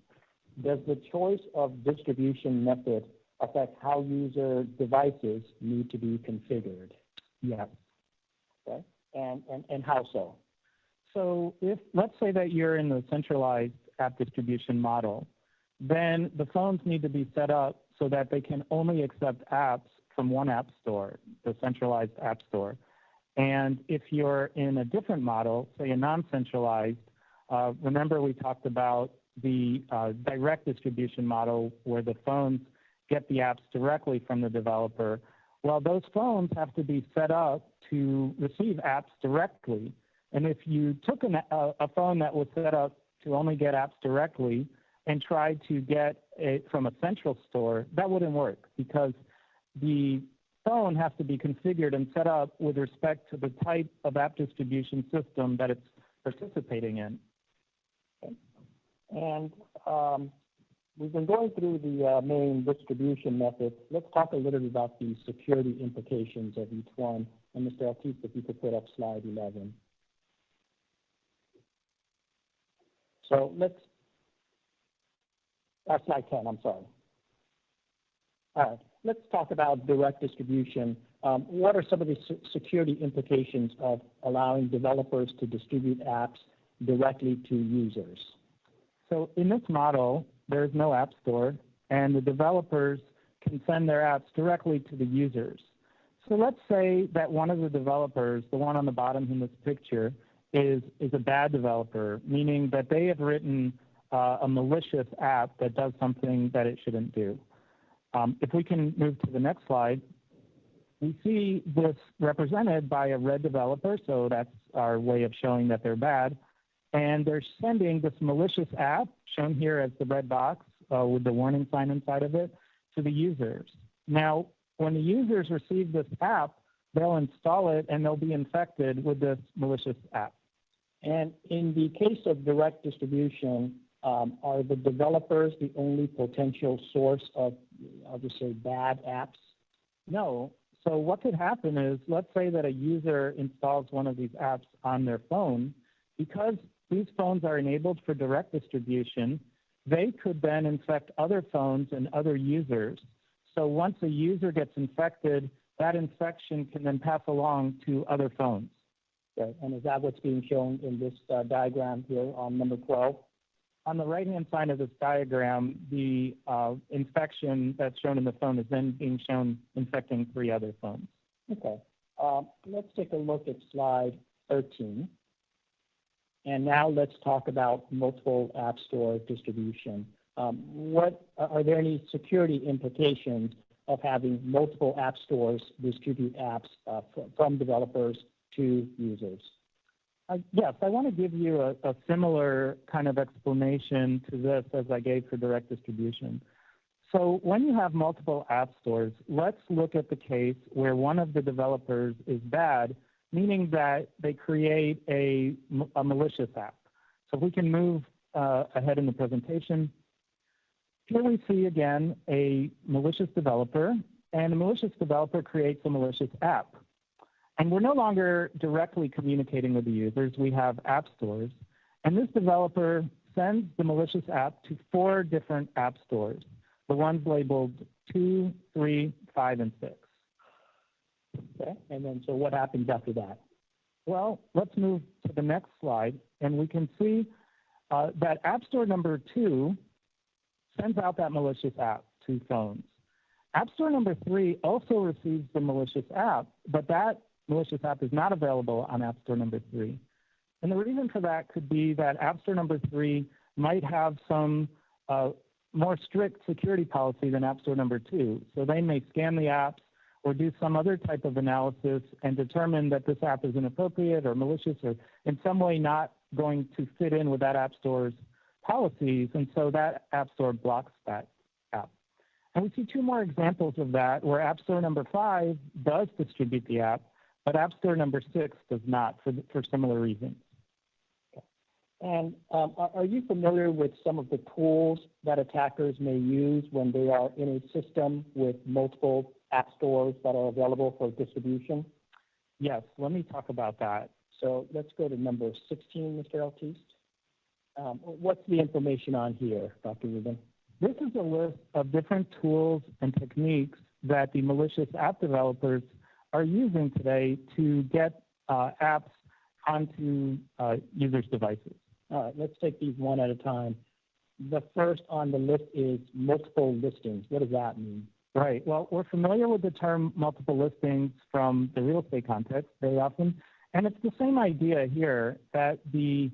Does the choice of distribution method affect how user devices need to be configured? Yes. Okay. And how so? So let's say that you're in the centralized app distribution model, then the phones need to be set up so that they can only accept apps from one app store, the centralized app store. And if you're in a different model, say a non-centralized, remember we talked about the direct distribution model where the phones get the apps directly from the developer. Well, those phones have to be set up to receive apps directly. And if you took a phone that was set up to only get apps directly and tried to get it from a central store, that wouldn't work because the phone has to be configured and set up with respect to the type of app distribution system that it's participating in. Okay. And we've been going through the main distribution methods. Let's talk a little bit about the security implications of each one. And Mr. Ortiz, if you could put up slide 11. So slide 10, I'm sorry. All right, let's talk about direct distribution. What are some of the security implications of allowing developers to distribute apps directly to users? So in this model, there's no app store, and the developers can send their apps directly to the users. So let's say that one of the developers, the one on the bottom in this picture, is a bad developer, meaning that they have written a malicious app that does something that it shouldn't do. If we can move to the next slide, we see this represented by a red developer, so that's our way of showing that they're bad. And they're sending this malicious app, shown here as the red box with the warning sign inside of it, to the users. Now, when the users receive this app, they'll install it and they'll be infected with this malicious app. And in the case of direct distribution, are the developers the only potential source of, I'll just say, bad apps? No. So what could happen is, let's say that a user installs one of these apps on their phone. Because these phones are enabled for direct distribution, they could then infect other phones and other users. So once a user gets infected, that infection can then pass along to other phones. Okay. And is that what's being shown in this diagram here on number 12? On the right-hand side of this diagram, the infection that's shown in the phone is then being shown infecting 3 other phones. Okay. Let's take a look at slide 13. And now let's talk about multiple app store distribution. Are there any security implications of having multiple app stores distribute apps from developers to users? Yes, I want to give you a similar kind of explanation to this as I gave for direct distribution. So when you have multiple app stores, let's look at the case where one of the developers is bad, meaning that they create a malicious app. So if we can move ahead in the presentation, here we see again a malicious developer, and a malicious developer creates a malicious app. And we're no longer directly communicating with the users. We have app stores. And this developer sends the malicious app to 4 different app stores, the ones labeled 2, 3, 5, and 6. Okay. And then so what happens after that? Well, let's move to the next slide, and we can see that app store number 2 sends out that malicious app to phones. App store number 3 also receives the malicious app, but that malicious app is not available on App Store number 3. And the reason for that could be that App Store number 3 might have some more strict security policy than App Store number 2. So they may scan the apps or do some other type of analysis and determine that this app is inappropriate or malicious or in some way not going to fit in with that App Store's policies. And so that App Store blocks that app. And we see 2 more examples of that where App Store number 5 does distribute the app, but App Store number 6 does not for similar reasons. And are you familiar with some of the tools that attackers may use when they are in a system with multiple app stores that are available for distribution? Yes, let me talk about that. So let's go to number 16, Mr. Eltiste. What's the information on here, Dr. Rubin? This is a list of different tools and techniques that the malicious app developers are using today to get apps onto users' devices. All right, let's take these one at a time. The first on the list is multiple listings. What does that mean? Right. Well, we're familiar with the term multiple listings from the real estate context very often, and it's the same idea here that the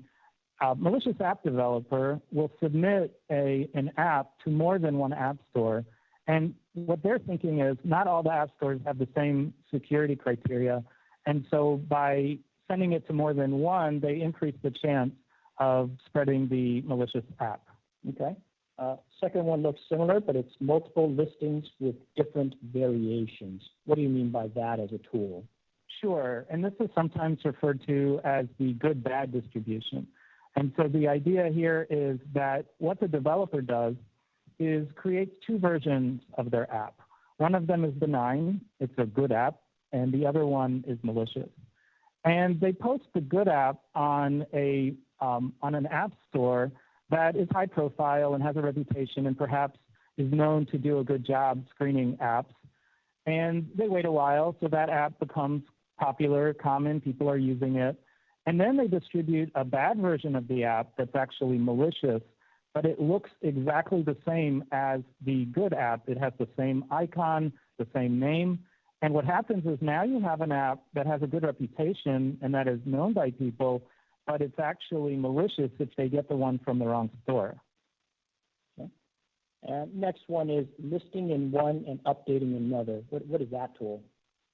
malicious app developer will submit an app to more than one app store, and what they're thinking is not all the app stores have the same security criteria, and so by sending it to more than one, they increase the chance of spreading the malicious app. Okay. Second one looks similar, but it's multiple listings with different variations. What do you mean by that as a tool? Sure, and this is sometimes referred to as the good-bad distribution. And so the idea here is that what the developer does is creates two versions of their app. One of them is benign, it's a good app, and the other one is malicious. And they post the good app on an app store that is high profile and has a reputation and perhaps is known to do a good job screening apps. And they wait a while, so that app becomes popular, common, people are using it. And then they distribute a bad version of the app that's actually malicious, but it looks exactly the same as the good app. It has the same icon, the same name. And what happens is now you have an app that has a good reputation and that is known by people, but it's actually malicious if they get the one from the wrong store. Okay. And next one is listing in one and updating another. What is that tool?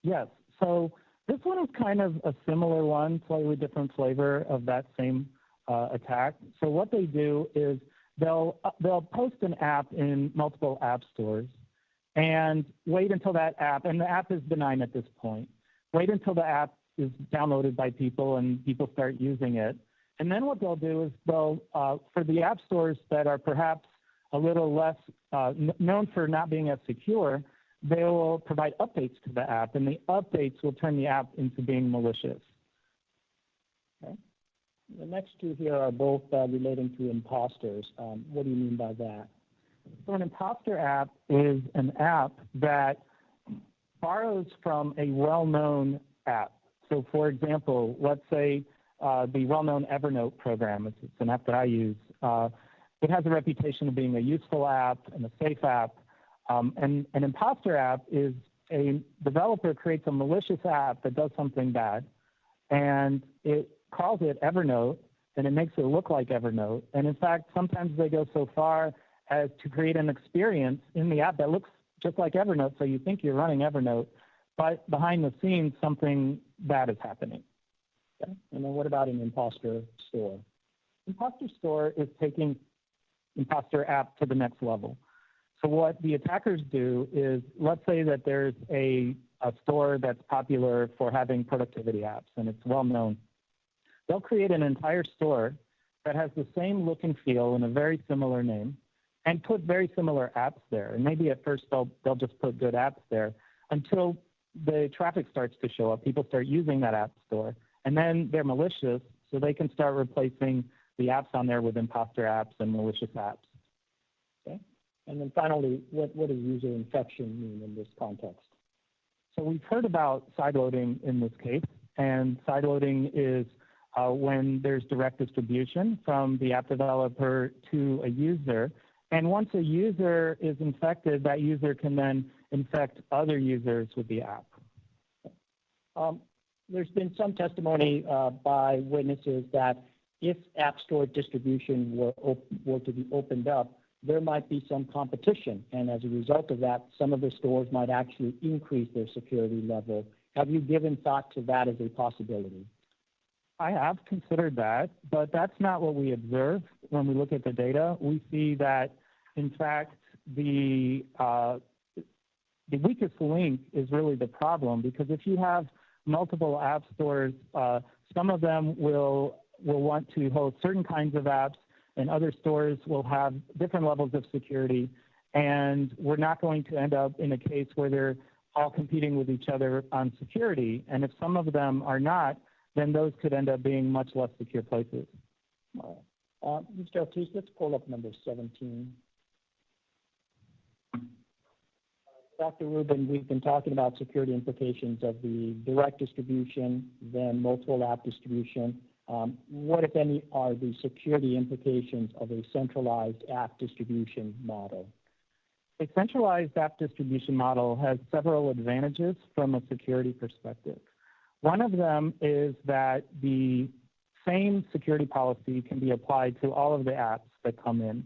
Yes. So this one is kind of a similar one, slightly different flavor of that same attack. So what they do is they'll post an app in multiple app stores and wait until that app, and the app is benign at this point, wait until the app is downloaded by people and people start using it. And then what they'll do is they'll, for the app stores that are perhaps a little less known for not being as secure, they will provide updates to the app, and the updates will turn the app into being malicious. Okay. The next two here are both relating to imposters. What do you mean by that? So an imposter app is an app that borrows from a well-known app. So, for example, let's say the well-known Evernote program, it's an app that I use. It has a reputation of being a useful app and a safe app. And an imposter app is a developer creates a malicious app that does something bad, and it calls it Evernote, and it makes it look like Evernote. And in fact, sometimes they go so far as to create an experience in the app that looks just like Evernote, so you think you're running Evernote, but behind the scenes, something bad is happening. Okay. And then what about an imposter store? Imposter store is taking imposter app to the next level. So what the attackers do is, let's say that there's a store that's popular for having productivity apps, and it's well known. They'll create an entire store that has the same look and feel and a very similar name, and put very similar apps there. And maybe at first they'll just put good apps there until the traffic starts to show up. People start using that app store, and then they're malicious, so they can start replacing the apps on there with imposter apps and malicious apps. Okay. And then finally, what does user infection mean in this context? So we've heard about sideloading in this case, and sideloading is when there's direct distribution from the app developer to a user. And once a user is infected, that user can then infect other users with the app. There's been some testimony by witnesses that if App Store distribution were to be opened up, there might be some competition, and as a result of that, some of the stores might actually increase their security level. Have you given thought to that as a possibility? I have considered that, but that's not what we observe when we look at the data. We see that, in fact, the weakest link is really the problem, because if you have multiple app stores, some of them will want to host certain kinds of apps, and other stores will have different levels of security. And we're not going to end up in a case where they're all competing with each other on security. And if some of them are not, then those could end up being much less secure places. Mr. Ortiz, let's pull up number 17. Dr. Rubin, we've been talking about security implications of the direct distribution, then multiple app distribution. What, if any, are the security implications of a centralized app distribution model? A centralized app distribution model has several advantages from a security perspective. One of them is that the same security policy can be applied to all of the apps that come in.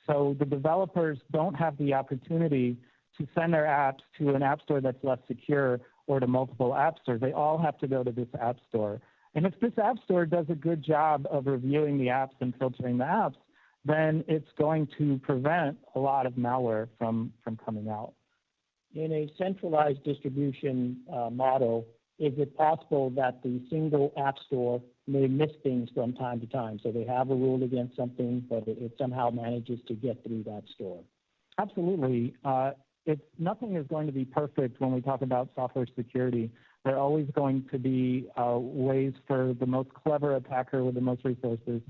So the developers don't have the opportunity to send their apps to an app store that's less secure or to multiple app stores. They all have to go to this app store. And if this app store does a good job of reviewing the apps and filtering the apps, then it's going to prevent a lot of malware from coming out. In a centralized distribution model, is it possible that the single app store may miss things from time to time? So they have a rule against something, but it somehow manages to get through that store. Absolutely. Nothing is going to be perfect when we talk about software security. There are always going to be ways for the most clever attacker with the most resources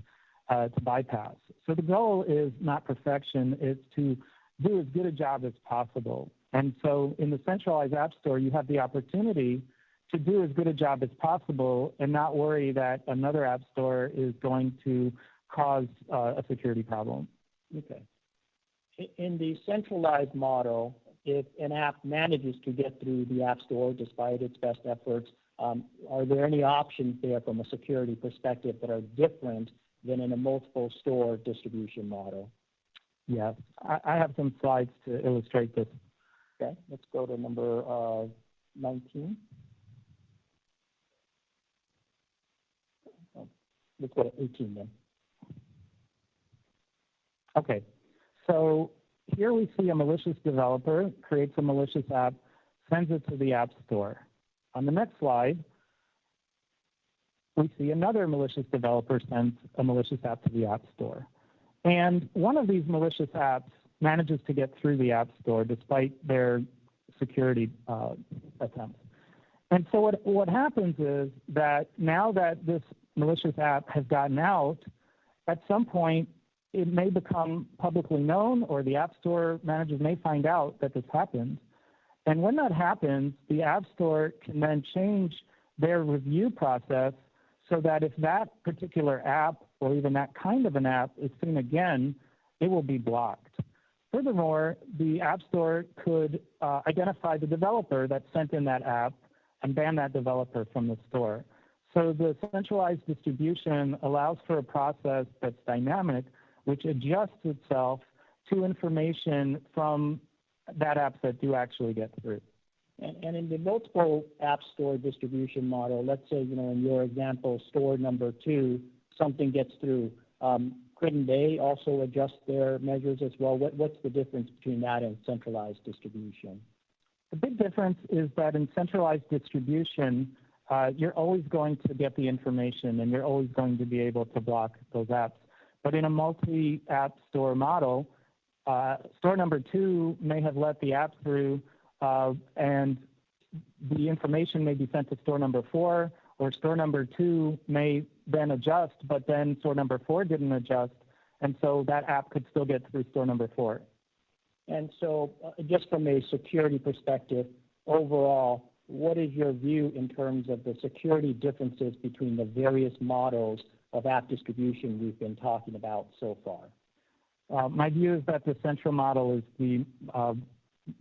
to bypass. So the goal is not perfection, it's to do as good a job as possible. And so in the centralized app store, you have the opportunity to do as good a job as possible and not worry that another app store is going to cause a security problem. Okay. In the centralized model, if an app manages to get through the app store despite its best efforts, are there any options there from a security perspective that are different than in a multiple store distribution model? Yes, I have some slides to illustrate this. Okay, let's go to number 19. Let's go to 18 then. Okay, so here we see a malicious developer creates a malicious app, sends it to the app store. On the next slide, we see another malicious developer sends a malicious app to the app store. And one of these malicious apps manages to get through the app store despite their security attempts. And so what happens is that now that this malicious app has gotten out, at some point it may become publicly known, or the app store managers may find out that this happened. And when that happens, the app store can then change their review process so that if that particular app or even that kind of an app is seen again, it will be blocked. Furthermore, the app store could identify the developer that sent in that app and ban that developer from the store. So the centralized distribution allows for a process that's dynamic, which adjusts itself to information from that apps that do actually get through. And in the multiple app store distribution model, let's say, in your example, store number 2, something gets through. Couldn't they also adjust their measures as well? What's the difference between that and centralized distribution? The big difference is that in centralized distribution, you're always going to get the information and you're always going to be able to block those apps. But in a multi-app store model, store number 2 may have let the app through and the information may be sent to store number 4, or store number 2 may then adjust, but then store number 4 didn't adjust, and so that app could still get through store number 4. And so just from a security perspective, overall, what is your view in terms of the security differences between the various models of app distribution we've been talking about so far? My view is that the central model is the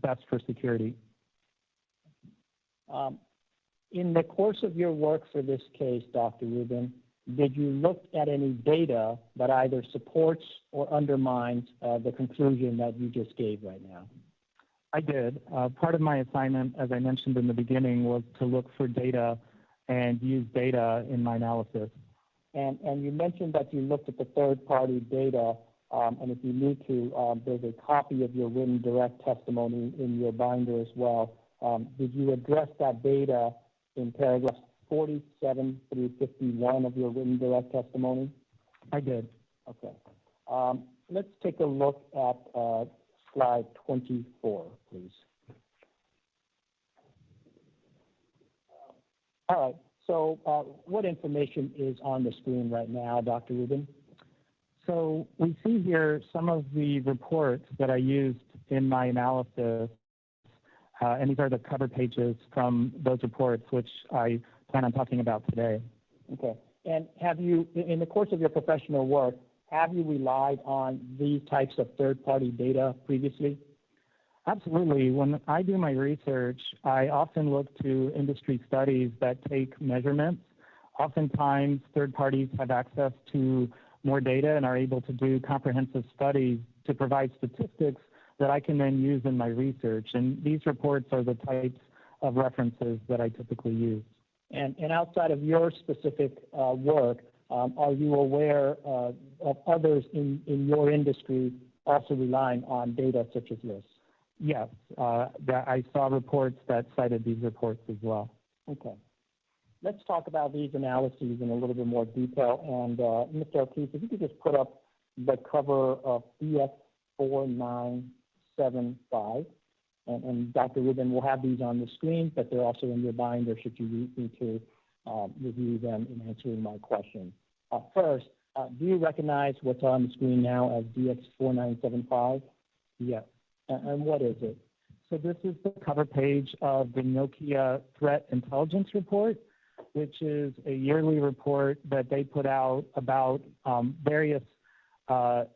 best for security. In the course of your work for this case, Dr. Rubin, did you look at any data that either supports or undermines the conclusion that you just gave right now? I did. Part of my assignment, as I mentioned in the beginning, was to look for data and use data in my analysis. And you mentioned that you looked at the third-party data, and if you need to, there's a copy of your written direct testimony in your binder as well. Did you address that data in paragraphs 47 through 51 of your written direct testimony? I did. Okay. Let's take a look at slide 24, please. All right. So what information is on the screen right now, Dr. Rubin? So we see here some of the reports that I used in my analysis, and these are the cover pages from those reports, which I plan on talking about today. Okay. And have you, in the course of your professional work, have you relied on these types of third-party data previously? Absolutely. When I do my research, I often look to industry studies that take measurements. Oftentimes, third parties have access to more data and are able to do comprehensive studies to provide statistics that I can then use in my research. And these reports are the types of references that I typically use. And outside of your specific work, are you aware of others in your industry also relying on data such as this? Yes, I saw reports that cited these reports as well. Okay. Let's talk about these analyses in a little bit more detail. And Mr. O'Keefe, if you could just put up the cover of BS 4975. And Dr. Rubin will have these on the screen, but they're also in your binder should you need to review them in answering my question. First, do you recognize what's on the screen now as BS 4975? Yes. And what is it? So this is the cover page of the Nokia Threat Intelligence Report, which is a yearly report that they put out about various malware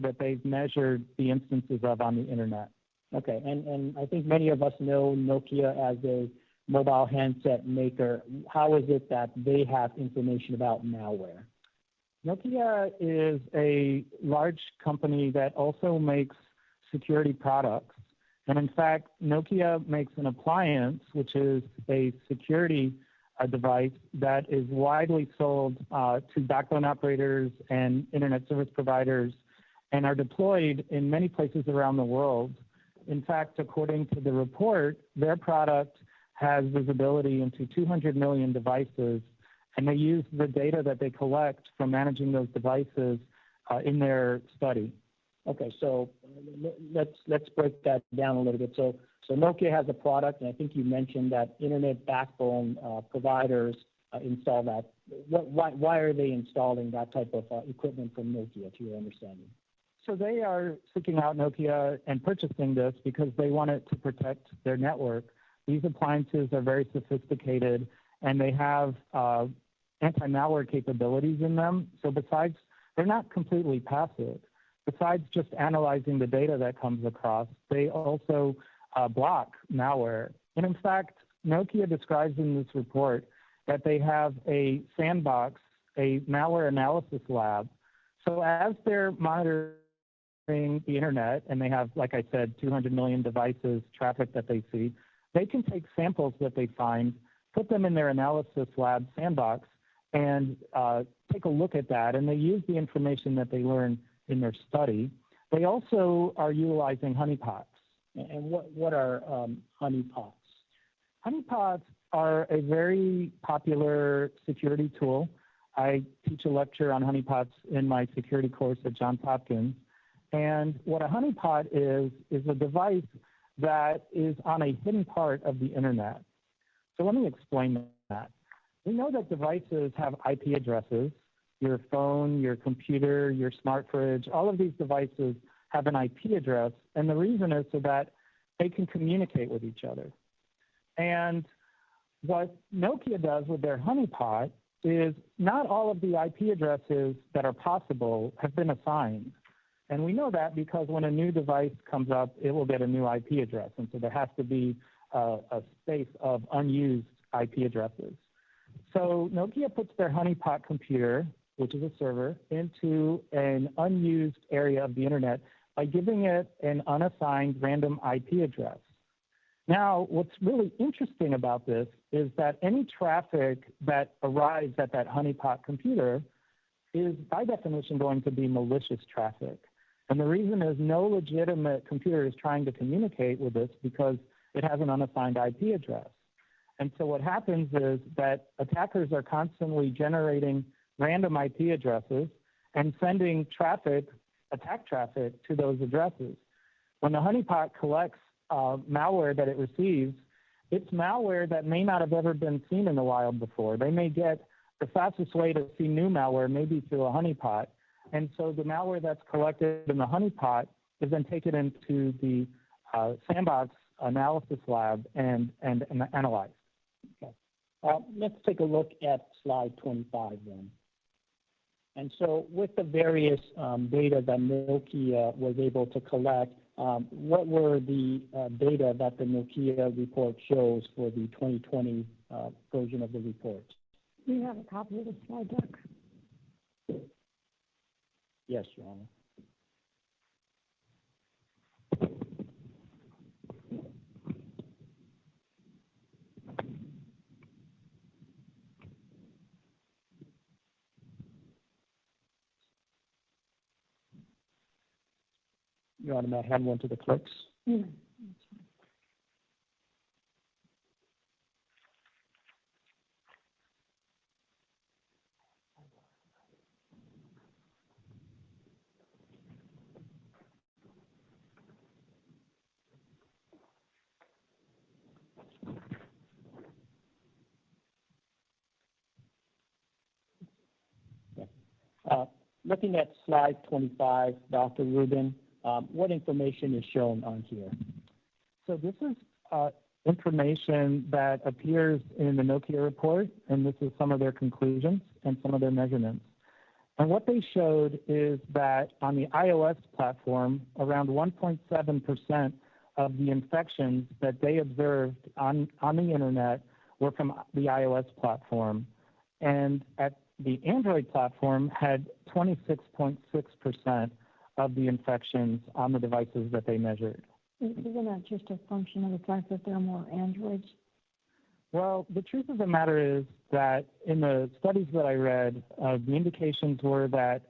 that they've measured the instances of on the internet. Okay, and I think many of us know Nokia as a mobile handset maker. How is it that they have information about malware? Nokia is a large company that also makes security products. And in fact, Nokia makes an appliance, which is a security device that is widely sold to backbone operators and internet service providers and are deployed in many places around the world. In fact, according to the report, their product has visibility into 200 million devices, and they use the data that they collect from managing those devices in their study. Okay, so let's break that down a little bit. So Nokia has a product, and I think you mentioned that internet backbone providers install that. Why are they installing that type of equipment from Nokia, to your understanding? So they are seeking out Nokia and purchasing this because they want it to protect their network. These appliances are very sophisticated, and they have anti-malware capabilities in them. So besides, they're not completely passive. Besides just analyzing the data that comes across, they also block malware. And in fact, Nokia describes in this report that they have a sandbox, a malware analysis lab. So as they're monitoring the internet, and they have, like I said, 200 million devices, traffic that they see, they can take samples that they find, put them in their analysis lab sandbox, and take a look at that. And they use the information that they learn in their study. They also are utilizing honeypots. And what are honeypots? Honeypots are a very popular security tool. I teach a lecture on honeypots in my security course at Johns Hopkins. And what a honeypot is a device that is on a hidden part of the internet. So let me explain that. We know that devices have IP addresses. Your phone, your computer, your smart fridge, all of these devices have an IP address, and the reason is so that they can communicate with each other. And what Nokia does with their honeypot is not all of the IP addresses that are possible have been assigned. And we know that because when a new device comes up, it will get a new IP address, and so there has to be a space of unused IP addresses. So Nokia puts their honeypot computer, which is a server, into an unused area of the internet by giving it an unassigned random IP address. Now, what's really interesting about this is that any traffic that arrives at that honeypot computer is by definition going to be malicious traffic. And the reason is no legitimate computer is trying to communicate with this because it has an unassigned IP address. And so what happens is that attackers are constantly generating random IP addresses and sending attack traffic to those addresses. When the honeypot collects malware that it receives, it's malware that may not have ever been seen in the wild before. They may get the fastest way to see new malware maybe through a honeypot. And so the malware that's collected in the honeypot is then taken into the sandbox analysis lab and analyzed. Okay. Let's take a look at slide 25 then. And so with the various data that Nokia was able to collect, what were the data that the Nokia report shows for the 2020 version of the report? Do you have a copy of the slide deck? Yes, Your Honor. Your Honor, may I hand one to the clerks? Yeah, that's fine. Looking at slide 25, Dr. Rubin, what information is shown on here? So this is information that appears in the Nokia report, and this is some of their conclusions and some of their measurements. And what they showed is that on the iOS platform, around 1.7% of the infections that they observed on the internet were from the iOS platform. And at the Android platform had 26.6% of the infections on the devices that they measured. Isn't that just a function of the fact that there are more Androids? Well, the truth of the matter is that in the studies that I read, the indications were that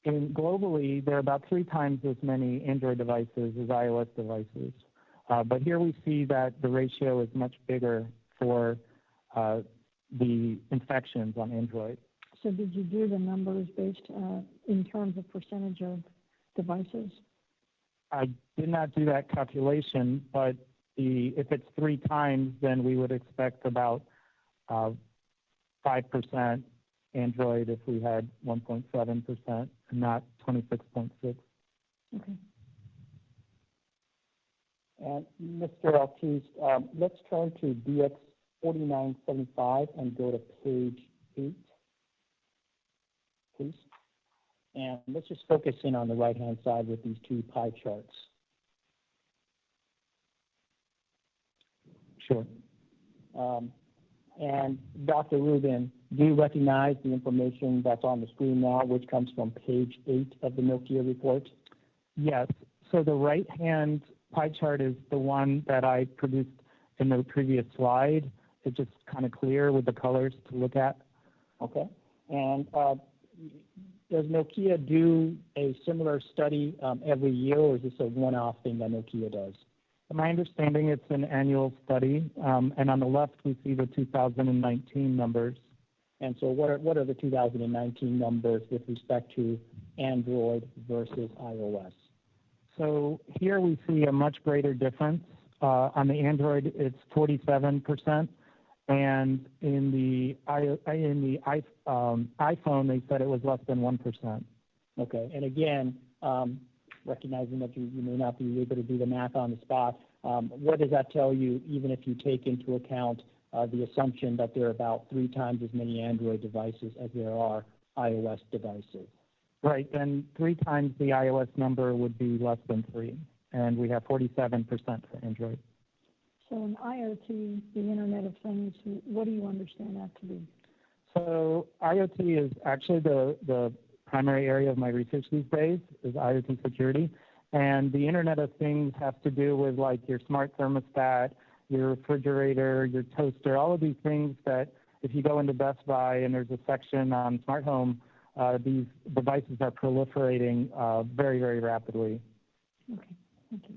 globally there are about 3 times as many Android devices as iOS devices. But here we see that the ratio is much bigger for the infections on Android. So did you do the numbers based in terms of percentage of devices? I did not do that calculation, but if it's 3 times, then we would expect about 5% Android if we had 1.7% and not 26.6. Okay. And Mr. Altiste, let's turn to DX4975 and go to page 8, please. And let's just focus in on the right-hand side with these 2 pie charts. Sure. And Dr. Rubin, do you recognize the information that's on the screen now, which comes from page 8 of the Nokia report? Yes. So the right-hand pie chart is the one that I produced in the previous slide. It's just kind of clear with the colors to look at. Okay. And does Nokia do a similar study every year, or is this a one-off thing that Nokia does? My understanding, it's an annual study, and on the left we see the 2019 numbers. And so what are the 2019 numbers with respect to Android versus iOS? So here we see a much greater difference. On the Android, it's 47%, and in the iPhone, they said it was less than 1%. Okay, and again, recognizing that you may not be able to do the math on the spot, what does that tell you, even if you take into account the assumption that there are about 3 times as many Android devices as there are iOS devices? Right, then 3 times the iOS number would be less than 3, and we have 47% for Android. So in IoT, the Internet of Things, what do you understand that to be? So IoT is actually the primary area of my research these days, is IoT security. And the Internet of Things has to do with like your smart thermostat, your refrigerator, your toaster, all of these things that if you go into Best Buy and there's a section on smart home, these devices are proliferating very, very rapidly. Okay, thank you.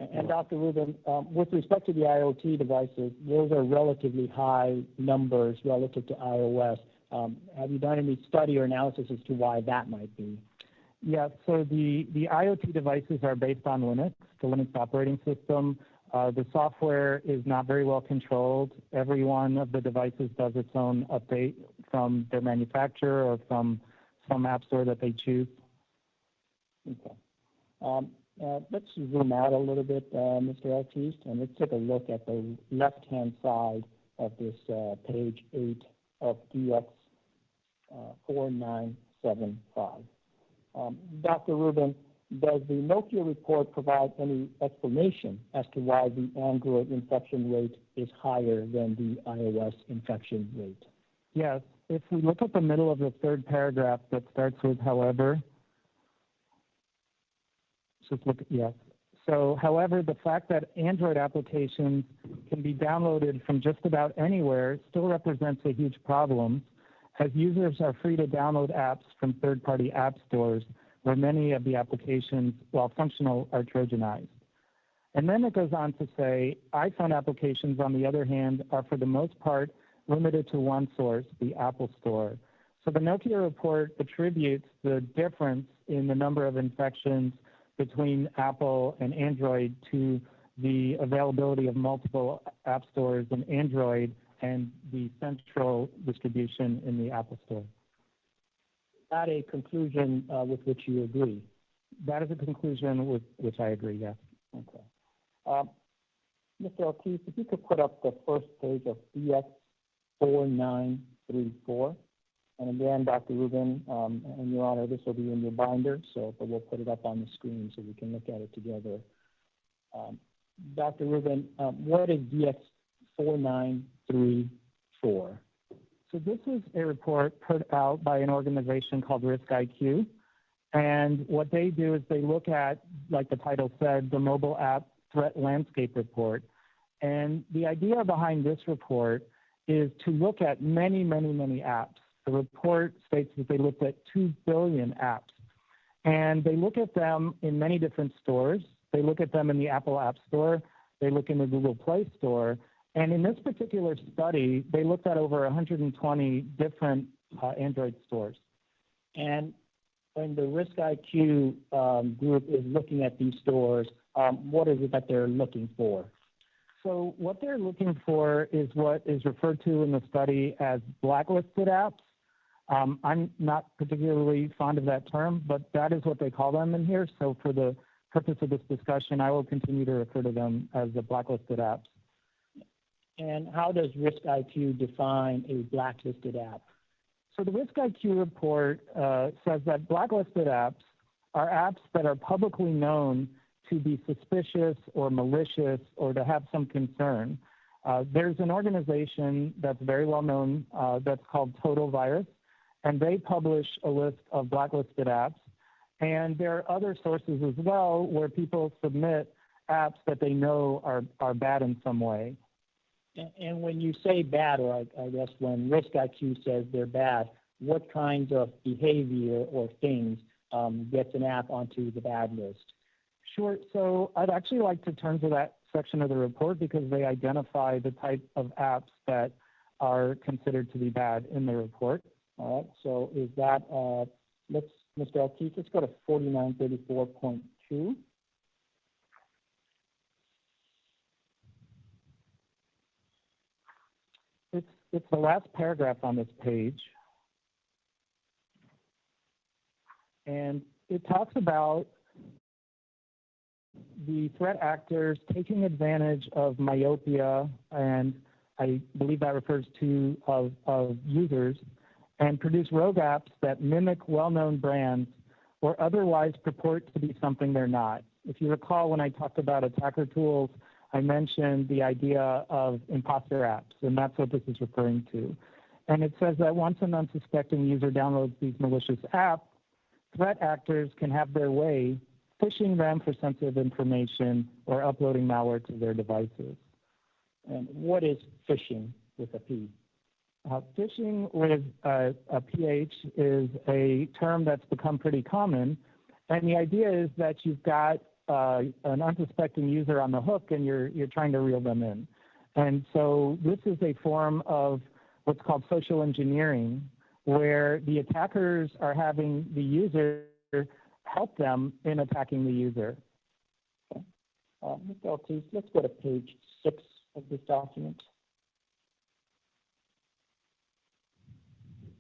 And Dr. Rubin, with respect to the IoT devices, those are relatively high numbers relative to iOS. Have you done any study or analysis as to why that might be? Yeah, so the IoT devices are based on Linux, the Linux operating system. The software is not very well controlled. Every one of the devices does its own update from their manufacturer or from some app store that they choose. Okay. Let's zoom out a little bit, Mr. Altiste, and let's take a look at the left-hand side of this page 8 of DX 4975. Dr. Rubin, does the Nokia report provide any explanation as to why the Android infection rate is higher than the iOS infection rate? Yes. If we look at the middle of the third paragraph that starts with however, just look at, yes. So, however, the fact that Android applications can be downloaded from just about anywhere still represents a huge problem, as users are free to download apps from third-party app stores where many of the applications, while functional, are Trojanized. And then it goes on to say, iPhone applications, on the other hand, are for the most part limited to one source, the Apple Store. So the Nokia report attributes the difference in the number of infections between Apple and Android to the availability of multiple app stores in Android and the central distribution in the Apple Store. Is that a conclusion with which you agree? That is a conclusion with which I agree, yes. Okay. Mr. O'Keefe, if you could put up the first page of DX 4934. And again, Dr. Rubin, and Your Honor, this will be in your binder, but we'll put it up on the screen so we can look at it together. Dr. Rubin, what is DX 4934? So this is a report put out by an organization called Risk IQ. And what they do is they look at, like the title said, the mobile app threat landscape report. And the idea behind this report is to look at many, many, many apps. The report states that they looked at 2 billion apps. And they look at them in many different stores. They look at them in the Apple App Store. They look in the Google Play Store. And in this particular study, they looked at over 120 different Android stores. And when the Risk IQ group is looking at these stores, what is it that they're looking for? So what they're looking for is what is referred to in the study as blacklisted apps. I'm not particularly fond of that term, but that is what they call them in here. So for the purpose of this discussion, I will continue to refer to them as the blacklisted apps. And how does Risk IQ define a blacklisted app? So the Risk IQ report says that blacklisted apps are apps that are publicly known to be suspicious or malicious or to have some concern. There's an organization that's very well known that's called Total Virus, and they publish a list of blacklisted apps. And there are other sources as well where people submit apps that they know are bad in some way. And when you say bad, or I guess when Risk IQ says they're bad, what kinds of behavior or things gets an app onto the bad list? Sure. So I'd actually like to turn to that section of the report because they identify the type of apps that are considered to be bad in the report. All right. So is that, Mr. Altiste, let's go to 4934.2. It's the last paragraph on this page. And it talks about the threat actors taking advantage of myopia, and I believe that refers to of users, and produce rogue apps that mimic well-known brands or otherwise purport to be something they're not. If you recall, when I talked about attacker tools, I mentioned the idea of imposter apps, and that's what this is referring to. And it says that once an unsuspecting user downloads these malicious apps, threat actors can have their way phishing them for sensitive information or uploading malware to their devices. And what is phishing with a P? Phishing with a PH is a term that's become pretty common. And the idea is that you've got an unsuspecting user on the hook and you're trying to reel them in. And so this is a form of what's called social engineering, where the attackers are having the user help them in attacking the user. Okay. Mr. Ortiz, let's go to page 6 of this document.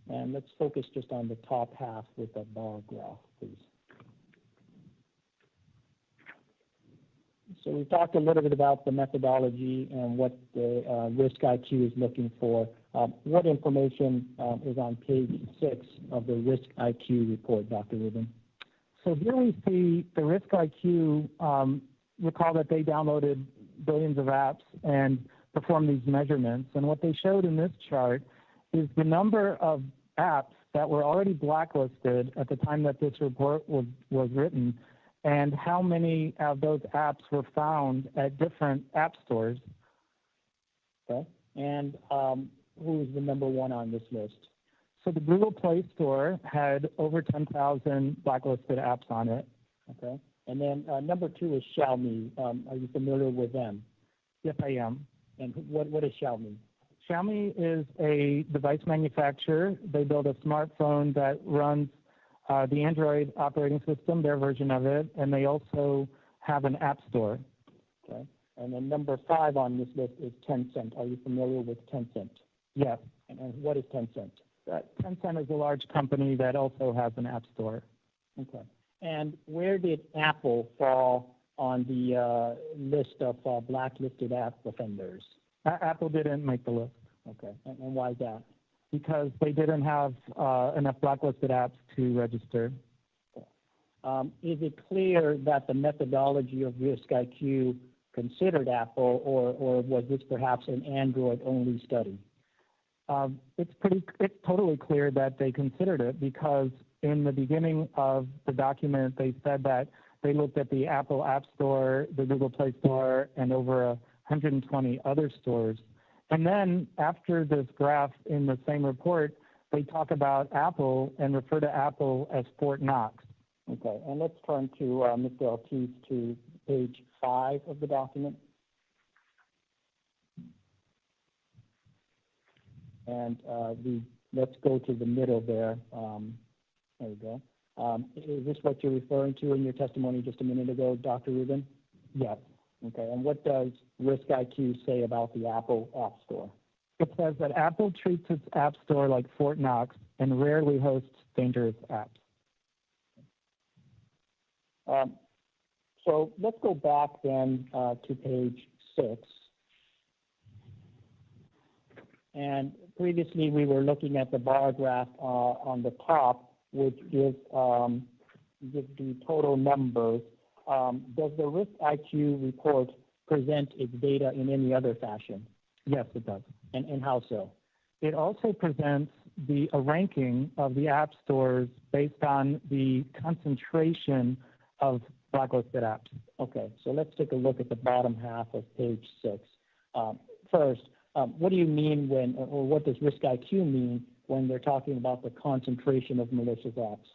And let's focus just on the top half with that bar graph, please. So we talked a little bit about the methodology and what the risk IQ is looking for. What information is on page 6 of the risk IQ report, Dr. Rubin? So here we see the risk IQ. Recall that they downloaded billions of apps and performed these measurements. And what they showed in this chart is the number of apps that were already blacklisted at the time that this report was written, and how many of those apps were found at different app stores. Okay. And who is the number one on this list? So the Google Play Store had over 10,000 blacklisted apps on it. Okay. And then number 2 is Xiaomi. Are you familiar with them? Yes, I am. And what is Xiaomi? Xiaomi is a device manufacturer. They build a smartphone that runs the Android operating system, their version of it, and they also have an app store. Okay. And then number 5 on this list is Tencent. Are you familiar with Tencent? Yes. And what is Tencent? Tencent is a large company that also has an app store. Okay. And where did Apple fall on the list of blacklisted app offenders? Apple didn't make the list. Okay. And why is that? Because they didn't have enough blacklisted apps to register. Is it clear that the methodology of risk IQ considered Apple, or was this perhaps an Android-only study? It's totally clear that they considered it, because in the beginning of the document, they said that they looked at the Apple App Store, the Google Play Store, and over 120 other stores. And then after this graph in the same report, they talk about Apple and refer to Apple as Fort Knox. Okay, and let's turn to Mr. Ortiz to page 5 of the document. And let's go to the middle there. There we go. Is this what you're referring to in your testimony just a minute ago, Dr. Rubin? Yes. Okay, and what does Risk IQ say about the Apple App Store? It says that Apple treats its App Store like Fort Knox and rarely hosts dangerous apps. So let's go back then to page 6. And previously we were looking at the bar graph on the top, which gives the total numbers. Does the Risk IQ report present its data in any other fashion? Yes, it does. And how so? It also presents a ranking of the app stores based on the concentration of blacklisted apps. Okay, so let's take a look at the bottom half of page 6. First, what do you mean when, or what does Risk IQ mean when they're talking about the concentration of malicious apps?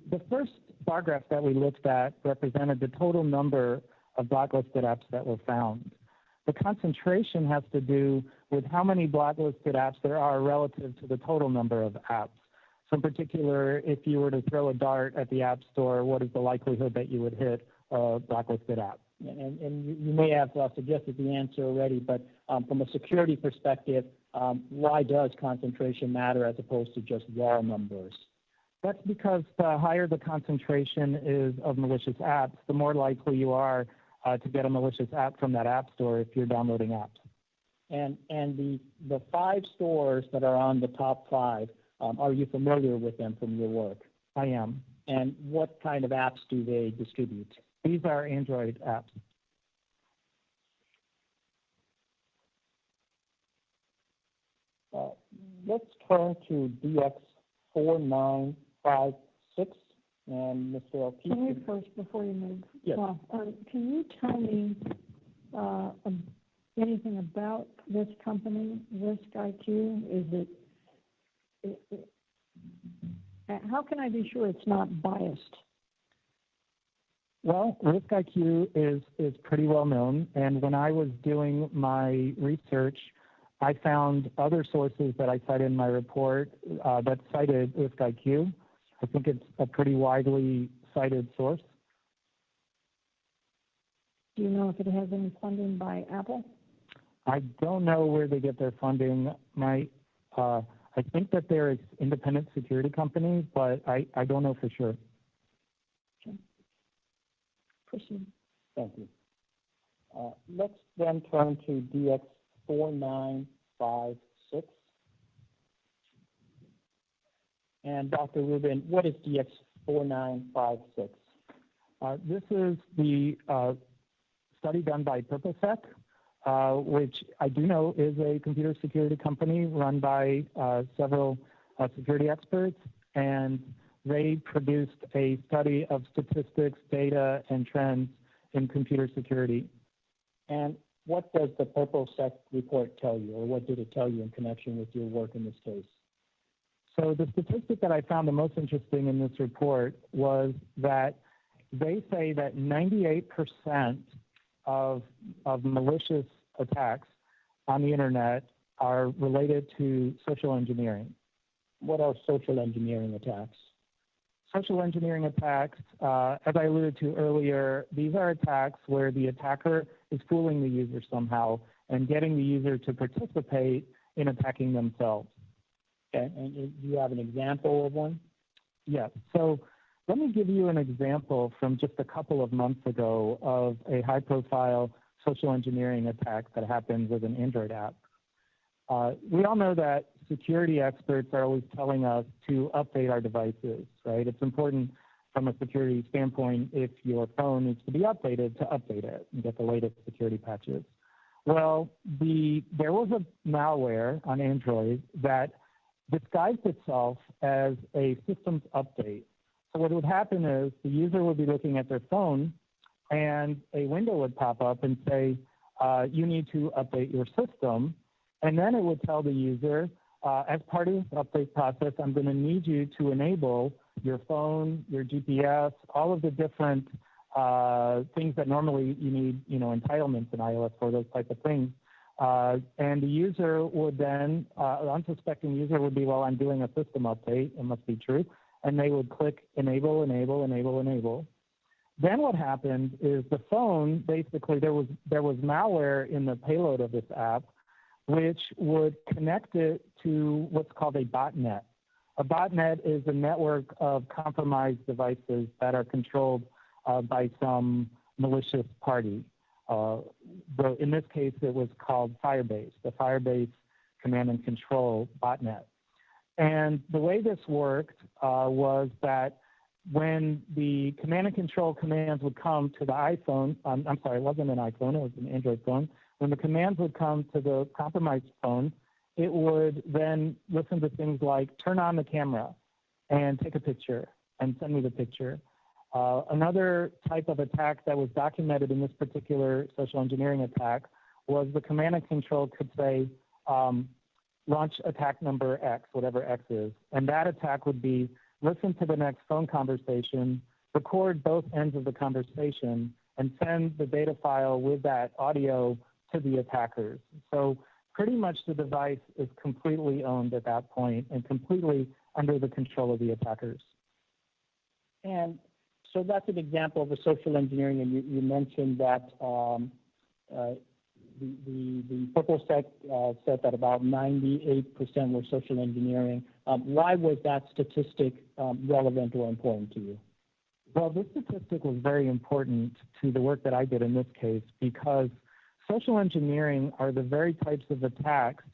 The first bar graph that we looked at represented the total number of blacklisted apps that were found. The concentration has to do with how many blacklisted apps there are relative to the total number of apps. So in particular, if you were to throw a dart at the App Store, what is the likelihood that you would hit a blacklisted app? And you may have suggested the answer already, but from a security perspective, why does concentration matter as opposed to just raw numbers? That's because the higher the concentration is of malicious apps, the more likely you are to get a malicious app from that app store if you're downloading apps. And the 5 stores that are on the top 5, are you familiar with them from your work? I am. And what kind of apps do they distribute? These are Android apps. Let's turn to DX4956 and Mr. Ortiz. Can we first, before you move? Yes. Can you tell me anything about this company, Risk IQ? Is it, how can I be sure it's not biased? Risk IQ Well, risk IQ is pretty well known, and when I was doing my research, I found other sources that I cited in my report that cited risk IQ. I think it's a pretty widely cited source. Do you know if it has any funding by Apple? I don't know where they get their funding. I think that they're an independent security company, but I don't know for sure. Okay. Proceed. Thank you. Let's then turn to DX4956. And Dr. Rubin, what is DX4956? This is the study done by PurpleSec, which I do know is a computer security company run by several security experts, and they produced a study of statistics, data, and trends in computer security. And what does the PurpleSec report tell you, or what did it tell you in connection with your work in this case? So the statistic that I found the most interesting in this report was that they say that 98% of malicious attacks on the internet are related to social engineering. What are social engineering attacks? Social engineering attacks, as I alluded to earlier, these are attacks where the attacker is fooling the user somehow and getting the user to participate in attacking themselves. Okay, and do you have an example of one? Yes. So let me give you an example from just a couple of months ago of a high-profile social engineering attack that happened with an Android app. We all know that security experts are always telling us to update our devices, right? It's important from a security standpoint if your phone needs to be updated to update it and get the latest security patches. Well, there was a malware on Android that disguised itself as a systems update. So what would happen is the user would be looking at their phone and a window would pop up and say, you need to update your system. And then it would tell the user, as part of this update process, I'm going to need you to enable your phone, your GPS, all of the different things that normally you need, entitlements in iOS for, those type of things. And the user would then, unsuspecting user would be, well, I'm doing a system update, it must be true. And they would click enable, enable, enable, enable. Then what happened is the phone, basically, there was malware in the payload of this app, which would connect it to what's called a botnet. A botnet is a network of compromised devices that are controlled by some malicious party. In this case, it was called Firebase, the Firebase Command and Control botnet. And the way this worked was that when the command and control commands would come to the iPhone, I'm sorry, it wasn't an iPhone, it was an Android phone. When the commands would come to the compromised phone, it would then listen to things like turn on the camera and take a picture and send me the picture. Another type of attack that was documented in this particular social engineering attack was the command and control could say, launch attack number X, whatever X is. And that attack would be listen to the next phone conversation, record both ends of the conversation, and send the data file with that audio to the attackers. So pretty much the device is completely owned at that point and completely under the control of the attackers. And so that's an example of a social engineering, and you mentioned that the PurpleSec said that about 98% were social engineering. Why was that statistic relevant or important to you? Well, this statistic was very important to the work that I did in this case because social engineering are the very types of attacks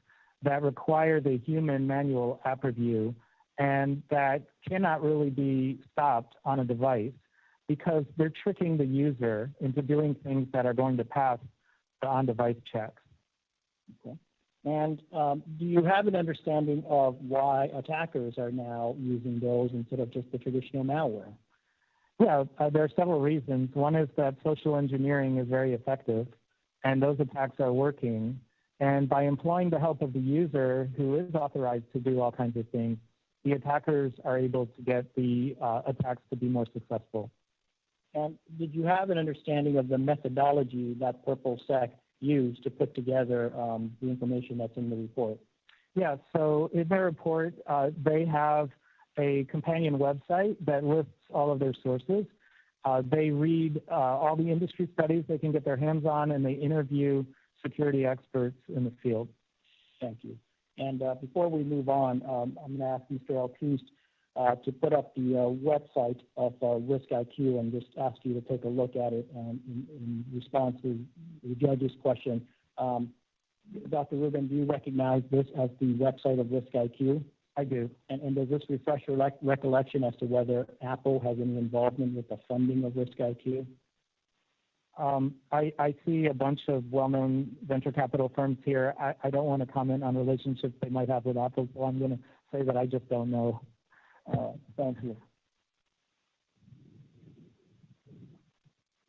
that require the human manual app review and that cannot really be stopped on a device because they're tricking the user into doing things that are going to pass the on-device checks. Okay. And do you have an understanding of why attackers are now using those instead of just the traditional malware? Yeah, there are several reasons. One is that social engineering is very effective, and those attacks are working. And by employing the help of the user who is authorized to do all kinds of things, the attackers are able to get the attacks to be more successful. And did you have an understanding of the methodology that Purple Sec used to put together the information that's in the report? Yeah, so in their report, they have a companion website that lists all of their sources. They read all the industry studies they can get their hands on, and they interview security experts in the field. Thank you. And before we move on, I'm going to ask Mr. Altiste to put up the website of Risk IQ and just ask you to take a look at it in response to the judge's question. Dr. Rubin, do you recognize this as the website of Risk IQ? I do. And does this refresh your recollection as to whether Apple has any involvement with the funding of Risk IQ? I see a bunch of well-known venture capital firms here. I don't want to comment on relationships they might have with Apple, so I'm going to say that I just don't know. Thank you.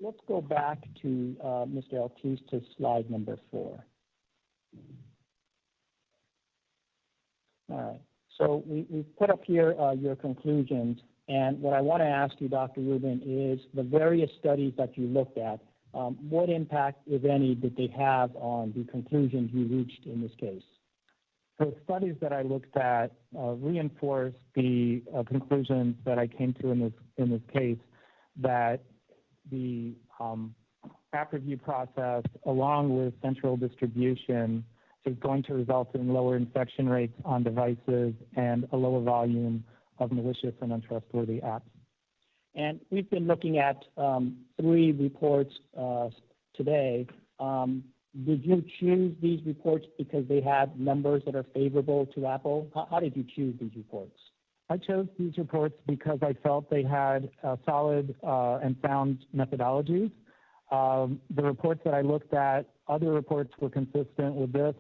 Let's go back to Mr. Altiste to slide number 4. All right. So we've put up here your conclusions, and what I want to ask you, Dr. Rubin, is the various studies that you looked at, what impact, if any, did they have on the conclusions you reached in this case? The studies that I looked at reinforced the conclusions that I came to in this case, that the app review process, along with central distribution, is going to result in lower infection rates on devices and a lower volume of malicious and untrustworthy apps. And we've been looking at 3 reports today. Did you choose these reports because they had numbers that are favorable to Apple? How did you choose these reports? I chose these reports because I felt they had solid and sound methodologies. The reports that I looked at, other reports were consistent with this.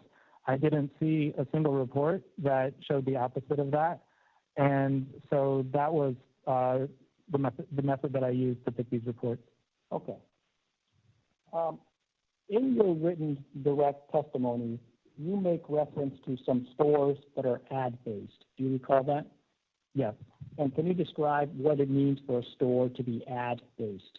I didn't see a single report that showed the opposite of that. And so that was the method that I used to pick these reports. Okay. In your written direct testimony, you make reference to some stores that are ad-based. Do you recall that? Yes. And can you describe what it means for a store to be ad-based?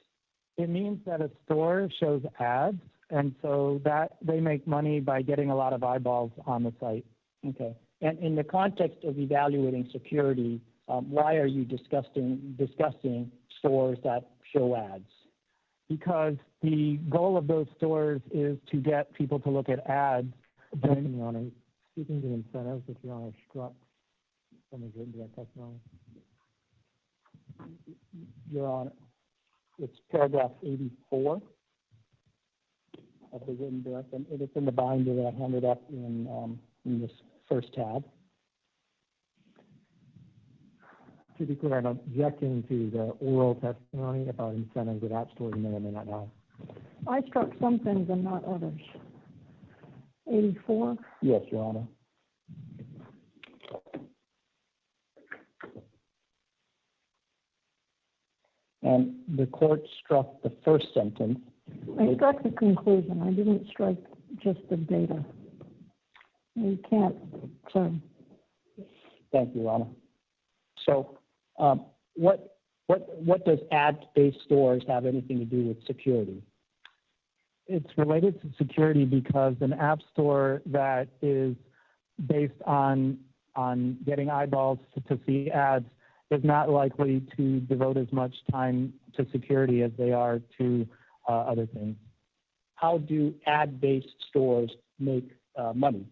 It means that a store shows ads, and so that they make money by getting a lot of eyeballs on the site. Okay. And in the context of evaluating security, why are you discussing stores that show ads? Because the goal of those stores is to get people to look at ads. Your Honor, speaking to incentives, if Your Honor struck someone's written direct testimony. Your Honor, it's paragraph 84 of the written direct, and it's in the binder that I handed up in this first tab. To be clear, I'm objecting to the oral testimony about incentives that app stores may or may not know. I struck some things and not others. 84? Yes, Your Honor. And the court struck the first sentence. I struck the conclusion. I didn't strike just the data. You can't, so. Thank you, Your Honor. So what does ad-based stores have anything to do with security? It's related to security because an app store that is based on getting eyeballs to see ads is not likely to devote as much time to security as they are to other things. How do ad-based stores make money?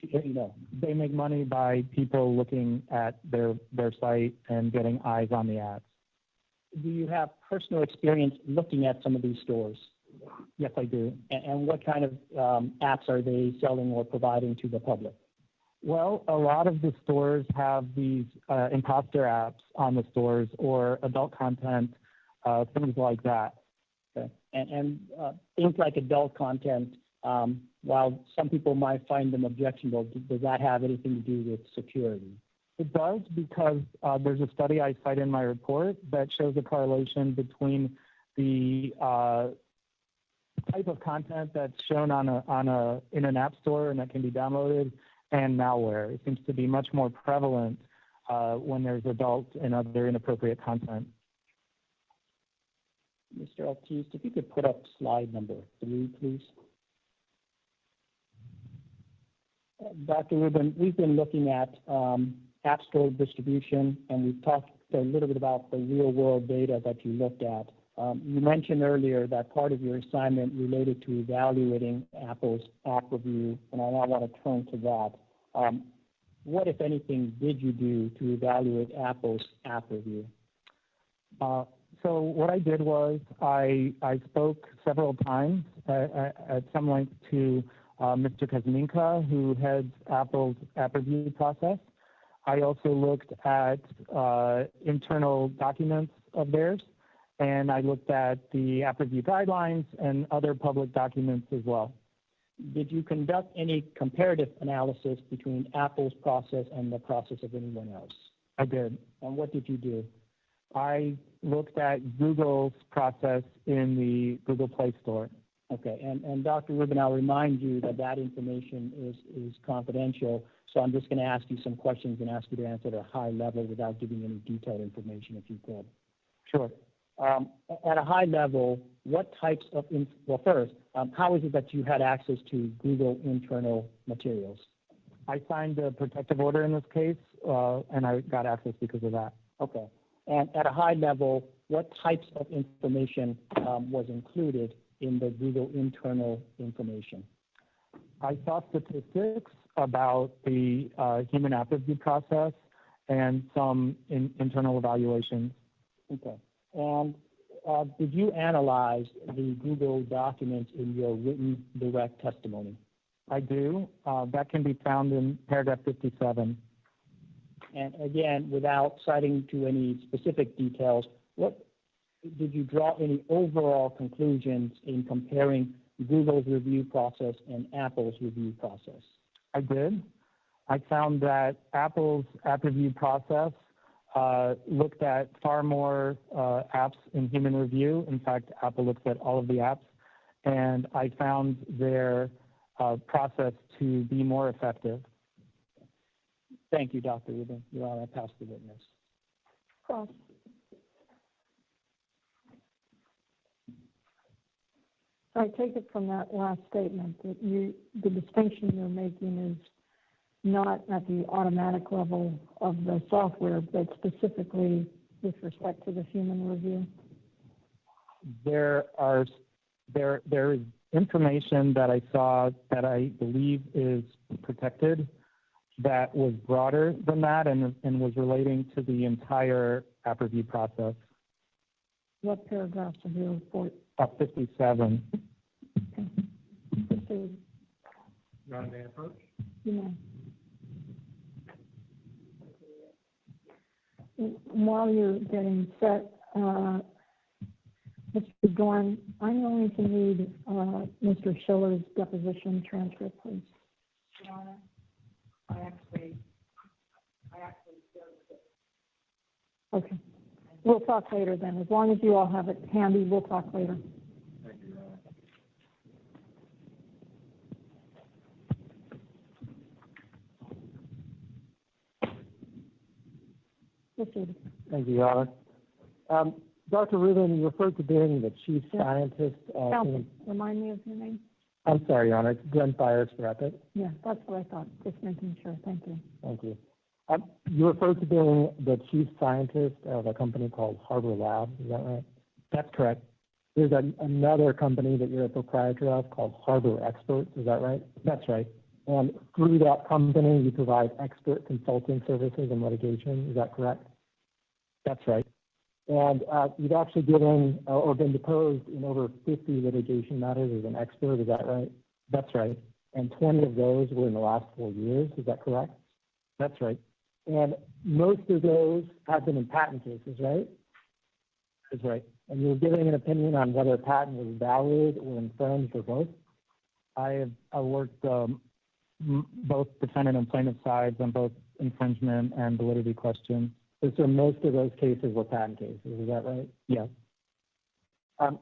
You know, they make money by people looking at their site and getting eyes on the ads. Do you have personal experience looking at some of these stores? Yes, I do. And what kind of apps are they selling or providing to the public? Well, a lot of the stores have these imposter apps on the stores or adult content, things like that. Okay. And things like adult content, while some people might find them objectionable, does that have anything to do with security? It does, because there's a study I cite in my report that shows a correlation between the type of content that's shown in an app store and that can be downloaded and malware. It seems to be much more prevalent when there's adult and other inappropriate content. Mr. Ortiz, if you could put up slide number 3, please. Dr. Rubin, we've been looking at App Store distribution, and we've talked a little bit about the real-world data that you looked at. You mentioned earlier that part of your assignment related to evaluating Apple's app review, and I now want to turn to that. What, if anything, did you do to evaluate Apple's app review? So what I did was I spoke several times at some length to Mr. Kuzminka, who heads Apple's app review process. I also looked at internal documents of theirs, and I looked at the app review guidelines and other public documents as well. Did you conduct any comparative analysis between Apple's process and the process of anyone else? I did. And what did you do? I looked at Google's process in the Google Play Store. Okay, and Dr. Rubin, I'll remind you that that information is confidential, so I'm just going to ask you some questions and ask you to answer at a high level without giving any detailed information, if you could. Sure. At a high level, what types of, how is it that you had access to Google internal materials? I signed a protective order in this case, and I got access because of that. Okay. And at a high level, what types of information was included in the Google internal information? I saw statistics about the human app review process and some internal evaluations. Okay. And did you analyze the Google documents in your written direct testimony? I do. That can be found in paragraph 57. And again, without citing to any specific details, what did you draw any overall conclusions in comparing Google's review process and Apple's review process? I did. I found that Apple's app review process looked at far more apps in human review. In fact, Apple looks at all of the apps. And I found their process to be more effective. Thank you, Dr. Rubin. Your Honor, I pass the witness. Cross. So I take it from that last statement that the distinction you're making is not at the automatic level of the software, but specifically with respect to the human review? There is information that I saw that I believe is protected that was broader than that and was relating to the entire app review process. What paragraphs of your report? 57. Okay. Proceed. Your Honor, may I approach? You may. While you're getting set, Mr. Dorn, I'm going to need Mr. Schiller's deposition transcript, please. Your Honor, I actually Okay. We'll talk later then. As long as you all have it handy, we'll talk later. Thank you, Your Honor. Proceed. Thank you, Your Honor. Dr. Rubin, you referred to being the chief scientist. Counsel, remind me of your name. I'm sorry, Your Honor. It's Glenn Fires for Epic. Yeah, that's what I thought. Just making sure. Thank you. Thank you. You referred to being the chief scientist of a company called Harbor Labs. Is that right? That's correct. There's another company that you're a proprietor of called Harbor Experts. Is that right? That's right. And through that company, you provide expert consulting services in litigation. Is that correct? That's right. And you've actually given or been deposed in over 50 litigation matters as an expert. Is that right? That's right. And 20 of those were in the last 4 years. Is that correct? That's right. And most of those have been in patent cases, right? That's right. And you're giving an opinion on whether a patent was valid or infringed or both? I worked both defendant and plaintiff sides on both infringement and validity questions. So most of those cases were patent cases, is that right? Yes.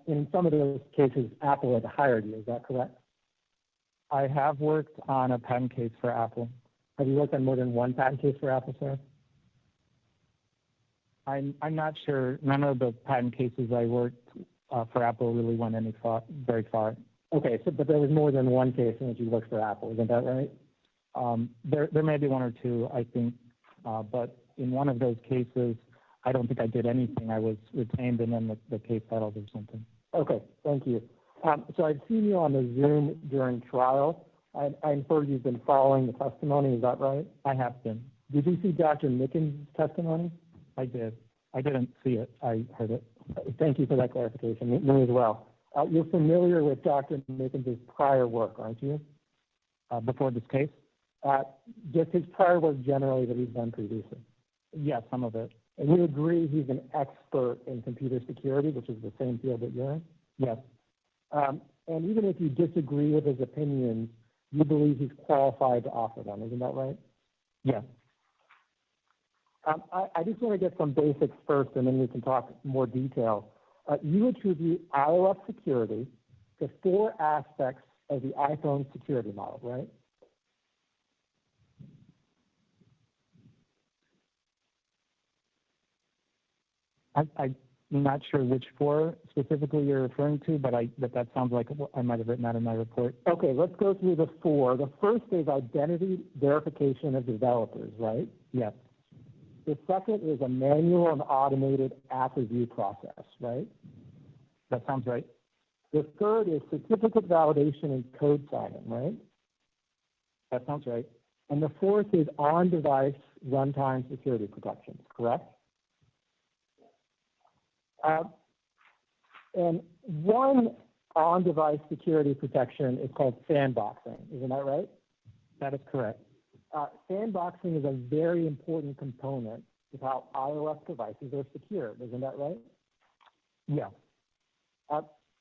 In some of those cases, Apple had hired you, is that correct? I have worked on a patent case for Apple. Have you worked on more than one patent case for Apple, sir? I'm not sure. None of the patent cases I worked for Apple really went very far. Okay, so but there was more than one case in which you looked for Apple, isn't that right? There may be one or two, I think, but in one of those cases, I don't think I did anything. I was retained and then the case settled or something. Okay, thank you. So I've seen you on the Zoom during trial. I infer you've been following the testimony, is that right? I have been. Did you see Dr. Mickens' testimony? I did. I didn't see it. I heard it. Thank you for that clarification. Me as well. You're familiar with Dr. Mickens' prior work, aren't you? Before this case? Just his prior work generally that he's done previously. Yeah, some of it. And you agree he's an expert in computer security, which is the same field that you're in? Yes. And even if you disagree with his opinions, you believe he's qualified to offer them, isn't that right? Yes. I just want to get some basics first, and then we can talk more detail. You attribute iOS security to 4 aspects of the iPhone security model, right? I'm not sure which 4 specifically you're referring to, but that sounds like I might have written that in my report. Okay, let's go through the 4. The first is identity verification of developers, right? Yes. The second is a manual and automated app review process, right? That sounds right. The third is certificate validation and code signing, right? That sounds right. And the fourth is on-device runtime security protections, correct? And one on-device security protection is called sandboxing, isn't that right? That is correct. Sandboxing is a very important component of how iOS devices are secured, isn't that right? Yeah.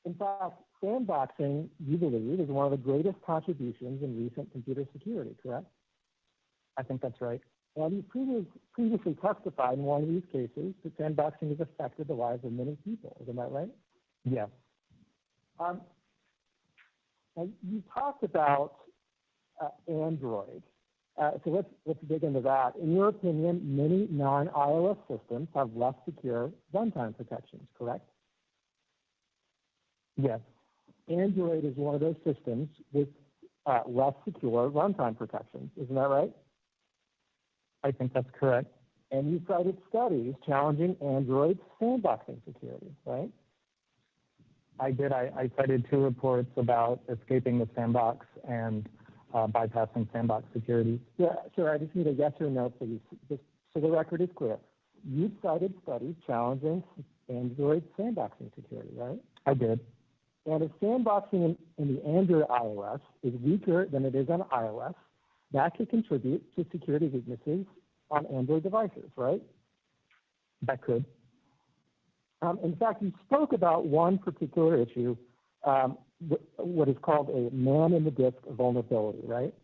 In fact, sandboxing, you believe, is one of the greatest contributions in recent computer security, correct? I think that's right. And you previously testified in one of these cases that sandboxing has affected the lives of many people, isn't that right? Yeah. And you talked about Android. So let's dig into that. In your opinion, many non-iOS systems have less secure runtime protections, correct? Yes. Android is one of those systems with less secure runtime protections, isn't that right? I think that's correct. And you cited studies challenging Android's sandboxing security, right? I did. I cited 2 reports about escaping the sandbox and bypassing sandbox security. Yeah, sure. I just need a yes or no, please, just so the record is clear. You cited studies challenging Android sandboxing security, right? I did. And if sandboxing in the Android iOS is weaker than it is on iOS, that could contribute to security weaknesses on Android devices, right? That could. In fact, you spoke about one particular issue, what is called a man-in-the-disk vulnerability, right?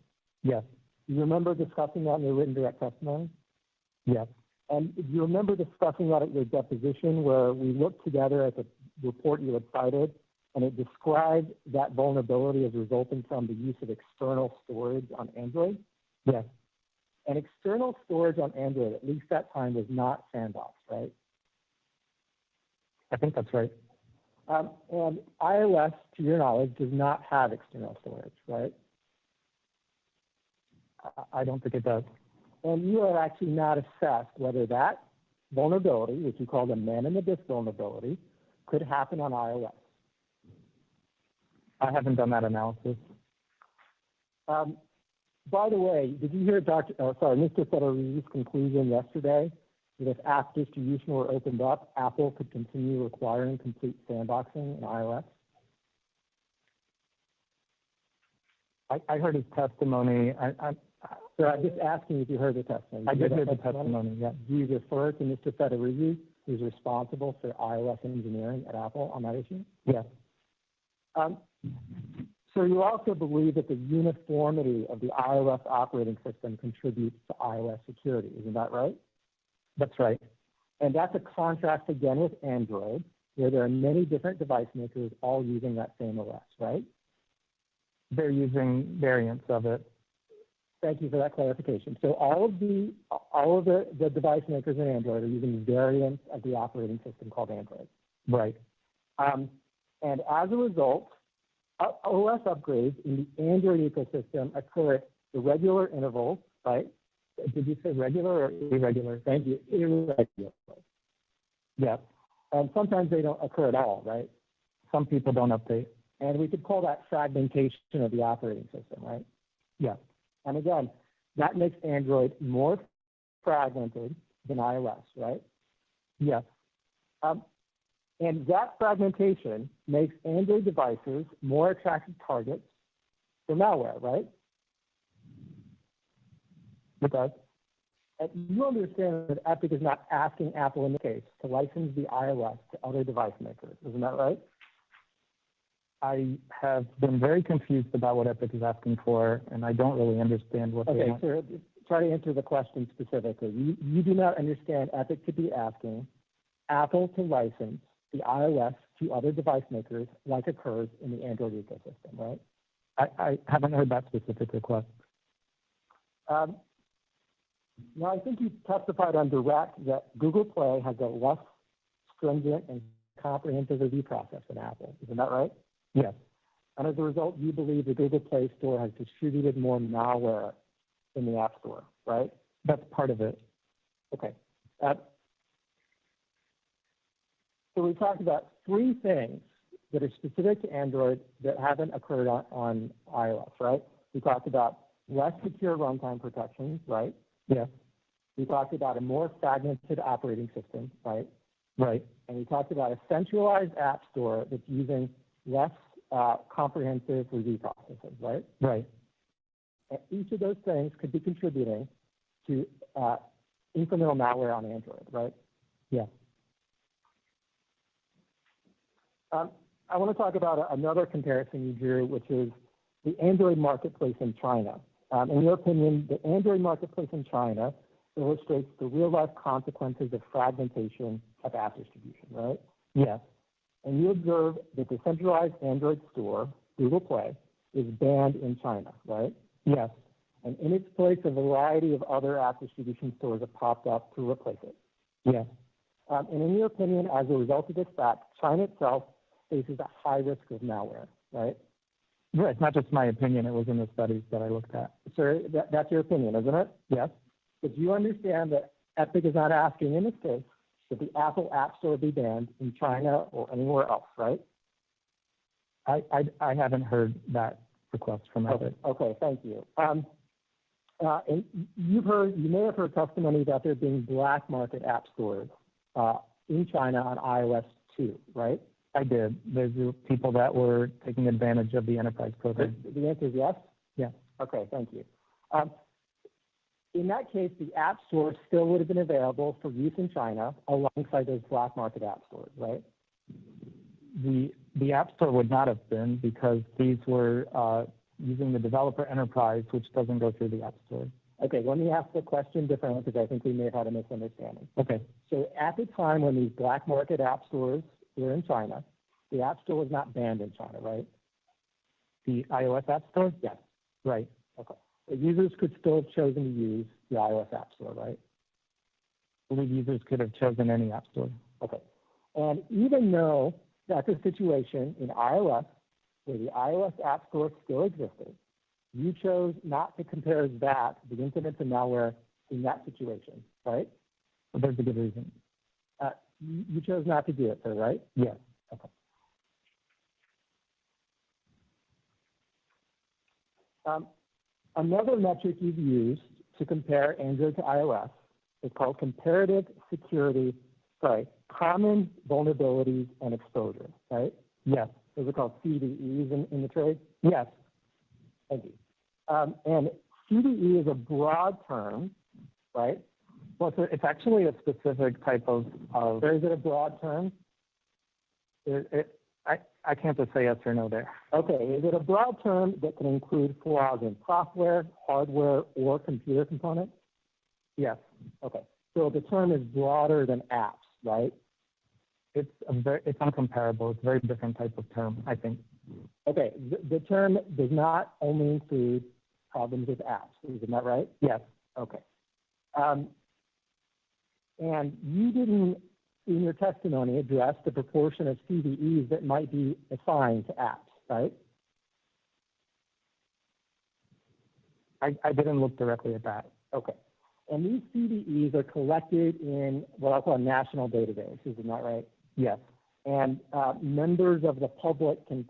Yes. You remember discussing that in your written direct testimony? Yes. And do you remember discussing that at your deposition where we looked together at the report you had cited, and it described that vulnerability as resulting from the use of external storage on Android? Yes. And external storage on Android, at least that time, was not sandboxed, right? I think that's right. And iOS, to your knowledge, does not have external storage, right? I don't think it does. And you have actually not assessed whether that vulnerability, which you call the man-in-the-disk vulnerability, could happen on iOS. I haven't done that analysis. By the way, did you hear Mr. Federighi's conclusion yesterday that if app distribution were opened up, Apple could continue requiring complete sandboxing in iOS? I heard his testimony. So I'm just asking if you heard the testimony. I did hear the testimony, yeah. Do you refer to Mr. Federighi, who's responsible for iOS engineering at Apple on that issue? Yes. So you also believe that the uniformity of the iOS operating system contributes to iOS security, isn't that right? That's right. And that's a contrast again with Android, where there are many different device makers all using that same OS, right? They're using variants of it. Thank you for that clarification. So all of the device makers in Android are using variants of the operating system called Android. Right. And as a result, OS upgrades in the Android ecosystem occur at irregular intervals, right? Did you say regular or irregular? Thank you. Irregular. Yeah. And sometimes they don't occur at all, right? Some people don't update. And we could call that fragmentation of the operating system, right? Yeah. And again, that makes Android more fragmented than iOS, right? Yes. And that fragmentation makes Android devices more attractive targets for malware, right? It does. And you understand that Epic is not asking Apple in the case to license the iOS to other device makers, isn't that right? I have been very confused about what Epic is asking for, and I don't really understand what they want. Okay, so try to answer the question specifically. You do not understand Epic to be asking Apple to license the iOS to other device makers like occurs in the Android ecosystem, right? I haven't heard that specific request. Now, I think you testified on direct that Google Play has a less stringent and comprehensive review process than Apple. Isn't that right? Yes. And as a result, you believe the Google Play Store has distributed more malware in the App Store, right? That's part of it. Okay. So we talked about three things that are specific to Android that haven't occurred on iOS, right? We talked about less secure runtime protections, right? Yes. We talked about a more fragmented operating system, right? Right. And we talked about a centralized app store that's using less comprehensive review processes, right? Right. And each of those things could be contributing to incremental malware on Android, right? Yeah. I want to talk about another comparison you drew, which is the Android marketplace in China. In your opinion, the Android marketplace in China illustrates the real-life consequences of fragmentation of app distribution, right? Yes. And you observe that the centralized Android store, Google Play, is banned in China, right? Yes. And in its place, a variety of other app distribution stores have popped up to replace it. Yes. And in your opinion, as a result of this fact, China itself faces a high risk of malware, right? Right. It's not just my opinion. It was in the studies that I looked at. Sir, that's your opinion, isn't it? Yes. But you understand that Epic is not asking in this case that the Apple App Store be banned in China or anywhere else, right? I haven't heard that request from Epic. Okay, thank you. And you may have heard testimony that there being black market app stores in China on iOS 2, right? I did. There's people that were taking advantage of the enterprise program. The answer is yes? Yes. Okay, thank you. In that case, the App Store still would have been available for use in China alongside those black market app stores, right? The App Store would not have been because these were using the developer enterprise, which doesn't go through the App Store. Okay, let me ask the question differently because I think we may have had a misunderstanding. Okay. So at the time when these black market app stores were in China, the App Store was not banned in China, right? The iOS App Store? Yes. Right. Okay. The users could still have chosen to use the iOS App Store, right? I believe users could have chosen any App Store. Okay. And even though that's a situation in iOS where the iOS App Store still existed, you chose not to compare that, the incidence of malware, in that situation, right? Well, there's a good reason. You chose not to do it, sir, right? Yes. Okay. Another metric you've used to compare Android to iOS is called common vulnerabilities and exposure, right? Yes. Those are called CVEs in the trade? Yes. Thank you. And CVE is a broad term, right? Well, it's actually a specific type of. Or is it a broad term? I can't just say yes or no there. Okay. Is it a broad term that can include flaws in software, hardware, or computer components? Yes. Okay. So the term is broader than apps, right? It's uncomparable. It's a very different type of term, I think. Okay. The term does not only include problems with apps. Isn't that right? Yes. Okay. And you didn't in your testimony addressed the proportion of CVEs that might be assigned to apps, right? I didn't look directly at that. Okay. And these CVEs are collected in what I'll call a national database, isn't that right? Yes. And members of the public can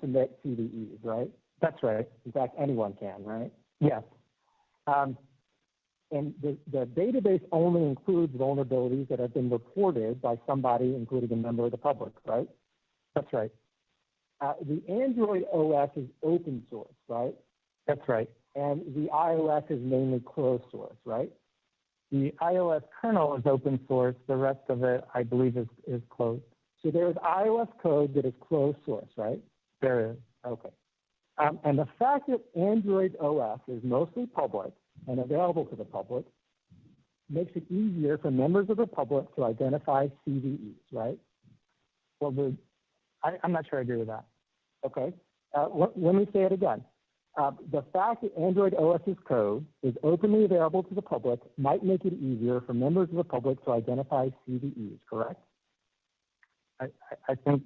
submit CVEs, right? That's right. In fact, anyone can, right? Yes. And the database only includes vulnerabilities that have been reported by somebody, including a member of the public, right? That's right. The Android OS is open source, right? That's right. And the iOS is mainly closed source, right? The iOS kernel is open source. The rest of it, I believe, is closed. So there is iOS code that is closed source, right? There is. Okay. And the fact that Android OS is mostly public and available to the public makes it easier for members of the public to identify CVEs, right? Well, I'm not sure I agree with that. Okay. Let me say it again. The fact that Android OS's code is openly available to the public might make it easier for members of the public to identify CVEs, correct? I think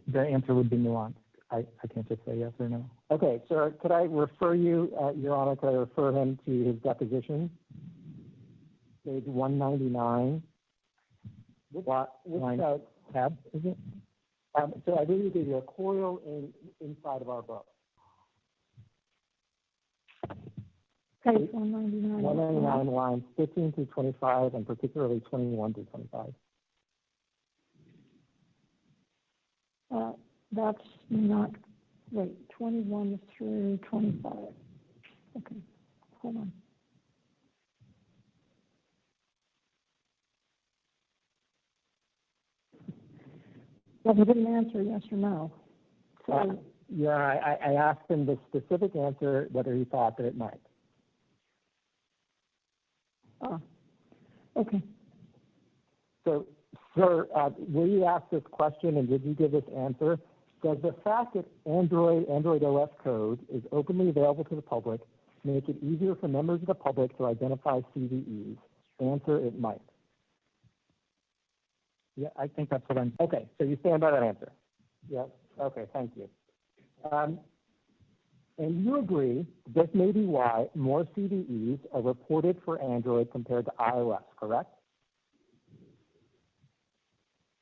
the answer would be nuanced. I can't just say yes or no. Okay, so could I refer you, Your Honor, could I refer him to his deposition? Page 199. Which tab is it? So I believe there's a coil inside of our book. Page 199. 199 lines 15 through 25, and particularly 21 through 25. That's not, wait, 21 through 25. Okay, hold on. Well, he didn't answer yes or no. So, Yeah, I asked him the specific answer, whether he thought that it might. okay. So, sir, will you ask this question, and did you give this answer? Does the fact that Android OS code is openly available to the public make it easier for members of the public to identify CVEs? Answer, it might. Yeah, I think that's what I'm. Okay, so you stand by that answer? Yes. Okay, thank you. And you agree this may be why more CVEs are reported for Android compared to iOS, correct?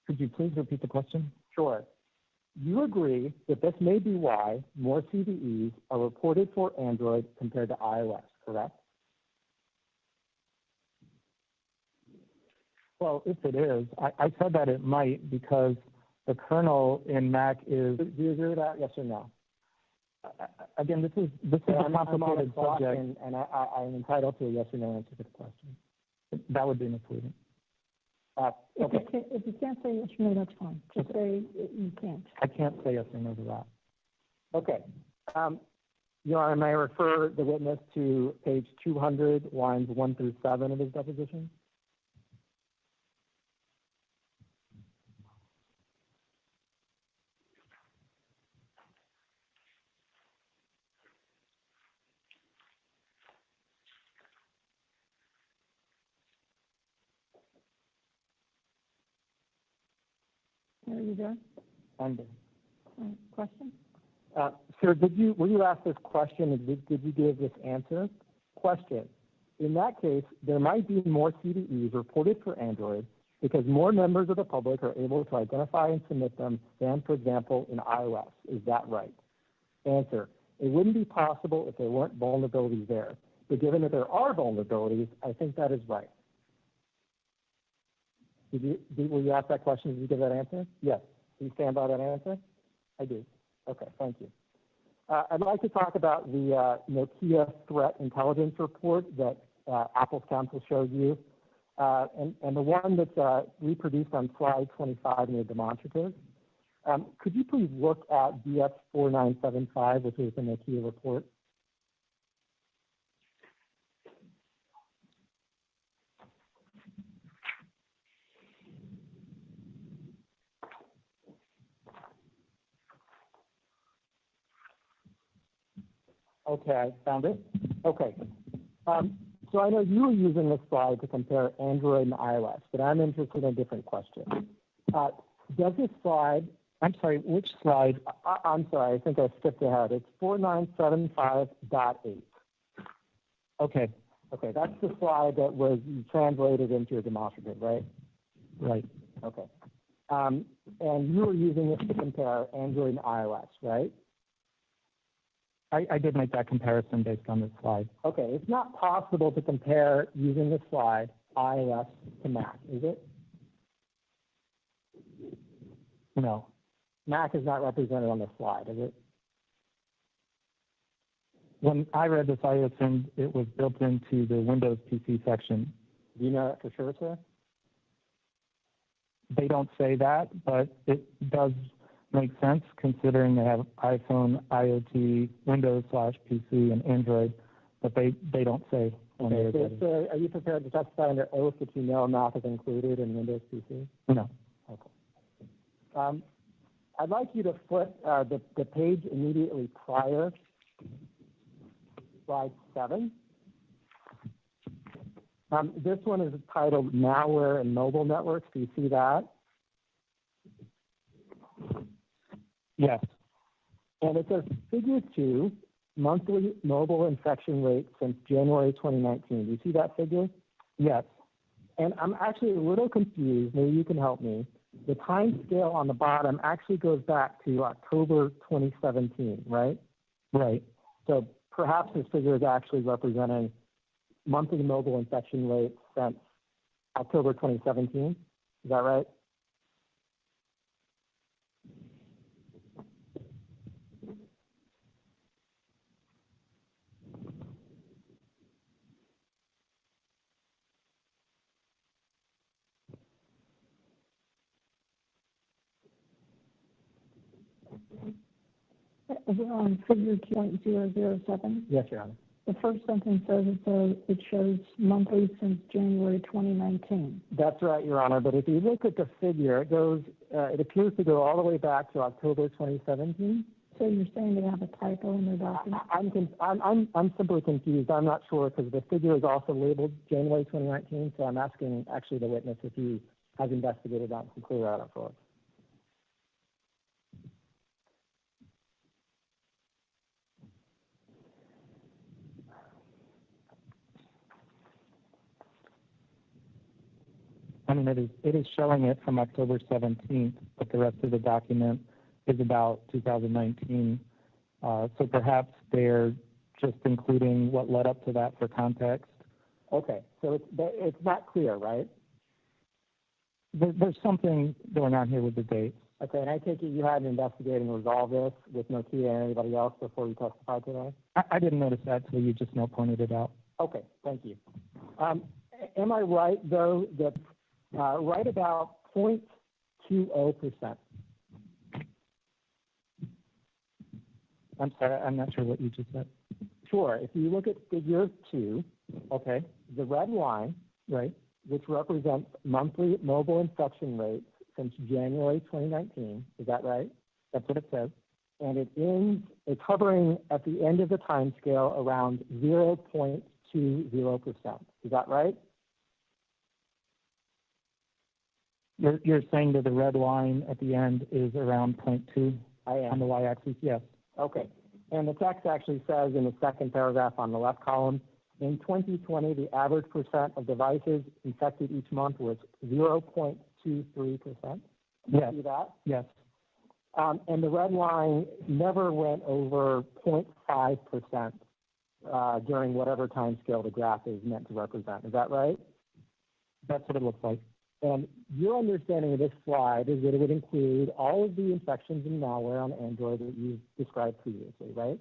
Could you please repeat the question? Sure. You agree that this may be why more CVEs are reported for Android compared to iOS, correct? Well, if it is, I said that it might because the kernel in Mac is. Do you agree with that? Yes or no? Again, this is a complicated subject, and I'm entitled to a yes or no answer to the question. That would be misleading. Okay. If you can't say yes or no, that's fine. Just say you can't. I can't say yes or no to that. Okay. Your Honor, may I refer the witness to page 200, lines 1 through 7 of his deposition? There you go. Under. Question? Sir, were you asked this question, and did you give this answer? Question. In that case, there might be more CVEs reported for Android because more members of the public are able to identify and submit them than, for example, in iOS. Is that right? Answer. It wouldn't be possible if there weren't vulnerabilities there. But given that there are vulnerabilities, I think that is right. Were you asked that question? Did you give that answer? Yes. Do you stand by that answer? I do. Okay, thank you. I'd like to talk about the Nokia threat intelligence report that Apple's counsel showed you, and the one that's reproduced on slide 25 in your demonstrative. Could you please look at DS4975, which is the Nokia report? Okay, I found it. Okay. So I know you were using this slide to compare Android and iOS, but I'm interested in a different question. Does this slide, I'm sorry, which slide? I'm sorry, I think I skipped ahead. It's 4975.8. Okay. Okay, that's the slide that was translated into a demonstrative, right? Right. Okay. And you were using this to compare Android and iOS, right? I did make that comparison based on this slide. Okay, it's not possible to compare using this slide iOS to Mac, is it? No. Mac is not represented on this slide, is it? When I read this, I assumed it was built into the Windows PC section. Do you know that for sure, sir? They don't say that, but it does make sense considering they have iPhone, IoT, Windows/PC, and Android, but they don't say. Okay, so are you prepared to testify under oath that you know Mac is included in Windows PC? No. Okay. I'd like you to flip the page immediately prior, slide 7. This one is titled Malware and Mobile Networks. Do you see that? Yes. And it says Figure 2, monthly mobile infection rate since January 2019. Do you see that figure? Yes. And I'm actually a little confused. Maybe you can help me. The time scale on the bottom actually goes back to October 2017, right? Right. So perhaps this figure is actually representing monthly mobile infection rates since October 2017. Is that right? On figure 2.007, Yes, Your Honor. the first sentence says it shows monthly since January 2019. That's right, Your Honor. But if you look at the figure, it appears to go all the way back to October 2017. So you're saying they have a typo in their document? I'm simply confused. I'm not sure because the figure is also labeled January 2019. So I'm asking actually the witness if he has investigated that and clear that up for us. I mean, it is showing it from October 17th, but the rest of the document is about 2019. So perhaps they're just including what led up to that for context. Okay, so it's not clear, right? There's something going on here with the dates. Okay, and I take it you had an investigating resolve this with Nokia and anybody else before you testified today? I didn't notice that till you just now pointed it out. Okay, thank you. Am I right, though, that right about 0.20%? I'm sorry, I'm not sure what you just said. Sure. If you look at figure 2, Okay. the red line, Right. which represents monthly mobile infection rates since January 2019, is that right? That's what it says. And it's hovering at the end of the time scale around 0.20%. Is that right? You're saying that the red line at the end is around 0.2 I am. on the y-axis? Yes. Okay. And the text actually says in the second paragraph on the left column, in 2020, the average percent of devices infected each month was 0.23%. Yes. See that? Yes. And the red line never went over 0.5% during whatever time scale the graph is meant to represent. Is that right? That's what it looks like. And your understanding of this slide is that it would include all of the infections and malware on Android that you described previously, right?